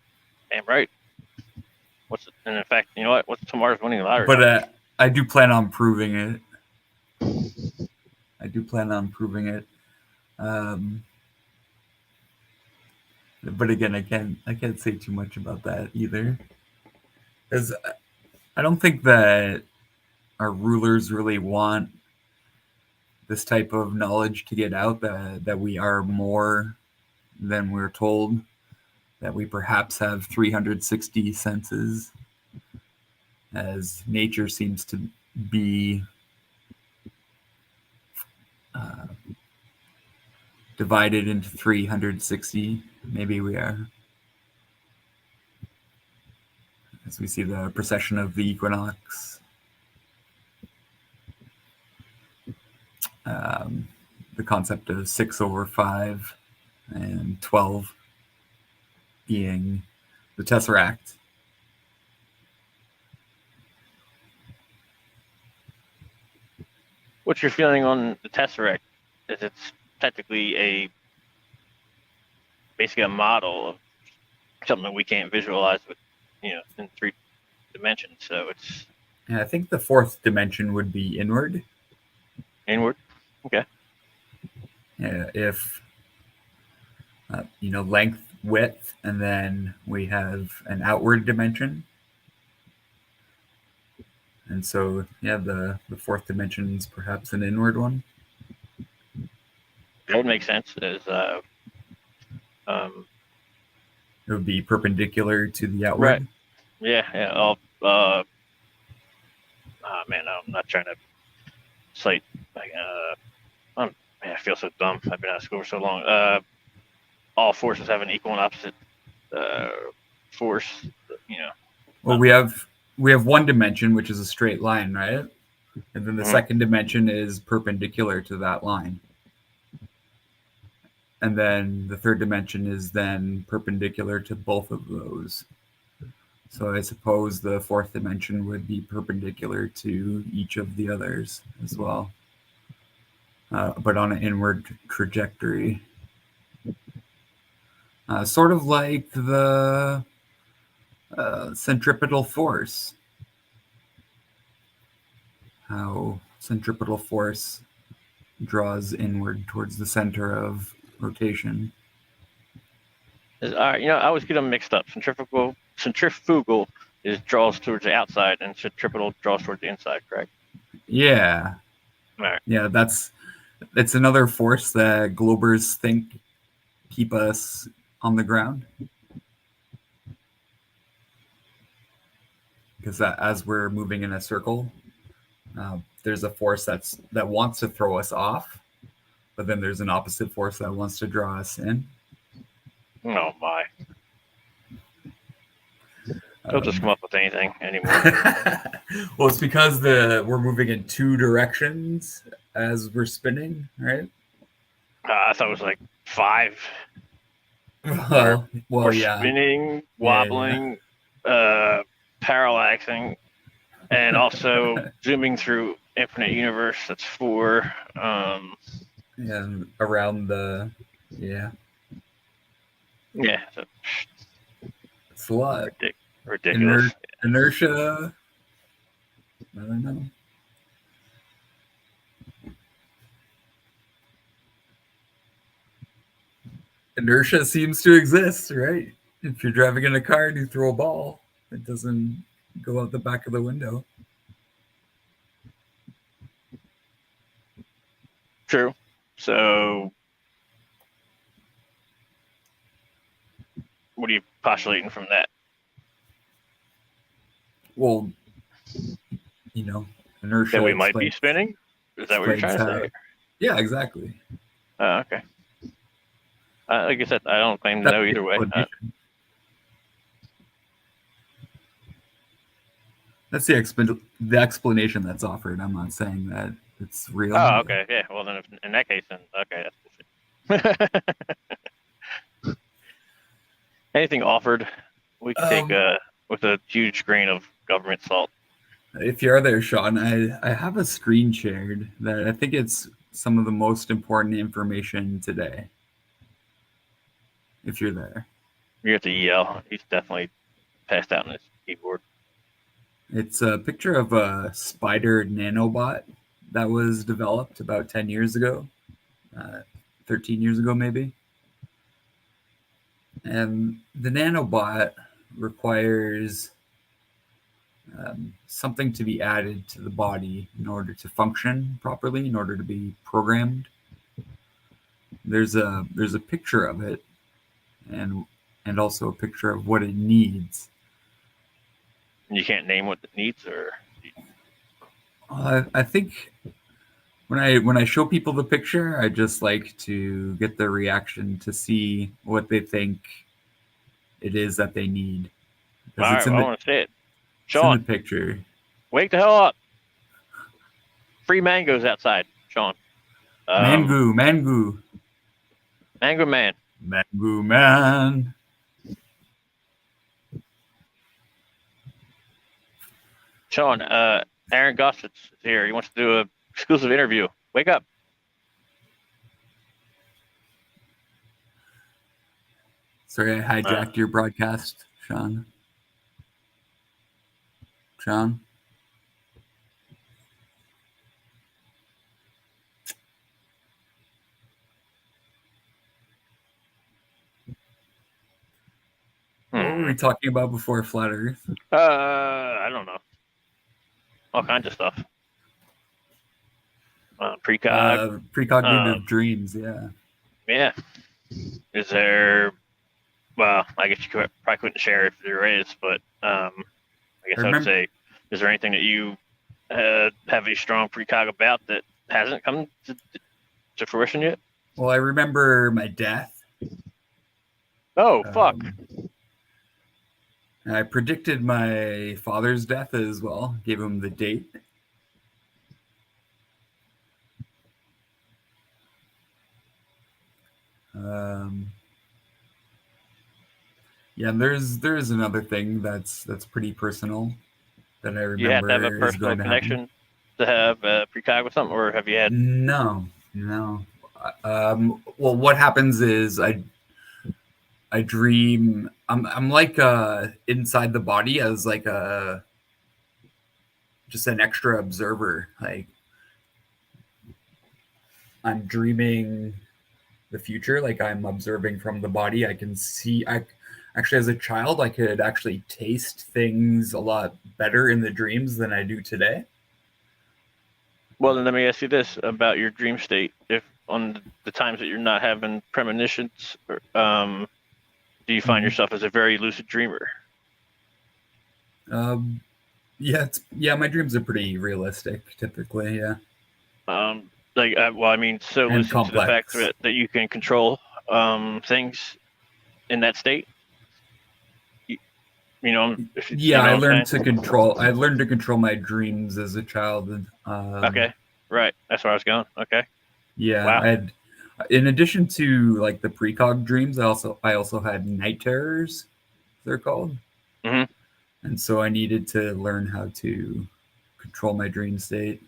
damn right. And in fact, you know what? What's tomorrow's winning lottery? But I do plan on proving it. But again, I can't say too much about that either, because I don't think that our rulers really want this type of knowledge to get out, that we are more than we're told, that we perhaps have 360 senses, as nature seems to be divided into 360. Maybe we are. As we see the precession of the equinox, the concept of 6/5 and 12 being the tesseract. What's your feeling on the tesseract? Is it's technically basically a model of something that we can't visualize with, in 3 dimensions. So it's. Yeah, I think the 4th dimension would be inward. Inward, okay. Yeah, if length, width, and then we have an outward dimension. And so, yeah, the 4th dimension is perhaps an inward one. That would make sense. It would be perpendicular to the outward. Right. Yeah. Oh man, I'm not trying to cite. I feel so dumb. I've been out of school for so long. All forces have an equal and opposite force. Well, we have 1 dimension, which is a straight line, right? And then the 2nd dimension is perpendicular to that line. And then the 3rd dimension is then perpendicular to both of those. So I suppose the 4th dimension would be perpendicular to each of the others as well, but on an inward trajectory. Sort of like the centripetal force. How centripetal force draws inward towards the center of rotation. I always get them mixed up. Centrifugal draws towards the outside, and centripetal draws towards the inside. Correct? Yeah. All right. Yeah, it's another force that globers think keep us on the ground. Because as we're moving in a circle, there's a force that wants to throw us off, but then there's an opposite force that wants to draw us in. Oh my! Don't just come up with anything anymore. Well, it's because we're moving in 2 directions as we're spinning, right? I thought it was like 5. Well, yeah. Spinning, wobbling, parallaxing, and also zooming through infinite universe. That's 4. And around the Yeah. So, it's a lot. Ridiculous. Inertia. I don't know. Inertia seems to exist, right? If you're driving in a car and you throw a ball, it doesn't go out the back of the window. True. So, what are you postulating from that? Well, inertia. That we might be spinning? Is that what you're trying to say? Yeah, exactly. Oh, okay. Like I said, I don't claim to know either way. That's the explanation that's offered. I'm not saying that it's real. Oh, okay. Yeah. Well, then, in that case, then okay, that's bullshit. Anything offered, we can take with a huge grain of government salt. If you're there, Sean, I have a screen shared that I think it's some of the most important information today. if you're there. You have to yell. He's definitely passed out on his keyboard. It's a picture of a spider nanobot that was developed about 10 years ago, 13 years ago maybe. And the nanobot requires something to be added to the body in order to function properly, in order to be programmed. There's a picture of it, and also a picture of what it needs. You can't name what it needs, or I think when I show people the picture, I just like to get their reaction to see what they think it is that they need. All right, I want to say it. Sean, Sean, in the picture. Wake the hell up! Free mangoes outside, Sean. Mango man. Mango man. Sean, Aaron Gossett is here. He wants to do an exclusive interview. Wake up. Sorry, I hijacked your broadcast, Sean. What were we talking about before Flat Earth? I don't know. All kinds of stuff. Precognitive dreams, yeah. Yeah. Is there? Well, I guess you probably couldn't share if there is, but I guess I would say, is there anything that you have a strong precog about that hasn't come to fruition yet? Well, I remember my death. Oh, fuck. I predicted my father's death as well. Gave him the date. Yeah, there's another thing that's pretty personal that I remember. You have to have a personal connection to have a precog with something, or have you had? No. Well, what happens is I dream. I'm like inside the body as like just an extra observer. Like I'm dreaming the future. Like I'm observing from the body. I can see. Actually, as a child, I could actually taste things a lot better in the dreams than I do today. Well, then let me ask you this about your dream state. If on the times that you're not having premonitions, do you find yourself as a very lucid dreamer? Yeah, my dreams are pretty realistic typically. Yeah. Well, I mean, so and lucid complex. to the fact that you can control things in that state. I learned to control. I learned to control my dreams as a child. Okay, right. That's where I was going. Okay. Yeah, wow. I had, in addition to like the precog dreams, I also had night terrors. They're called. Mm-hmm. And so I needed to learn how to control my dream state,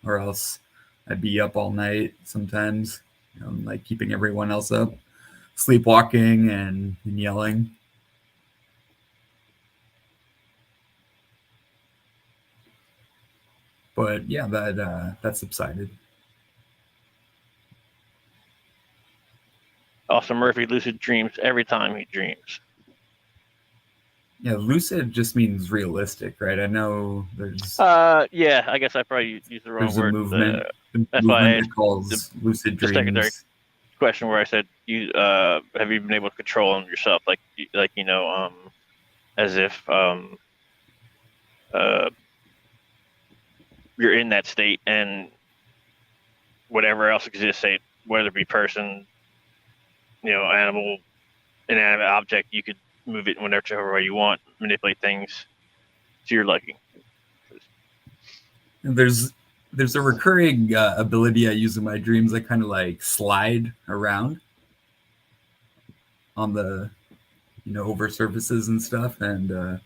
or else I'd be up all night sometimes, like keeping everyone else up, sleepwalking and yelling. But yeah, that subsided. Austin Murphy lucid dreams every time he dreams. Yeah, lucid just means realistic, right? I know there's. Yeah, I guess I probably used the wrong word. There's a movement. That's why I asked calls lucid dreams. The secondary question where I said, "You have you been able to control them yourself, as if you're in that state and whatever else exists, say whether it be person, animal, inanimate object, you could move it whenever way you want, manipulate things to your liking." There's a recurring ability I use in my dreams. I kind of like slide around on the, over surfaces and stuff, and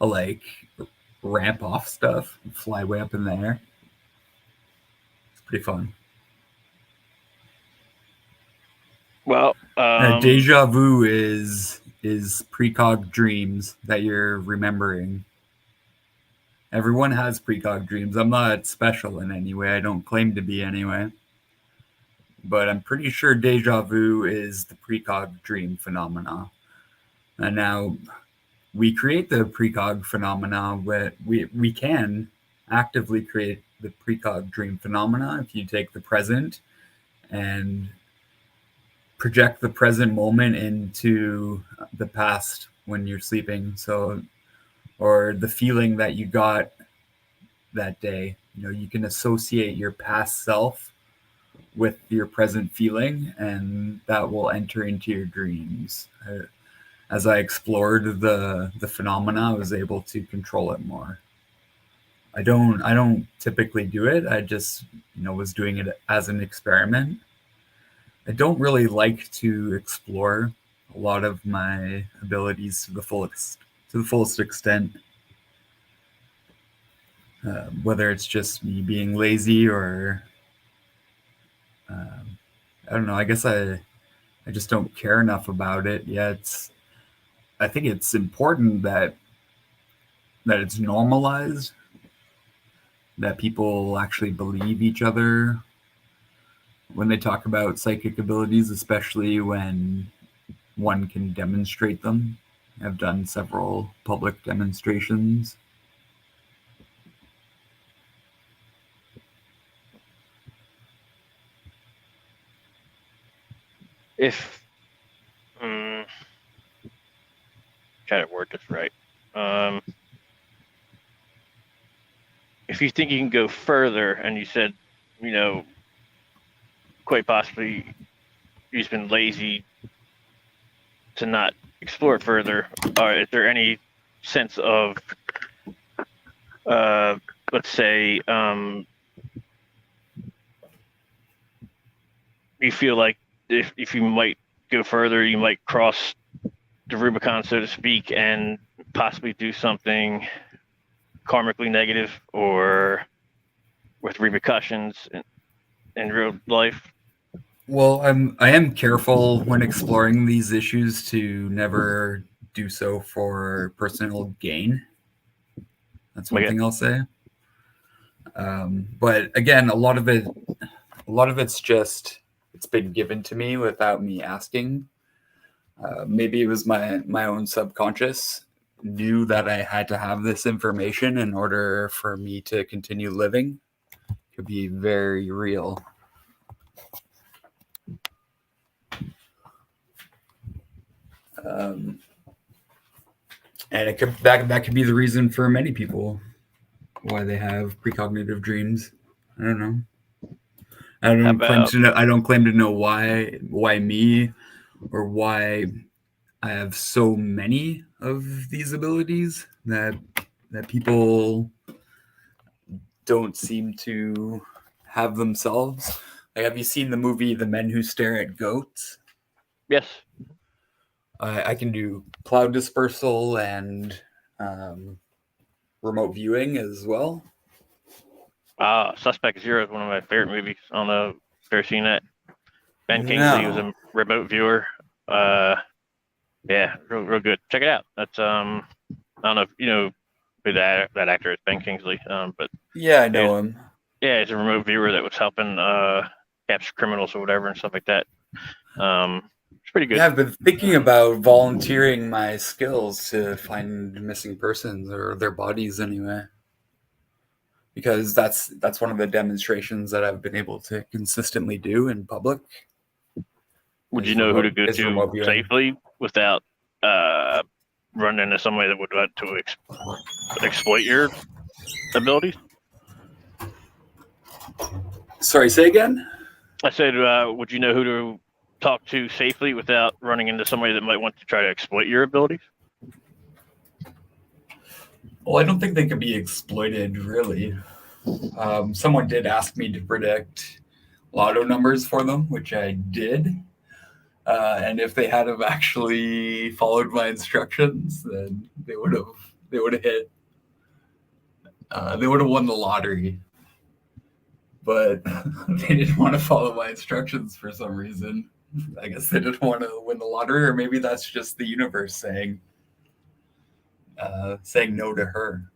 I'll like ramp off stuff, and fly way up in the air. It's pretty fun. Well, deja vu is precog dreams that you're remembering. Everyone has precog dreams. I'm not special in any way. I don't claim to be anyway. But I'm pretty sure deja vu is the precog dream phenomena. And now we create the precog phenomena where we can actively create the precog dream phenomena if you take the present and project the present moment into the past when you're sleeping. So, or the feeling that you got that day. You know, you can associate your past self with your present feeling, and that will enter into your dreams. As I explored the phenomena, I was able to control it more. I don't typically do it. I just, was doing it as an experiment. I don't really like to explore a lot of my abilities to the fullest extent. Whether it's just me being lazy or I don't know. I guess I just don't care enough about it. Yeah, I think it's important that it's normalized, that people actually believe each other when they talk about psychic abilities, especially when one can demonstrate them. I've done several public demonstrations. If try to word this right. If you think you can go further, and you said, quite possibly you've been lazy to not explore it further, is there any sense of, let's say, you feel like if you might go further, you might cross the Rubicon, so to speak, and possibly do something karmically negative or with repercussions in real life? Well, I am careful when exploring these issues to never do so for personal gain. That's one thing I'll say. But again, a lot of it's just, it's been given to me without me asking. Maybe it was my own subconscious knew that I had to have this information in order for me to continue living. It could be very real. And that could be the reason for many people why they have precognitive dreams. I don't know. I don't claim to know why me, or why I have so many of these abilities that people don't seem to have themselves. Like, have you seen the movie The Men Who Stare at Goats? Yes. I can do cloud dispersal and remote viewing as well. Suspect Zero is one of my favorite movies. I don't know if you've ever seen that. Ben Kingsley was a remote viewer. Yeah, real good. Check it out. That's I don't know if you know who that actor is, Ben Kingsley. But yeah, I know him. Yeah, he's a remote viewer that was helping capture criminals or whatever and stuff like that. It's pretty good. Yeah, I've been thinking about volunteering my skills to find missing persons, or their bodies anyway. Because that's one of the demonstrations that I've been able to consistently do in public. Would you know who to go to safely without running into somebody that would want to exploit your abilities? Sorry, say again? I said, would you know who to talk to safely without running into somebody that might want to try to exploit your abilities? Well, I don't think they could be exploited, really. Someone did ask me to predict lotto numbers for them, which I did. And if they had have actually followed my instructions, then they would have hit. They would have won the lottery. But they didn't want to follow my instructions for some reason. I guess they didn't want to win the lottery, or maybe that's just the universe saying no to her.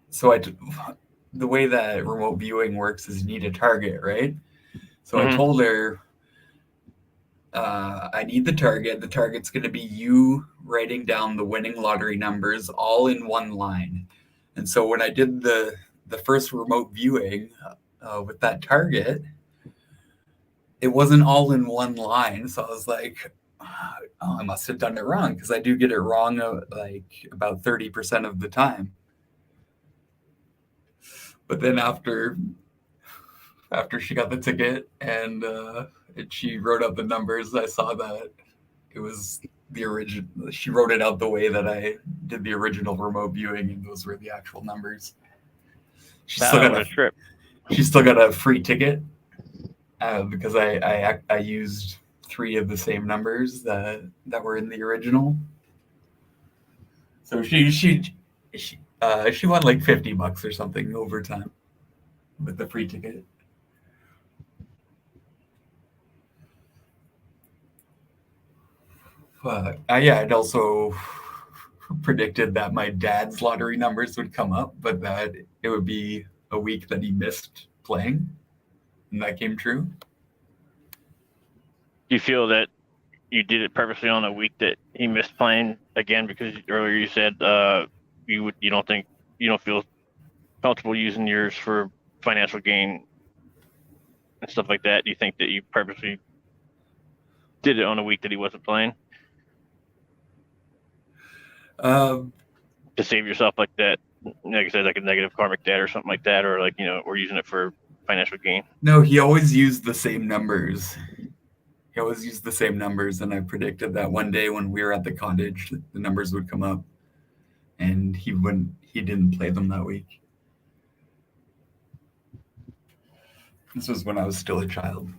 So the way that remote viewing works is you need a target, right? So I told her, I need the target. The target's going to be you writing down the winning lottery numbers all in one line. And so when I did the first remote viewing with that target, it wasn't all in one line. So I was like, oh, I must have done it wrong, because I do get it wrong like about 30% of the time. But then after she got the ticket and she wrote out the numbers, I saw that it was the original. She wrote it out the way that I did the original remote viewing, and those were the actual numbers. She still got a free ticket because I used 3 of the same numbers that were in the original. So she won like $50 or something over time with the free ticket. I'd also predicted that my dad's lottery numbers would come up, but that it would be a week that he missed playing, and that came true. Do you feel that you did it purposely on a week that he missed playing again? Because earlier you said you don't feel comfortable using yours for financial gain and stuff like that. Do you think that you purposely did it on a week that he wasn't playing? To save yourself like that, like I said, like a negative karmic debt or something like that, or like, or using it for financial gain? No, he always used the same numbers. And I predicted that one day when we were at the cottage, the numbers would come up, and he didn't play them that week. This was when I was still a child.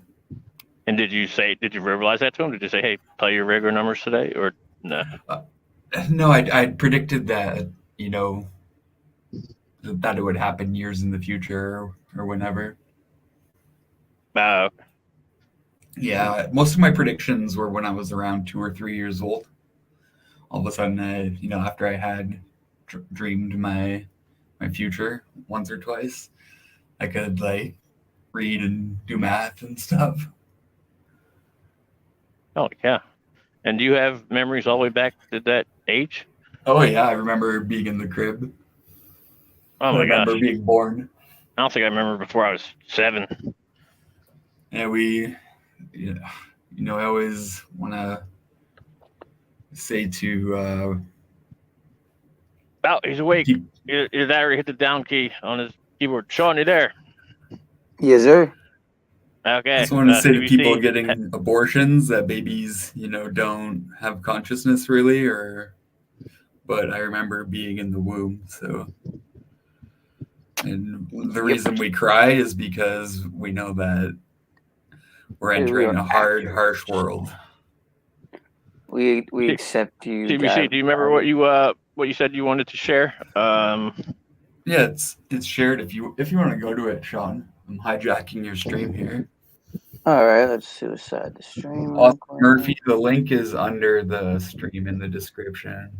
And did you verbalize that to him? Did you say, hey, play your regular numbers today, or no? No, I predicted that, that it would happen years in the future or whenever. Yeah, most of my predictions were when I was around 2 or 3 years old. All of a sudden, after I had dreamed my future once or twice, I could like read and do math and stuff. Oh yeah. And do you have memories all the way back to that age? Oh yeah, I remember being in the crib. Oh my gosh. I remember being born. I don't think I remember before I was 7. And I always want to say to he's awake. Either that or he hit the down key on his keyboard. Sean, you there? Yes, sir. Okay. I just want to say to CBC. people getting abortions that babies, don't have consciousness really, but I remember being in the womb, so. And the reason we cry is because we know that we're entering a hard, harsh world. We accept you. CBC, do you remember what you said you wanted to share? Yeah, it's shared. If you want to go to it, Sean, I'm hijacking your stream here. All right, let's suicide the stream. Murphy, the link is under the stream in the description.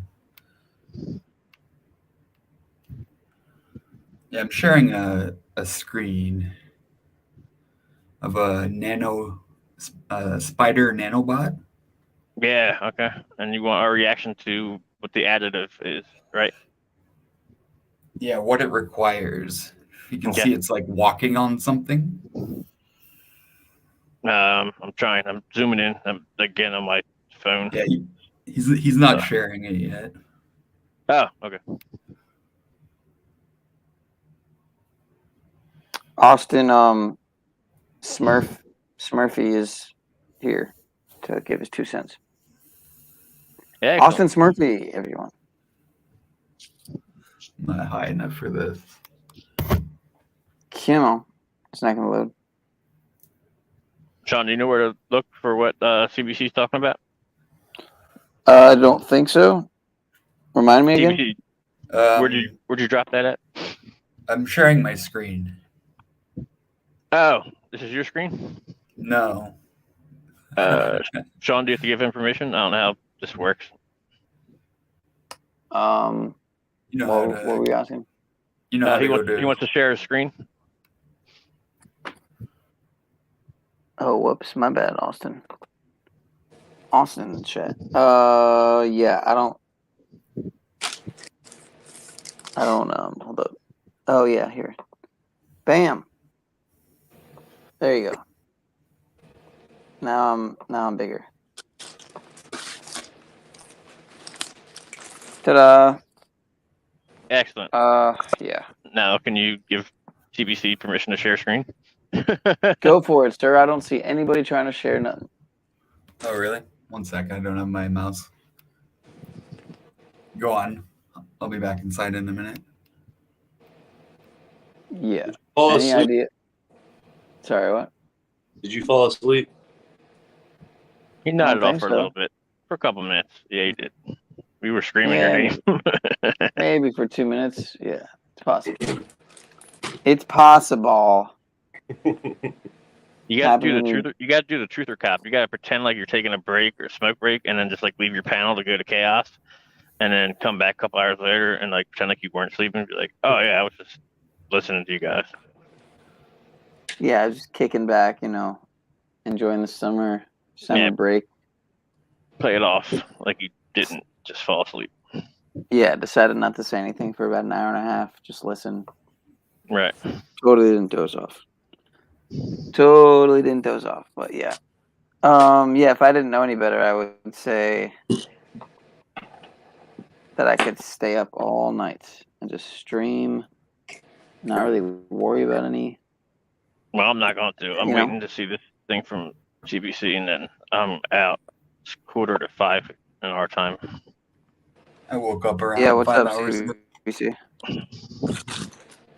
Yeah, I'm sharing a screen of a spider nanobot. Yeah, okay. And you want our reaction to what the additive is, right? Yeah, what it requires. You can see it's like walking on something. I'm trying. I'm zooming in again on my phone. Yeah, he's not sharing it yet. Oh, okay. Austin Smurfy is here to give his 2 cents. Yeah, Austin Smurfy, everyone. Not high enough for this. Come it's not gonna load. Sean, do you know where to look for what CBC's talking about? I don't think so. Remind me again. CBC, where'd you drop that at? I'm sharing my screen. Oh, this is your screen? No. Sean, do you have to give him permission? I don't know how this works. You know what were we asking? You know how he to wants, he wants to share his screen. Oh, whoops, my bad, Austin. Austin in the chat. Yeah, I don't hold up. Oh yeah, here. Bam. There you go. Now I'm bigger. Ta-da. Excellent. Yeah. Now, can you give TBC permission to share screen? Go for it, sir. I don't see anybody trying to share nothing. Oh, really? One sec. I don't have my mouse. Go on. I'll be back inside in a minute. Yeah. Fall Any asleep? idea? Sorry, what? Did you fall asleep? He nodded off for a little bit. For a couple minutes. Yeah, he did. We were screaming your name. Maybe for 2 minutes. Yeah, it's possible. It's possible. You got to do the truth. You got to do the truth or cop. You got to pretend like you're taking a break or a smoke break, and then just like leave your panel to go to chaos, and then come back a couple hours later and like pretend like you weren't sleeping. And be like, oh yeah, I was just listening to you guys. Yeah, I was just kicking back, enjoying the summer break. Play it off like you didn't just fall asleep. Yeah, decided not to say anything for about an hour and a half. Just listen. Right. Totally didn't doze off. Totally didn't doze off, but yeah. Yeah, if I didn't know any better, I would say that I could stay up all night and just stream, not really worry about any. Well, I'm not going to. I'm waiting to see this thing from GBC, and then I'm out. It's 4:45 in our time. I woke up around 5 hours ago. GBC? You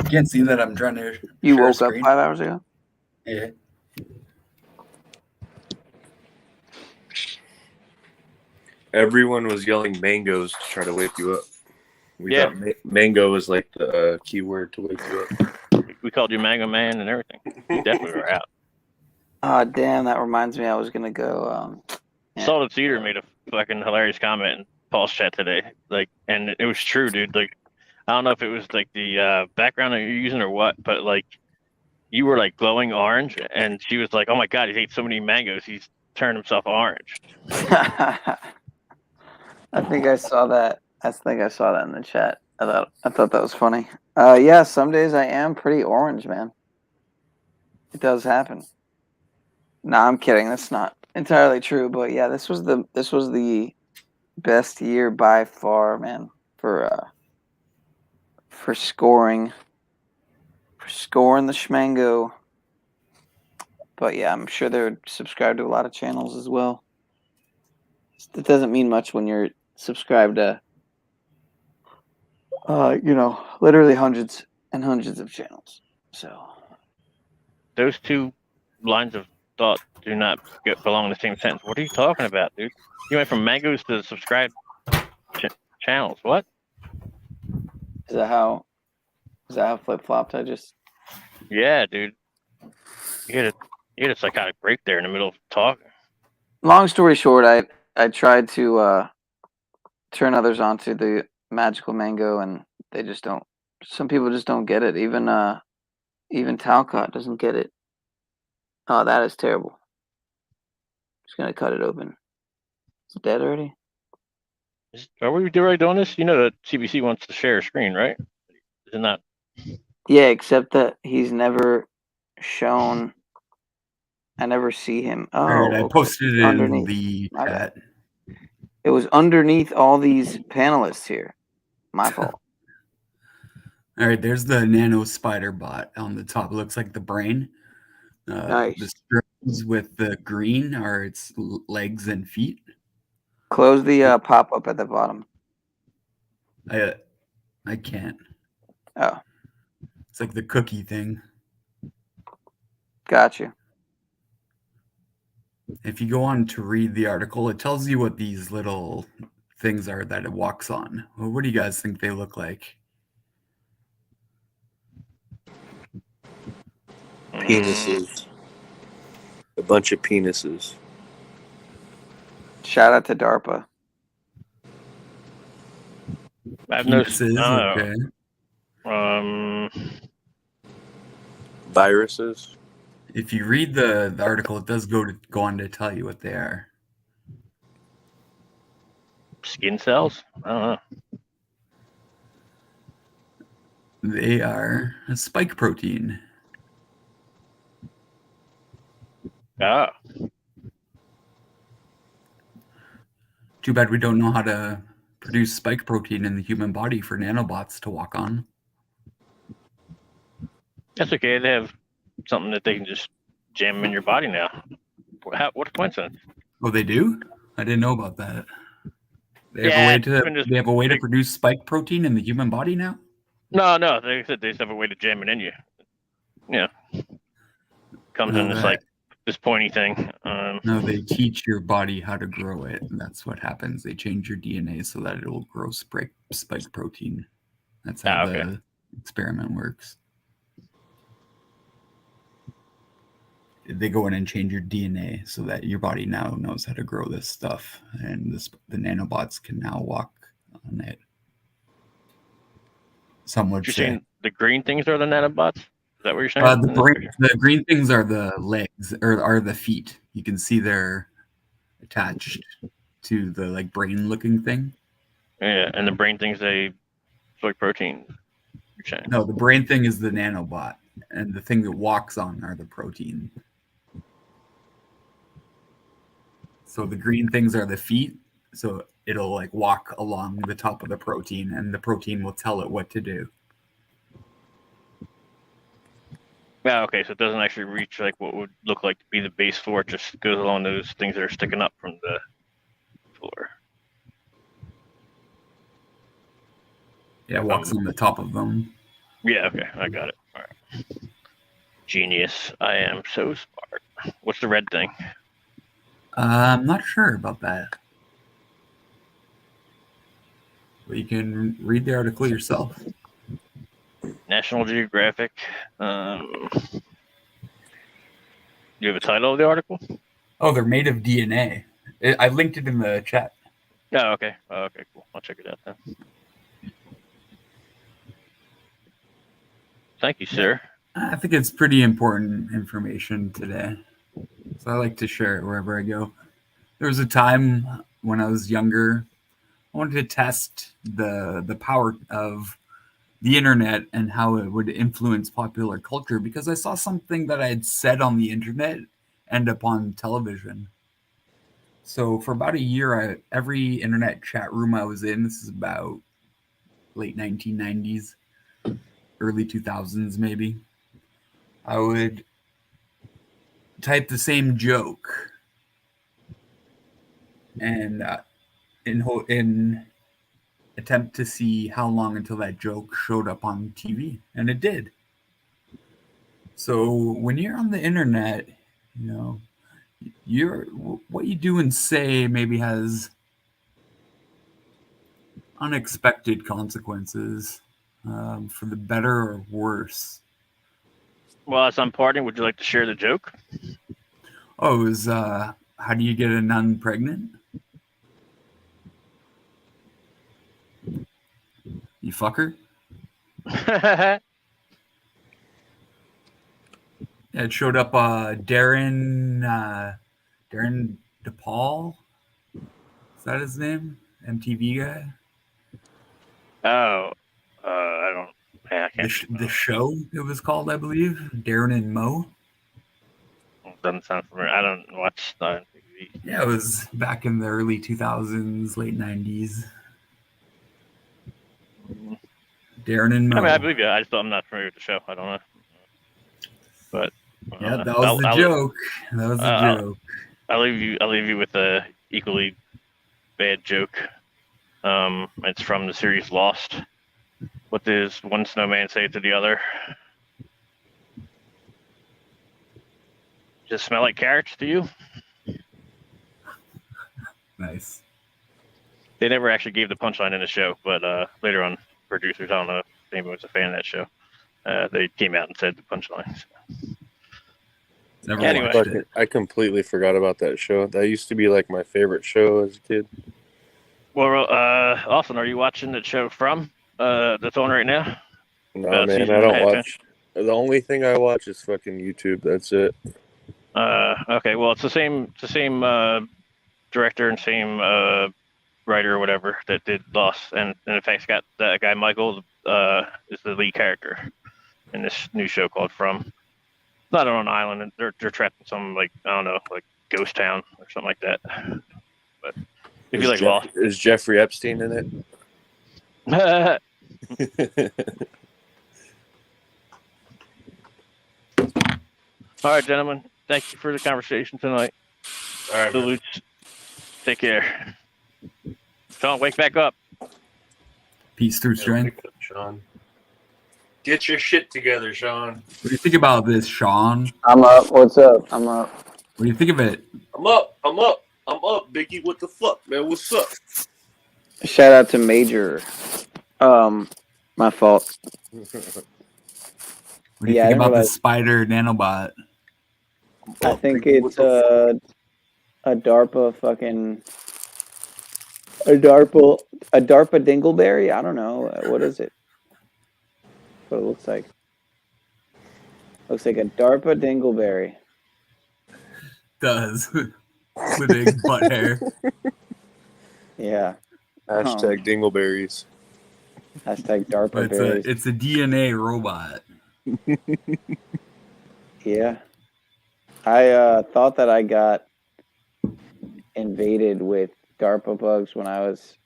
can't see that I'm trying to You share woke screen. up 5 hours ago? Yeah. Everyone was yelling mangoes to try to wake you up. We thought mango was like the key word to wake you up. We called you Mango Man and everything. You definitely were out. Oh, damn, that reminds me I was going to go. Salted Cedar made a fucking hilarious comment in Paul's chat today. Like, and it was true, dude. Like, I don't know if it was like the background that you're using or what, but like, you were like glowing orange, and she was like, "Oh my god, he's ate so many mangoes, he's turned himself orange." I think I saw that. I think I saw that in the chat. I thought that was funny. Yeah, some days I am pretty orange, man. It does happen. No, I'm kidding. That's not entirely true, but yeah, this was the best year by far, man, for scoring the Schmango. But yeah, I'm sure they're subscribed to a lot of channels as well. It doesn't mean much when you're subscribed to literally hundreds and hundreds of channels. So those two lines of thought do not belong in the same sentence. What are you talking about, dude? You went from mangoes to subscribe channels. What? Is that how flip flopped? Yeah, dude. You had a psychotic break there in the middle of talking. Long story short, I tried to turn others onto the magical mango, and they just don't. Some people just don't get it. Even Talcott doesn't get it. Oh, that is terrible. Just gonna cut it open. Is it dead already? Are we already doing this? You know that CBC wants to share a screen, right? Isn't that? Yeah, except that he's never shown. I never see him. Oh, All right, I posted it in the My chat. bad. It was underneath all these panelists here. My fault. All right, there's the nano spider bot on the top. It looks like the brain. Nice. The strings with the green are its legs and feet. Close the pop-up at the bottom. I can't. Oh. It's like the cookie thing. Gotcha. If you go on to read the article, it tells you what these little things are that it walks on. Well, what do you guys think they look like? Penises. Bunch of penises. Shout out to DARPA. I've Penises, okay. Viruses. If you read the article, it does go on to tell you what they are. Skin cells? I don't know. They are a spike protein. Ah. Too bad we don't know how to produce spike protein in the human body for nanobots to walk on. That's okay. They have something that they can just jam in your body now. What a coincidence. Oh, they do? I didn't know about that. They have Yeah, a way to just- they have a way to produce spike protein in the human body now? No, they said they just have a way to jam it in you. Yeah. Comes in this like this pointy thing. No, they teach your body how to grow it. And that's what happens. They change your DNA so that it will grow spike protein. That's how the experiment works. They go in and change your DNA so that your body now knows how to grow this stuff, and the nanobots can now walk on it. Some would You're say saying the green things are the nanobots? Is that what you're saying? the green things are the legs, or are the feet. You can see they're attached to the like brain looking thing. Yeah, and the brain things they soy protein. You're saying? No, the brain thing is the nanobot, and the thing that walks on are the protein. So the green things are the feet. So it'll like walk along the top of the protein, and the protein will tell it what to do. Yeah, okay, so it doesn't actually reach like what would look like to be the base floor. It just goes along those things that are sticking up from the floor. Yeah, it walks on the top of them. Yeah, okay, I got it. All right. Genius. I am so smart. What's the red thing? I'm not sure about that. But you can read the article yourself. National Geographic. You have a title of the article? Oh, they're made of DNA. I linked it in the chat. Oh, okay. Oh, okay, cool. I'll check it out then. Thank you, sir. I think it's pretty important information today. So I like to share it wherever I go. There was a time when I was younger, I wanted to test the power of the internet and how it would influence popular culture, because I saw something that I had said on the internet end up on television. So for about a year, every internet chat room I was in, this is about late 1990s, early 2000s maybe, I would type the same joke and in attempt to see how long until that joke showed up on TV, and it did. So when you're on the internet, you know, what you do and say maybe has unexpected consequences, for the better or worse. Well, as I'm parting, would you like to share the joke? Oh, it was how do you get a nun pregnant? You fuck her? Yeah, it showed up Darren DePaul. Is that his name? MTV guy? Oh, I don't. I can't. The show it was called, I believe. Darren and Mo. Doesn't sound familiar. I don't watch TV. Yeah, it was back in the early 2000s, late 90s. Darren and Mo. I mean, I believe you. I just I'm not familiar with the show. I don't know. But yeah, that was the joke. That was the joke. I'll leave you with a equally bad joke. It's from the series Lost. What does one snowman say to the other? Does it smell like carrots to you? Nice. They never actually gave the punchline in the show, but later on, producers, I don't know if anyone was a fan of that show, they came out and said the punchline. Never Anyway. watched it. I completely forgot about that show. That used to be like my favorite show as a kid. Well, Austin, are you watching the show From that's on right now? No, man, season I and a don't half in. watch. The only thing I watch is fucking YouTube. That's it. Okay, well, it's the same director and same writer or whatever that did Lost, and in fact, it's got that guy Michael is the lead character in this new show called From. It's not on an island, and they're trapped in some, like, I don't know, like ghost town or something like that. But if you like Lost, is Jeffrey Epstein in it? All right, gentlemen. Thank you for the conversation tonight. All right, salutes. Take care. Sean, wake back up. Peace through strength. Sean, get your shit together, Sean. What do you think about this, Sean? I'm up. What's up? I'm up. What do you think of it? I'm up, Biggie. What the fuck, man? What's up? Shout out to Major. My fault. What do you think about the spider nanobot? I think it's a DARPA fucking a DARPA dingleberry. I don't know what is it. What it looks like. Looks like a DARPA dingleberry. Does including butt hair. Yeah. Hashtag dingleberries. Hashtag DARPA But berries. it's a DNA robot. Yeah. I thought that I got invaded with DARPA bugs when I was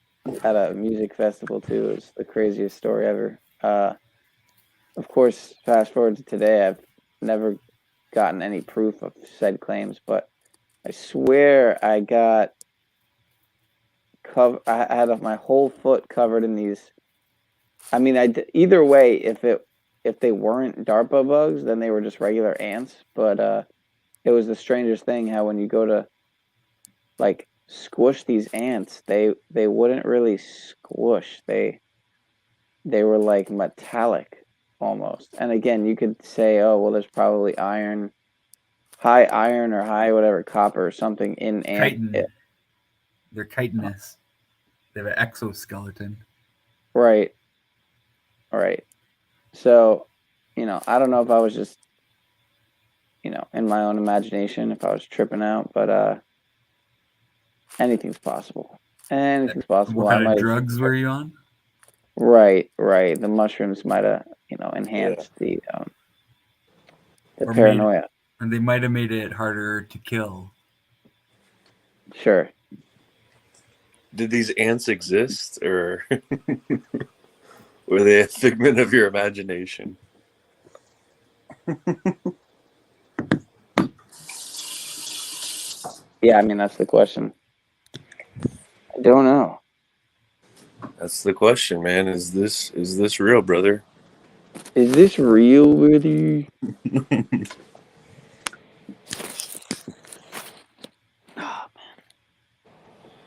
at a music festival too. It was the craziest story ever. Of course, fast forward to today, I've never gotten any proof of said claims, but I swear I got I had my whole foot covered in these. I mean, either way, if they weren't DARPA bugs, then they were just regular ants. But it was the strangest thing how when you go to like squish these ants, they wouldn't really squish. They were like metallic almost. And again, you could say, oh well, there's probably high iron or high whatever copper or something in ant. Chitin. They're chitinous. They have an exoskeleton. Right. All right. So, I don't know if I was just, in my own imagination, if I was tripping out, but anything's possible. Anything's possible. What kind of drugs were you on? Right. The mushrooms might have, enhanced the paranoia. And they might have made it harder to kill. Sure. Did these ants exist, or were they a figment of your imagination? Yeah, I mean, that's the question. I don't know. That's the question, man. Is this real, brother? Is this real, brother?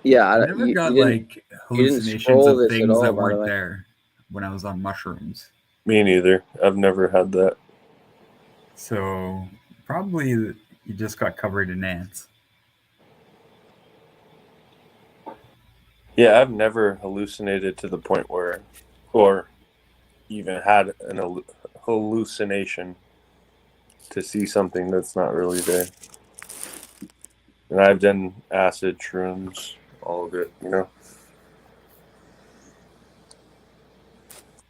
Yeah, I never got like hallucinations of things that weren't there when I was on mushrooms. Me neither. I've never had that. So probably you just got covered in ants. Yeah, I've never hallucinated to the point where, or even had an hallucination to see something that's not really there. And I've done acid, shrooms, all of it,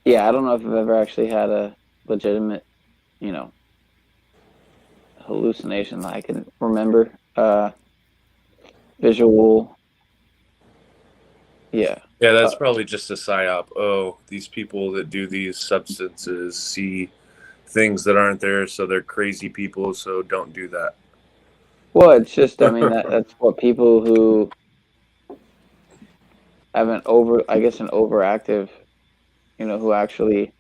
Yeah, I don't know if I've ever actually had a legitimate, hallucination that I can remember. Visual. Yeah. Yeah, that's probably just a psyop. Oh, these people that do these substances see things that aren't there, so they're crazy people, so don't do that. Well, it's just, I mean, that's what people who have an overactive, who actually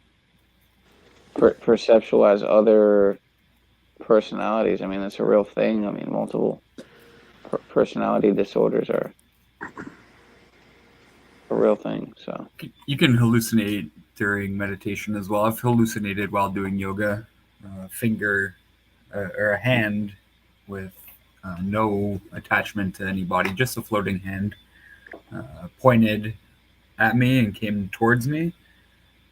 perceptualize other personalities. I mean, that's a real thing. I mean, multiple personality disorders are a real thing. So you can hallucinate during meditation as well. I've hallucinated while doing yoga. Finger or a hand with no attachment to anybody, just a floating hand, pointed at me and came towards me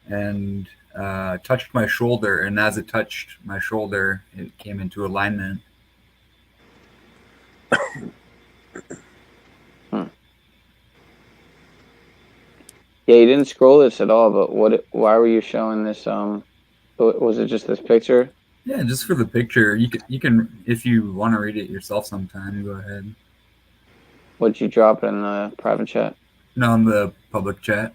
and touched my shoulder. And as it touched my shoulder, it came into alignment. Yeah, you didn't scroll this at all, but why were you showing this? Was it just this picture? Yeah, just for the picture. You can if you want to read it yourself sometime, go ahead. Would you drop it in the private chat? No, in the public chat.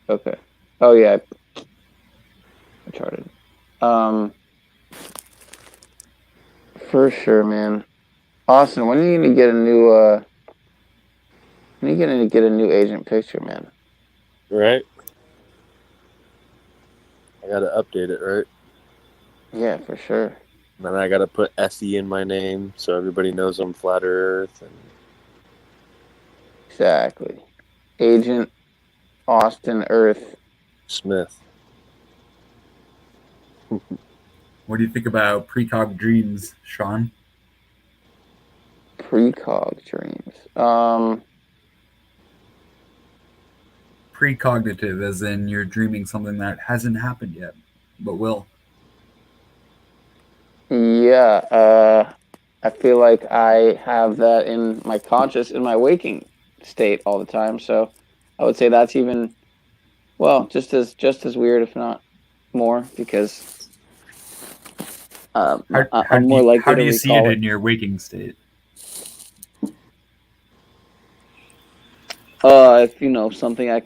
Okay. Oh yeah, I charted. For sure, man. Austin, when are you gonna get a new when are you gonna get a new agent picture, man? Right. I gotta update it, right? Yeah, for sure. And then I gotta put SE in my name so everybody knows I'm Flat Earth. And Exactly. Agent Austin Earth Smith. What do you think about precog dreams, Sean? Precog dreams. Precognitive, as in you're dreaming something that hasn't happened yet, but will. Yeah, I feel like I have that in my conscious, in my waking state all the time. So I would say that's even, well, just as weird, if not more, because I'm more likely to how do you see it recall in your waking state? If something I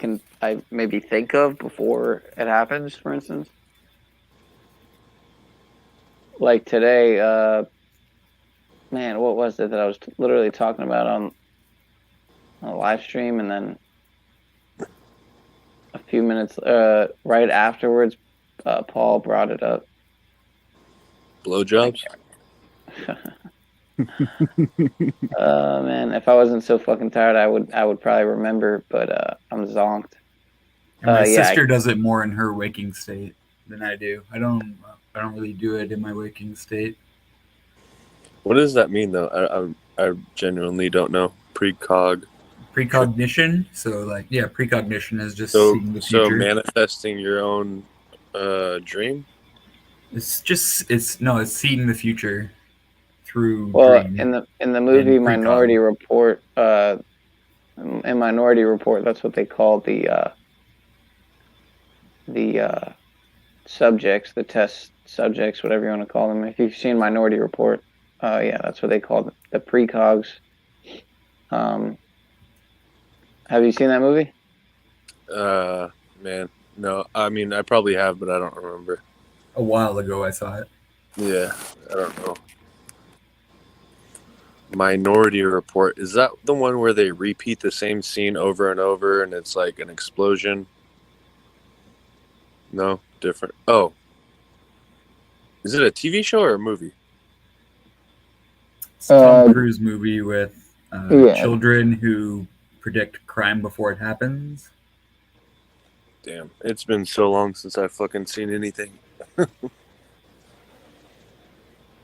maybe think of before it happens, for instance. Like today, man, what was it that I was literally talking about on a live stream, and then a few minutes right afterwards, Paul brought it up. Blowjobs? Man, if I wasn't so fucking tired, I would probably remember, but I'm zonked. And my sister does it more in her waking state than I do. I don't really do it in my waking state. What does that mean, though? I genuinely don't know. Precognition. So, like, yeah, precognition is just seeing the future. So manifesting your own dream. It's seeing the future through dream. in the movie Minority Report, in Minority Report, that's what they call the subjects, the test subjects, whatever you want to call them. If you've seen Minority Report, yeah, that's what they call the precogs. Have you seen that movie? Man, no. I mean, I probably have, but I don't remember. A while ago, I saw it. Yeah, I don't know. Minority Report, is that the one where they repeat the same scene over and over, and it's like an explosion? No, different. Oh, is it a TV show or a movie? It's a Tom Cruise movie with children who predict crime before it happens. Damn, it's been so long since I've fucking seen anything.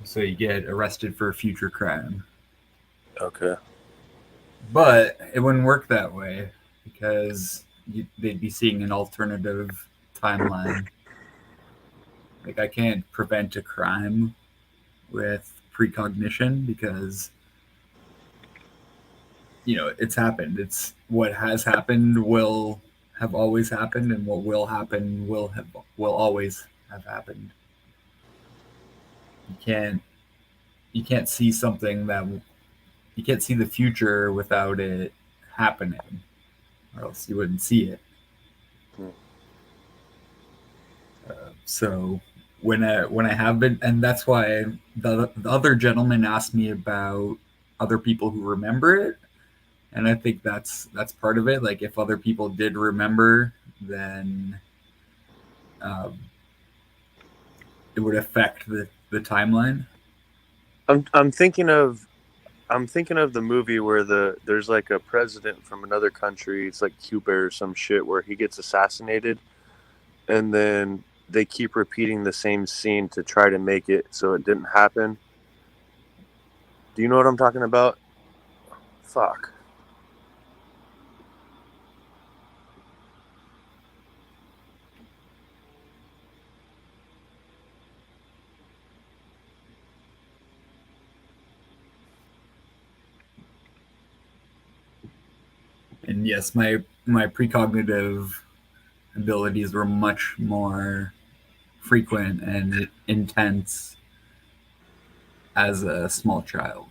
So you get arrested for a future crime. Okay. But it wouldn't work that way because they'd be seeing an alternative timeline. Like, I can't prevent a crime with precognition because it's happened. It's what has happened will have always happened, and what will happen will always have happened. You can't see something that you can't see the future without it happening, or else you wouldn't see it. So when I have been, and that's why the other gentleman asked me about other people who remember it, and I think that's part of it. Like, if other people did remember, then it would affect the timeline. I'm thinking of the movie where there's like a president from another country. It's like Cuba or some shit, where he gets assassinated, and then they keep repeating the same scene to try to make it so it didn't happen. Do you know what I'm talking about? Fuck. And yes, my precognitive abilities were much more frequent and intense as a small child.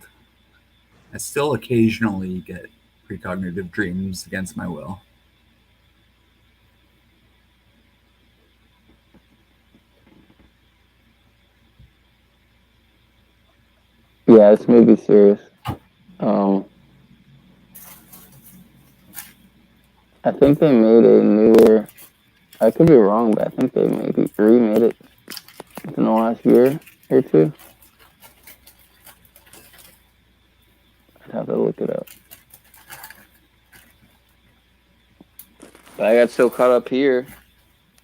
I still occasionally get precognitive dreams against my will. Yeah, this may be serious. I think they made a newer. I could be wrong, but I think they maybe remade it within the last year or two. I'd have to look it up. But I got so caught up here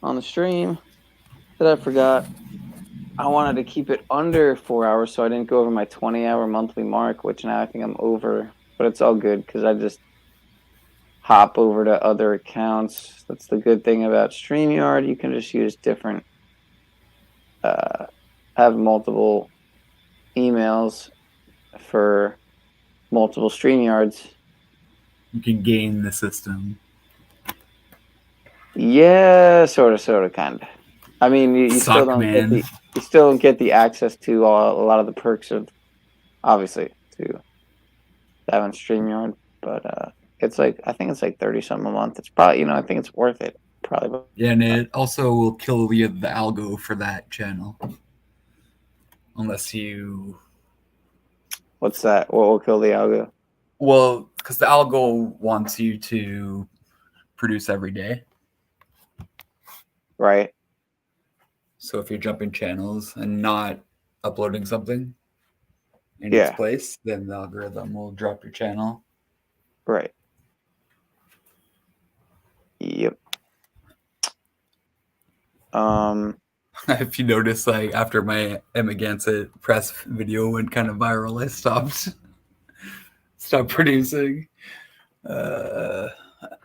on the stream that I forgot I wanted to keep it under 4 hours, so I didn't go over my 20-hour monthly mark, which now I think I'm over. But it's all good because I just hop over to other accounts. That's the good thing about StreamYard. You can just use different, have multiple emails for multiple StreamYards. You can game the system. Yeah, sort of, kind of. I mean, you still don't get the access to a lot of the perks of, obviously, to having StreamYard, but it's like, I think it's like 30 something a month. It's probably, I think it's worth it. Probably. Yeah, and it also will kill the algo for that channel. Unless you... What's that? What will kill the algo? Well, because the algo wants you to produce every day. Right. So if you're jumping channels and not uploading something in its place, then the algorithm will drop your channel. Right. Yep. If you notice, like after my Emigansett press video went kind of viral, I stopped producing. Yeah,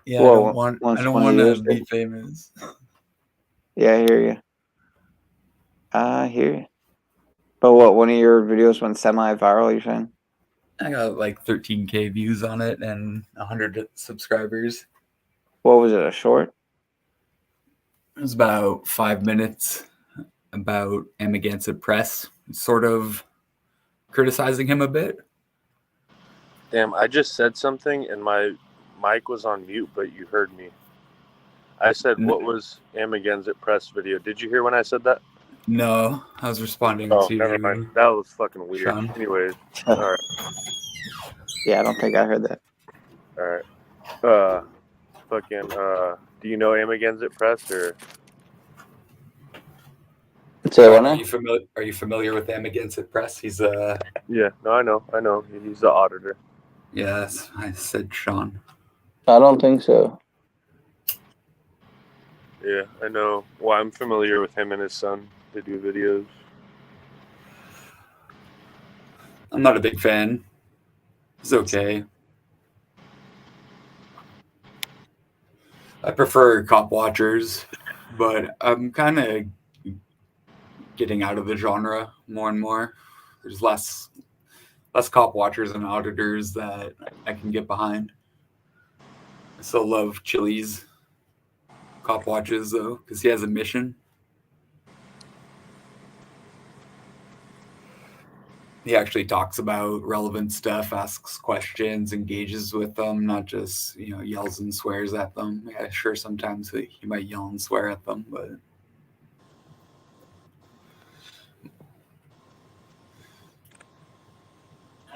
Whoa, I don't want to be famous. Yeah, I hear you. I hear you. But what, one of your videos went semi-viral, you're saying? I got like 13K views on it and 100 subscribers. What was it, a short? It was about 5 minutes about Emigansett Press, sort of criticizing him a bit. Damn, I just said something and my mic was on mute, but you heard me. I said, what was Emigansett Press video? Did you hear when I said that? No, I was responding to... never mind. That was fucking weird. Sean. Anyways, all right. Yeah, I don't think I heard that. All right. Do you know Emigansett Press or... Are you familiar with Emigansett Press? He's a... Yeah, no, I know. He's the auditor. Yes, I said Sean. I don't think so. Yeah, I know. Well, I'm familiar with him and his son. They do videos. I'm not a big fan. It's okay. I prefer cop watchers, but I'm kind of getting out of the genre more and more. There's less cop watchers and auditors that I can get behind. I still love Chili's cop watches though, because he has a mission. He actually talks about relevant stuff, asks questions, engages with them, not just, yells and swears at them. Yeah, sure, sometimes he might yell and swear at them, but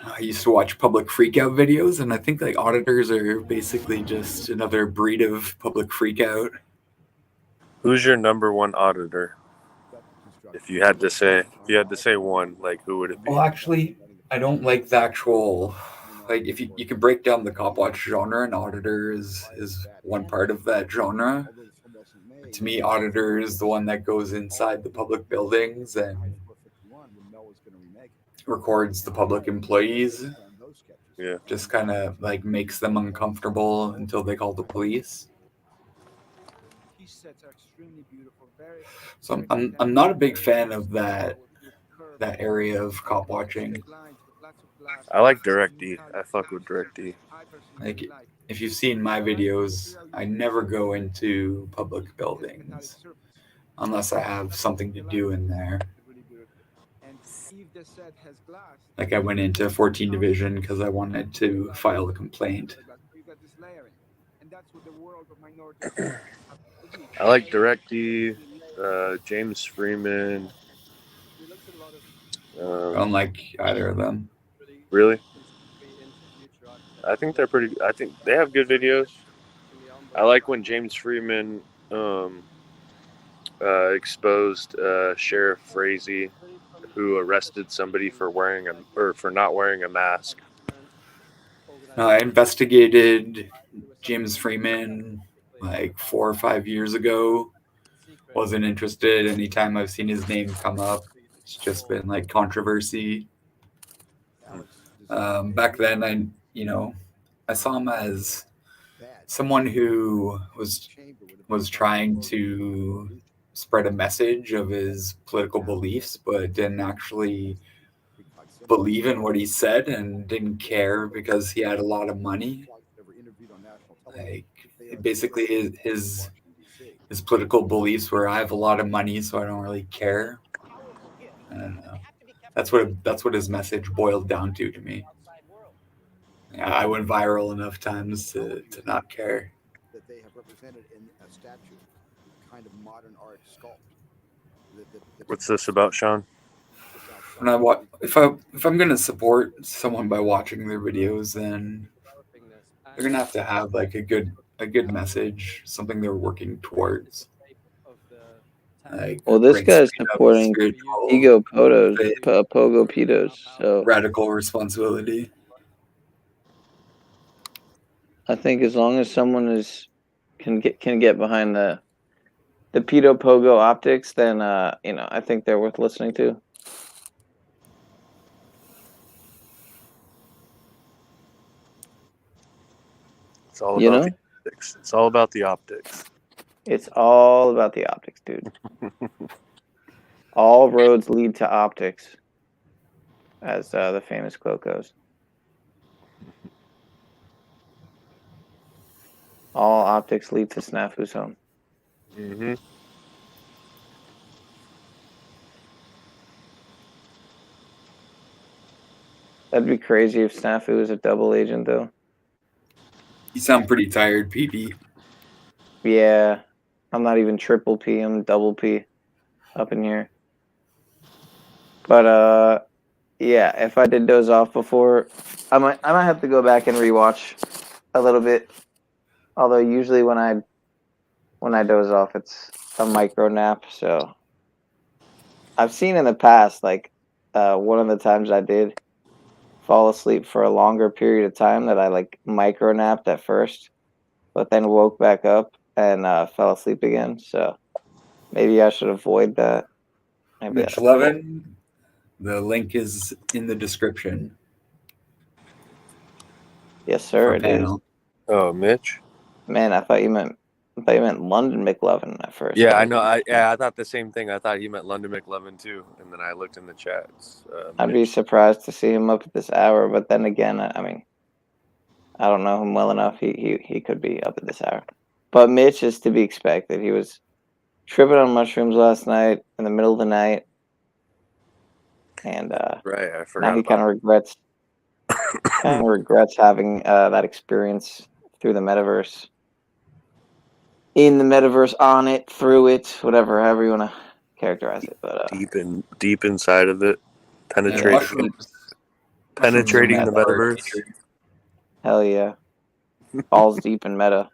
I used to watch public freakout videos, and I think like auditors are basically just another breed of public freakout. Who's your number one auditor? If you had to say one, like who would it be? Well, actually, I don't like the actual, like if you can break down the cop watch genre, and auditor is one part of that genre. To me, auditor is the one that goes inside the public buildings and records the public employees. Yeah. Just kind of like makes them uncomfortable until they call the police. So I'm not a big fan of that area of cop watching. I like Direct.E. I fuck with Direct.E. Like, if you've seen my videos, I never go into public buildings unless I have something to do in there. Like, I went into 14 Division because I wanted to file a complaint. I like Direct.E, James Freeman. I don't like either of them. Really? I think they're pretty. I think they have good videos. I like when James Freeman exposed Sheriff Frazee, who arrested somebody for for not wearing a mask. I investigated James Freeman like 4 or 5 years ago. Wasn't interested. Anytime I've seen his name come up, it's just been like controversy. Back then, I saw him as someone who was trying to spread a message of his political beliefs, but didn't actually believe in what he said and didn't care because he had a lot of money. Like, basically his political beliefs were, I have a lot of money, so I don't really care. I don't know. That's what his message boiled down to me. I went viral enough times to not care. That they have represented in a statue, kind of modern art sculpt. What's this about, Sean? When if I'm gonna support someone by watching their videos, then they're gonna have to have like a good message, something they're working towards. Like, well, this guy's supporting ego pogo pedos, so radical responsibility. I think as long as someone can get behind the pedo pogo optics, then I think they're worth listening to. It's all about the optics. It's all about the optics. It's all about the optics, dude. All roads lead to optics, as the famous quote goes. All optics lead to Snafu's home. Mm-hmm. That'd be crazy if Snafu was a double agent, though. You sound pretty tired, PP. Yeah, I'm not even triple P. I'm double P up in here. But yeah, if I did doze off before, I might have to go back and rewatch a little bit. Although usually when I doze off, it's a micro nap. So I've seen in the past, like one of the times I did fall asleep for a longer period of time, that I like micro napped at first, but then woke back up and fell asleep again. So maybe I should avoid that. Maybe Mitch Levin, the link is in the description. Yes, sir. It is. Oh, Mitch. Man, I thought you meant London McLovin at first. Yeah, I know. I thought the same thing. I thought he meant London McLovin too, and then I looked in the chats. I'd be surprised to see him up at this hour, but then again, I mean, I don't know him well enough. He could be up at this hour. But Mitch is to be expected. He was tripping on mushrooms last night in the middle of the night, and right, I forgot. Now he kind of regrets having that experience through the metaverse. In the metaverse, on it, through it, whatever, however you want to characterize it. But deep inside of it, penetrating the metaverse. Hell yeah, balls deep in meta.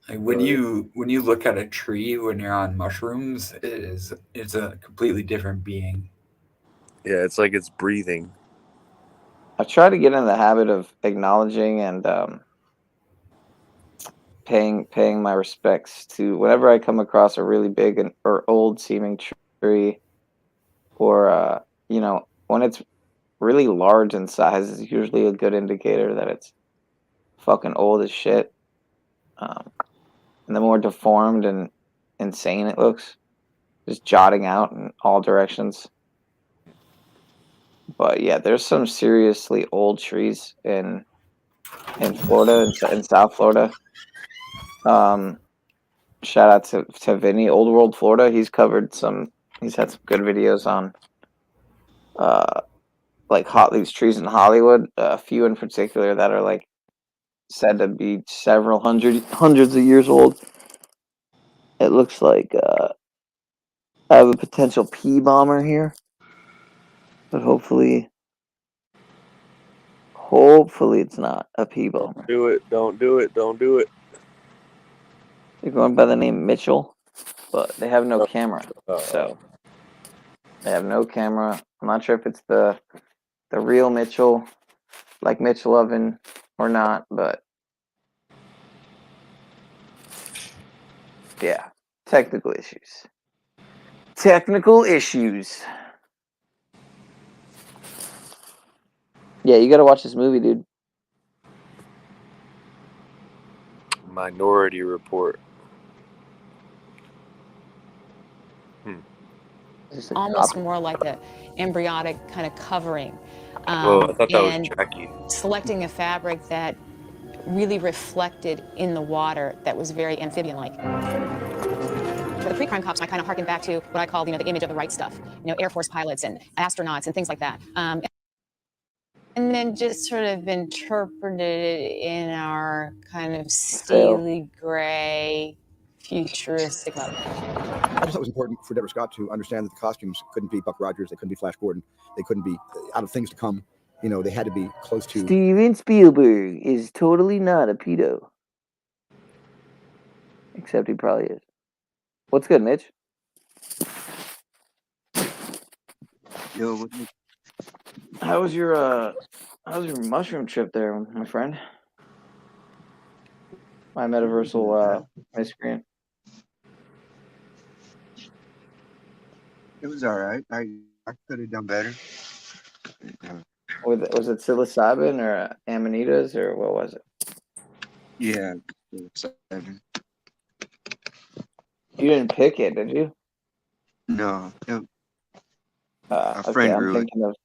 Like when you look at a tree when you're on mushrooms, it's a completely different being. Yeah, it's like it's breathing. I try to get in the habit of acknowledging and paying my respects to whenever I come across a really big or old seeming tree, or you know, when it's really large in size, is usually a good indicator that it's fucking old as shit. And the more deformed and insane it looks, just jotting out in all directions. But yeah, there's some seriously old trees in Florida, in South Florida. Shout out to Vinny, Old World Florida. He's had some good videos on like these trees in Hollywood. A few in particular that are like said to be several hundreds of years old. It looks like I have a potential pea bomber here, but hopefully it's not a pea bomber. Do it. Don't do it. Don't do it. They're going by the name Mitchell, but they have no camera. So they have no camera. I'm not sure if it's the real Mitchell, like Mitchell Oven, or not, but yeah, technical issues. Technical issues. Yeah, you gotta watch this movie, dude. Minority Report. Almost more like an embryonic kind of covering. Whoa, I thought that was And Jackie. selecting a fabric that really reflected in the water that was very amphibian-like. For the pre-crime cops, I kind of harken back to what I call, the image of the right stuff. Air Force pilots and astronauts and things like that. And then just sort of interpreted it in our kind of steely gray, futuristic level. I just thought it was important for Deborah Scott to understand that the costumes couldn't be Buck Rogers, they couldn't be Flash Gordon, they couldn't be out of things to come. They had to be close to. Steven Spielberg is totally not a pedo. Except he probably is. What's good, Mitch? Yo, How was your mushroom trip there, my friend? My metaversal miscreant. it was all right. I could have done better. Was it psilocybin or amanitas or what was it? Yeah. You didn't pick it, did you? No. Okay, friend I'm grew it. thinking of.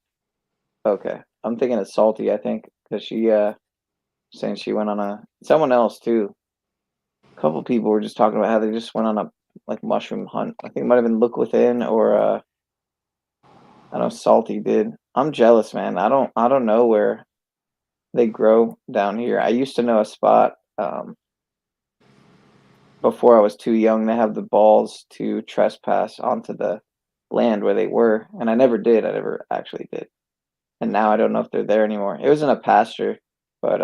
Okay, I'm thinking of Salty. I think because she saying she went on someone else too. A couple people were just talking about how they just went on a mushroom hunt. I think it might have been Look Within or I know Salty did. I'm jealous, man. I don't know where they grow down here. I used to know a spot before I was too young to have the balls to trespass onto the land where they were, and I never did. I never actually did. And now I don't know if they're there anymore. It was in a pasture, but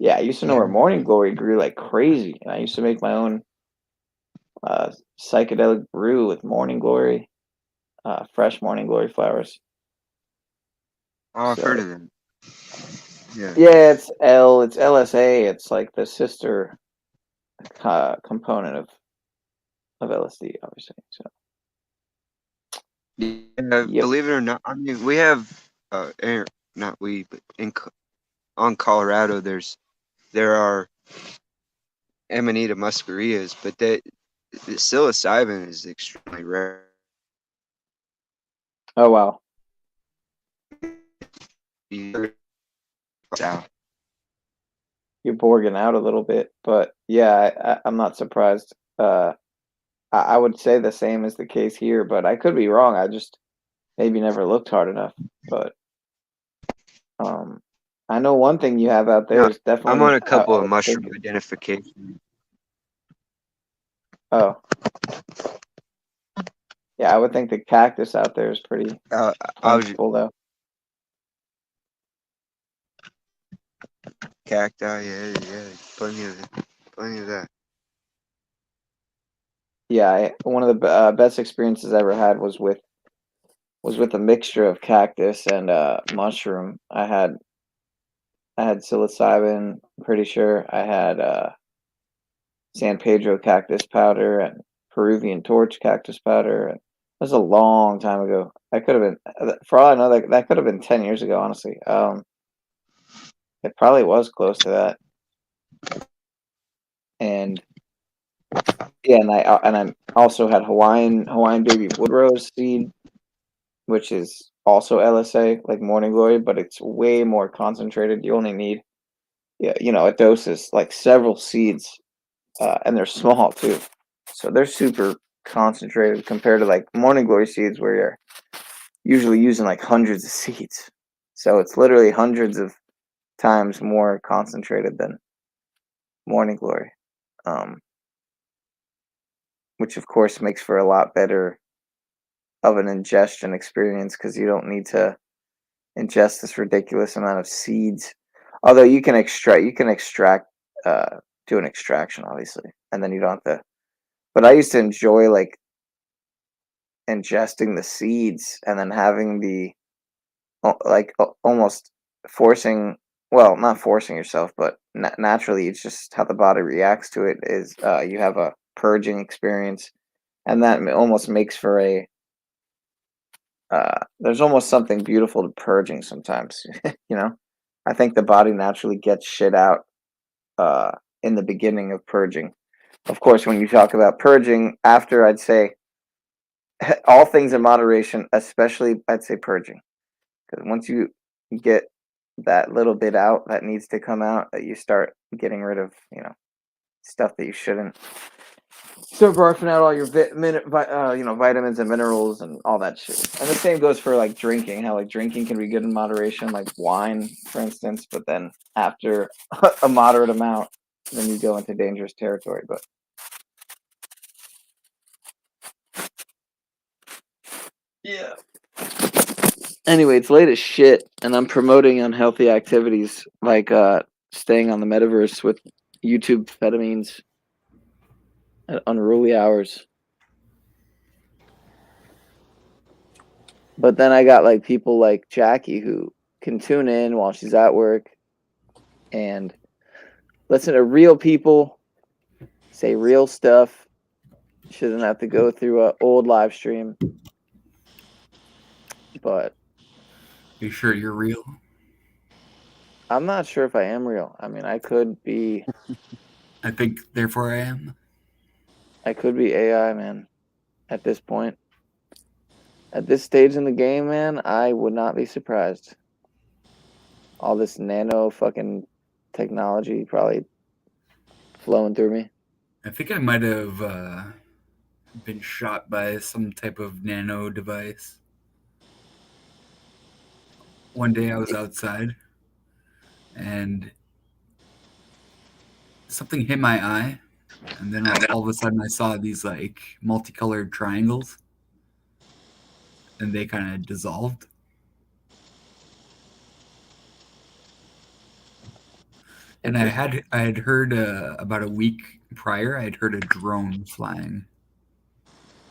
yeah, I used to know where morning glory grew like crazy, and I used to make my own psychedelic brew with morning glory, fresh morning glory flowers. Oh, I've heard of them. Yeah. Yeah, it's LSA. It's like the sister component of LSD, obviously. So. Yeah, believe it or not, I mean, we have not we, but on Colorado, there are Amanita muscarias, but the psilocybin is extremely rare. Oh wow. You're You're borging out a little bit, but yeah, I'm not surprised. I would say the same is the case here, but I could be wrong. I just maybe never looked hard enough. But I know one thing you have out there is definitely. I'm on a couple of mushroom identification. Oh. Yeah, I would think the cactus out there is pretty plentiful, though. Cacti, yeah, plenty of that. Yeah, one of the best experiences I ever had was with a mixture of cactus and mushroom. I had psilocybin. I'm pretty sure I had San Pedro cactus powder and Peruvian torch cactus powder. And was a long time ago. That could have been, for all I know, that could have been 10 years ago, honestly. It probably was close to that. And yeah, and I also had Hawaiian baby wood rose seed, which is also LSA, like morning glory, but it's way more concentrated. You only need, a dose is like several seeds, and they're small too, so they're super concentrated compared to like morning glory seeds, where you're usually using like hundreds of seeds. So it's literally hundreds of times more concentrated than morning glory, which of course makes for a lot better of an ingestion experience, because you don't need to ingest this ridiculous amount of seeds. Although you can extract, do an extraction, obviously, and then you don't have to. But I used to enjoy like ingesting the seeds and then having the almost forcing, well, not forcing yourself, but naturally, it's just how the body reacts to it. Is you have a purging experience, and that almost makes for a there's almost something beautiful to purging sometimes. I think the body naturally gets shit out in the beginning of purging. Of course, when you talk about purging, after, I'd say all things in moderation, especially I'd say purging, because once you get that little bit out that needs to come out, that you start getting rid of, stuff that you shouldn't. Start barfing out all your vitamins and minerals and all that shit. And the same goes for like drinking. How like drinking can be good in moderation, like wine, for instance. But then after a moderate amount, then you go into dangerous territory. But yeah. Anyway, it's late as shit, and I'm promoting unhealthy activities like staying on the metaverse with YouTube amphetamines at unruly hours. But then I got like people like Jackie who can tune in while she's at work and listen to real people say real stuff. She doesn't have to go through an old live stream. But you sure you're real? I'm not sure if I am real. I mean, I could be. I think, therefore, I am. I could be AI, man. At this point, at this stage in the game, man, I would not be surprised. All this nano fucking technology probably flowing through me. I think I might have been shot by some type of nano device. One day I was outside and something hit my eye, and then all of a sudden I saw these like multicolored triangles, and they kind of dissolved. And I had heard about a week prior, I had heard a drone flying.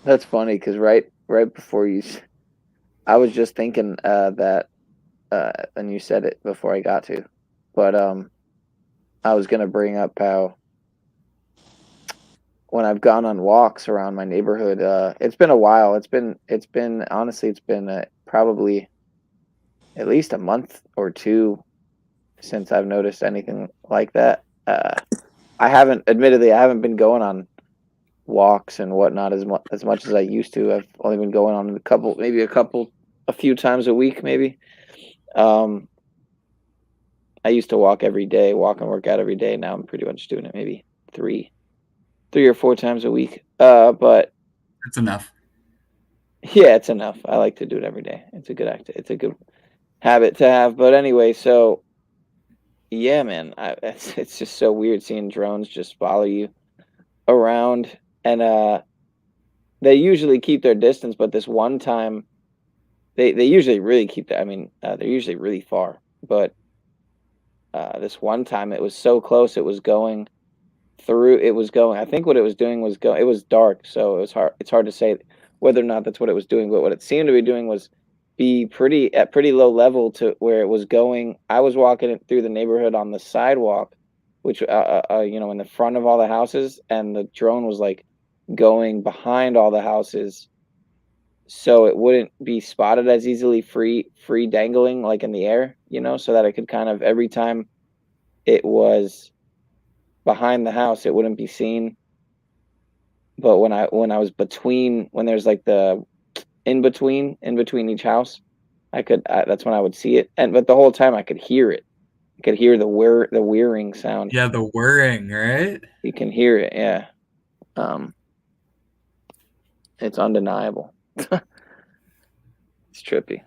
That's funny because right before you, I was just thinking that, and you said it before I got to, but I was gonna bring up how when I've gone on walks around my neighborhood, it's been a while. It's been honestly, it's been probably at least a month or two since I've noticed anything like that. I haven't been going on walks and whatnot as much as I used to. I've only been going on a few times a week, maybe. I used to walk every day, walk and work out every day. Now I'm pretty much doing it maybe three or four times a week. But it's enough. Yeah, it's enough. I like to do it every day. It's a good habit to have. But anyway, so yeah, man, it's just so weird seeing drones just follow you around, and they usually keep their distance, but this one time, they usually really keep that. I mean, they're usually really far, but this one time it was so close. It was going through. It was going. I think what it was doing was go. It was dark, so it was hard. It's hard to say whether or not that's what it was doing. But what it seemed to be doing was be at pretty low level to where it was going. I was walking it through the neighborhood on the sidewalk, which in the front of all the houses, and the drone was like going behind all the houses, so it wouldn't be spotted as easily, free dangling like in the air, you know, so that it could kind of, every time it was behind the house, it wouldn't be seen. But when I was between, when there's like the in between each house, that's when I would see it. But the whole time I could hear it. I could hear the whirring sound. Yeah, the whirring, right? You can hear it, yeah. It's undeniable. It's trippy.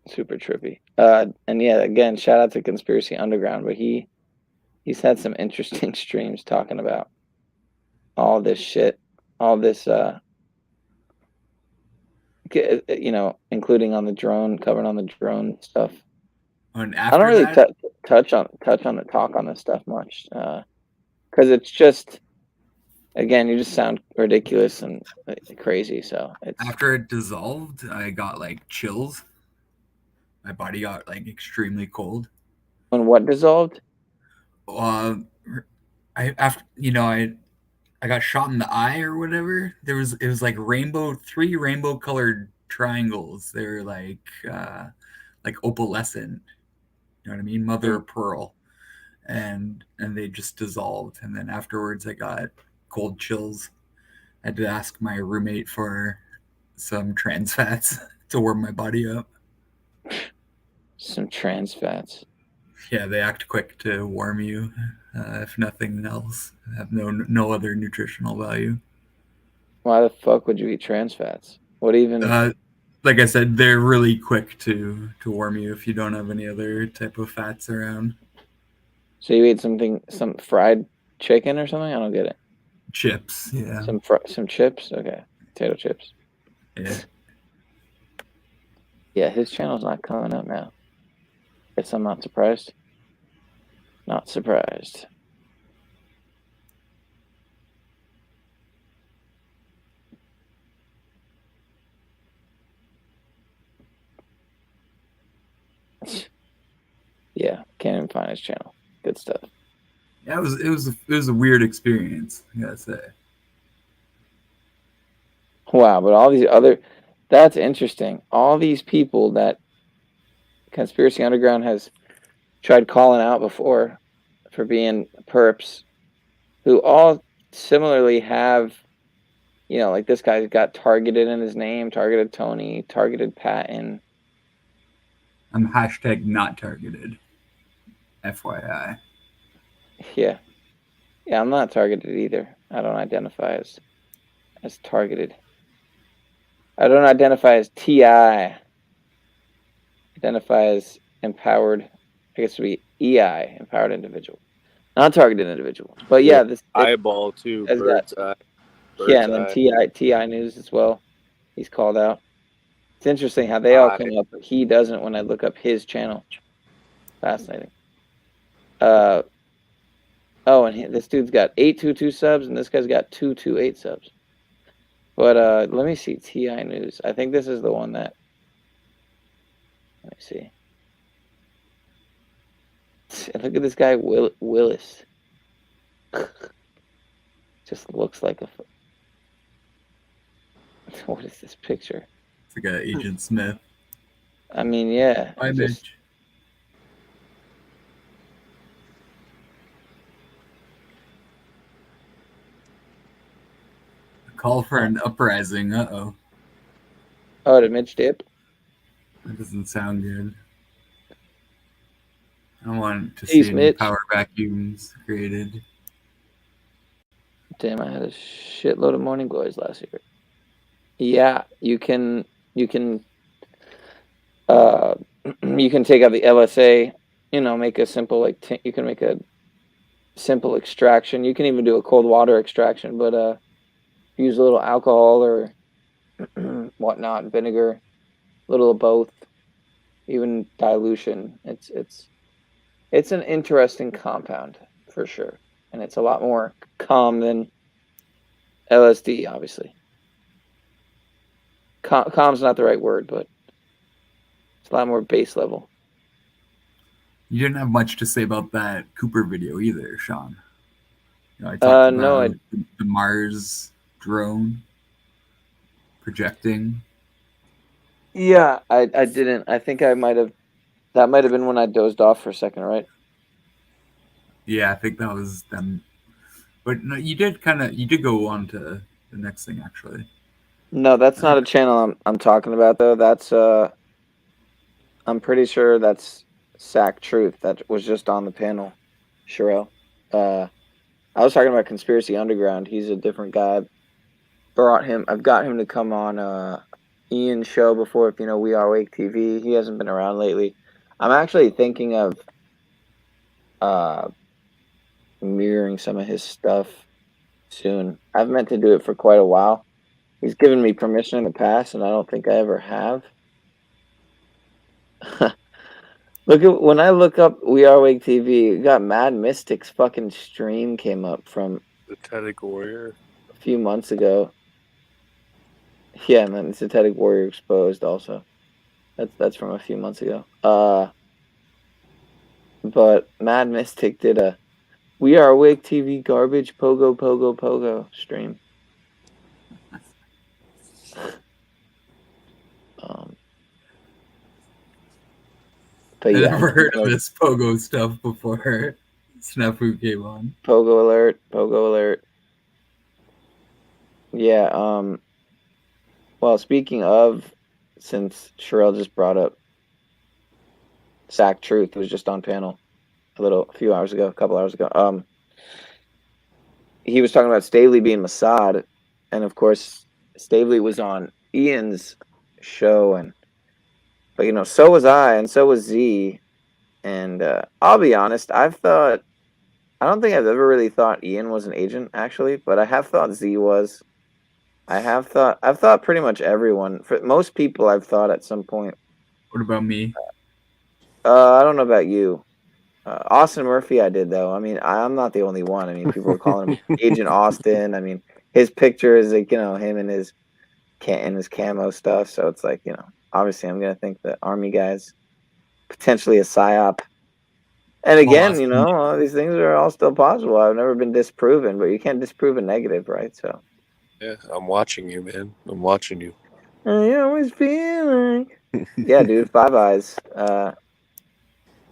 Super trippy. And yeah, again, shout out to Conspiracy Underground, but he's had some interesting streams talking about all this shit, all this you know, including on the drone, covering on the drone stuff. And I don't after really that, touch on the talk on this stuff much, because it's just, again, you just sound ridiculous and crazy. So it's, after it dissolved, I got like chills. My body got like extremely cold. When what dissolved? I got shot in the eye or whatever. It was like three rainbow colored triangles. They're like opalescent. You know what I mean? Mother of pearl. And they just dissolved. And then afterwards I got cold chills. I had to ask my roommate for some trans fats to warm my body up. Some trans fats. Yeah, they act quick to warm you, if nothing else. Have no other nutritional value. Why the fuck would you eat trans fats? What even? Like I said, they're really quick to warm you if you don't have any other type of fats around. So you ate some fried chicken or something? I don't get it. Chips, yeah. Some chips? Okay. Potato chips. Yeah. Yeah, his channel's not coming up now. Guess I'm not surprised. Not surprised. Yeah, can't even find his channel. Good stuff. Yeah, it was a weird experience, I gotta say. Wow, but all these other, that's interesting. All these people that Conspiracy Underground has tried calling out before for being perps, who all similarly have, you know, like this guy's got targeted in his name, targeted Tony, targeted Patton. I'm hashtag not targeted. FYI. Yeah. Yeah, I'm not targeted either. I don't identify as targeted. I don't identify as T.I. Identify as empowered. I guess it would be EI, empowered individual. Not targeted individual. But yeah, this eyeball too. Bird's eye. Yeah, and then T.I News as well. He's called out. It's interesting how they all come up, but he doesn't when I look up his channel. Fascinating. Oh, and this dude's got 822 subs, and this guy's got 228 subs. But let me see T.I News. I think this is the one that. Let me see. Look at this guy, Willis. Just looks like a. What is this picture? It's like Agent Smith. I mean, yeah. Hi, Mitch. Call for an uprising. Uh-oh. Oh, did Mitch dip? That doesn't sound good. I don't want to Peace, see any Mitch. power vacuums created. Damn, I had a shitload of morning glories last year. Yeah, you can you can take out the LSA, you know, make a simple you can make a simple extraction. You can even do a cold water extraction, but use a little alcohol or whatnot, vinegar, a little of both, even dilution. It's an interesting compound for sure, and it's a lot more calm than LSD, obviously. Calm's not the right word, but it's a lot more base level. You didn't have much to say about that Cooper video either, Sean. You know, I talked about the Mars drone projecting. Yeah, I didn't. I think I might have. That might have been when I dozed off for a second, right? Yeah, I think that was them. But no, you did go on to the next thing actually. No, that's not a channel I'm talking about though. That's I'm pretty sure that's Sack Truth that was just on the panel. Sherelle. I was talking about Conspiracy Underground. He's a different guy. I've got him to come on Ian's show before, if you know We Are Awake TV. He hasn't been around lately. I'm actually thinking of mirroring some of his stuff soon. I've meant to do it for quite a while. He's given me permission in the past, and I don't think I ever have. When I look up We Are Awake TV, we got Mad Mystic's fucking stream came up from Synthetic Warrior. a few months ago. Yeah, and then Synthetic Warrior Exposed also. That's from a few months ago. But Mad Mystic did a We Are Awake TV garbage pogo pogo pogo stream. But I yeah, never heard of this pogo stuff before Snafu came on. Pogo alert, pogo alert. Yeah, well, speaking of, since Sherelle just brought up Sack Truth, was just on panel a couple hours ago. He was talking about Stavely being Mossad, and of course, Stavely was on Ian's show, but you know, so was I, and so was Z, and I'll be honest, I don't think I've ever really thought Ian was an agent, actually, but I have thought Z was. I've thought pretty much everyone. For most people, I've thought at some point. What about me? I don't know about you. Austin Murphy, I did though. I mean, I'm not the only one. I mean, people were calling him Agent Austin. I mean, his picture is like, you know, him and his camo stuff. So it's like, you know, obviously, I'm gonna think the Army guy's potentially a psyop. And again, you know, all these things are all still possible. I've never been disproven, but you can't disprove a negative, right? So. Yeah, I'm watching you, man. I'm watching you. I always feel like. Yeah, dude, Five Eyes.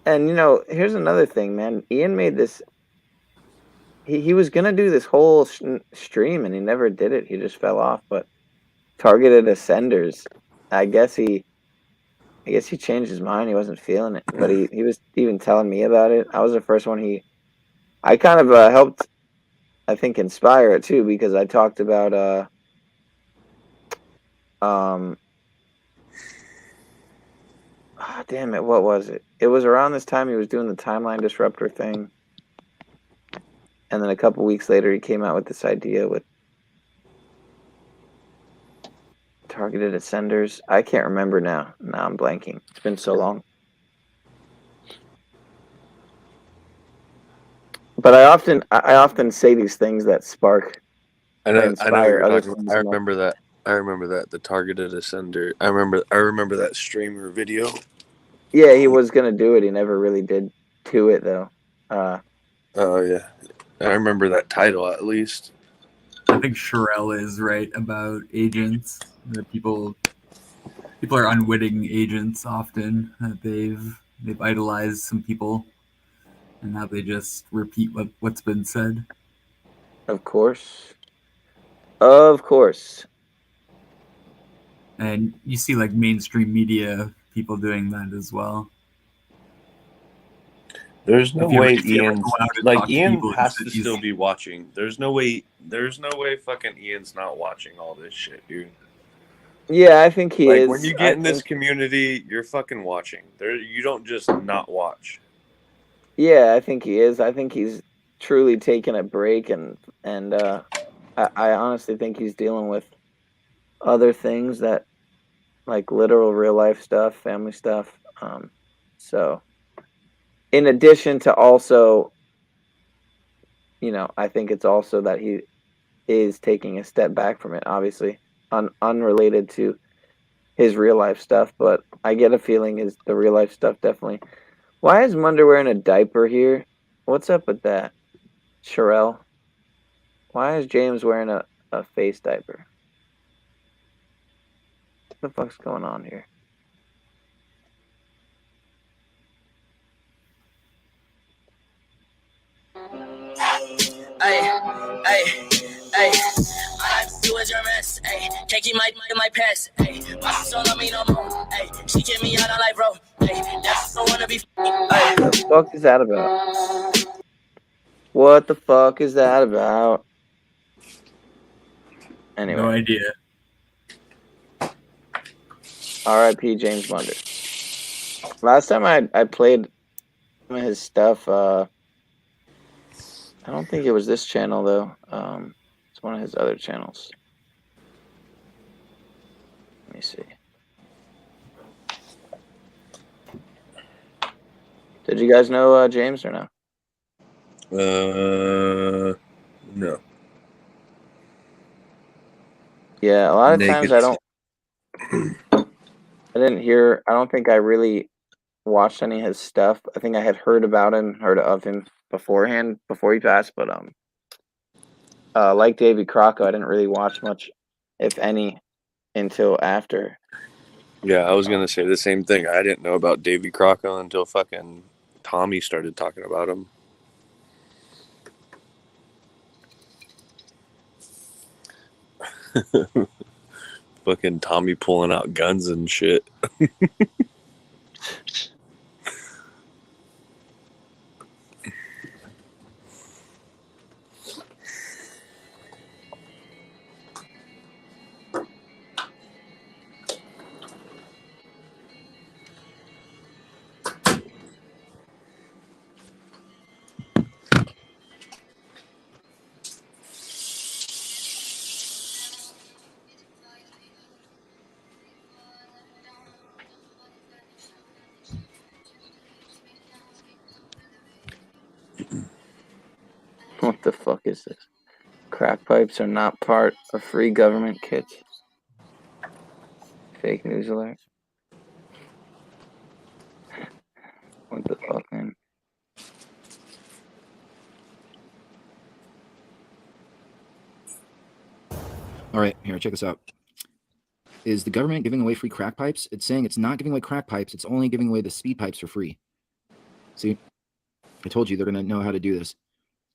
And you know, here's another thing, man. Ian made this. He was gonna do this whole stream, and he never did it. He just fell off. But targeted ascenders. I guess he changed his mind. He wasn't feeling it, but he was even telling me about it. I was the first one. I kind of helped, I think, inspire it too, because I talked about damn it, what was it? It was around this time he was doing the timeline disruptor thing. And then a couple weeks later, he came out with this idea with targeted ascenders. I can't remember now. Now I'm blanking. It's been so long. But I often say these things that spark I know what inspire you're other talking things. about. I remember that. The targeted ascender. I remember that streamer video. Yeah, he was gonna do it. He never really did to it though. Oh yeah, I remember that title at least. I think Sherelle is right about agents. That people are unwitting agents often. That they've idolized some people, and now they just repeat what's been said. Of course. Of course. And you see like mainstream media people doing that as well. There's no way Ian, like Ian has to he's still be watching. There's no way fucking Ian's not watching all this shit, dude. Yeah, I think he is. When you get in this community, you're fucking watching. You don't just not watch. Yeah, I think he is. I think he's truly taken a break, and I honestly think he's dealing with other things that, like literal real life stuff, family stuff. So in addition to also, you know, I think it's also that he is taking a step back from it, obviously, unrelated to his real life stuff. But I get a feeling is the real life stuff definitely. Why is Munder wearing a diaper here? What's up with that, Sherelle? Why is James wearing a face diaper? What the fuck's going on here? Can't keep my past. Hey, my sister don't love me no more. Hey, she kicked me out on life, bro. Hey, that's don't wanna be. What the fuck is that about? What the fuck is that about? Anyway. No idea. R.I.P. James Bonder. Last time I played some of his stuff, I don't think it was this channel though. It's one of his other channels. Let me see. Did you guys know James or no? No. Yeah, a lot of Naked. times I don't think I really watched any of his stuff. I think I had heard of him beforehand, before he passed, but like Davy Crocco, I didn't really watch much, if any, until after. Yeah, I was gonna say the same thing. I didn't know about Davy Crocco until fucking Tommy started talking about him. Fucking Tommy pulling out guns and shit. What the fuck is this? Crack pipes are not part of free government kits. Fake news alert. What the fuck, man? All right, here, check this out. Is the government giving away free crack pipes? It's saying it's not giving away crack pipes. It's only giving away the speed pipes for free. See, I told you they're going to know how to do this.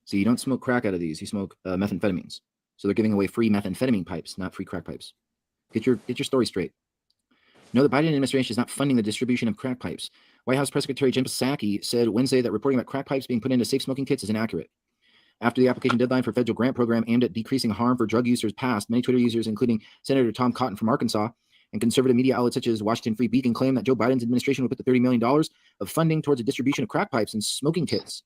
See, you don't smoke crack out of these. You smoke methamphetamines. So they're giving away free methamphetamine pipes, not free crack pipes. Get your story straight. No, the Biden administration is not funding the distribution of crack pipes. White House Press Secretary Jen Psaki said Wednesday that reporting about crack pipes being put into safe smoking kits is inaccurate. After the application deadline for federal grant program aimed at decreasing harm for drug users passed, many Twitter users, including Senator Tom Cotton from Arkansas, and conservative media outlets such as Washington Free Beacon, claim that Joe Biden's administration will put the $30 million of funding towards the distribution of crack pipes and smoking kits.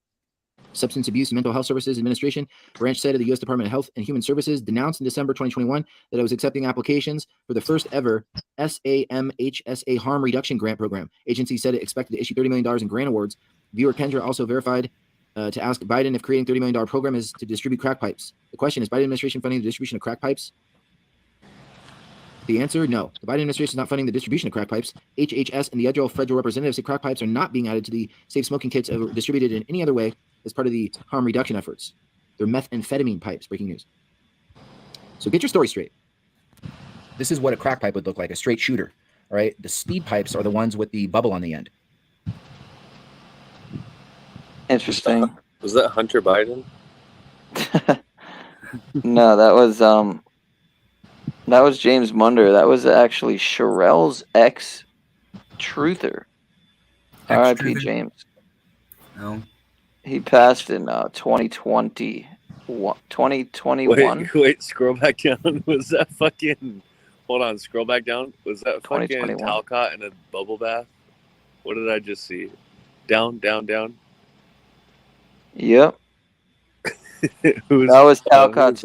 Substance Abuse and Mental Health Services Administration branch said of the U.S. Department of Health and Human Services denounced in December 2021 that it was accepting applications for the first ever SAMHSA harm reduction grant program. Agency said it expected to issue $30 million in grant awards. Viewer Kendra also verified to ask Biden if creating $30 million program is to distribute crack pipes. The question is, Biden administration funding the distribution of crack pipes? The answer, no. The Biden administration is not funding the distribution of crack pipes. HHS and the federal representatives say crack pipes are not being added to the safe smoking kits or distributed in any other way as part of the harm reduction efforts. They're methamphetamine pipes, breaking news. So get your story straight. This is what a crack pipe would look like, a straight shooter, all right? The speed pipes are the ones with the bubble on the end. Interesting. Was that Hunter Biden? No, that was James Munder. That was actually Sherelle's ex-truther. R.I.P. James. No. He passed in 2020. 2021. Wait, scroll back down. Was that fucking... Hold on, scroll back down. Was that fucking Talcott in a bubble bath? What did I just see? Down, down, down. Yep. That was Talcott's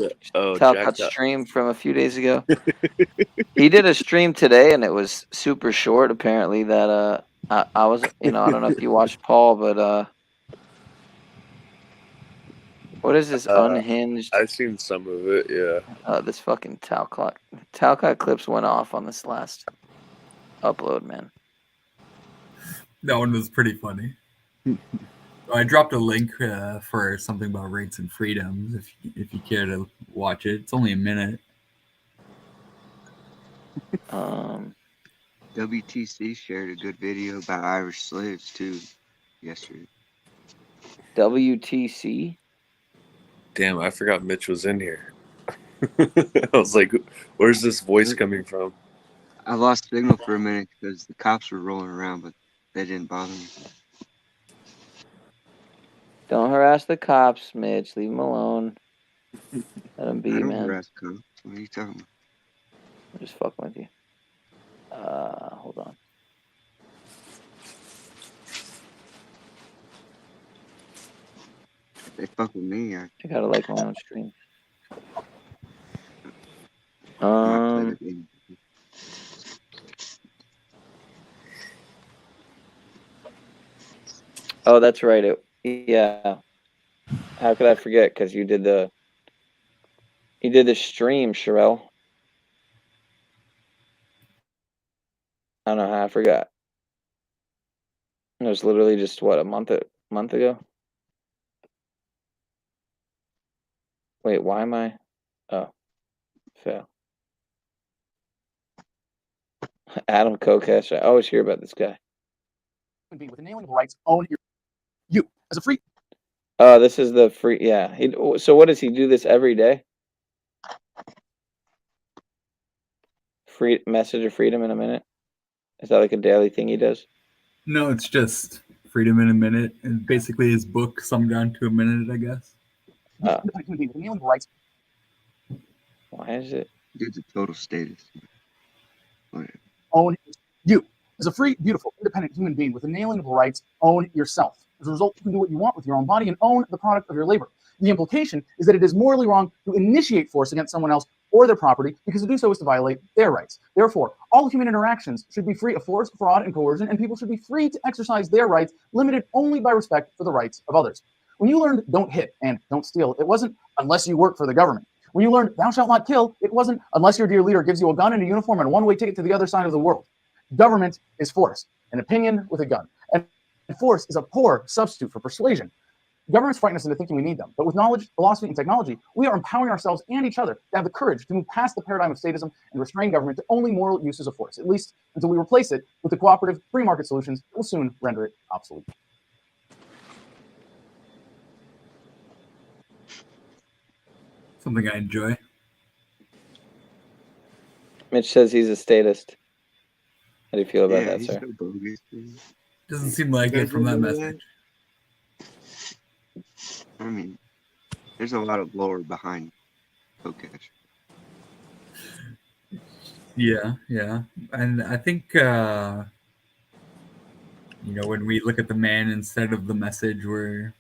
stream from a few days ago. He did a stream today, and it was super short. Apparently, that I was, I don't know if you watched Paul, but what is this unhinged? I've seen some of it, yeah. This fucking Talcott clips went off on this last upload, man. That one was pretty funny. I dropped a link for something about rights and freedoms if you care to watch it. It's only a minute. WTC shared a good video about Irish slaves too yesterday. WTC? Damn, I forgot Mitch was in here. I was like, where's this voice coming from? I lost signal for a minute because the cops were rolling around, but they didn't bother me. Don't harass the cops, Mitch. Leave them alone. Let them be, I don't man. harass cops. What are you talking about? I'm just fucking with you. Hold on. If they fuck with me, I gotta like my own stream. Oh, that's right. Yeah. How could I forget? Because you did the stream, Sherelle. I don't know how I forgot. It was literally just what, a month ago. Wait, why am I? Oh, fail. Adam Kokesh. I always hear about this guy. With inalienable rights, own you as a free. Oh, this is the free. Yeah. So what does he do this every day? Free message of freedom in a minute. Is that like a daily thing he does? No, it's just freedom in a minute, and basically his book summed down to a minute, I guess. With inalienable rights. Why is it? It's a total status. Own you as a free, beautiful, independent human being with inalienable rights. Own yourself. As a result, you can do what you want with your own body and own the product of your labor. The implication is that it is morally wrong to initiate force against someone else or their property, because to do so is to violate their rights. Therefore, all human interactions should be free of force, fraud, and coercion, and people should be free to exercise their rights, limited only by respect for the rights of others. When you learned don't hit and don't steal, it wasn't unless you work for the government. When you learned thou shalt not kill, it wasn't unless your dear leader gives you a gun and a uniform and a one-way ticket to the other side of the world. Government is force, an opinion with a gun. And force is a poor substitute for persuasion. Governments frighten us into thinking we need them. But with knowledge, philosophy, and technology, we are empowering ourselves and each other to have the courage to move past the paradigm of statism and restrain government to only moral uses of force, at least until we replace it with the cooperative free market solutions that will soon render it obsolete. Something I enjoy. Mitch says he's a statist. How do you feel about that, he's sir? so bogus. Doesn't seem like it from that message. I mean, there's a lot of lore behind Kokesh. Yeah. And I think, when we look at the man instead of the message, we're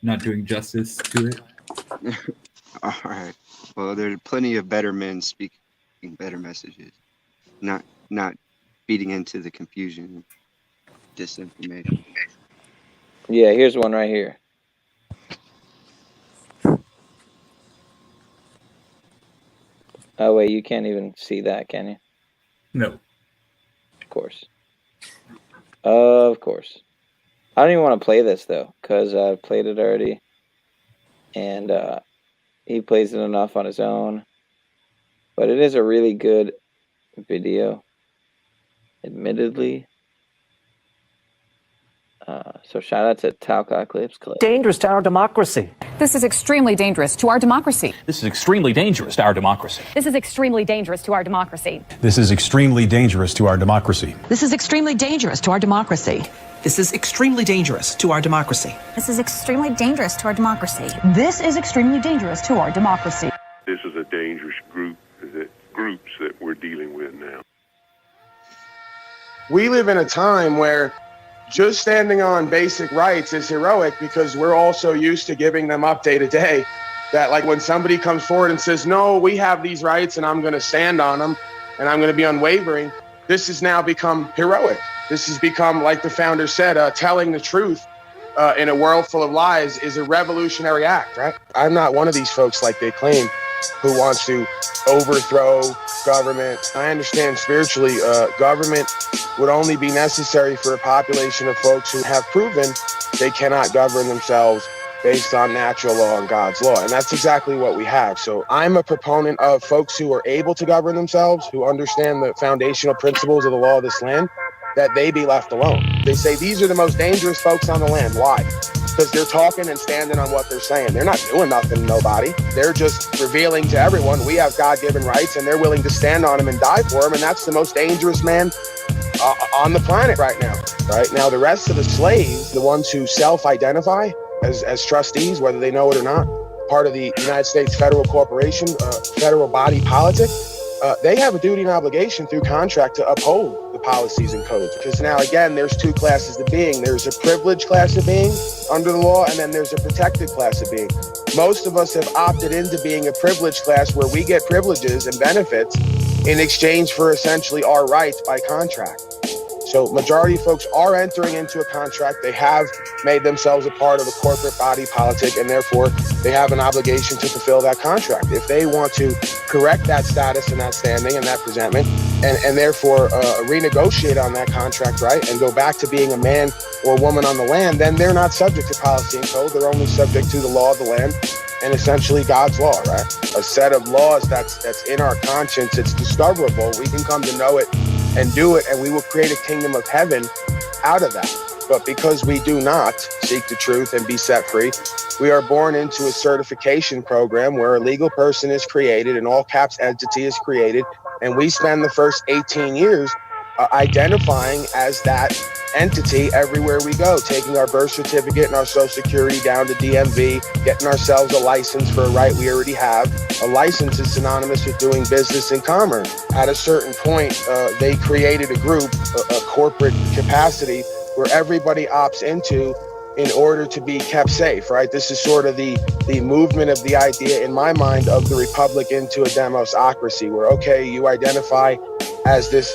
not doing justice to it. All right. Well, there's plenty of better men speaking better messages, not feeding into the confusion and disinformation. Yeah, here's one right here. Oh, wait, you can't even see that, can you? No. Of course. Of course. I don't even want to play this, though, because I've played it already. And he plays it enough on his own. But it is a really good video, admittedly. So shout out to Talcott Clips Club. Dangerous to our democracy. This is extremely dangerous to our democracy. This is extremely dangerous to our democracy. This is extremely dangerous to our democracy. This is extremely dangerous to our democracy. This is extremely dangerous to our democracy. This is extremely dangerous to our democracy. This is extremely dangerous to our democracy. This is extremely dangerous to our democracy. This is a dangerous groups that we're dealing with now. We live in a time where just standing on basic rights is heroic because we're all so used to giving them up day to day that, like, when somebody comes forward and says, no, we have these rights and I'm going to stand on them and I'm going to be unwavering, this has now become heroic. This has become, like the founder said, telling the truth in a world full of lies is a revolutionary act, right? I'm not one of these folks like they claim who wants to overthrow government. I understand spiritually, government would only be necessary for a population of folks who have proven they cannot govern themselves based on natural law and God's law. And that's exactly what we have. So I'm a proponent of folks who are able to govern themselves, who understand the foundational principles of the law of this land, that they be left alone. They say these are the most dangerous folks on the land. Why? because they're talking and standing on what they're saying. They're not doing nothing to nobody. They're just revealing to everyone we have God-given rights, and they're willing to stand on them and die for them, and that's the most dangerous man on the planet right now. Right now, the rest of the slaves, the ones who self-identify as trustees, whether they know it or not, part of the United States federal corporation, federal body politic, they have a duty and obligation through contract to uphold the policies and codes. Because now, again, there's two classes of being. There's a privileged class of being under the law, and then there's a protected class of being. Most of us have opted into being a privileged class where we get privileges and benefits in exchange for essentially our rights by contract. So majority of folks are entering into a contract. They have made themselves a part of a corporate body politic, and therefore they have an obligation to fulfill that contract. If they want to correct that status and that standing and that presentment, and therefore renegotiate on that contract, right, and go back to being a man or woman on the land, then they're not subject to policy and code. They're only subject to the law of the land and essentially God's law, right? A set of laws that's in our conscience. It's discoverable. We can come to know it and do it, and we will create a kingdom of heaven out of that. But because we do not seek the truth and be set free, we are born into a certification program where a legal person is created, an all caps entity is created, and we spend the first 18 years identifying as that entity everywhere we go, taking our birth certificate and our social security down to DMV, getting ourselves a license for a right we already have. A license is synonymous with doing business in commerce. At a certain point, they created a group, a corporate capacity, where everybody opts into in order to be kept safe, right? This is sort of the movement of the idea in my mind of the republic into a demosocracy, where, okay, you identify as this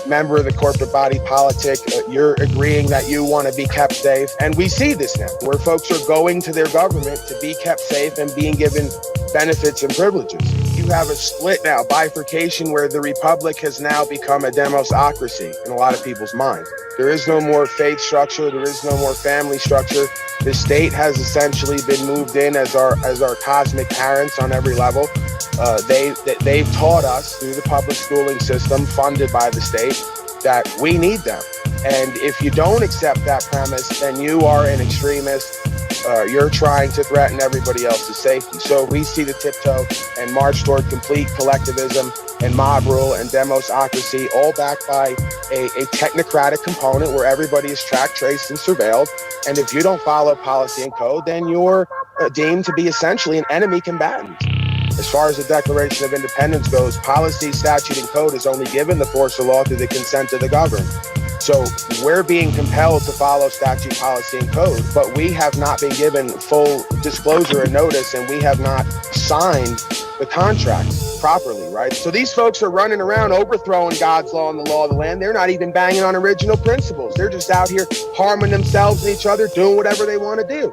member of the corporate body politic, you're agreeing that you want to be kept safe. And we see this now, where folks are going to their government to be kept safe and being given benefits and privileges. You have a split now, bifurcation, where the republic has now become a demosocracy in a lot of people's minds. There is no more faith structure. There is no more family structure. The state has essentially been moved in as our cosmic parents on every level. They've taught us through the public schooling system funded by the state that we need them. And if you don't accept that premise, then you are an extremist. You're trying to threaten everybody else's safety. So we see the tiptoe and march toward complete collectivism and mob rule and demosocracy, all backed by a technocratic component where everybody is tracked, traced, and surveilled. And if you don't follow policy and code, then you're deemed to be essentially an enemy combatant. As far as the Declaration of Independence goes, policy, statute, and code is only given the force of law through the consent of the governed. So we're being compelled to follow statute, policy, and code, but we have not been given full disclosure and notice, and we have not signed the contracts properly, right? So these folks are running around overthrowing God's law and the law of the land. They're not even banging on original principles. They're just out here harming themselves and each other, doing whatever they want to do.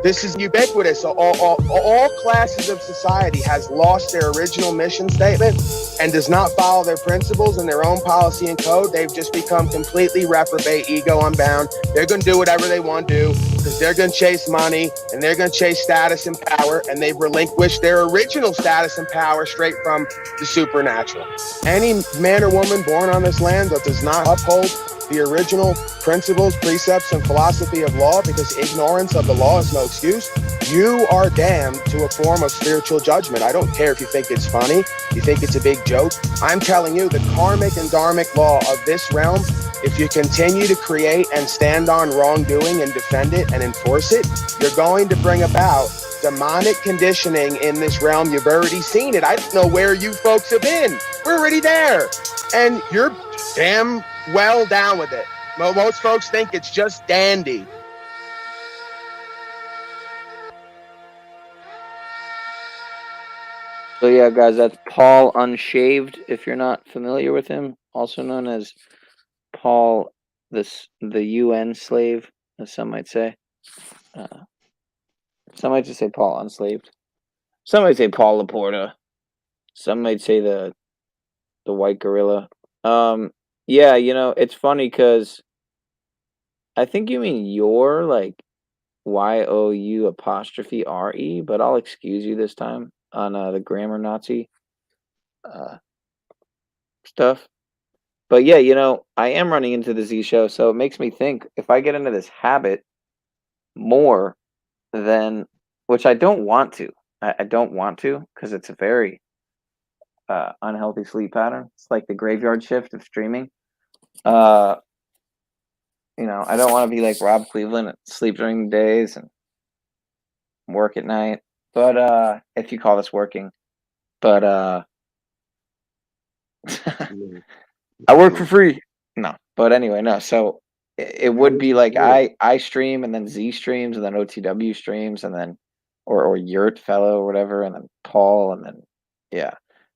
This is ubiquitous. All classes of society has lost their original mission statement and does not follow their principles and their own policy and code. They've just become completely reprobate, ego unbound. They're going to do whatever they want to do because they're going to chase money and they're going to chase status and power, and they've relinquished their original status and power straight from the supernatural. Any man or woman born on this land that does not uphold the original principles, precepts, and philosophy of law, because ignorance of the law is no excuse, you are damned to a form of spiritual judgment. I don't care if you think it's funny, you think it's a big joke. I'm telling you, the karmic and dharmic law of this realm, if you continue to create and stand on wrongdoing and defend it and enforce it, you're going to bring about demonic conditioning in this realm. You've already seen it. I don't know where you folks have been. We're already there. And you're damn well down with it. Most folks think it's just dandy. So yeah, guys, that's Paul Unshaved, if you're not familiar with him, also known as Paul the UN slave, as some might say. Some might just say Paul Unslaved. Some might say Paul Laporta. Some might say the white gorilla. Yeah, you know, it's funny because I think you mean your, like, YOU''RE, but I'll excuse you this time on the grammar Nazi stuff. But yeah, you know, I am running into the Z show, so it makes me think if I get into this habit, more than, which I don't want to. I don't want to because it's a very unhealthy sleep pattern. It's like the graveyard shift of streaming. I don't want to be like Rob Cleveland and sleep during the days and work at night. But if you call this working, but I work for free. No, but anyway, no. So it would be like I stream and then Z streams and then OTW streams and then or Yurt Fellow or whatever and then Paul and then yeah.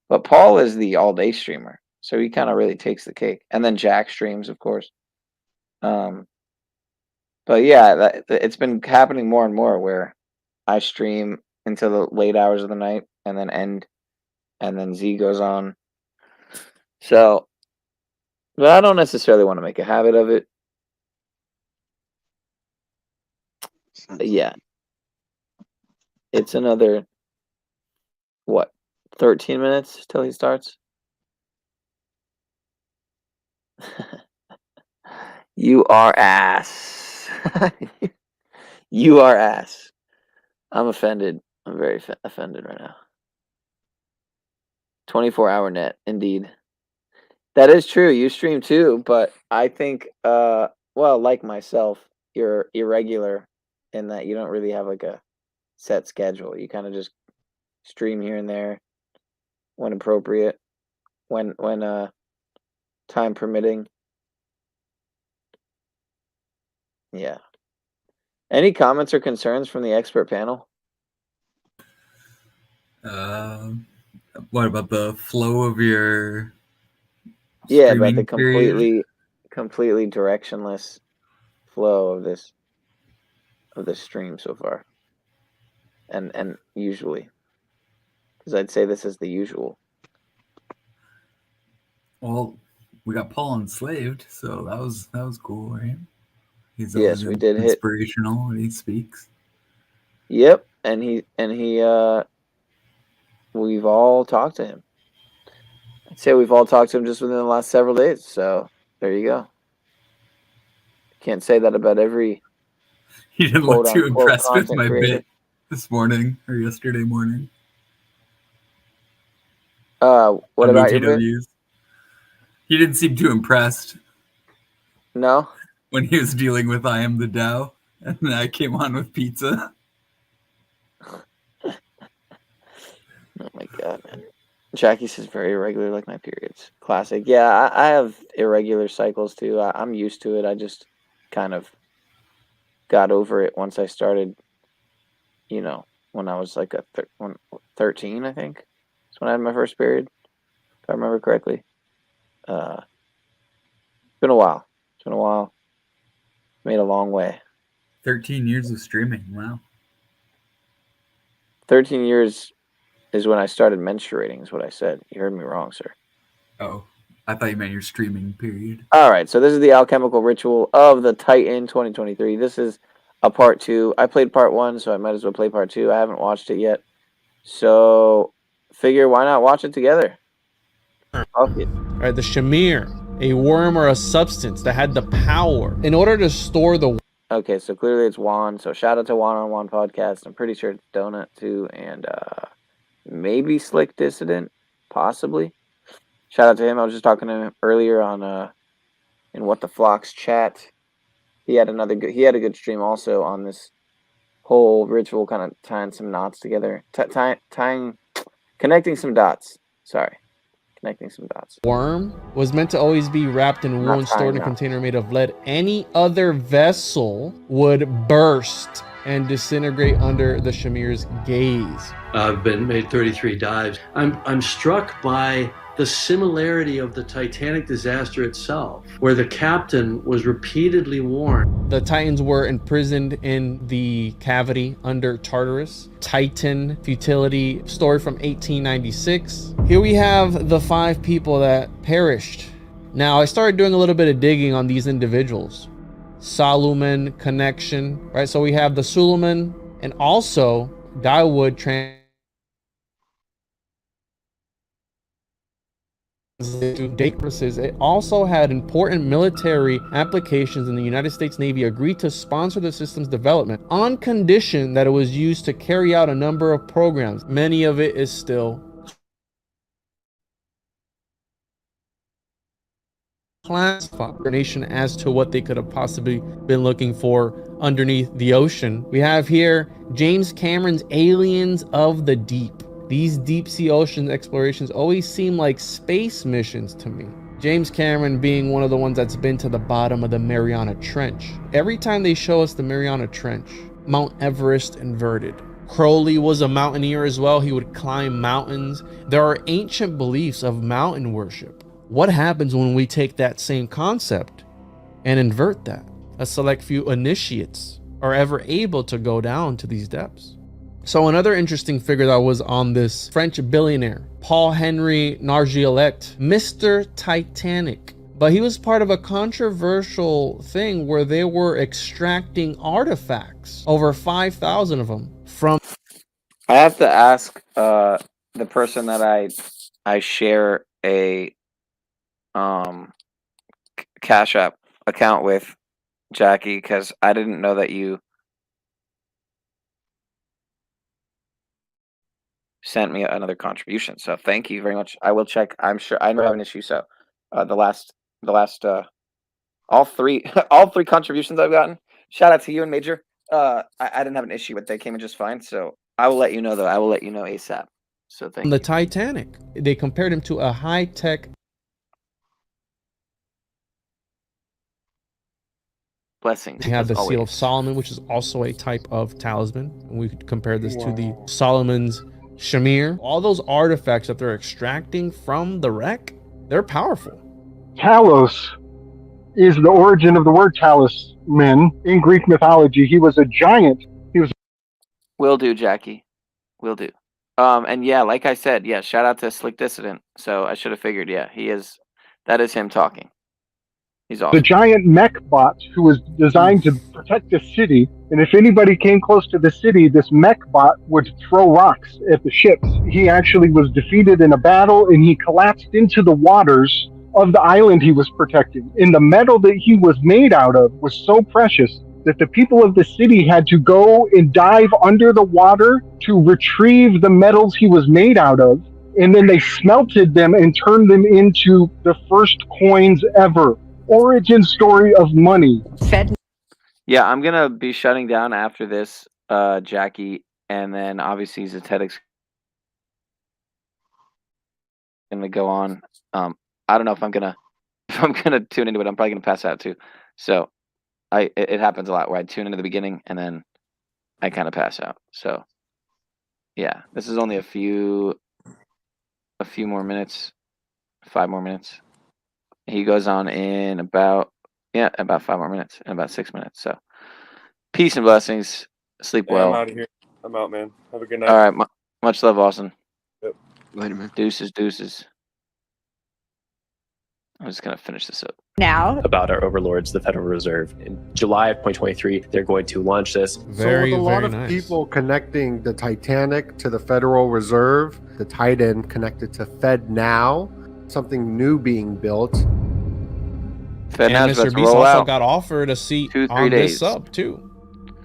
But Paul is the all day streamer, so he kind of really takes the cake. And then Jack streams, of course. But yeah, it's been happening more and more where I stream into the late hours of the night and then end, and then Z goes on. So, but I don't necessarily want to make a habit of it. Yeah. It's another, what, 13 minutes till he starts? You are ass. You are ass. I'm offended. I'm very offended right now. 24-hour net, indeed. That is true. You stream too, but I think, well, like myself, you're irregular in that you don't really have like a set schedule. You kind of just stream here and there when appropriate, when time permitting. Yeah. Any comments or concerns from the expert panel? What about the flow of your Yeah, about the period? completely directionless flow of this stream so far. And usually. Because I'd say this is the usual. Well, we got Paul enslaved, so that was cool, right? He's Yes, we did inspirational when he speaks. Yep, and he we've all talked to him. I'd say we've all talked to him just within the last several days. So there you go. Can't say that about every. He didn't look too impressed with my bit this morning or yesterday morning. What about your bit? He didn't seem too impressed. No? When he was dealing with I Am the Dow, and then I came on with pizza. Oh my god, man. Jackie says very irregular like my periods. Classic. Yeah, I have irregular cycles too. I'm used to it. I just kind of got over it once I started, when I was like 13, I think. That's when I had my first period, if I remember correctly. It's been a while. Made a long way. 13 years of streaming. Wow. 13 years is when I started menstruating, is what I said. You heard me wrong, sir. Oh, I thought you meant your streaming period. All right, so this is the alchemical ritual of the Titan 2023. This is a part 2. I played part 1, so I might as well play part 2. I haven't watched it yet. So, figure why not watch it together? Fuck it. All right, the Shamir, a worm or a substance that had the power in order to store the. Okay, so clearly it's Juan. So shout out to Juan on Juan Podcast. I'm pretty sure it's Donut too, and maybe Slick Dissident, possibly. Shout out to him. I was just talking to him earlier on in What the Flocks chat. He had a good stream also on this whole ritual, kind of tying some knots together, connecting some dots. Sorry. Connecting some dots. Worm was meant to always be wrapped in wool and stored in a container made of lead. Any other vessel would burst and disintegrate under the Shamir's gaze. I've made 33 dives. I'm struck by the similarity of the Titanic disaster itself, where the captain was repeatedly warned. The Titans were imprisoned in the cavity under Tartarus. Titan futility story from 1896. Here we have the 5 people that perished. Now, I started doing a little bit of digging on these individuals. Solomon connection, right? So we have the Suleiman and also Dawood date purposes, it also had important military applications, and the United States Navy agreed to sponsor the system's development on condition that it was used to carry out a number of programs. Many of it is still classified nation as to what they could have possibly been looking for underneath the ocean. We have here James Cameron's Aliens of the Deep. These deep sea ocean explorations always seem like space missions to me. James Cameron being one of the ones that's been to the bottom of the Mariana Trench. Every time they show us the Mariana Trench, Mount Everest inverted. Crowley was a mountaineer as well. He would climb mountains. There are ancient beliefs of mountain worship. What happens when we take that same concept and invert that? A select few initiates are ever able to go down to these depths. So another interesting figure that was on this French billionaire, Paul-Henri Nargeolet, Mr. Titanic. But he was part of a controversial thing where they were extracting artifacts, over 5,000 of them, from... I have to ask the person that I share a Cash App account with, Jackie, because I didn't know that you sent me another contribution. So thank you very much. I will check. I'm sure I never have an issue. So the last all three all three contributions I've gotten. Shout out to you and Major. I didn't have an issue with. They came in just fine. So I will let you know though. I will let you know ASAP. So thank you. The Titanic. They compared him to a high-tech blessings. We have the Seal of Solomon, which is also a type of talisman. And we could compare this to the Solomon's Shamir. All those artifacts that they're extracting from the wreck, they're powerful. Talos is the origin of the word talisman in Greek mythology. He was a giant. He was. Will do, Jackie. Will do. And yeah, like I said, yeah, shout out to Slick Dissident. So I should have figured, yeah, that is him talking. He's awesome. The giant mech bot who was designed to protect the city, and if anybody came close to the city, this mech bot would throw rocks at the ships. He actually was defeated in a battle, and he collapsed into the waters of the island he was protecting. And the metal that he was made out of was so precious that the people of the city had to go and dive under the water to retrieve the metals he was made out of, and then they smelted them and turned them into the first coins ever. Origin story of money. Yeah, I'm gonna be shutting down after this, Jackie, and then obviously Zetetics gonna go on. I don't know if I'm gonna tune into it. I'm probably gonna pass out too. So it happens a lot where I tune into the beginning and then I kind of pass out. So yeah, this is only a few more minutes, 5 more minutes. He goes on in about 5 more minutes, in about 6 minutes. So, peace and blessings. Sleep well. I'm out of here. I'm out, man. Have a good night. All right. Much love, Austin. Yep. Later, man. Deuces. I'm just going to finish this up. Now, about our overlords, the Federal Reserve. In July of 2023, they're going to launch this. So with a lot of people connecting the Titanic to the Federal Reserve, the T.I.N.E connected to FedNow, something new being built. And Mr. Beast also got offered a seat on this sub too,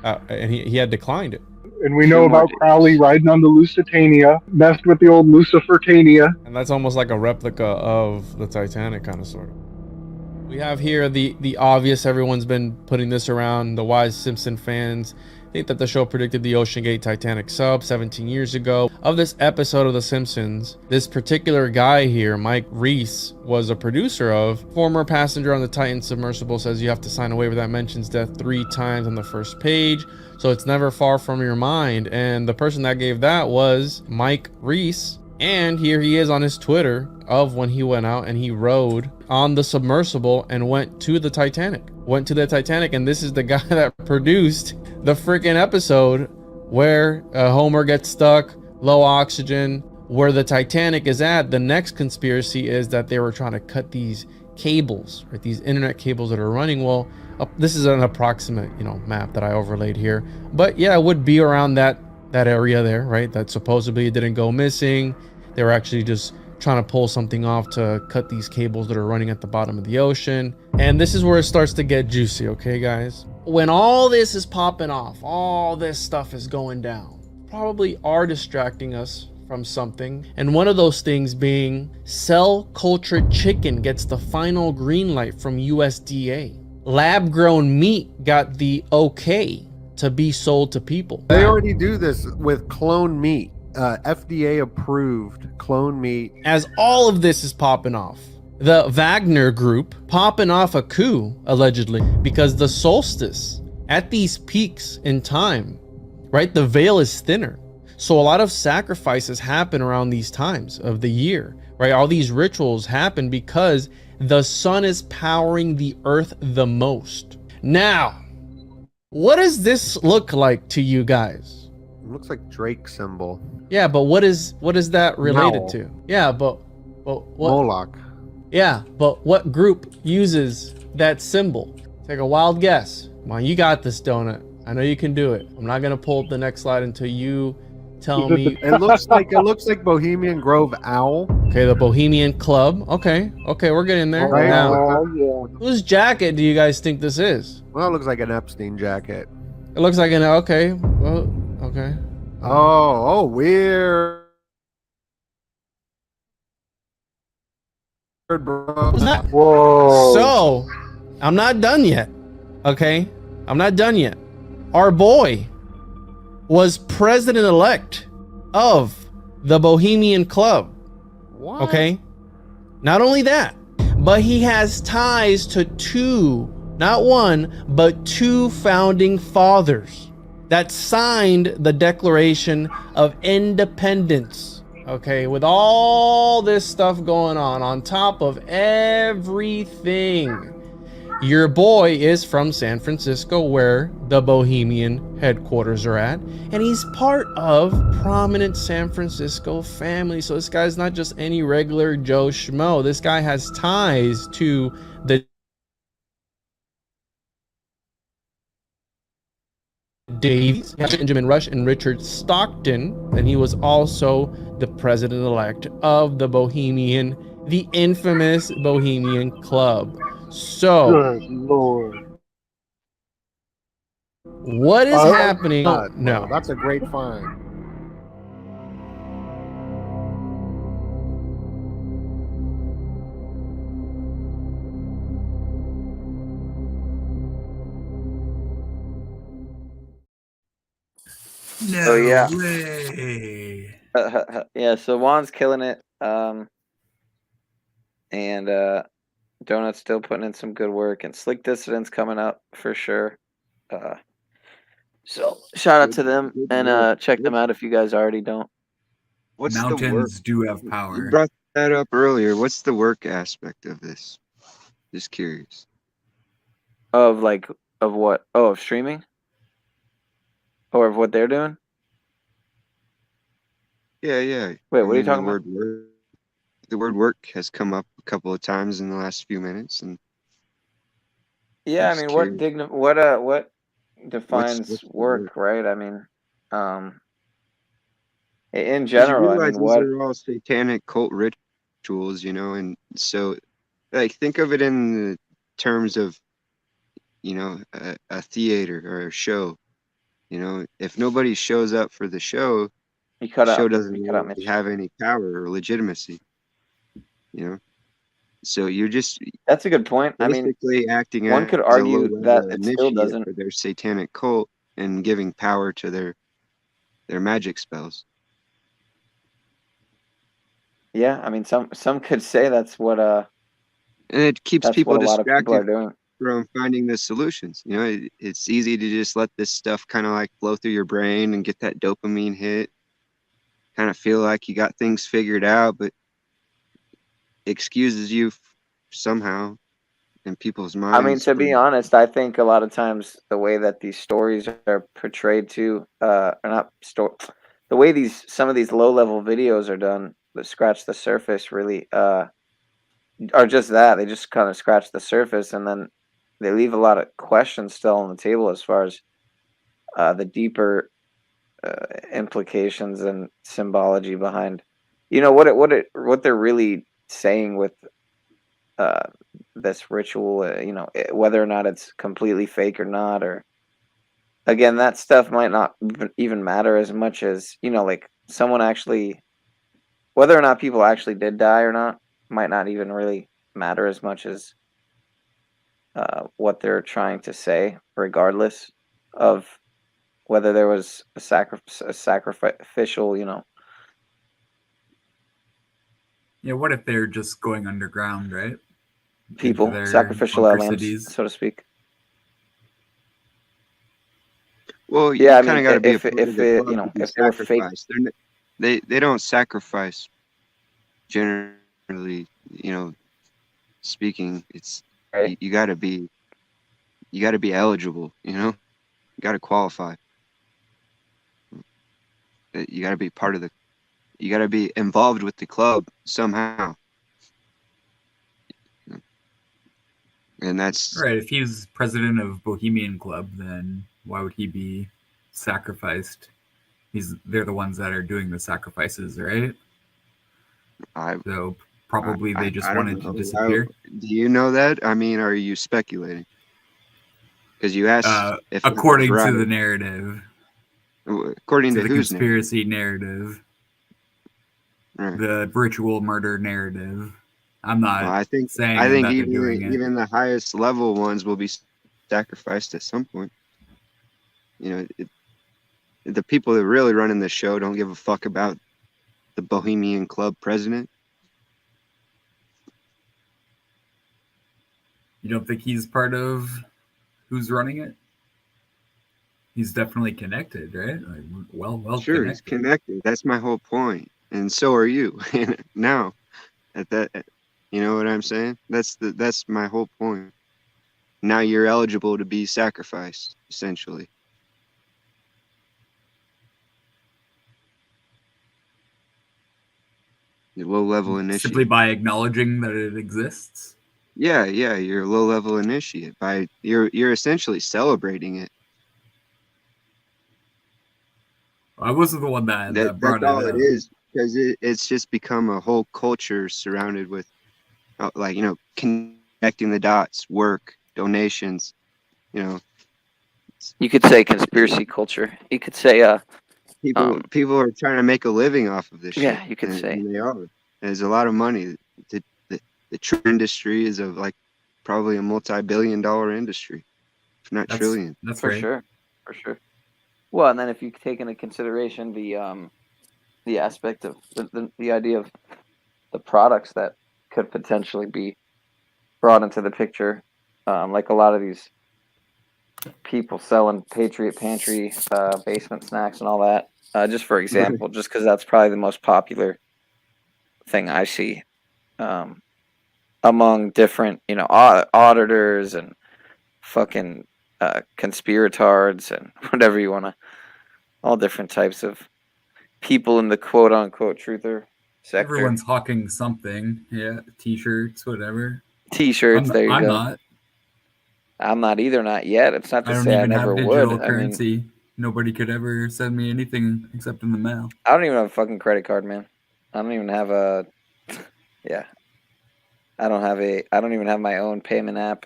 and he had declined it. And we know about Crowley riding on the Lusitania, messed with the old Lucifertania. And that's almost like a replica of the Titanic, kind of sort of. We have here the obvious. Everyone's been putting this around. The wise Simpson fans think that the show predicted the OceanGate Titanic sub 17 years ago. Of this episode of The Simpsons, this particular guy here, Mike Reese, was a producer of. Former passenger on the Titan submersible says you have to sign a waiver that mentions death 3 times on the first page, so it's never far from your mind. And the person that gave that was Mike Reese. And here he is on his Twitter of when he went out and he rode on the submersible and went to the Titanic. And this is the guy that produced the freaking episode where Homer gets stuck, low oxygen, where the Titanic is at. The next conspiracy is that they were trying to cut these cables, right? These internet cables that are running. Well, this is an approximate, map that I overlaid here. But yeah, it would be around that area there, right? That supposedly didn't go missing. They were actually just trying to pull something off to cut these cables that are running at the bottom of the ocean. And this is where it starts to get juicy, okay, guys? When all this is popping off, all this stuff is going down, probably are distracting us from something. And one of those things being cell cultured chicken gets the final green light from USDA. Lab grown meat got the okay to be sold to people. They already do this with clone meat. FDA approved clone meat. As all of this is popping off, the Wagner group popping off a coup, allegedly, because the solstice at these peaks in time, right? The veil is thinner. So a lot of sacrifices happen around these times of the year, right? All these rituals happen because the sun is powering the earth the most. Now, what does this look like to you guys? It looks like Drake symbol. Yeah, but what is that related Owl. to? Yeah, but what? Moloch. Yeah, but what group uses that symbol? Take a wild guess. Come on, you got this, Donut. I know you can do it. I'm not gonna pull up the next slide until you tell me. It looks like Bohemian Grove Owl. Okay, the Bohemian Club. Okay, we're getting there. Right. Now, whose jacket do you guys think this is? Well, it looks like an Epstein jacket. It looks like an okay. Well, okay. Oh, weird. Bro. What's that? Whoa. So, I'm not done yet. Okay? I'm not done yet. Our boy was president-elect of the Bohemian Club. What? Okay? Not only that, but he has ties to two, not one, but two founding fathers that signed the Declaration of Independence. Okay, with all this stuff going on top of everything, your boy is from San Francisco, where the Bohemian headquarters are at, and he's part of prominent San Francisco family. So this guy's not just any regular Joe Schmo. This guy has ties to the Davies, Benjamin Rush, and Richard Stockton, and he was also the president-elect of the Bohemian, the infamous Bohemian Club. So, Good Lord. what is happening? No, that's a great find. No Oh, yeah. way. Yeah, so Juan's killing it. And Donut's still putting in some good work, and Slick Dissident's coming up for sure. So shout out to them, and check them out if you guys already don't. What's the work? Mountains do have power. You brought that up earlier. What's the work aspect of this? Just curious. Of what? Oh, of streaming? Or of what they're doing? Yeah, yeah. Wait, what are you talking about? The word work has come up a couple of times in the last few minutes, and Yeah, I mean, what defines what's the work, right? I mean, in 'cause you general, I realize mean, these what? are all satanic cult rituals, you know, and so like think of it in the terms of, you know, a theater or a show. You know, if nobody shows up for the show, You cut the show out. doesn't You cut out, really Mitch. have any power or legitimacy. You know, so you're just That's a good point. I mean, basically acting one as could a argue low-level that it still initiate doesn't. for their satanic cult and giving power to their magic spells. Yeah, I mean, some could say that's what And it keeps that's people what a lot of people are distracted doing. from finding the solutions. You know, it's easy to just let this stuff kind of like flow through your brain and get that dopamine hit. Kind of feel like you got things figured out, but excuses you somehow in people's minds. I mean, to be honest, I think a lot of times the way that these stories are portrayed to, or not the way some of these low level videos are done that scratch the surface really, are just that. They just kind of scratch the surface, and then they leave a lot of questions still on the table as far as the deeper implications and symbology behind You know what they're really saying with this ritual, you know, whether or not it's completely fake or not, or again, that stuff might not even matter as much as, you know, like someone actually, whether or not people actually did die or not, might not even really matter as much as what they're trying to say, regardless of whether there was a sacrificial, you know. Yeah, what if they're just going underground, right? People, sacrificial lambs, cities. so to speak. Well, yeah, you I kind mean, of got to be a if part of the it, club you to know, be if they were fake, sacrificed. They don't sacrifice generally. You know, speaking, it's right? you got to be eligible. You know, you got to qualify. You got to be part of the. You got to be involved with the club somehow. And that's right. If he's president of Bohemian Club, then why would he be sacrificed? They're the ones that are doing the sacrifices, right? So probably they just I don't wanted to know. disappear. Do you know that? I mean, are you speculating? Because you asked if that was According right. to the narrative, According to the whose conspiracy narrative, the ritual murder narrative. I'm not saying that they're doing it. Even the highest level ones will be sacrificed at some point. You know, the people that really running the show don't give a fuck about the Bohemian Club president. You don't think he's part of who's running it? He's definitely connected, right? Like, well Sure, connected. he's connected. That's my whole point, and so are you. Now, at that, you know what I'm saying? That's my whole point. Now you're eligible to be sacrificed, essentially. Your low-level initiate. Simply by acknowledging that it exists? Yeah, you're a low-level initiate. You're essentially celebrating it. I wasn't the one that brought that's all it up. it is, because it's just become a whole culture surrounded with, like, you know, connecting the dots, work, donations, you know. You could say conspiracy culture. You could say people are trying to make a living off of this shit. Yeah, you could say. And they are. There's a lot of money. The true industry is of like probably a multi-billion-dollar industry, if not trillion. That's for sure, for sure. Well, and then if you take into consideration the aspect of the idea of the products that could potentially be brought into the picture, like a lot of these people selling Patriot Pantry basement snacks and all that. Just for example, just because that's probably the most popular thing I see among different, you know, auditors and fucking conspiratards and whatever you want to, all different types of people in the quote unquote truther sector. Everyone's hawking something. Yeah, t-shirts, whatever. T-shirts, there you I'm go. not. I'm not either, not yet. It's not to say I never would. I don't even have digital currency. Nobody could ever send me anything except in the mail. I don't even have a fucking credit card, man. I don't even have a. Yeah. I don't even have my own payment app.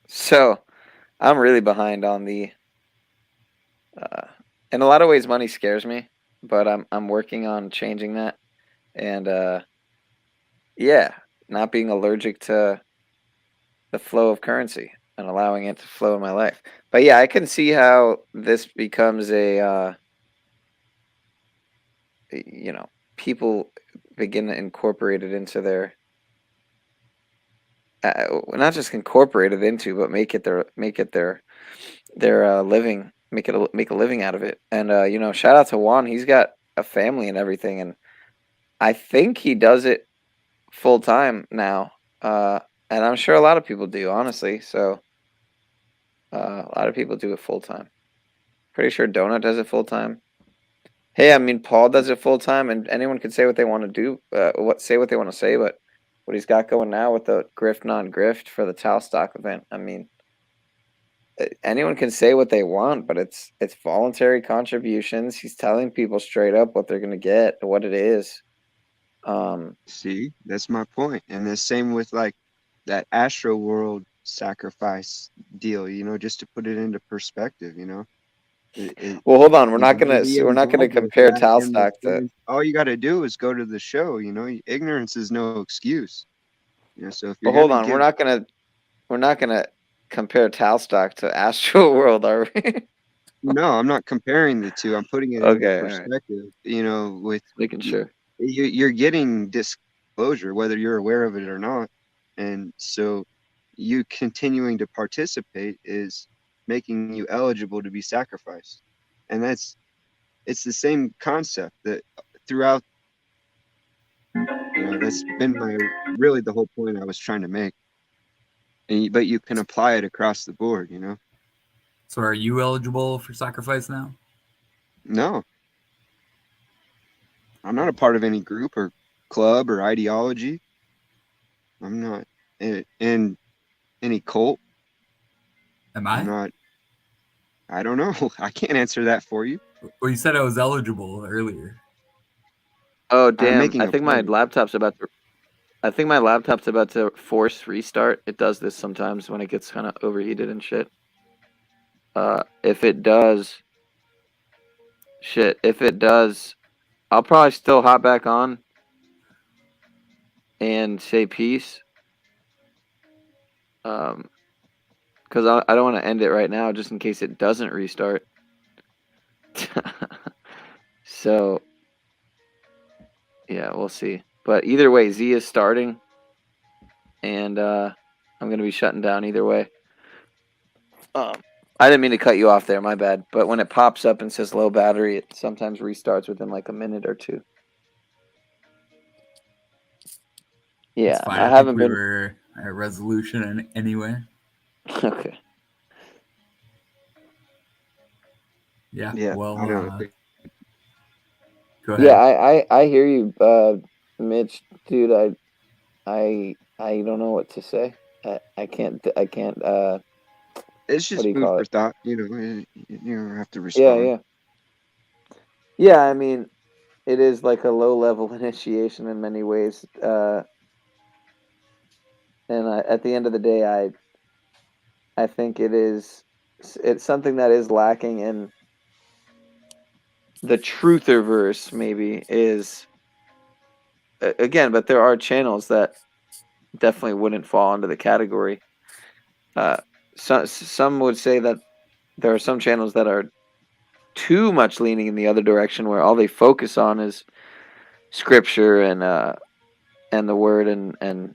So I'm really behind on the. In a lot of ways, money scares me, but I'm working on changing that, and yeah, not being allergic to the flow of currency and allowing it to flow in my life. But yeah, I can see how this becomes a, you know, people begin to incorporate it into their, not just incorporate it into, but make it their living, make a living out of it. And you know, shout out to Juan. He's got a family and everything, and I think he does it full time now. And I'm sure a lot of people do, honestly. So a lot of people do it full time. Pretty sure Donut does it full time. Hey, I mean, Paul does it full time, and anyone can say what they want to do, say what they want to say, but what he's got going now with the grift non-grift for the Tau stock event, I mean, anyone can say what they want, but it's voluntary contributions. He's telling people straight up what they're gonna get, what it is. See, that's my point. And the same with like that Astro World sacrifice deal, just to put it into perspective, Well, hold on. We're you not want to gonna be we're not gonna involved with compare that, and Talstock to. all you got to do is go to the show. Ignorance is no excuse. So if you're Well, hold gonna on. give, We're not gonna compare Talstock to Astro World, are we? no, I'm not comparing the two. I'm putting it into Okay, all right. perspective. With Making sure. you're getting disclosure whether you're aware of it or not, and so you continuing to participate is making you eligible to be sacrificed, and it's the same concept that throughout. That's been really the whole point I was trying to make. But you can apply it across the board. So are you eligible for sacrifice now? No, I'm not a part of any group or club or ideology. I'm not in any cult. Am I? I'm not. I don't know. I can't answer that for you. Well, you said I was eligible earlier. Oh I'm damn! making I a think my point. laptop's about to. I think my laptop's about to force restart. It does this sometimes when it gets kind of overheated and shit. If it does, If it does, I'll probably still hop back on and say peace. Because I don't want to end it right now, just in case it doesn't restart. So, yeah, we'll see. But either way, Z is starting, and I'm gonna be shutting down either way. I didn't mean to cut you off there, my bad. But when it pops up and says low battery, it sometimes restarts within like a minute or two. Yeah, It's fine. I I think haven't we been. were at resolution anyway. Okay. Yeah. Yeah. Well, go ahead. Yeah, I hear you, Mitch, dude. I don't know what to say. I can't. It's What do just you food call for it? thought. You don't have to Yeah, respond. yeah. Yeah, I mean, it is like a low level initiation in many ways. And at the end of the day, I think it's something that is lacking in the trutherverse. Maybe is again, but there are channels that definitely wouldn't fall into the category. Some would say that there are some channels that are too much leaning in the other direction, where all they focus on is scripture and the word and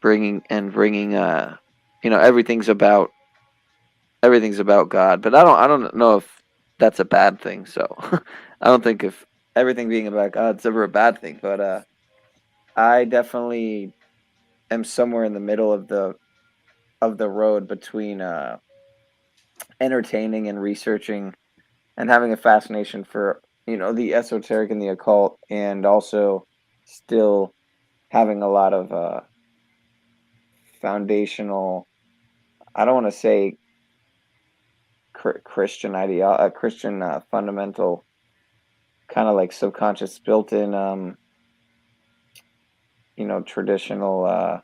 bringing everything's about God. But I don't know if that's a bad thing. So I don't think if everything being about God is ever a bad thing. But I definitely am somewhere in the middle of the road between entertaining and researching and having a fascination for the esoteric and the occult, and also still having a lot of foundational. I don't want to say Christian fundamental kind of like subconscious built-in traditional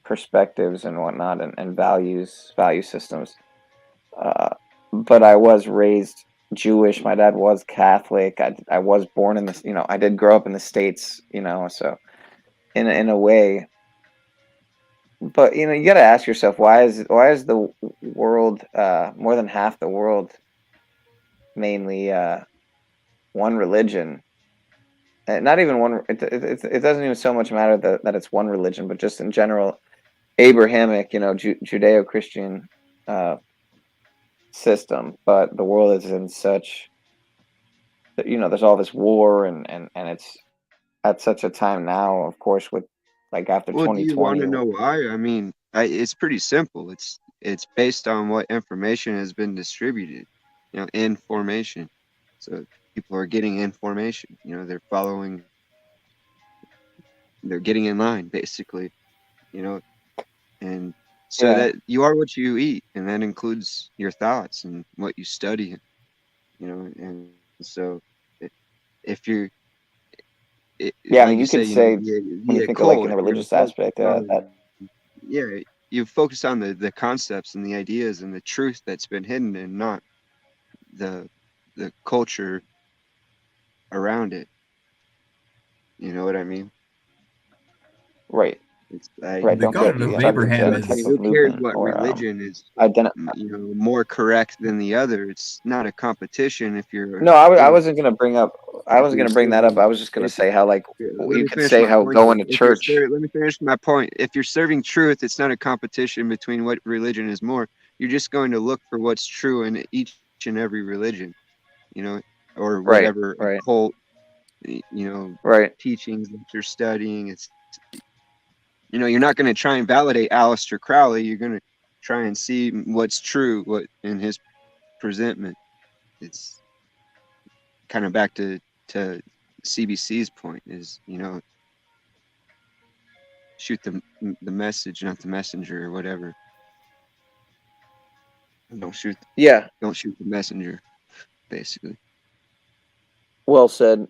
perspectives and whatnot, and value systems. But I was raised Jewish. My dad was Catholic. I was born in this. I did grow up in the States. So in a way. But you got to ask yourself, why is the world, more than half the world, mainly one religion? Not even one. It doesn't even so much matter that it's one religion, but just in general, Abrahamic, Judeo-Christian system. But the world is in such, there's all this war, and it's at such a time now, of course, with like after Well, do you want 2020. to know why? I mean, it's pretty simple. It's based on what information has been distributed. Information. So people are getting information. They're following. They're getting in line, basically. And So that you are what you eat, and that includes your thoughts and what you study, you know. And so if you're Yeah, I like mean, you you could say, you know, say when you via think of like in cult, the if you're religious focused aspect, that on, yeah, you focus on the concepts and the ideas and the truth that's been hidden, and not the culture around it. You know what I mean? right, It's like, right. The Don't forget God the of type of Abraham any is type who of cares movement what or religion is, identity. you know, more correct than the other? It's not a competition if you're, No, I you know, wasn't gonna bring up. I if wasn't you're gonna bring that up. serving, I was just gonna if say how like let you me could finish say my how point. going to If you're church. let me finish my point. If you're serving truth, it's not a competition between what religion is more. You're just going to look for what's true in each and every religion, you know, or Right, whatever right, occult, you know, right. teachings that you're studying. It's, you know, you're not going to try and validate Aleister Crowley. You're going to try and see what's true, what in his presentment. It's kind of back to CBC's point is, you know, shoot the message, not the messenger, or whatever. Don't shoot the messenger, basically. Well said.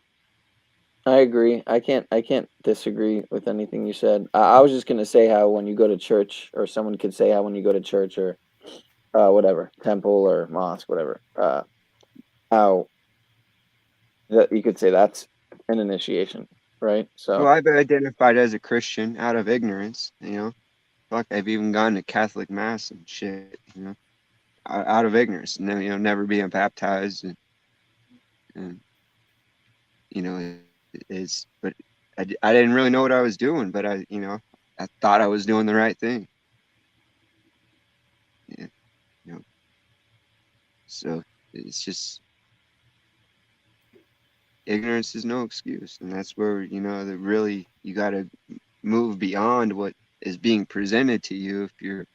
I agree. I can't disagree with anything you said. I was just gonna say how when you go to church, or someone could say how when you go to church or whatever, temple or mosque, whatever, how that you could say that's an initiation, right? Well, So I've identified as a Christian out of ignorance, you know. Fuck, I've even gone to Catholic mass and shit, you know, out of ignorance, and you know, never being baptized, and you know, it's, but I didn't really know what I was doing, but you know, I thought I was doing the right thing. Yeah, you know, so it's just, ignorance is no excuse, and that's where, you know, that really you got to move beyond what is being presented to you if you're.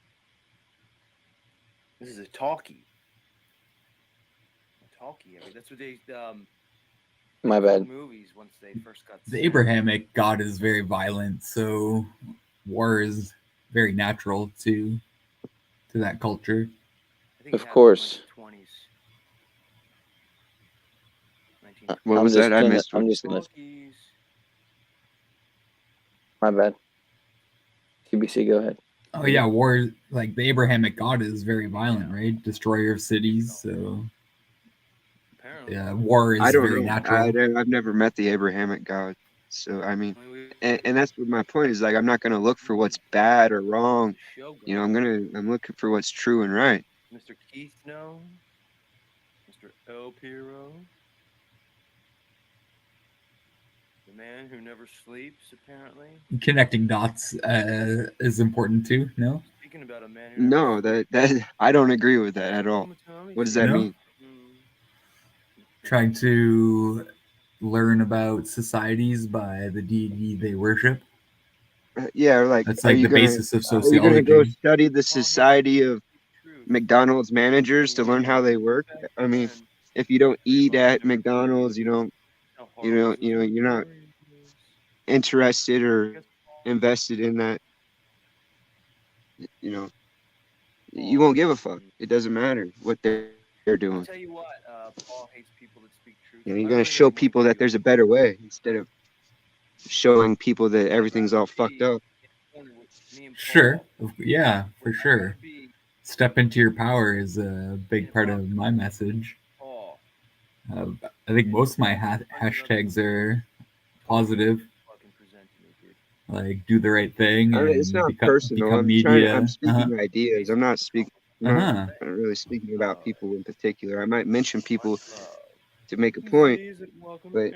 This is a talkie. I mean, that's what they my bad. movies once they first got The Abrahamic God is very violent, so war is very natural to that culture. Of course. What I'm was that? just I gonna. missed what I'm you just said. gonna. My bad. TBC, go ahead. Oh yeah, war, like the Abrahamic God is very violent, right? Destroyer of cities, so yeah, war I is don't very know. natural. I've never met the Abrahamic God, so I mean, and that's what my point is. Like, I'm not gonna look for what's bad or wrong. You know, I'm looking for what's true and right. Mr. Keith Snow, Mr. El Piro, the man who never sleeps, apparently. Connecting dots is important too. No. Speaking about a man who No, that I don't agree with that at all. What does that No? mean? Trying to learn about societies by the deity they worship. Yeah, like, That's are like you the gonna basis of go sociology. study the society of McDonald's managers to learn how they work? I mean, if you don't eat at McDonald's, you're not interested or invested in that. You know, you won't give a fuck. It doesn't matter what they're doing. I'll tell you what, Paul hates people that speak truth. You know, you're gonna show people that there's a better way instead of showing people that everything's all fucked up. Sure. Yeah, for sure. Step into your power is a big part of my message. I think most of my hashtags are positive. Like, do the right thing I mean, it's and not personal. become media. I'm speaking ideas. I'm not speaking. I'm not really speaking about people in particular. I might mention people to make a point, but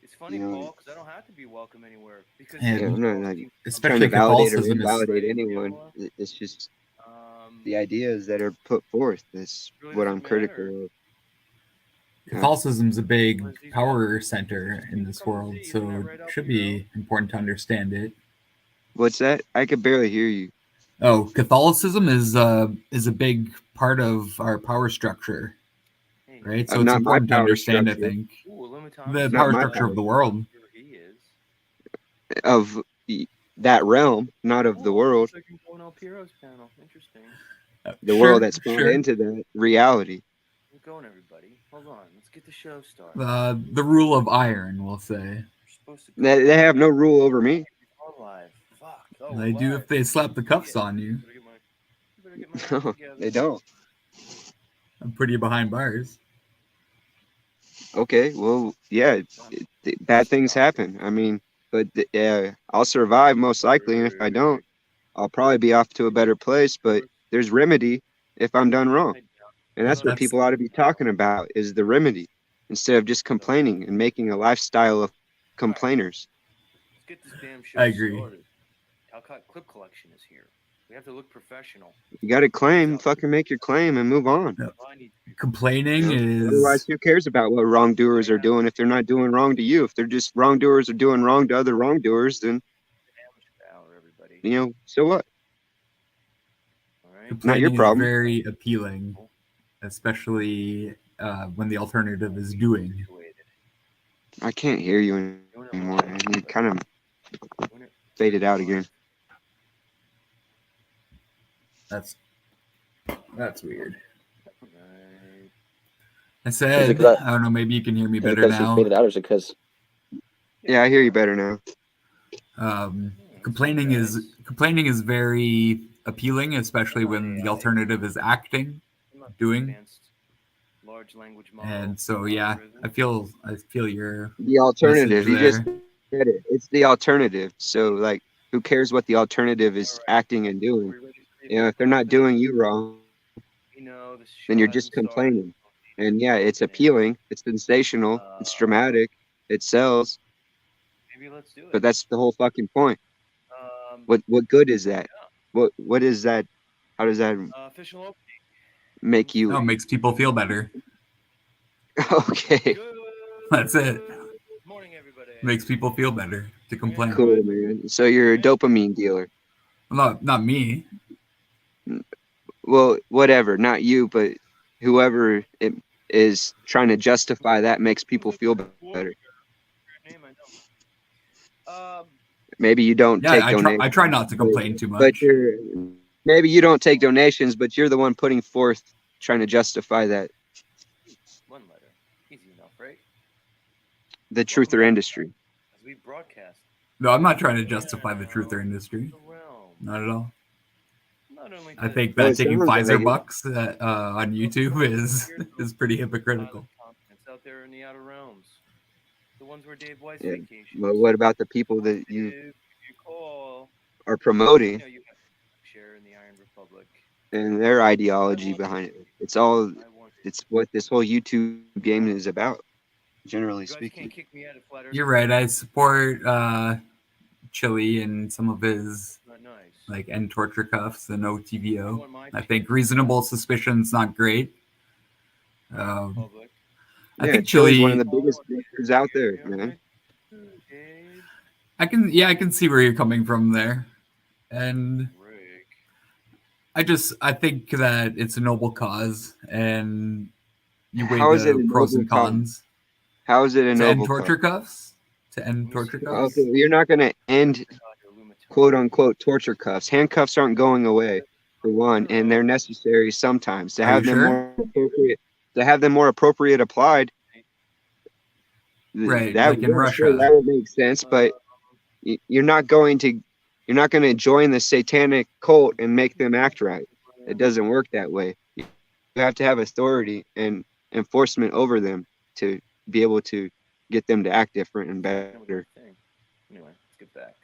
It's funny, you know, Paul, because I don't have to be welcome anywhere. Because yeah, I'm not like trying especially to validate or Catholicism is invalidate anyone. It's just the ideas that are put forth. That's what I'm critical of. Catholicism's a big power center in this world, so it should be important to understand it. What's that? I could barely hear you. Oh, Catholicism is a big part of our power structure, right? So it's Not my important to power understand. structure. I think the Not power my structure power of the world. of that realm, not of the world. Panel. Interesting. The world that spawned into the reality. How's it going, everybody? Hold on, let's get the show started. The rule of iron, we'll say. They have no rule over me. Fuck. Oh, They do if they slap the cuffs on you. No, they don't. I'm pretty behind bars. Okay, well, yeah, bad things happen. I mean, but I'll survive most likely, and if I don't, I'll probably be off to a better place. But there's remedy if I'm done wrong, and that's what people ought to be talking about: is the remedy instead of just complaining and making a lifestyle of complainers. Let's get this damn show I agree. started. Talcott Clip Collection is here. We have to look professional. You got to claim, fucking make your claim, and move on. Complaining is. Otherwise, who cares about what wrongdoers are doing if they're not doing wrong to you? If they're just wrongdoers are doing wrong to other wrongdoers, then so what? Not your Complaining problem. is very appealing, especially when the alternative is doing. I can't hear you anymore. You kind of faded out again. That's weird. I said, I don't know, maybe you can hear me better now. Faded out, or is it because? Yeah, I hear you better now. Complaining is very appealing, especially when the alternative is acting, doing. And so yeah, I feel your the alternative. You there. just said it. It's the alternative. So like, who cares what the alternative is acting and doing? If they're not doing you wrong, then you're just complaining. And yeah, it's appealing, it's sensational, it's dramatic, it sells. But that's the whole fucking point. What good is that? What is that? How does that make you? Oh, it makes people feel better. Okay. That's it. Makes people feel better to complain. Cool, man. So you're a dopamine dealer. Not me. Well, whatever, not you, but whoever it is trying to justify that makes people feel better. Maybe you don't take donations. I try not to complain too much. But maybe you don't take donations, but you're the one putting forth trying to justify that. One letter. Easy enough, right? The truther industry. As we broadcast. No, I'm not trying to justify the truther industry. Not at all. I think that taking Pfizer bucks on YouTube is pretty hypocritical. It's out there in the outer realms. The ones where Dave Weiss Yeah. vacations. Well, what about the people that you are promoting Share in the Iron Republic. and their ideology behind it? It's what this whole YouTube game is about, generally speaking. You're right. I support Chili and some of his like end torture cuffs and OTVO. I think reasonable suspicion's not great. I think Chili's one of the biggest breakers out there, man. I can see where you're coming from there, and I think that it's a noble cause, and you weigh the pros and cons. How is it a noble torture cuffs? To end torture cuffs? Okay, you're not going to end quote unquote torture cuffs. Handcuffs aren't going away, for one, and they're necessary sometimes to have them more appropriate. To have them more appropriate applied. Right, that, like in Russia. Sure, that would make sense, but you're not going to join the satanic cult and make them act right. It doesn't work that way. You have to have authority and enforcement over them to be able to get them to act different and better. Anyway, let's get back.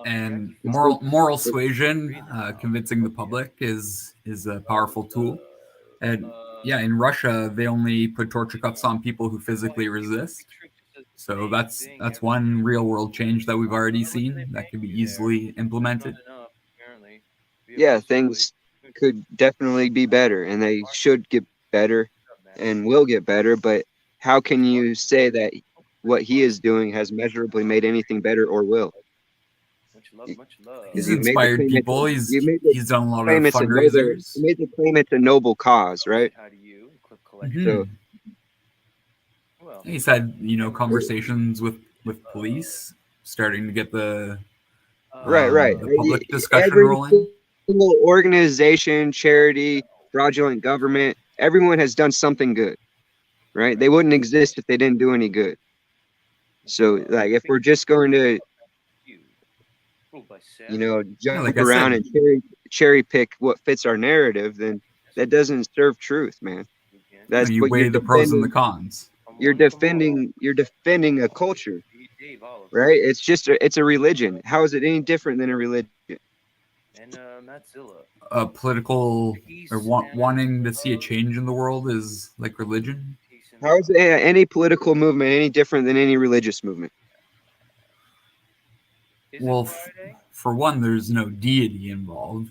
And moral suasion, convincing the public is a powerful tool. And yeah, in Russia, they only put torture cuffs on people who physically resist. So that's one real world change that we've already seen that can be easily implemented. Yeah, things could definitely be better, and they should get better and will get better. But how can you say that what he is doing has measurably made anything better or will? Much love. He's inspired people. He's done a lot of fundraisers. You made the claim it's a noble cause, right? Mm-hmm. So, he's had conversations with police, starting to get the Right. the public discussion Every rolling. single organization, charity, fraudulent government, everyone has done something good, right? They wouldn't exist if they didn't do any good. So, like, if we're just going to, jump like I around said, and cherry pick what fits our narrative, then that doesn't serve truth, man. That's you what weigh you're the pros and the defending. cons. You're defending a culture, right? It's a religion. How is it any different than a religion? And Matzilla. Political or wanting to see a change in the world is like religion. How is any political movement any different than any religious movement? Well, for one, there's no deity involved.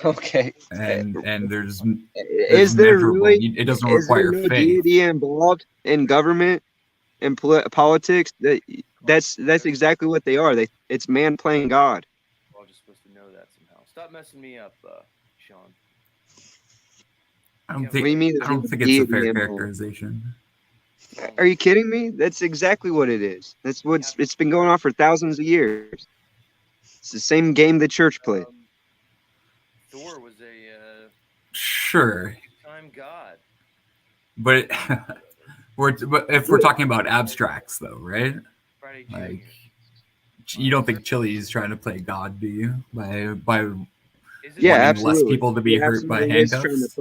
Okay. And there's Is there really? It doesn't Is there require no faith. deity involved in government and politics? That's exactly what they are. It's man playing God. We're all just supposed to know that somehow. Stop messing me up, Sean. I don't think it's a fair characterization. Are you kidding me? That's exactly what it is. That's it's been going on for thousands of years. It's the same game the church played. Thor was a sure time god. But if we're talking about abstracts, though, right? Like, you don't think Chili's trying to play God, do you? By wanting less people to be hurt by handcuffs?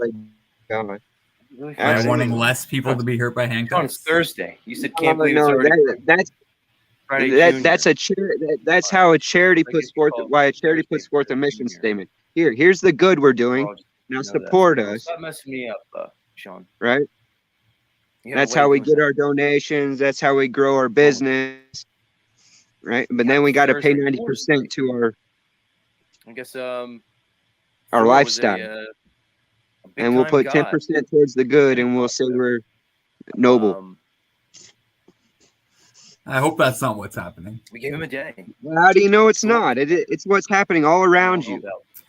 By wanting less people to be hurt by handcuffs? It's Thursday. You said can't believe it's already that's how a charity puts forth a mission statement. Here's the good we're doing. Now support us. Stop messing me up, Sean. Right? That's how we get our donations. That's how we grow our business. Right? But then we got to pay 90% to our I guess our lifestyle. And we'll put 10% towards the good, and we'll say we're noble. I hope that's not what's happening. We gave him a day. Well, how do you know it's not? It's what's happening all around you.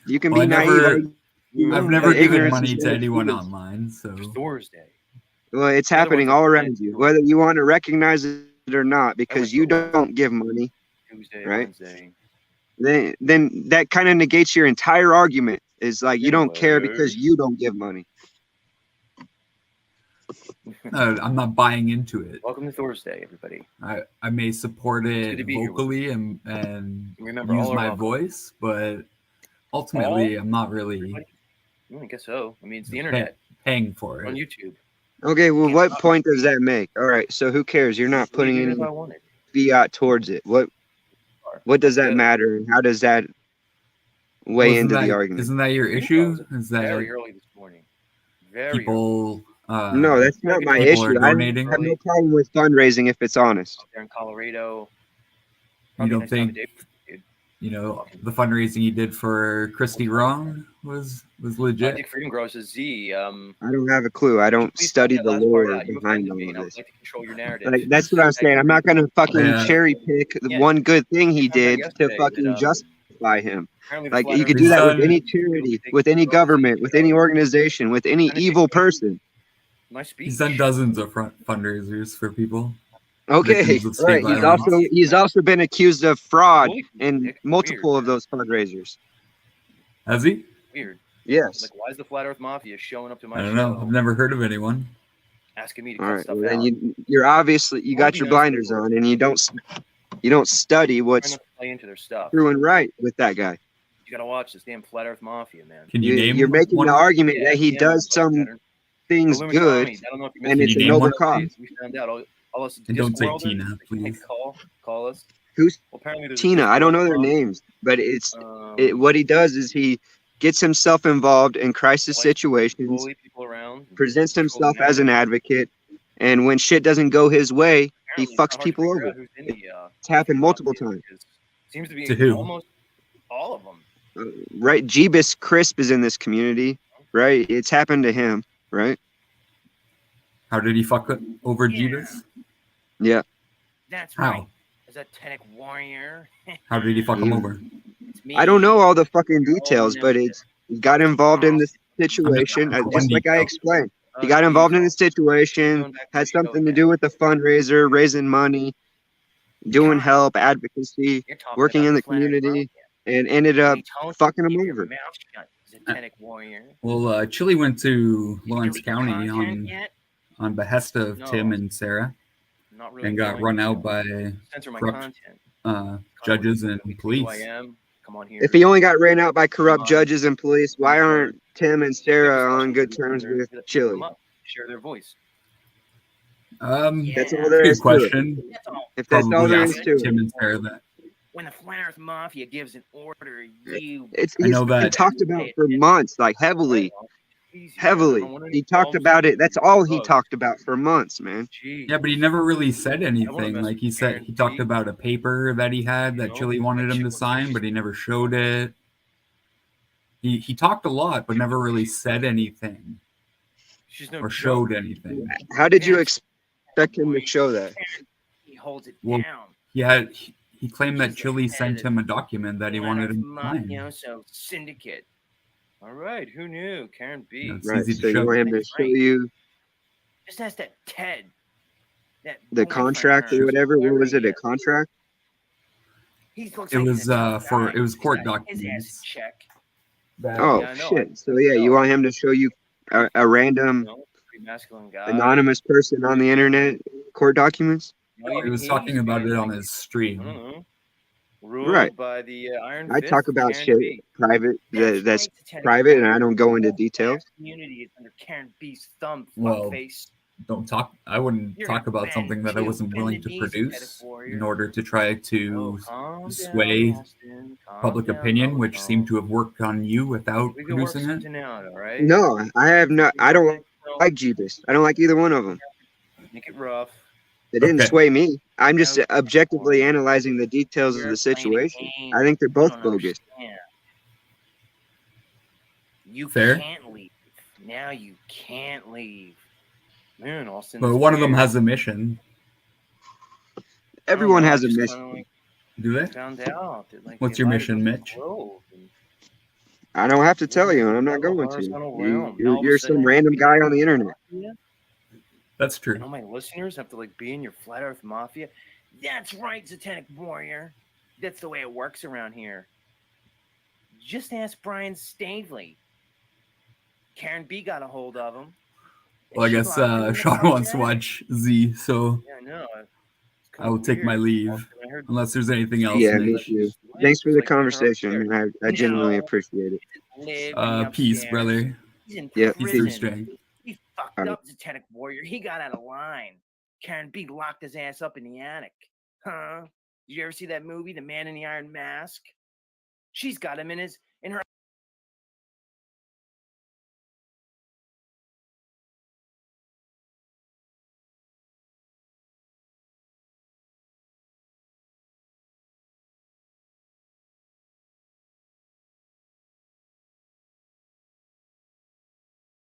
You can be naive. I've never given money to anyone online, so Thursday. Well, it's happening all around you, whether you want to recognize it or not, because you don't give money, right? Then that kind of negates your entire argument. Is like you don't care because you don't give money. I'm not buying into it. Welcome to Thursday, everybody. I may support it vocally and use my voice, but ultimately, I'm not really. I guess so. I mean, it's the internet. Paying for it on YouTube. Okay, well, what point does that make? All right, so who cares? You're not putting any fiat towards it. What does that matter? And how does that weigh into the argument? Isn't that your issue? Is that very early this morning? People? No, that's not my issue. I have no problem with fundraising if it's honest. Out there in Colorado. You don't think? The fundraising you did for Christy Wrong was legit. I think Freedom Grows a Z. I don't have a clue. I don't study the lore behind all of this. Like to control your narrative. Like, that's what I'm saying. I'm not going to fucking cherry pick the one good thing he did to fucking justify him. Like, you could do that with any charity, with any government, with any organization, with any evil person. He's done dozens of fundraisers for people. Okay, right. He's also been accused of fraud in multiple of those fundraisers. Has he? Weird. Yes. Like, why is the Flat Earth Mafia showing up to my show? I don't know. I've never heard of anyone asking me to cut stuff out. Then you're obviously you got your blinders on, and you don't study what's true and right with that guy. You gotta watch this damn Flat Earth Mafia, man. Can you name? You're making the argument that he does some things good, and it's a noble cause. We found out. And don't say Tina, please. Call us. Who's Tina? I don't know their names, but it's what he does is he gets himself involved in crisis situations, presents himself as an advocate, and when shit doesn't go his way, he fucks people over. It's happened multiple times. Seems to be to who? Almost all of them. Right, Jeebus Crisp is in this community, right? It's happened to him, right? How did he fuck over Jeebus? Yeah. That's right. As a Tenic warrior. How did he fuck him over? I don't know all the fucking details, but he got involved in this situation, just like I explained. He got involved in the situation, had something to do with the fundraiser, raising money, doing help, advocacy, working in the community. and ended up fucking him over. Mouth shut, Satanic Warrior. Well, Chili went to Lawrence County content yet? on behest of No. Tim and Sarah, Not really and got going run to. out by Censor my corrupt content. judges and Who I police. am. Come on here. If he only got ran out by corrupt judges and police, why aren't Tim and Sarah on good terms with Chili? Share their voice. That's all there Good is to question. it. If that's all Probably there ask is to Tim it. and Sarah that. When the Flat Earth Mafia gives an order, you. It's I know he's been that- talked about for months, like heavily. He talked about it. That's all he talked about for months, man. Yeah, but he never really said anything. Like he talked about a paper that he had that Chili wanted him to sign, but he never showed it. He talked a lot, but never really said anything or showed anything. How did you expect him to show that? He holds it Well, down. he claimed that Chili sent him a document that he wanted him to sign. Mafioso syndicate. All right, who knew? Karen B. It's Right, easy so to you show. want him to show you Just ask that Ted. That the contract or whatever? What was it? A contract? He looks It like was the it was court his ass documents. check. Oh Yeah, I know. shit! So yeah, you want him to show you a random Pretty masculine guy. anonymous person on the internet court documents? He was talking about it on his I don't stream. know. Ruled Right. by the Iron I Fist talk of about Karen shit B. private that's right, Satanic private, and I Warrior. don't go into The details. community is under Karen B's thumb, Well, fuckface. don't talk. I wouldn't You're talk gonna about bend something that I too. wasn't Bend willing the to knees, produce Satanic Warrior. in order to try to Calm sway down, Austin. Calm public down, opinion, which calm. seemed to have worked on you without We can work producing it. something out, all right? No, I have not. I don't like Jeebus. I don't like either one of them. Make it rough. They didn't Okay. sway me. I'm just No, objectively analyzing the details of you're the playing a situation. game. I think they're You both don't bogus. understand. You Fair. can't leave. Now you can't leave. Man, Austin. But that's one of them weird. has a mission. Everyone I has a just mission. kinda, like, Do they? found out that, like, What's they your lied mission, about the Mitch? globe and I don't have to tell you, and I'm not the going to. horizontal realm. Now You're, all of a you're sudden some I have to random be guy like on the internet. Mafia, That's and true. all my listeners have to like be in your Flat Earth Mafia. That's right, Satanic Warrior. That's the way it works around here. Just ask Brian Stavely. Karen B got a hold of him. Well, I She guess locked him in the Sean wants to attic. watch Z, so Yeah, I know. I will take my leave unless there's anything else, Yeah, me Mitch. too. Thanks for the Like, put her conversation. upstairs. I genuinely No. appreciate it. Live in the Peace, upstairs. brother. He's in Yeah, Peace through prison. strength. He fucked All right. up, Satanic Warrior. He got out of line. Karen B locked his ass up in the attic. Huh? Did you ever see that movie, The Man in the Iron Mask? She's got him in her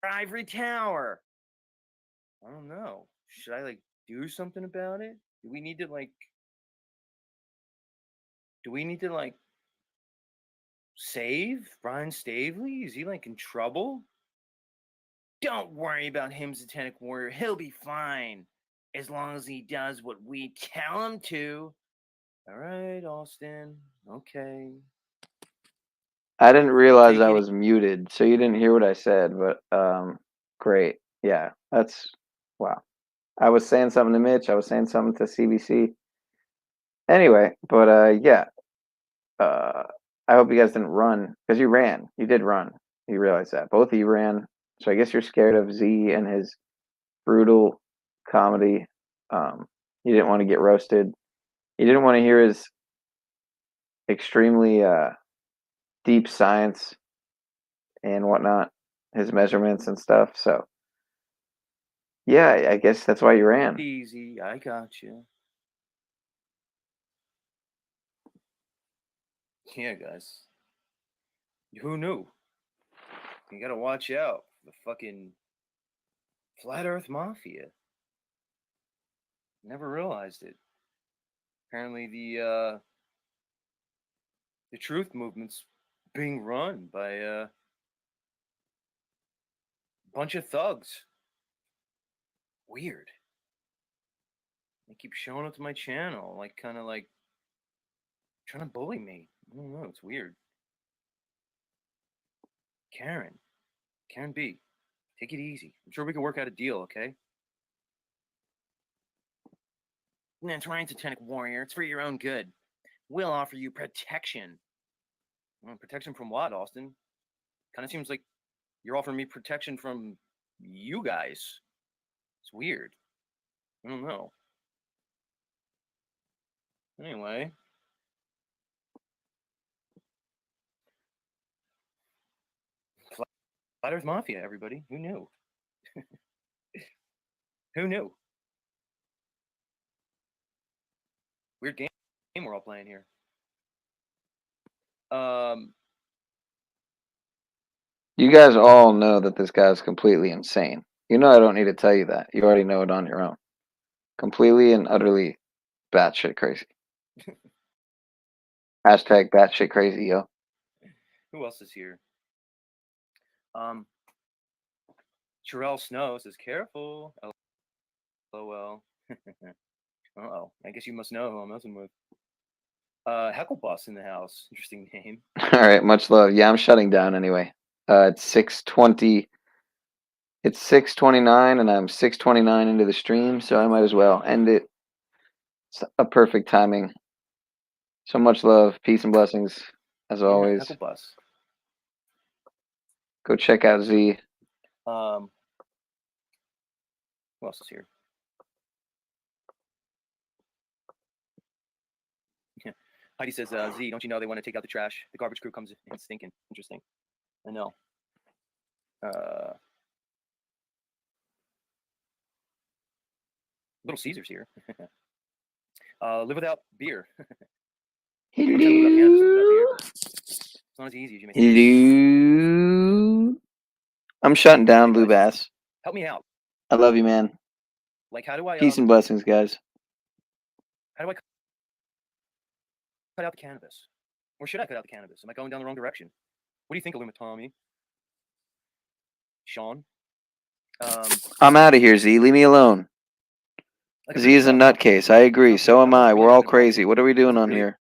ivory tower. I don't know. Should I like do something about it? Do we need to save Brian Stavely? Is he like in trouble? Don't worry about him, Satanic Warrior. He'll be fine as long as he does what we tell him to. All right, Austin. Okay. I didn't realize Take I it was muted, so you didn't hear what I said, but great. Yeah, that's wow. I was saying something to Mitch, I was saying something to CBC. Anyway, but yeah. I hope you guys didn't run because you ran. You did run. You realize that. Both of you ran. So I guess you're scared of Z and his brutal comedy. You didn't want to get roasted. You didn't want to hear his extremely deep science and whatnot, his measurements and stuff. So yeah, I guess that's why you ran. easy. I got you. Yeah, guys. Who knew? You gotta watch out. The fucking Flat Earth Mafia. Never realized it. Apparently the truth movement's being run by a bunch of thugs. Weird. They keep showing up to my channel, like kind of like trying to bully me. I don't know. It's weird. Karen B, take it easy. I'm sure we can work out a deal, okay? That's right, Satanic Warrior. It's for your own good. We'll offer you protection. Well, protection from what, Austin? Kind of seems like you're offering me protection from you guys. It's weird. I don't know. Anyway. Flat Earth Mafia, everybody. Who knew? Who knew? Weird game we're all playing here. You guys all know that this guy's completely insane. You know I don't need to tell you that. You already know it on your own. Completely and utterly batshit crazy. Hashtag batshit crazy, yo. Who else is here? Sherelle Snow says, careful. LOL. Uh-oh. I guess you must know who I'm messing with. Heckle Boss in the house. Interesting name. All right, much love. Yeah, I'm shutting down anyway. It's 6:20. It's 6:29, and I'm 6:29 into the stream, so I might as well end it. It's a perfect timing. So much love, peace, and blessings, as always. Heckle Boss. Go check out Z. Who else is here? Heidi says, Z, don't you know they want to take out the trash? The garbage crew comes in stinking. Interesting. I know. Little Caesar's here. Live without beer. Hello. It's not as easy as you make it. Hello. I'm shutting down, Blue Bass. Help me out. I love you, man. Like, how do I... Peace and blessings, guys. How do I cut out the cannabis? Or should I cut out the cannabis? Am I going down the wrong direction? What do you think, Illuma Tommy? Sean? I'm out of here, Z. Leave me alone. Z is a nutcase. I agree. So am I. We're all crazy. What are we doing on here?